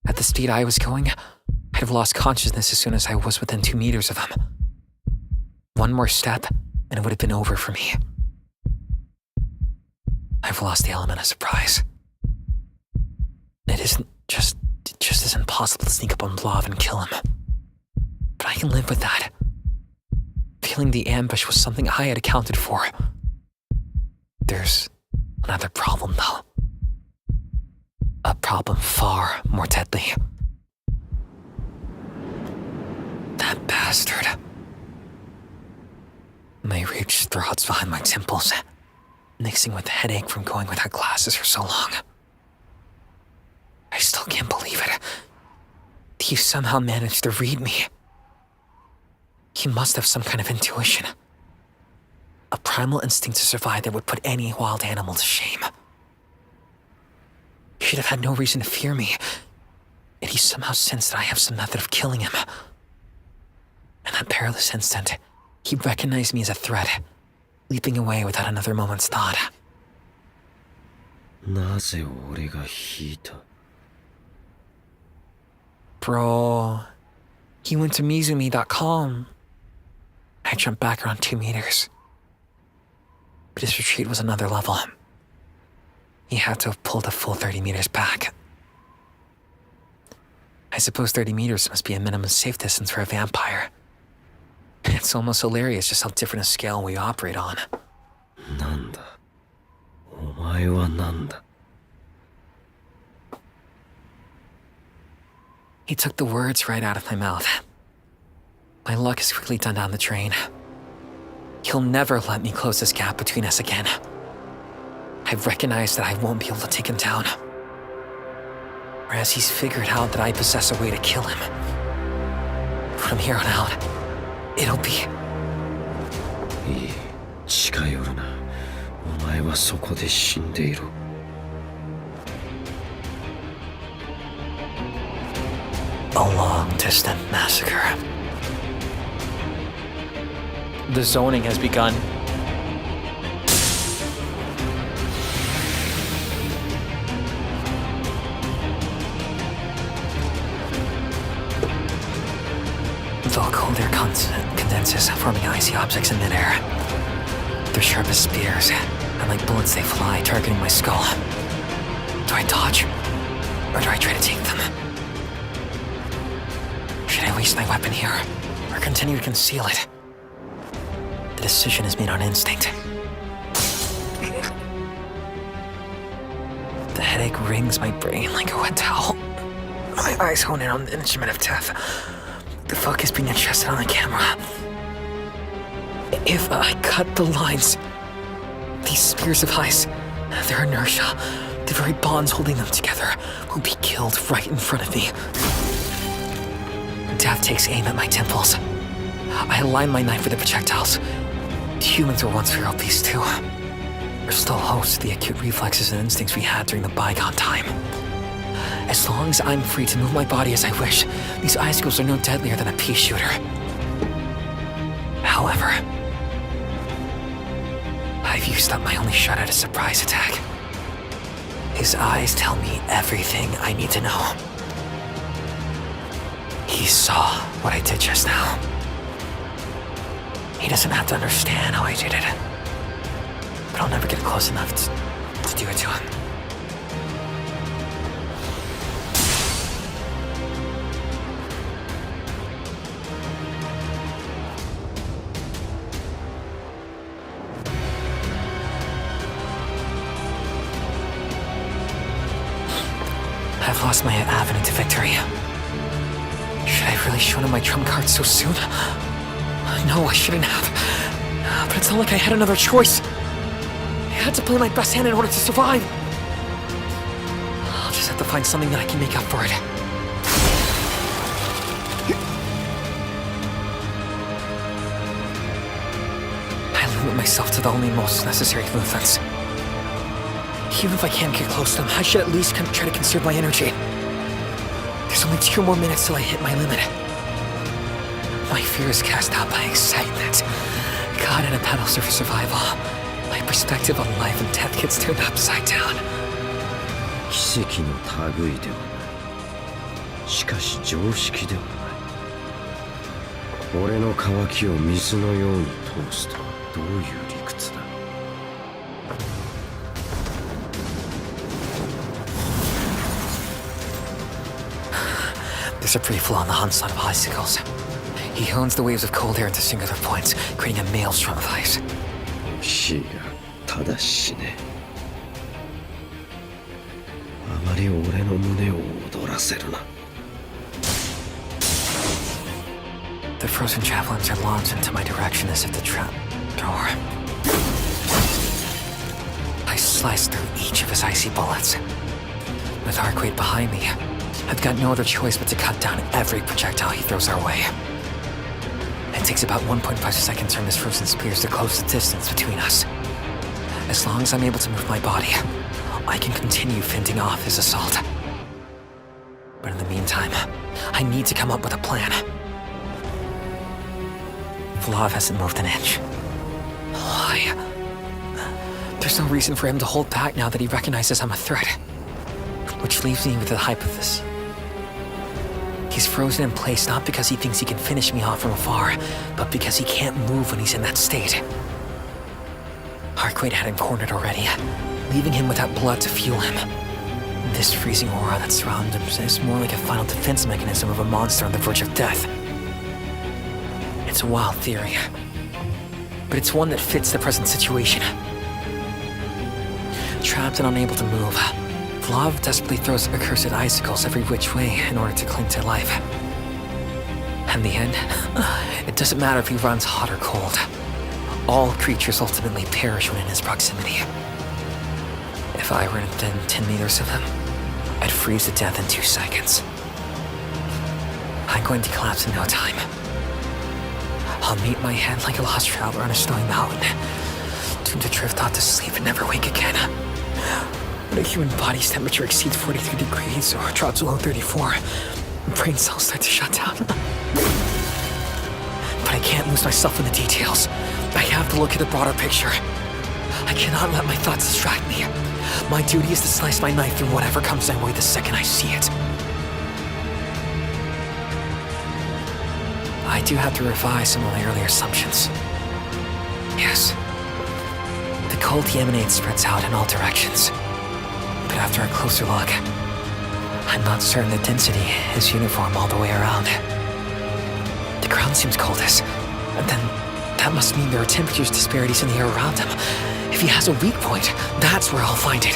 At the speed I was going, I'd have lost consciousness as soon as I was within 2 meters of him. One more step, and it would have been over for me. I've lost the element of surprise. It just isn't possible to sneak up on Vlav and kill him. But I can live with that. Feeling the ambush was something I had accounted for. There's another problem, though. A problem far more deadly. That bastard. My rage throbs behind my temples, mixing with the headache from going without glasses for so long. I still can't believe it. He somehow managed to read me. He must have some kind of intuition. A primal instinct to survive that would put any wild animal to shame. He should have had no reason to fear me, yet he somehow sensed that I have some method of killing him. In that perilous instant, he recognized me as a threat, leaping away without another moment's thought. なぜ俺が引いた？ Bro, he went to Mizumi.com. I jumped back around 2 meters. But his retreat was another level. He had to have pulled a full 30 meters back. I suppose 30 meters must be a minimum safe distance for a vampire. It's almost hilarious just how different a scale we operate on. なんだ？お前はなんだ？ He took the words right out of my mouth. My luck has quickly done down the drain. He'll never let me close this gap between us again. I've recognized that I won't be able to take him down. Whereas he's figured out that I possess a way to kill him. From here on out, it'll be... いい、近寄るな。お前はそこで死んでいろ。 a long-distant massacre. The zoning has begun. The cold air condenses, forming icy objects in midair. They're sharp as spears, and like bullets they fly, targeting my skull. Do I dodge? Or do I try to take them? Should I waste my weapon here, or continue to conceal it? The decision is made on instinct. The headache wrings my brain like a wet towel. My eyes hone in on the instrument of death. The fuck is being adjusted on the camera? If I cut the lines, these spears of ice, their inertia, the very bonds holding them together, will be killed right in front of me. Death takes aim at my temples. I align my knife with the projectiles. Humans were once feral beasts too. We're still hosts to the acute reflexes and instincts we had during the bygone time. As long as I'm free to move my body as I wish, these icicles are no deadlier than a pea shooter. However, I've used up my only shot at a surprise attack. His eyes tell me everything I need to know. He saw what I did just now. He doesn't have to understand how I did it. But I'll never get close enough to do it to him. I've lost my avenue to victory. Should I have really shown him my trump card so soon? No, I shouldn't have. But it's not like I had another choice. I had to play my best hand in order to survive. I'll just have to find something that I can make up for it. I limit myself to the only most necessary movements. Even if I can't get close to them, I should at least try to conserve my energy. There's only 2 more minutes till I hit my limit. My fear is cast out by excitement. Caught in a battle for survival. My perspective on life and death gets turned upside down. 奇跡の類ではない。しかし常識ではない。俺の渇きを水のように通すとはどういう理屈だ。There's a brief flaw in the onslaught of icicles. He hones the waves of cold air into singular points, creating a maelstrom of ice. 死がただ死ね。あまり俺の胸を躍らせるな。The frozen javelins are launched into my direction as if the trap door. I slice through each of his icy bullets. With Arcueid behind me, I've got no other choice but to cut down every projectile he throws our way. It takes about 1.5 seconds from his frozen spears to close the distance between us. As long as I'm able to move my body, I can continue fending off his assault. But in the meantime, I need to come up with a plan. Vlad hasn't moved an inch. Why? There's no reason for him to hold back now that he recognizes I'm a threat. Which leaves me with the hypothesis. He's frozen in place not because he thinks he can finish me off from afar, but because he can't move when he's in that state. Arcueid had him cornered already, leaving him without blood to fuel him. This freezing aura that surrounds him is more like a final defense mechanism of a monster on the verge of death. It's a wild theory, but it's one that fits the present situation. Trapped and unable to move, Vlav desperately throws accursed icicles every which way in order to cling to life. In the end, it doesn't matter if he runs hot or cold. All creatures ultimately perish when in his proximity. If I were within 10 meters of him, I'd freeze to death in 2 seconds. I'm going to collapse in no time. I'll meet my head like a lost traveler on a snowy mountain, doomed to drift off to sleep and never wake again. When a human body's temperature exceeds 43 degrees or drops below 34, brain cells start to shut down. But I can't lose myself in the details. I have to look at the broader picture. I cannot let my thoughts distract me. My duty is to slice my knife through whatever comes my way the second I see it. I do have to revise some of my earlier assumptions. Yes. The cult he emanates spreads out in all directions. But after a closer look, I'm not certain the density is uniform all the way around. The ground seems coldest, and then that must mean there are temperature disparities in the air around him. If he has a weak point, that's where I'll find it.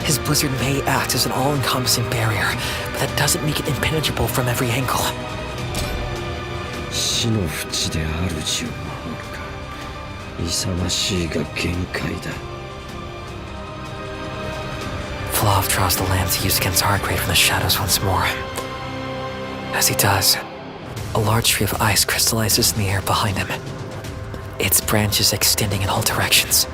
His blizzard may act as an all-encompassing barrier, but that doesn't make it impenetrable from every angle. 死の淵で主を守るか。勇ましいが限界だ。Flav draws the lance he used against Arcueid from the shadows once more. As he does, a large tree of ice crystallizes in the air behind him, its branches extending in all directions.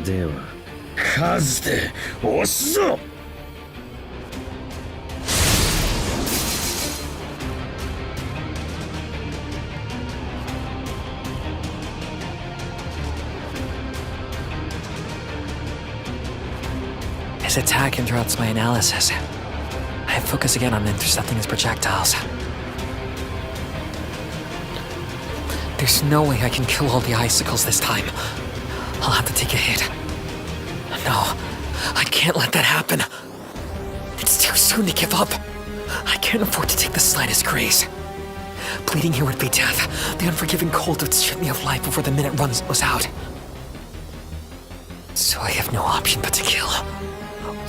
Dewa, 数で押すぞ! His attack interrupts my analysis. I focus again on intercepting his projectiles. There's no way I can kill all the icicles this time. I'll have to take a hit. No, I can't let that happen. It's too soon to give up. I can't afford to take the slightest graze. Bleeding here would be death. The unforgiving cold would strip me of life before the minute was out. So I have no option but to kill.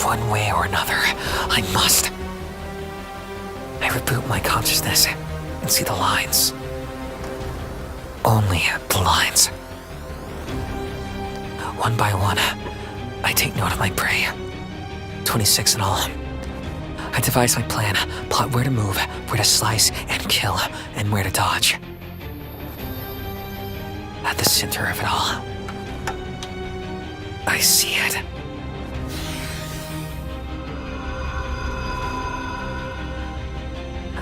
One way or another, I must. I reboot my consciousness and see the lines. Only the lines. One by one, I take note of my prey. 26 in all. I devise my plan, plot where to move, where to slice and kill, and where to dodge. At the center of it all, I see it.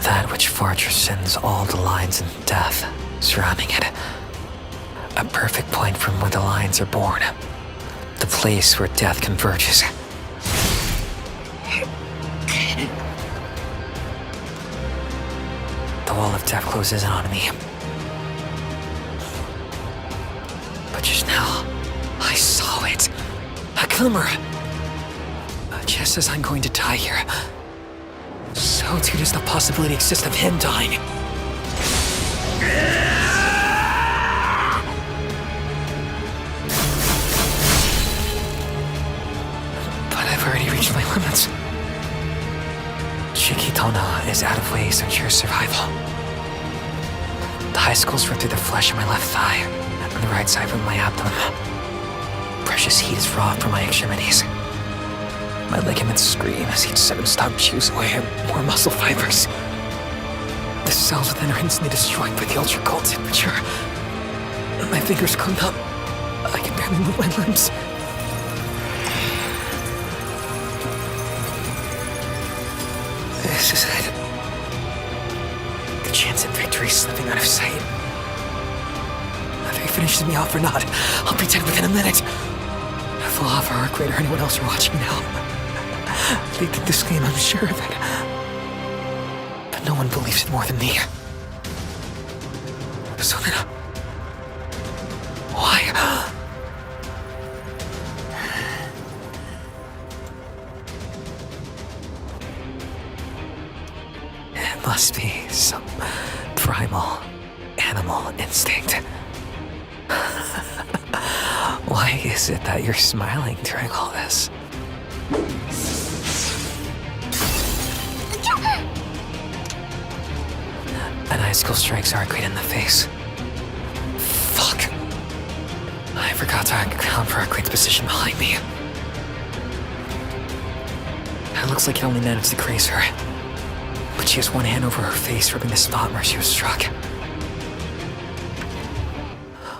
That which fortress sends all the lines in death surrounding it. A perfect point from where the lines are born. The place where death converges. The wall of death closes in on me. But just now, I saw it. A glimmer. Just as I'm going to die here, so too does the possibility exist of him dying. But I've already reached my limits. Shikitono is out of ways to ensure survival. The icicles rip through the flesh of my left thigh and the right side of my abdomen. Precious heat is raw from my extremities. My ligaments scream as each 7-stop chews away at more muscle fibers. The cells within are instantly destroyed by the ultra-cold temperature. My fingers cling up. I can barely move my limbs. This is it. The chance at victory slipping out of sight. Whether he finishes me off or not, I'll be dead within a minute. If HAHAHAHA, Arcueid, or anyone else are watching now, they think this game, I'm sure of it. But no one believes it more than me. So then, why? It must be some primal animal instinct. Why is it that you're smiling during all this? An icicle strikes Arcueid in the face. Fuck. I forgot to account for Arcueid's position behind me. It looks like it only managed to graze her. But she has one hand over her face, rubbing the spot where she was struck.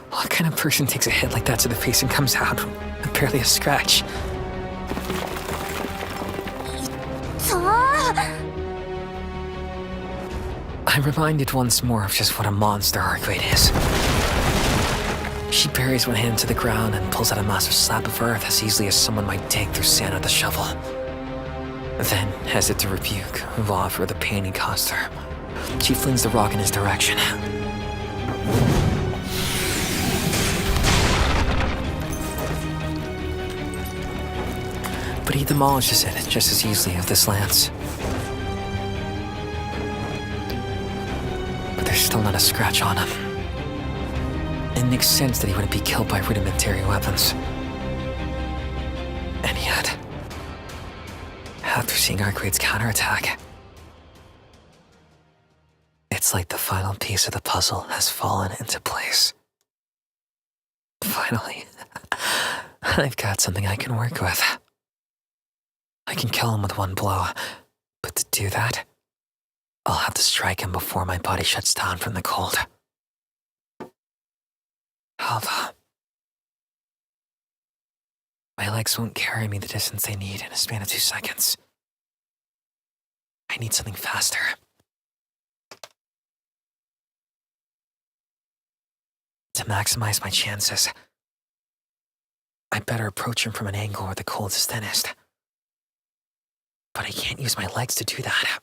What kind of person takes a hit like that to the face and comes out with barely a scratch? I'm reminded once more of just what a monster Arcueid is. She buries one hand to the ground and pulls out a massive slab of earth as easily as someone might dig through sand with a shovel. Then, as if to rebuke Va for the pain he caused her, she flings the rock in his direction. But he demolishes it just as easily with this lance. But there's still not a scratch on him. It makes sense that he wouldn't be killed by rudimentary weapons. And yet, after seeing Arcueid's counterattack, it's like the final piece of the puzzle has fallen into place. Finally, I've got something I can work with. I can kill him with one blow, but to do that, I'll have to strike him before my body shuts down from the cold. However, my legs won't carry me the distance they need in a span of 2 seconds. I need something faster. To maximize my chances, I better approach him from an angle where the cold is thinnest. But I can't use my legs to do that.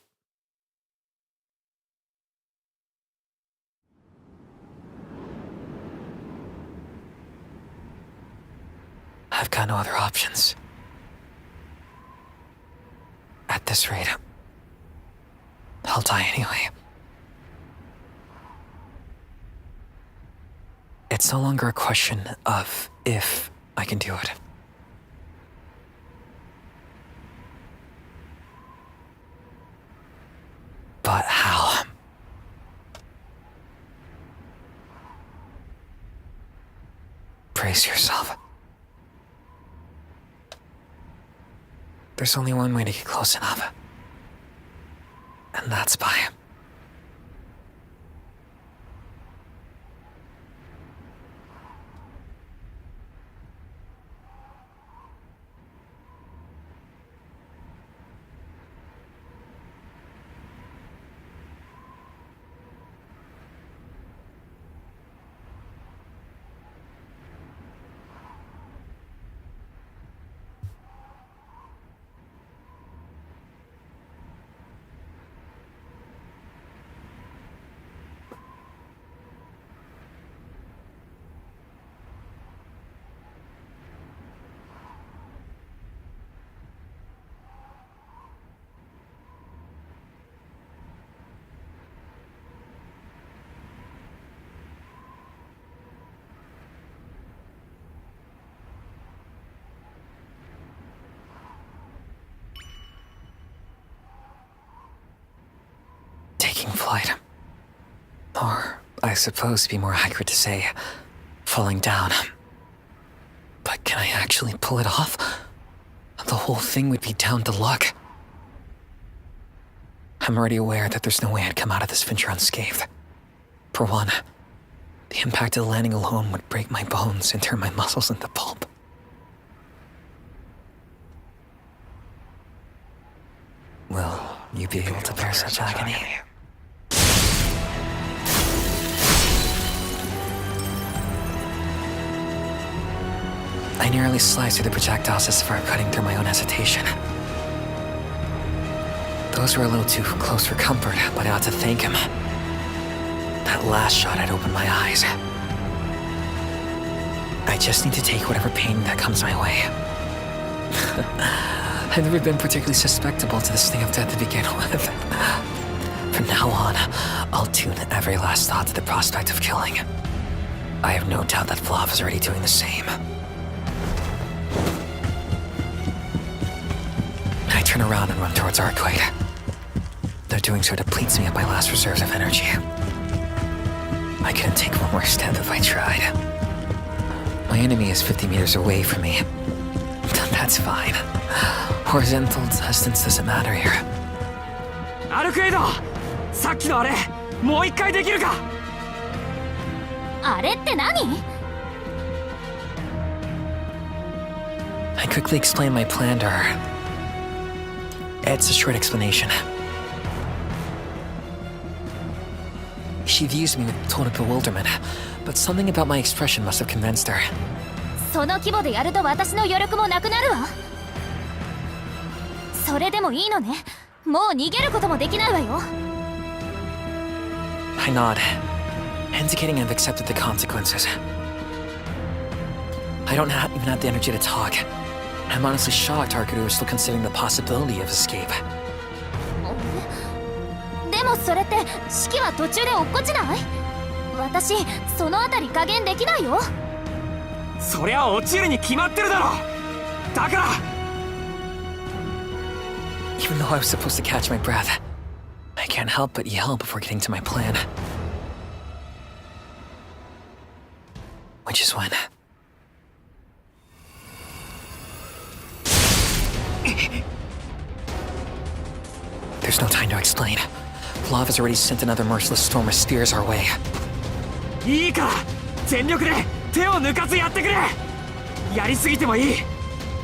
I've got no other options. At this rate, I'll die anyway. It's no longer a question of if I can do it. But how? Brace yourself. There's only one way to get close enough. And that's by... taking flight. Or, I suppose to be more accurate to say, falling down. But can I actually pull it off? The whole thing would be down to luck. I'm already aware that there's no way I'd come out of this venture unscathed. For one, the impact of the landing alone would break my bones and turn my muscles into pulp. Will you be able to bear such agony? I nearly sliced through the projectiles as if I were cutting through my own hesitation. Those were a little too close for comfort, but I ought to thank him. That last shot had opened my eyes. I just need to take whatever pain that comes my way. I've never been particularly susceptible to this thing of death to begin with. From now on, I'll tune every last thought to the prospect of killing. I have no doubt that Flav is already doing the same. I turn around and run towards Arcueid. Though doing so depletes me of my last reserves of energy. I couldn't take one more step if I tried. My enemy is 50 meters away from me. That's fine. Horizontal distance doesn't matter here. アルクエイド、さっきのあれ、もう一回できるか？あれって何？ I quickly explained my plan to her. It's a short explanation. She views me with total bewilderment, but something about my expression must have convinced her. その規模でやると私の余力もなくなるわ。それでもいいのね。もう逃げることもできないわよ。I nod, indicating I've accepted the consequences. I don't even have the energy to talk. I'm honestly shocked Arcueid was still considering the possibility of escape. でもそれって式は途中で落っこちない？私そのあたり加減できないよ。そりゃ落ちるに決まってるだろ。だから。Even though I was supposed to catch my breath, I can't help but yell before getting to my plan. Which is when... There's no time to explain. Flav has already sent another merciless storm of spears our way. いいから全力で手を抜かずやってくれ。やりすぎてもいい。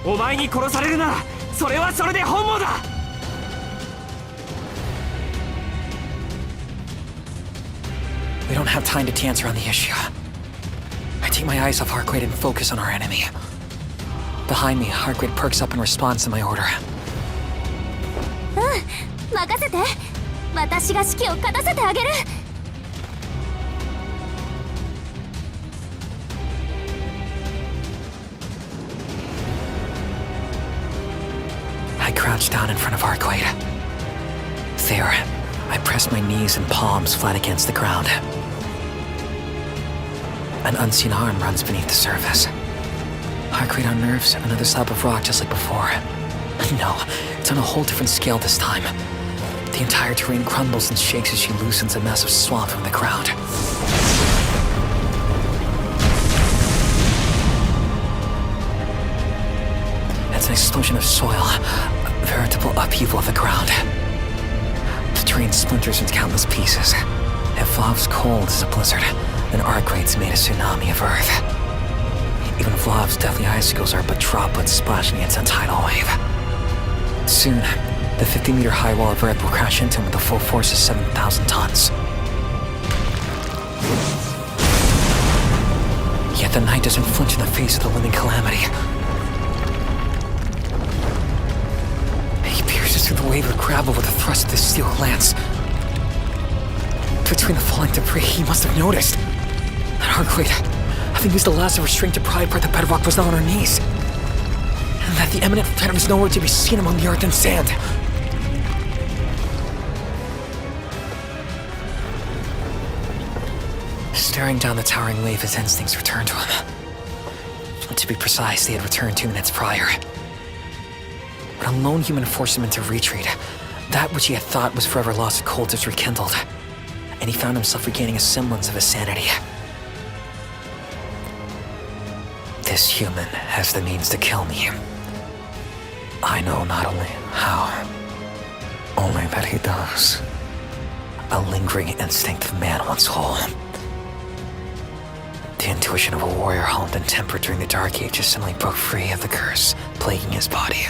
お前に殺されるならそれはそれで本望だ。We don't have time to dance around the issue. I take my eyes off Arcueid and focus on our enemy. Behind me, Arcueid perks up in response to my order. 任せて。私が指揮を勝たせてあげる。I crouch down in front of Arcueid. There, I press my knees and palms flat against the ground. An unseen arm runs beneath the surface. Arcueid unnerves another slab of rock just like before. No, it's on a whole different scale this time. The entire terrain crumbles and shakes as she loosens a massive swamp from the ground. It's an explosion of soil, a veritable upheaval of the ground. The terrain splinters into countless pieces. If Vlav's cold is a blizzard, then Arcueid's made a tsunami of earth. Even Vlav's deathly icicles are but droplets splashing against a tidal wave. Soon, the 50-meter-high wall of earth will crash into him with the full force of 7,000 tons. Yet the knight doesn't flinch in the face of the living calamity. He pierces through the wave of gravel with the thrust of the steel lance. Between the falling debris, he must have noticed that Arcueid, having used the last of her strength to pry apart the bedrock, was now on her knees. And that the eminent threat was nowhere to be seen among the earth and sand. Staring down the towering wave, his instincts returned to him. To be precise, they had returned 2 minutes prior. When a lone human forced him into retreat, that which he had thought was forever lost at cold is rekindled, and he found himself regaining a semblance of his sanity. This human has the means to kill me. I know not only how, only that he does. A lingering instinct of man once whole. The intuition of a warrior honed and tempered during the Dark Ages suddenly broke free of the curse plaguing his body.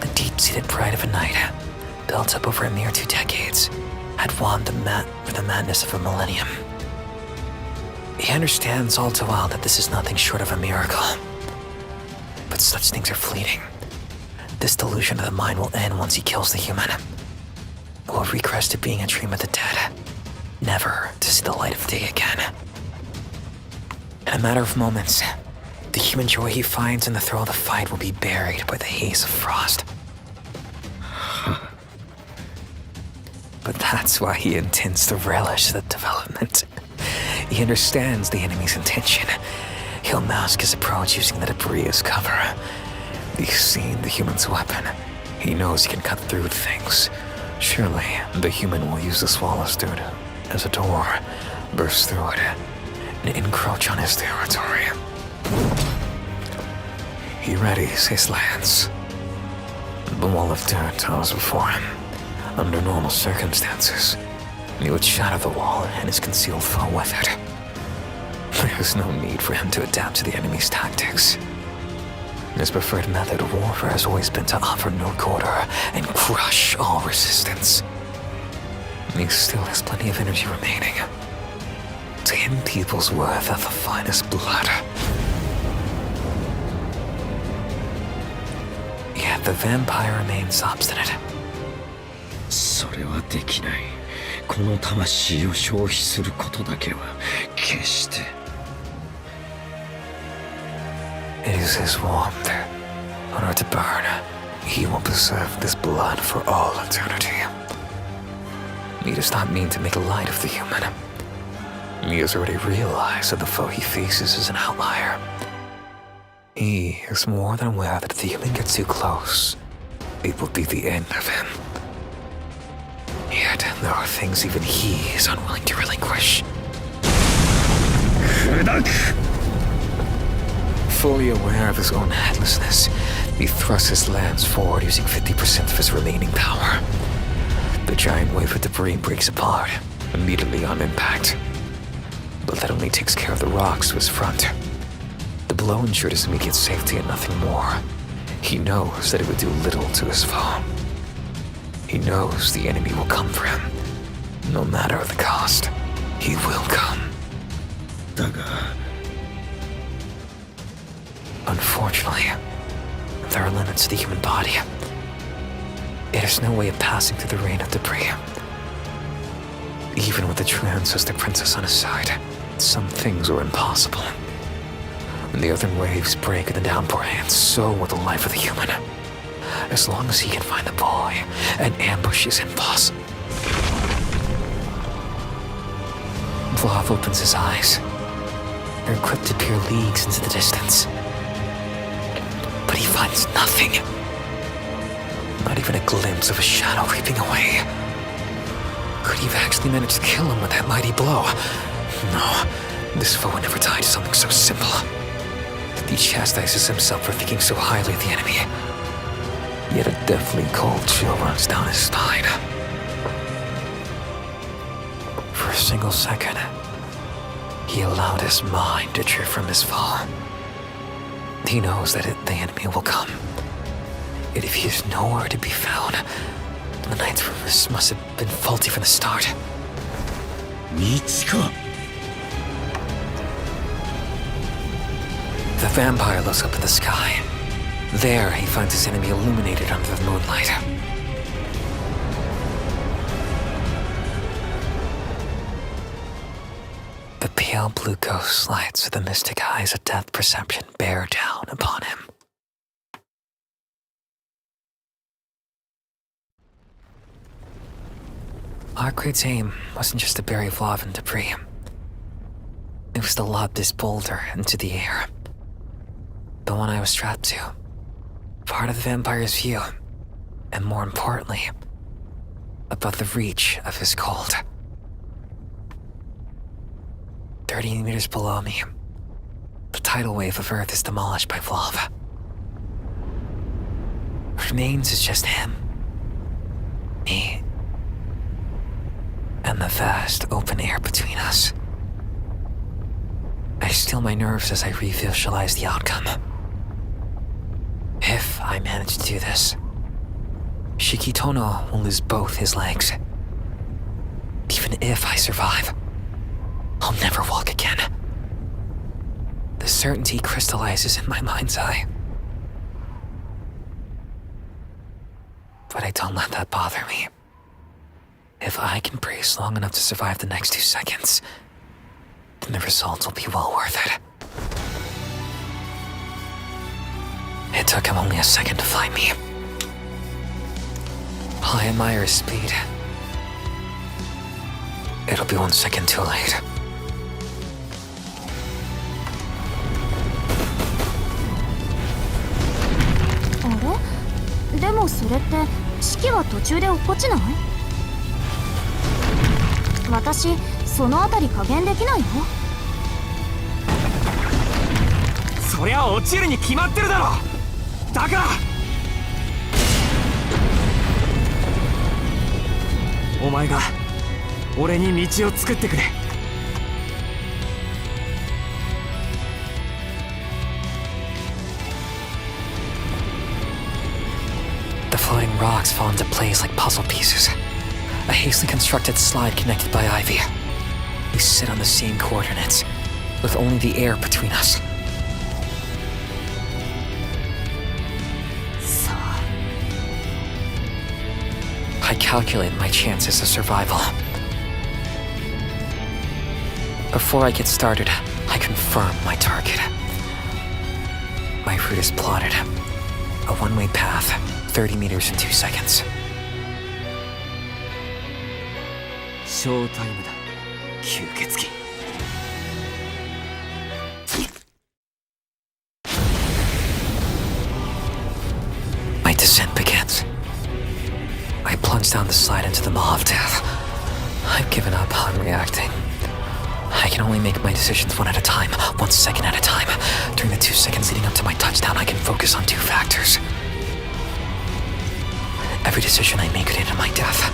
The deep-seated pride of a knight, built up over a mere 2 decades, had won the madness of a millennium. He understands all too well that this is nothing short of a miracle. But such things are fleeting. This delusion of the mind will end once he kills the human. It will regress to being a dream of the dead, never to see the light of day again. In a matter of moments, the human joy he finds in the thrill of the fight will be buried by the haze of frost. But that's why he intends to relish the development. He understands the enemy's intention. He'll mask his approach using the debris as cover. He's seen the human's weapon. He knows he can cut through things. Surely, the human will use the swallow's dude as a door, burst through it, and encroach on his territory. He readies his lance. The wall of dirt towers before him. Under normal circumstances, he would shatter the wall and his concealed foe with it. There's no need for him to adapt to the enemy's tactics. His preferred method of warfare has always been to offer no quarter and crush all resistance. He still has plenty of energy remaining. 10 people's worth of the finest blood. Yet the vampire remains obstinate. それはできない。この魂を消費することだけは決して。It is his warmth. In order to burn, he will preserve this blood for all eternity. He does not mean to make light of the human. He has already realized that the foe he faces is an outlier. He is more than aware that if the human gets too close, it will be the end of him. Yet there are things even he is unwilling to relinquish. Fully aware of his own headlessness, he thrusts his lance forward using 50% of his remaining power. The giant wave of debris breaks apart, immediately on impact. But that only takes care of the rocks to his front. The blow ensured his immediate safety and nothing more. He knows that it would do little to his foe. He knows the enemy will come for him. No matter the cost, he will come. だが Unfortunately, there are limits to the human body. There's no way of passing through the rain of debris. Even with the transistor princess on his side, some things are impossible. The earthen waves break in the downpour, and so will the life of the human. As long as he can find the boy, an ambush is impossible. Vlav opens his eyes. They're equipped to peer leagues into the distance. But he finds nothing. Not even a glimpse of a shadow creeping away. Could he have actually managed to kill him with that mighty blow? No, this foe would never die to something so simple. He chastises himself for thinking so highly of the enemy. Yet a deathly cold chill runs down his spine. For a single second, he allowed his mind to drift from his fall. He knows that the enemy will come. Yet if he is nowhere to be found, the night's rumors must have been faulty from the start. Mitsuko! The vampire looks up at the sky. There, he finds his enemy illuminated under the moonlight. The pale blue ghost lights with the mystic eyes of death perception bear down upon him. Arcueid's aim wasn't just to bury Vlav in debris. It was to lob this boulder into the air. The one I was strapped to. Part of the vampire's view. And more importantly, above the reach of his cold. 30 meters below me, the tidal wave of Earth is demolished by Vlav. What remains is just him, me, and the vast open air between us. I still my nerves as I re-visualize the outcome. If I manage to do this, Shikitono will lose both his legs. Even if I survive, I'll never walk again. The certainty crystallizes in my mind's eye. But I don't let that bother me. If I can brace long enough to survive the next 2 seconds, then the results will be well worth it. It took him only a second to find me. I admire his speed. It'll be 1 second too late.あれ？でもそれって士気は途中で落っこちない？私そのあたり加減できないよ。そりゃ落ちるに決まってるだろ。だからお前が俺に道を作ってくれ。The floating rocks fall into place like puzzle pieces. A hastily constructed slide connected by ivy. We sit on the same coordinates, with only the air between us. I calculate my chances of survival. Before I get started, I confirm my target. My route is plotted. A one-way path, 30 meters in 2 seconds. ショータイムだ。吸血鬼。My descent begins. I plunge down the slide into the maw of death. I've given up on reacting. I can only make my decisions one at a time, 1 second at a time. During the 2 seconds leading up to my touchdown, I can focus on 2 factors. Every decision I make could end in my death.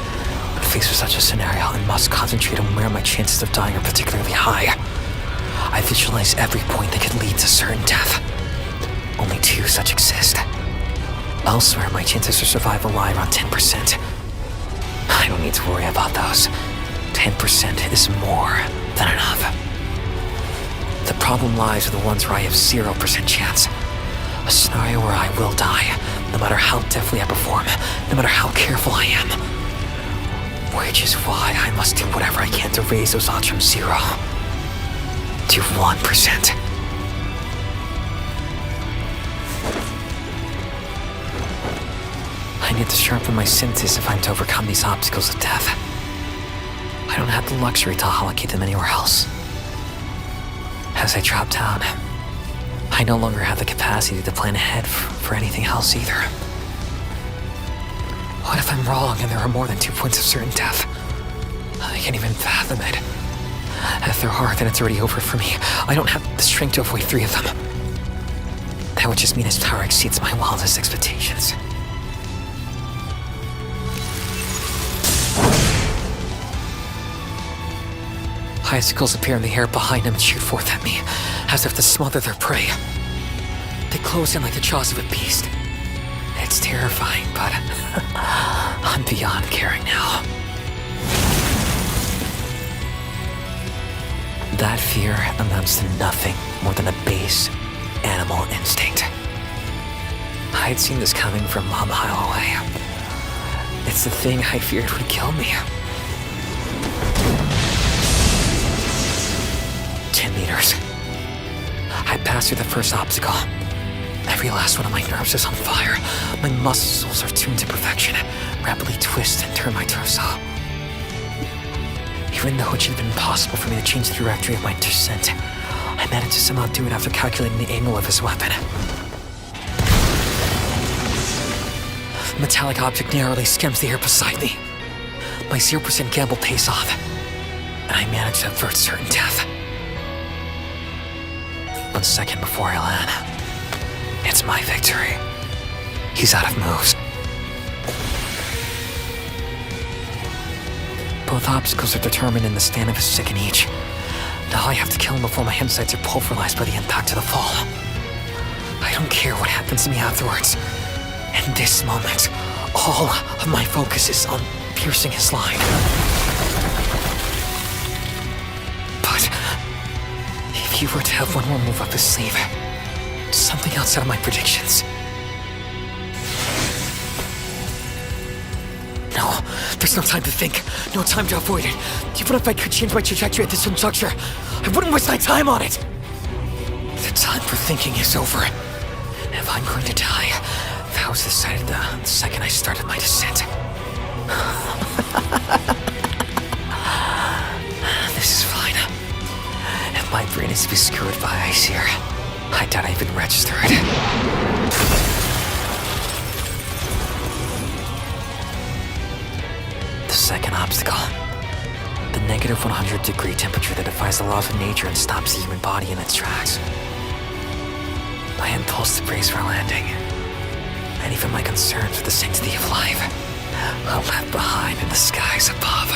When faced with such a scenario, I must concentrate on where my chances of dying are particularly high. I visualize every point that could lead to certain death. Only 2 such exist. Elsewhere, my chances of survival lie around 10%. I don't need to worry about those. 10% is more than enough. The problem lies with the ones where I have 0% chance. A scenario where I will die, no matter how deftly I perform, no matter how careful I am. Which is why I must do whatever I can to raise those odds from 0 to 1%. I need to sharpen my senses if I'm to overcome these obstacles of death. I don't have the luxury to allocate them anywhere else. As I drop down, I no longer have the capacity to plan ahead for anything else either. What if I'm wrong and there are more than 2 points of certain death? I can't even fathom it. If there are, then it's already over for me. I don't have the strength to avoid 3 of them. That would just mean his power exceeds my wildest expectations. Icicles appear in the air behind him and shoot forth at me, as if to smother their prey. They close in like the jaws of a beast. It's terrifying, but I'm beyond caring now. That fear amounts to nothing more than a base animal instinct. I had seen this coming from a mile away. It's the thing I feared would kill me. 10 meters. I passed through the first obstacle. Every last one of my nerves is on fire. My muscles are tuned to perfection, rapidly twist and turn my torso. Even though it should have been impossible for me to change the trajectory of my descent, I managed to somehow do it after calculating the angle of his weapon. The metallic object narrowly skims the air beside me. My 0% gamble pays off, and I managed to avert certain death. 1 second before I land, it's my victory. He's out of moves. Both obstacles are determined in the stand of a second each. Now I have to kill him before my insights are pulverized by the impact of the fall. I don't care what happens to me afterwards. In this moment, All of my focus is on piercing his line. But if he were to have one more move up his sleeve, something outside of my predictions. No, there's no time to think, no time to avoid it. Even if I could change my trajectory at this juncture, I wouldn't waste my time on it. The time for thinking is over. If I'm going to die, that was decided the second I started my descent. This is fine. If my brain is to be screwed by ice here, I doubt I even register it. The second obstacle. The negative 100-degree temperature that defies the laws of nature and stops the human body in its tracks. My impulse to brace for landing, and even my concerns for the sanctity of life, are left behind in the skies above.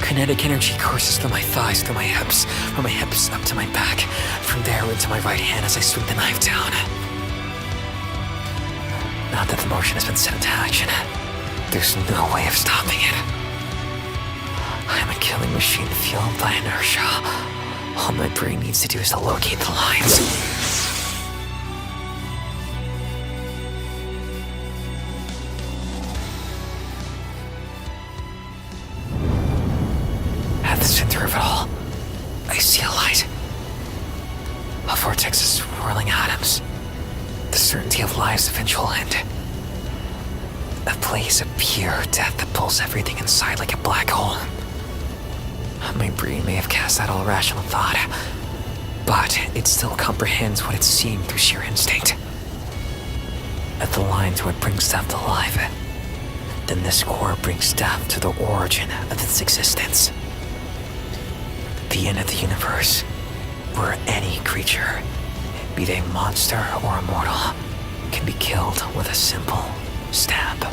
Kinetic energy courses through my thighs, through my hips, from my hips up to my back, from there into my right hand as I swing the knife down. Now that the motion has been set into action, there's no way of stopping it. I'm a killing machine fueled by inertia. All my brain needs to do is to locate the lines. At the center of it all, I see a light. A vortex of swirling atoms. The certainty of life's eventual end. A place of pure death that pulls everything inside like a black hole. My brain may have cast out all rational thought, but it still comprehends what it's seeing through sheer instinct. At the line to what brings death to life, then this core brings death to the origin of its existence. The end of the universe, where any creature, be they monster or immortal, can be killed with a simple stab.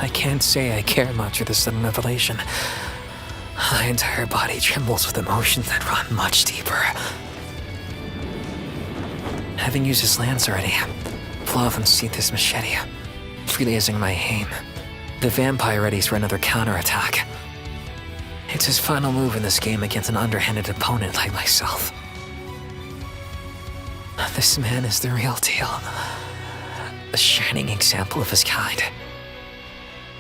I can't say I care much for this sudden revelation. My entire body trembles with emotions that run much deeper. Having used his lance already, Flayon unsheathed his machete, freelancing my aim. The vampire readies for another counterattack. It's his final move in this game against an underhanded opponent like myself. This man is the real deal. A shining example of his kind.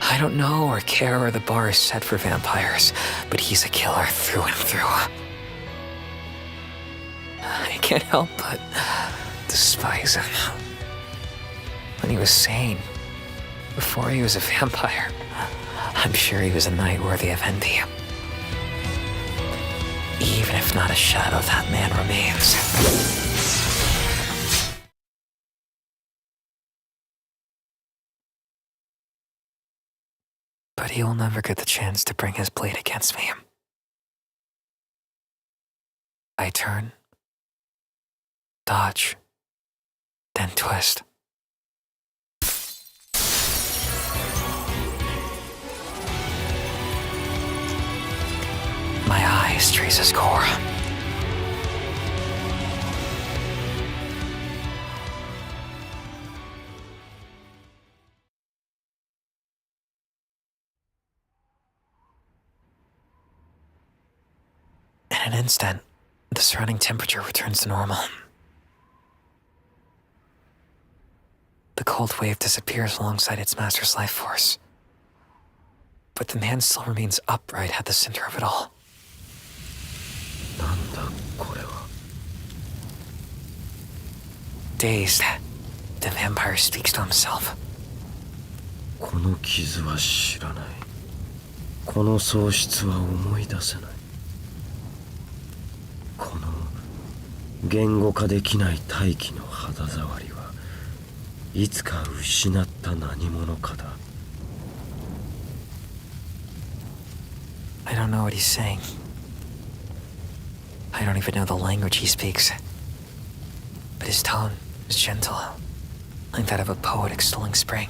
I don't know or care where the bar is set for vampires, but he's a killer through and through. I can't help but despise him. When he was sane, before he was a vampire, I'm sure he was a knight worthy of envy. Even if not a shadow of that man remains. But he will never get the chance to bring his blade against me. I turn, dodge, then twist. My eyes trace his core. In an instant, the surrounding temperature returns to normal. The cold wave disappears alongside its master's life force. But the man still remains upright at the center of it all. Dazed, the vampire speaks to himself. この傷は知らない。この喪失は思い出せない。この言語化できない大気の肌触りはいつか失った何者かだ。I don't know what he's saying. I don't even know the language he speaks. But his tone is gentle, like that of a poet extolling spring.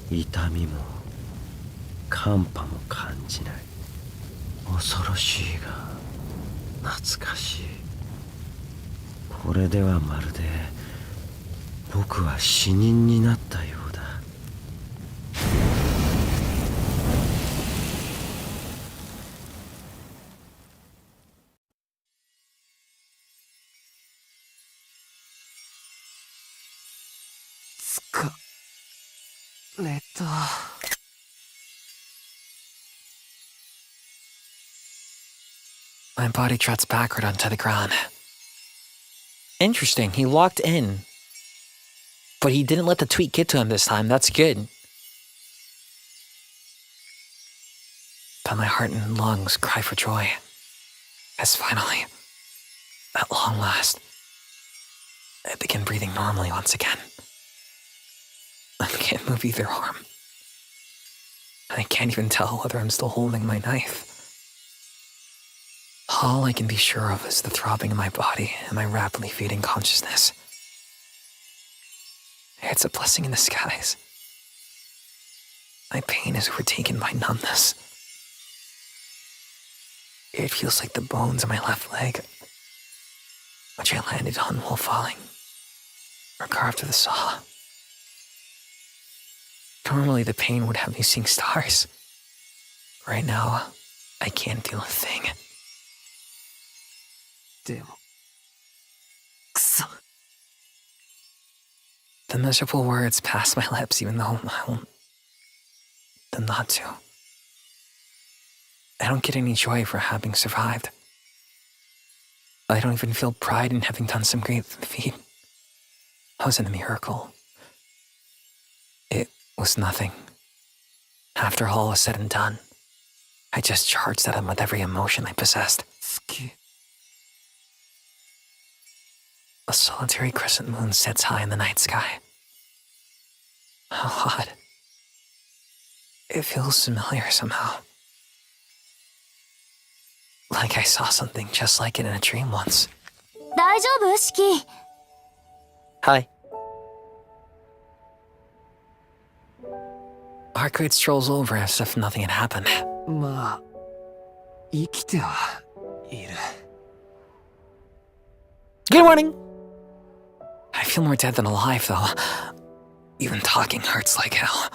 痛みも寒波も感じない。恐ろしいが懐かしい。これではまるで僕は死人になったようだ。My body trots backward onto the ground. Interesting. He locked in. But he didn't let the tweet get to him this time. That's good. But my heart and lungs cry for joy. As finally, at long last, I begin breathing normally once again. I can't move either arm. I can't even tell whether I'm still holding my knife. All I can be sure of is the throbbing in my body and my rapidly fading consciousness. It's a blessing in disguise. My pain is overtaken by numbness. It feels like the bones in my left leg, which I landed on while falling, were carved with a saw. Normally the pain would have me seeing stars. Right now, I can't feel a thing. The miserable words pass my lips even though I want them not to. I don't get any joy for having survived. I don't even feel pride in having done some great feat. I was in a miracle. It was nothing. After all was said and done, I just charged at him with every emotion I possessed. A solitary crescent moon sits high in the night sky. How odd. It feels familiar somehow. Like I saw something just like it in a dream once. 大丈夫？シキ。 Hi. Arcueid strolls over as if nothing had happened. まあ、生きてはいる。Good morning. I feel more dead than alive, though. Even talking hurts like hell.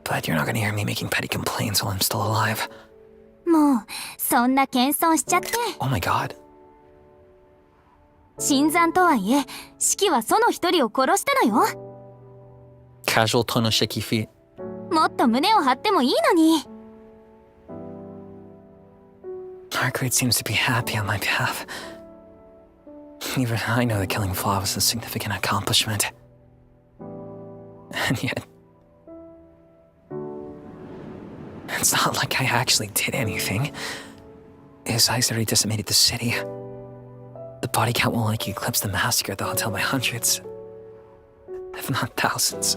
But you're not gonna hear me making petty complaints while I'm still alive. もうそんな謙遜しちゃって。 Oh my god. 新参とはいえ、シキはその一人を殺したのよ。 Casual tone of shaky feet. もっと胸を張ってもいいのに。 Arcueid seems to be happy on my behalf. Even I know the killing Flaw was a significant accomplishment. And yet... It's not like I actually did anything. His eyes already decimated the city. The body count will likely eclipse the massacre, though, until by hundreds, if not thousands.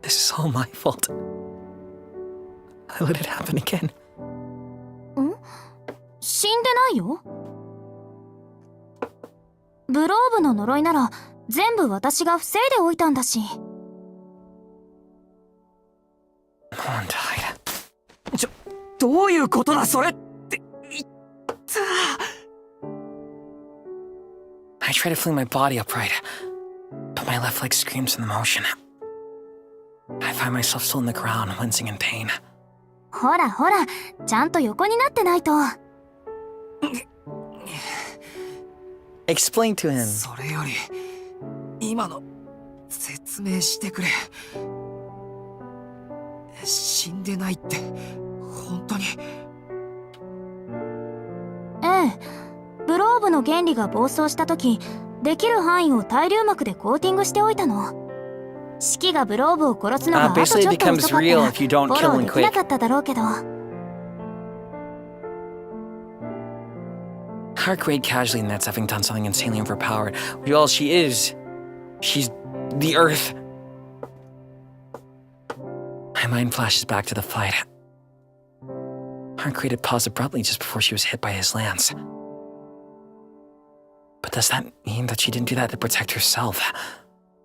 This is all my fault. I let it happen again. ん？死んでないよ。ブローブの呪いなら全部私が防いでおいたんだし。どういうことだそれって。I try to fling my body upright, but my left leg screams in the motion. I find myself still in the ground, wincing in pain. ほらほら、ちゃんと横になってないと。Explain to him. それより今の説明してくれ。死んでないって本当に？ええ、ブローブの原理が暴走した時、できる範囲を対流膜でコーティングしておいたの。シキがブローブを殺すのがあとちょっと遅かったらフォローできなかっただろうけど。Arcueid casually admits having done something insanely overpowered. Well, she is. She's the Earth. My mind flashes back to the fight. Arcueid had paused abruptly just before she was hit by his lance. But does that mean that she didn't do that to protect herself,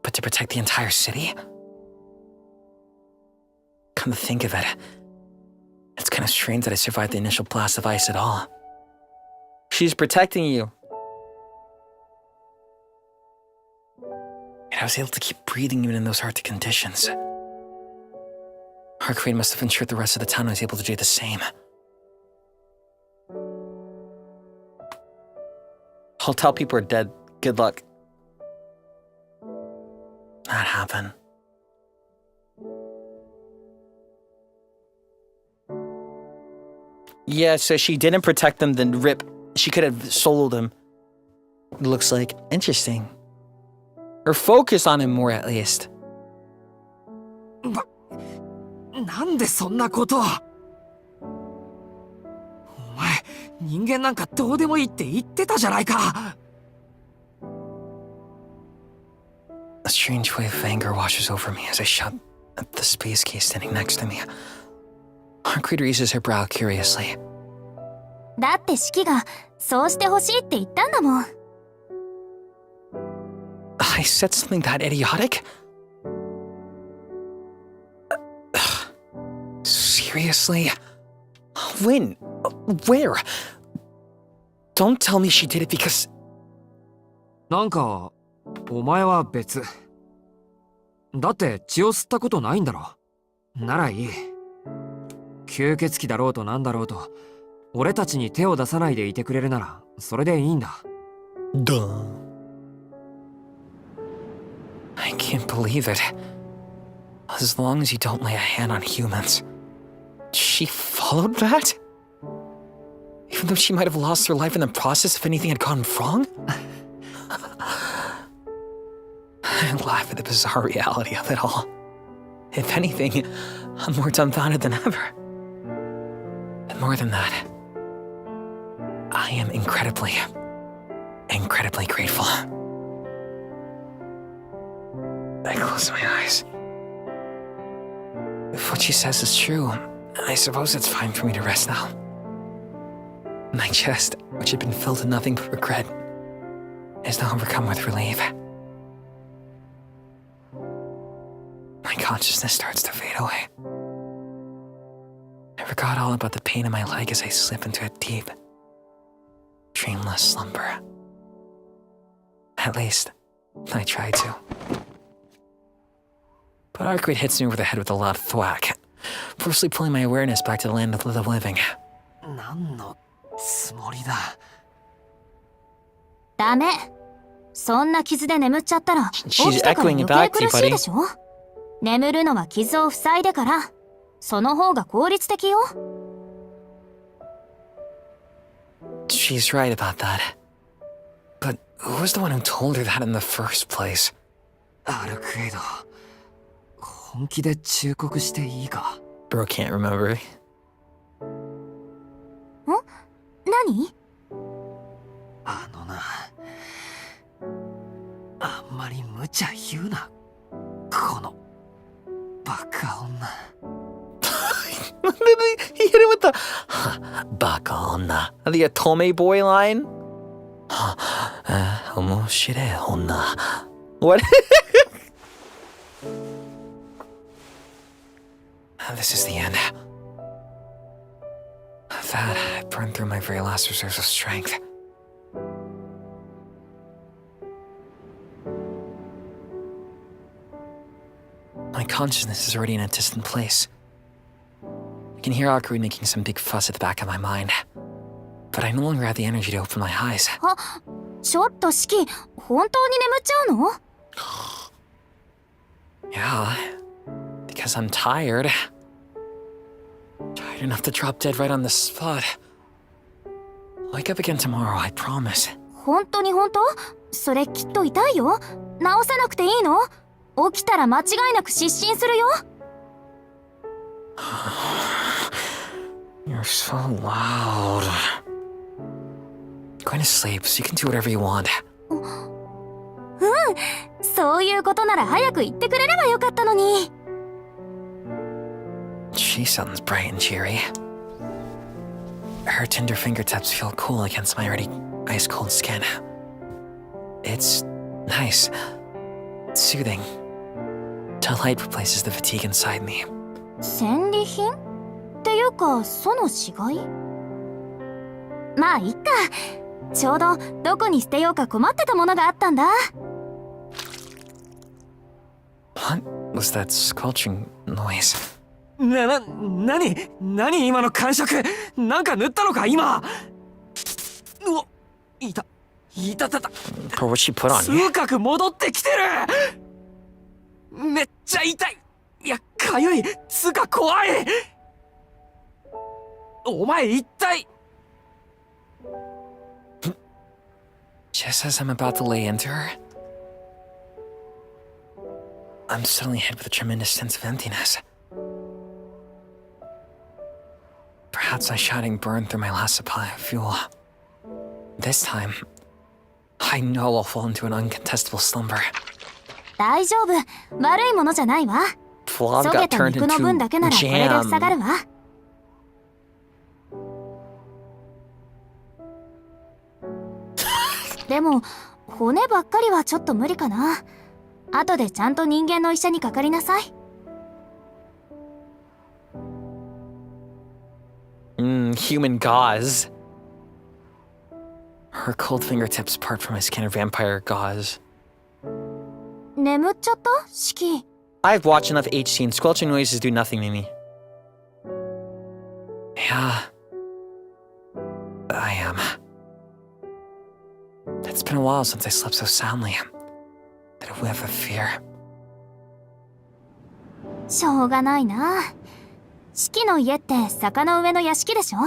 but to protect the entire city? Come to think of it, It's kind of strange that I survived the initial blast of ice at all. She's protecting you. And I was able to keep breathing even in those Arctic conditions. Arcueid must have ensured the rest of the town was able to do the same. I'll tell people are dead. Good luck. That happened. Yeah, so she didn't protect them, then rip. She could have soloed him. It looks like. Interesting. Or focus on him more, at least. なんでそんなことを。お前、人間なんかどうでもいいって言ってたじゃないか。A strange wave of anger washes over me as I shut at the space case standing next to me. Arcueid raises her brow curiously. だってシキがそうしてほしいって言ったんだもん。I said something that idiotic? Seriously? When? Where? Don't tell me she did it because... なんか、お前は別。だって血を吸ったことないんだろ。ならいい。吸血鬼だろうとなんだろうと、俺たちに手を出さないでいてくれるなら、それでいいんだ。Duh. I can't believe it. As long as you don't lay a hand on humans. She followed that? Even though she might have lost her life in the process if anything had gone wrong? I laugh at the bizarre reality of it all. If anything, I'm more dumbfounded than ever. And more than that, I am incredibly grateful. I close my eyes. If what she says is true, I suppose it's fine for me to rest now. My chest, which had been filled with nothing but regret, is now overcome with relief. My consciousness starts to fade away. I forgot all about the pain in my leg as I slip into a deep, dreamless slumber. At least, I try to. But Arcueid hits me over the head with a loud thwack, forcefully pulling my awareness back to the land of the living. 何のつもりだ。ダメ。そんな傷で眠っちゃったら、起 She's きてから echoing 余 it 計 back to 苦 you, しい buddy. でしょ。眠るのは傷を塞いでから、その方が効率的よ。She's right about that. But who was the one who told her that in the first place? アルクエイド、本気で忠告していいか。 Bro can't remember. 何？あのな、あんまり無茶言うな、このバカ女。He hit him with the Baka-onna. The Atome boy line? Omoshirei onna. What? This is the end. That I burned through my very last reserves of strength. My consciousness is already in a distant place. I can hear Arcueid making some big fuss at the back of my mind. But I no longer have the energy to open my eyes. ちょっとシキ、本当に眠っちゃうの？ Yeah, because I'm tired. Tired enough to drop dead right on the spot. I'll wake up again tomorrow, I promise. 本当に本当？それきっと痛いよ。治さなくていいの？起きたら間違いなく失神するよ。You're so loud. Going to sleep so you can do whatever you want. そういうことなら早く言ってくれればよかったのに。She sounds bright and cheery. Her tender fingertips feel cool against my already ice-cold skin. It's nice. Soothing. Till light replaces the fatigue inside me. 戦利品？っていうか、その死骸？まあいっか。ちょうどどこに捨てようか困ってたものがあったんだ。What was that squelching noise? 何今の感触。なんか塗ったのか今。うわ、いた。For what she put on you? 痛覚戻ってきてる。めっちゃ痛い。いや、かゆい。つか怖い。お前一体。Just as I'm about to lay into her, I'm suddenly hit with a tremendous sense of emptiness. Perhaps I shouting burned through my last supply of fuel. This time, I know I'll fall into an uncontestable slumber. 大丈夫。悪いものじゃないわ。 Flav そ got げた turned 肉の分 into だけならこれで塞が jam. るわ。でも骨ばっかりはちょっと無理かな。後でちゃんと人間の医者にかかりなさい。Human gauze. Her cold fingertips part from my skin are vampire gauze. 眠っちゃった？シキ。 I've watched enough HC and squelching noises do nothing to me. Yeah, I am. It's been a while since I slept so soundly. Did I whiff of fear? しょうがないな。シキの家って坂の上の屋敷でしょ。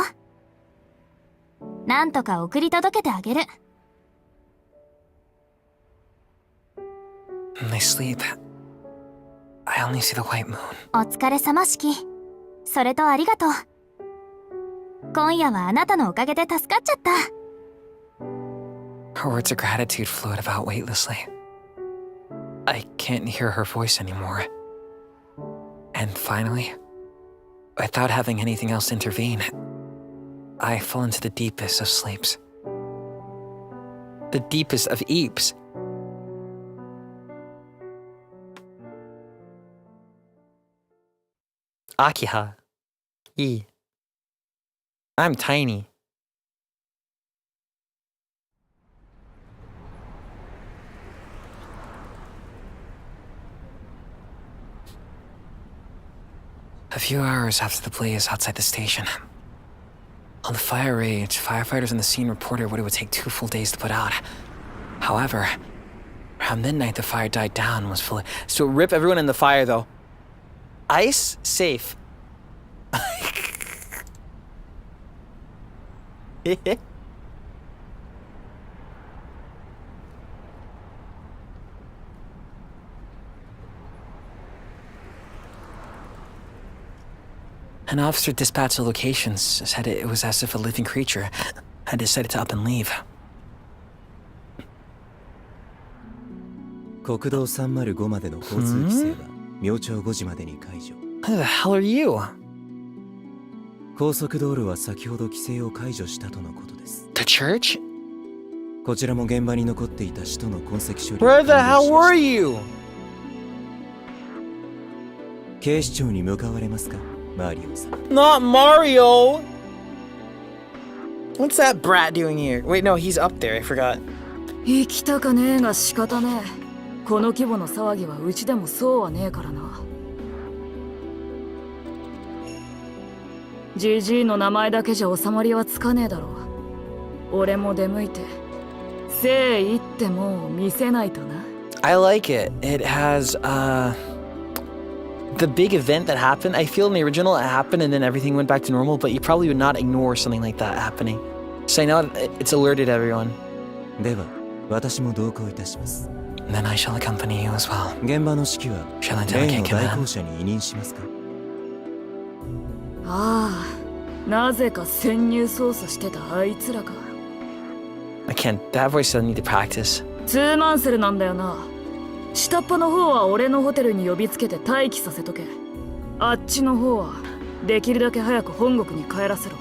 なんとか送り届けてあげる。When I sleep, I only see the white moon. お疲れ様、シキ。それとありがとう。今夜はあなたのおかげで助かっちゃった。Her words of gratitude float about weightlessly. I can't hear her voice anymore. And finally, without having anything else intervene, I fall into the deepest of sleeps. The deepest of eeps. Akiha. E. I'm tiny. A few hours after the blaze outside the station. On the fire rage, firefighters on the scene reported what it would take 2 full days to put out. However, around midnight the fire died down and was fully... So rip everyone in the fire though. Ice? Safe. An officer dispatched the locations, said it was as if a living creature had decided to up and leave. 国道305までの交通規制は明朝5時までに解除。Who the hell are you? 高速道路は先ほど規制を解除したとのことです。The church? こちらも現場に残っていた使徒の痕跡処理を Where the 完了 hell しま were した。 you? 警視庁に向かわれますか、マリオさん。 Not Mario! What's that brat doing here? Wait, no, he's up there. I forgot. 行きたかねえが仕方ねえ。この規模の騒ぎはうちでもそうはねえからな。ジジイの名前だけじゃ収まりはつかねえだろう。俺も出向いて誠意ってもんを見せないとな。 I like it. It has, the big event that happened. I feel in the original it happened and then everything went back to normal, but you probably would not ignore something like that happening. So I know it's alerted everyone. では、私も同行いたします。 Then I shall accompany you as well. 現場の指揮は Shall I tell 例 you, の King 代 Man? 行者に委任しますか。ああ、なぜか潜入捜査してたあいつらか。 I can't. That voice doesn't need to practice. ツーマンセルなんだよな。下っ端の方は俺のホテルに呼びつけて待機させとけ。あっちの方はできるだけ早く本国に帰らせろ。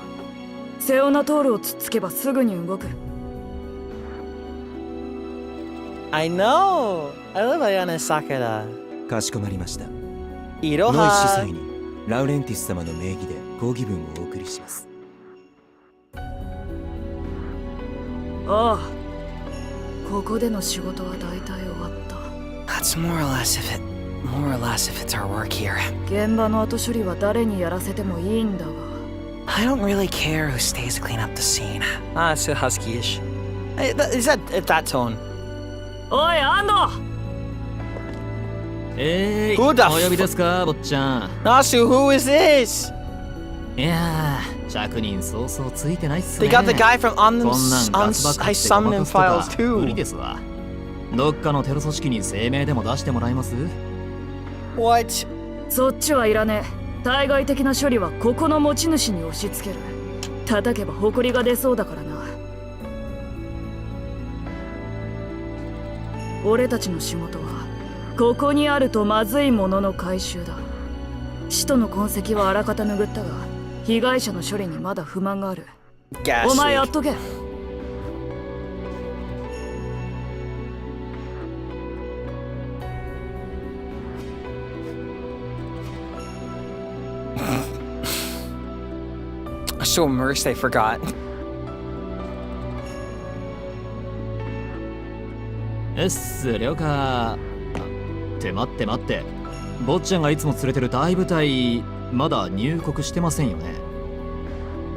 セオナトールをつっつけばすぐに動く。 I know. I love Ayane Sakura. かしこまりました。ノイ司 Iroha. 祭にラウレンティス様の名義で抗議文をお送りします。ああ、ここでの仕事は大体終わった。 That's more or less if it's our work here. 現場の後処理は誰にやらせてもいいんだが。 I don't really care who stays to clean up the scene. Ah, it's so husky-ish. Is that that tone? おい、安藤。Who the お呼びですか、坊ちゃん。 Nasu, who is this? いやー、着任早々ついてないっすね。 They got the guy from こんなんガス爆 I 発してごま summoned かすとか files 無理 too. ですわ。どっかのテロ組織に声明でも出してもらえます？ What? そっちはいらねえ。対外的な処理はここの持ち主に押し付ける。叩けば埃が出そうだからな。俺たちの仕事はここにあるとまずいものの回収だ。使徒の痕跡はあらかた拭ったが、被害者の処理にまだ不満がある。お前やっとけ。I'm so immersed I forgot. っす、了解。って待って待って。坊ちゃんがいつも連れてる大部隊、まだ入国してませんよね。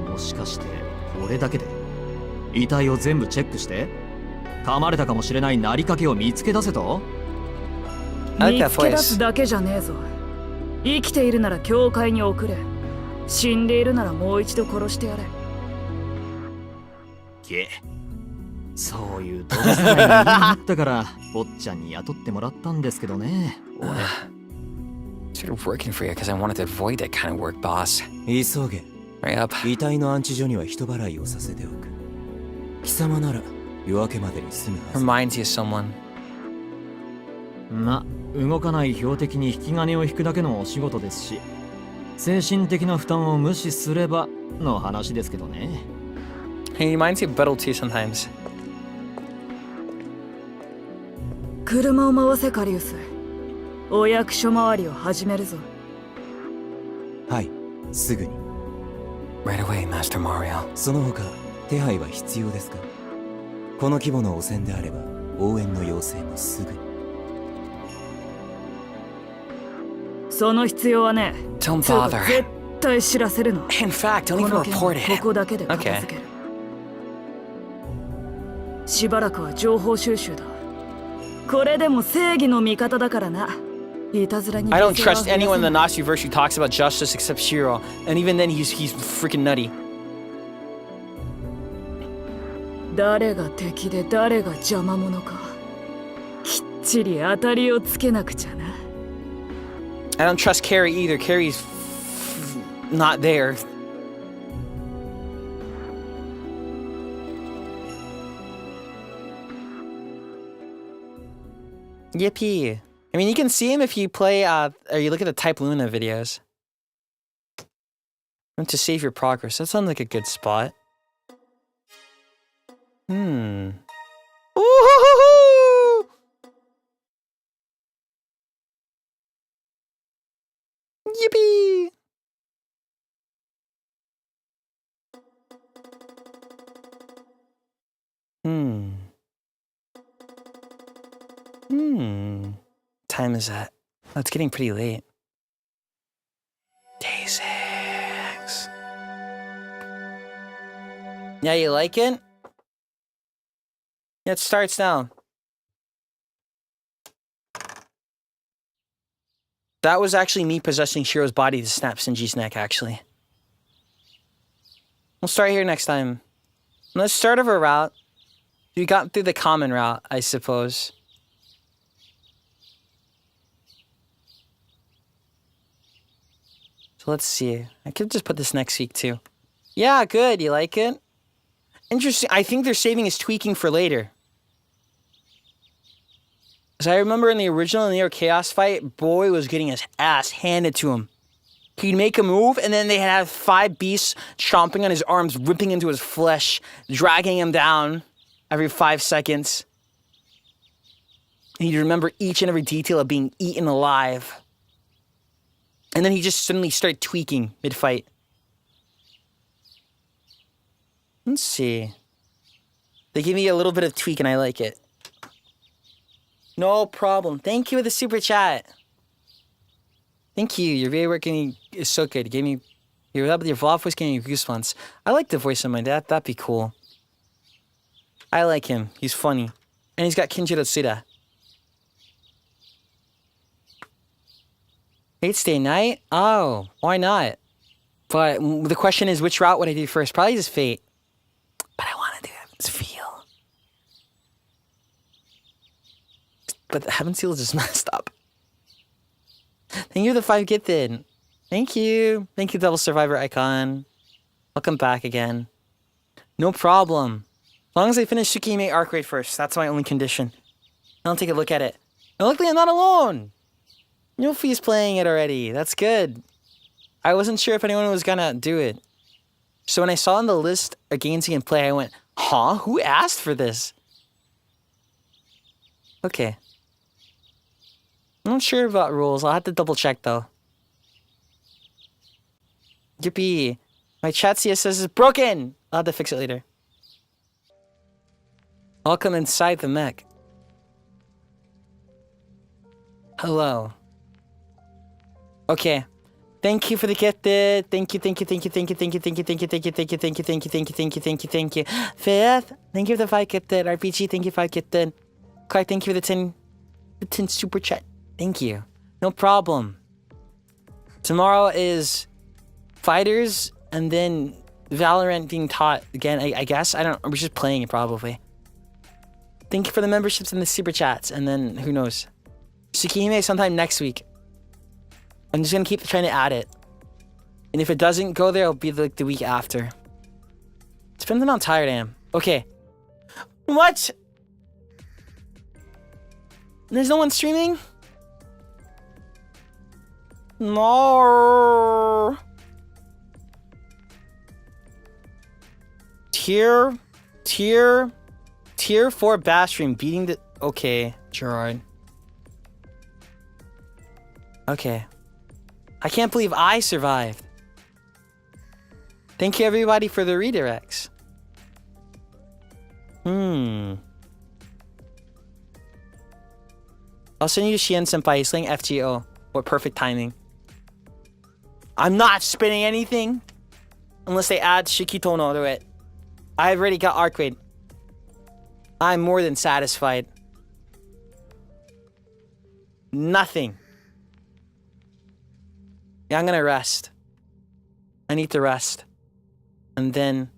もしかして俺だけで遺体を全部チェックして噛まれたかもしれないなりかけを見つけ出せと？見つけ出すだけじゃねえぞ。生きているなら教会に送れ。死んでいるならもう一度殺してやれ。そういう動物がいると思ったから坊ちゃんに雇ってもらったんですけどね。俺Sort of working for you because I wanted to avoid that kind of work, boss. 急げ。Hurry up. 遺体の安置所には人払いをさせておく。貴様なら夜明けまでに済むはず。 Reminds you of someone. ま、動かない標的に引き金を引くだけのお仕事ですし、精神的な負担を無視すればの話ですけどね。He reminds you of Buttle too sometimes. 車を回せカリウス。お役所回りを始めるぞ。はい、すぐに。 Right away, Master Mario. その他、手配は必要ですか？この規模の汚染であれば、応援の要請もすぐに。その必要はね。Don't つうか bother. 絶対知らせるの。 In fact, don't こ even の件 report こ it. こだけで片付ける。しばらくは情報収集だ。これでも正義の味方だからな。いたずらに I don't trust anyone in the Nazi verse who talks about justice except Shiro, and even then he's freaking nutty. 誰が敵で誰が邪魔者か、きっちり当たりをつけなくちゃな。I don't trust Carrie either. Carrie's not there. Yippee. I mean, you can see him if you play, or you look at the Type Luna videos. And to save your progress. That sounds like a good spot. Ooh-hoo-hoo! Yippee! Time is that? Oh, it's getting pretty late. Day 6. Yeah, you like it? Yeah, it starts now. That was actually me possessing Shiro's body to snap Shinji's neck, actually. We'll start here next time. Let's start over route. We got through the common route, I suppose. So let's see. I could just put this next week too. Yeah, good. You like it? Interesting. I think they're saving his tweaking for later. Because I remember in the original Neo Chaos fight, Boy was getting his ass handed to him. He'd make a move, and then they'd have 5 beasts chomping on his arms, ripping into his flesh, dragging him down every 5 seconds. And he'd remember each and every detail of being eaten alive. And then he just suddenly started tweaking mid-fight. Let's see. They give me a little bit of tweak and I like it. No problem. Thank you for the super chat. Thank you. Your video working is so good. You gave me your vlog voice gave me goosebumps. I like the voice of my dad. That'd be cool. I like him. He's funny. And he's got Kinjiro Tsuda. Fate Stay Night? Oh, why not? But the question is, which route would I do first? Probably just Fate. But I want to do Heaven's Feel. But Heaven's Feel is just messed up. Thank you for the 5 gifted. Thank you. Thank you, Double Survivor Icon. Welcome back again. No problem. As long as I finish Tsukihime Arcueid first. That's my only condition. I'll take a look at it. And luckily, I'm not alone. Yofi's playing it already. That's good. I wasn't sure if anyone was gonna do it. So when I saw on the list of games you can play, I went, huh? Who asked for this? Okay. I'm not sure about rules. I'll have to double check though. Yippee. My chat CSS is broken! I'll have to fix it later. Welcome inside the mech. Hello. Okay. Thank you for the gifted. Thank you. Fifth, thank you for the 5 gifted. RPG, thank you 5 gifted. Clark, thank you for the 10 super chat. Thank you. No problem. Tomorrow is Fighters and then Valorant being taught again, I guess. We're just playing it probably. Thank you for the memberships and the super chats. And then, who knows? Tsukihime sometime next week. I'm just gonna keep trying to add it. And if it doesn't go there, it'll be like the week after. Depends on how tired I am. Okay. What? There's no one streaming? No. Tier 4 bash stream beating the... Okay, Gerard. Okay. I can't believe I survived. Thank you everybody for the redirects. I'll send you Shien Senpai. He's playing FGO. What perfect timing. I'm not spinning anything. Unless they add Shikitono to it. I've already got Arcueid. I'm more than satisfied. Nothing. Yeah, I'm gonna rest. I need to rest. And then...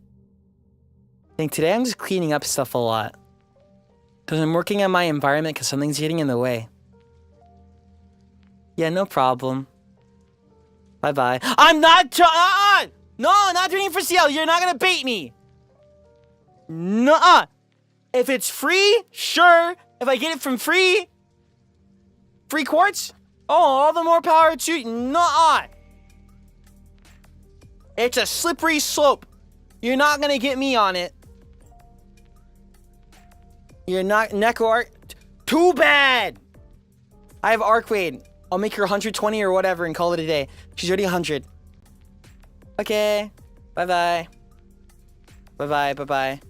I think today I'm just cleaning up stuff a lot. Because I'm working on my environment because something's getting in the way. Yeah, no problem. Bye-bye. I'm not No, not doing it for CL. You're not gonna bait me. Nuh-uh. If it's free, sure. If I get it from free quartz, oh, all the more power to you. Nuh-uh. It's a slippery slope. You're not gonna get me on it. You're not Neko Arc. Too bad. I have Arcueid. I'll make her 120 or whatever and call it a day. She's already 100. Okay. Bye-bye. Bye-bye. Bye-bye.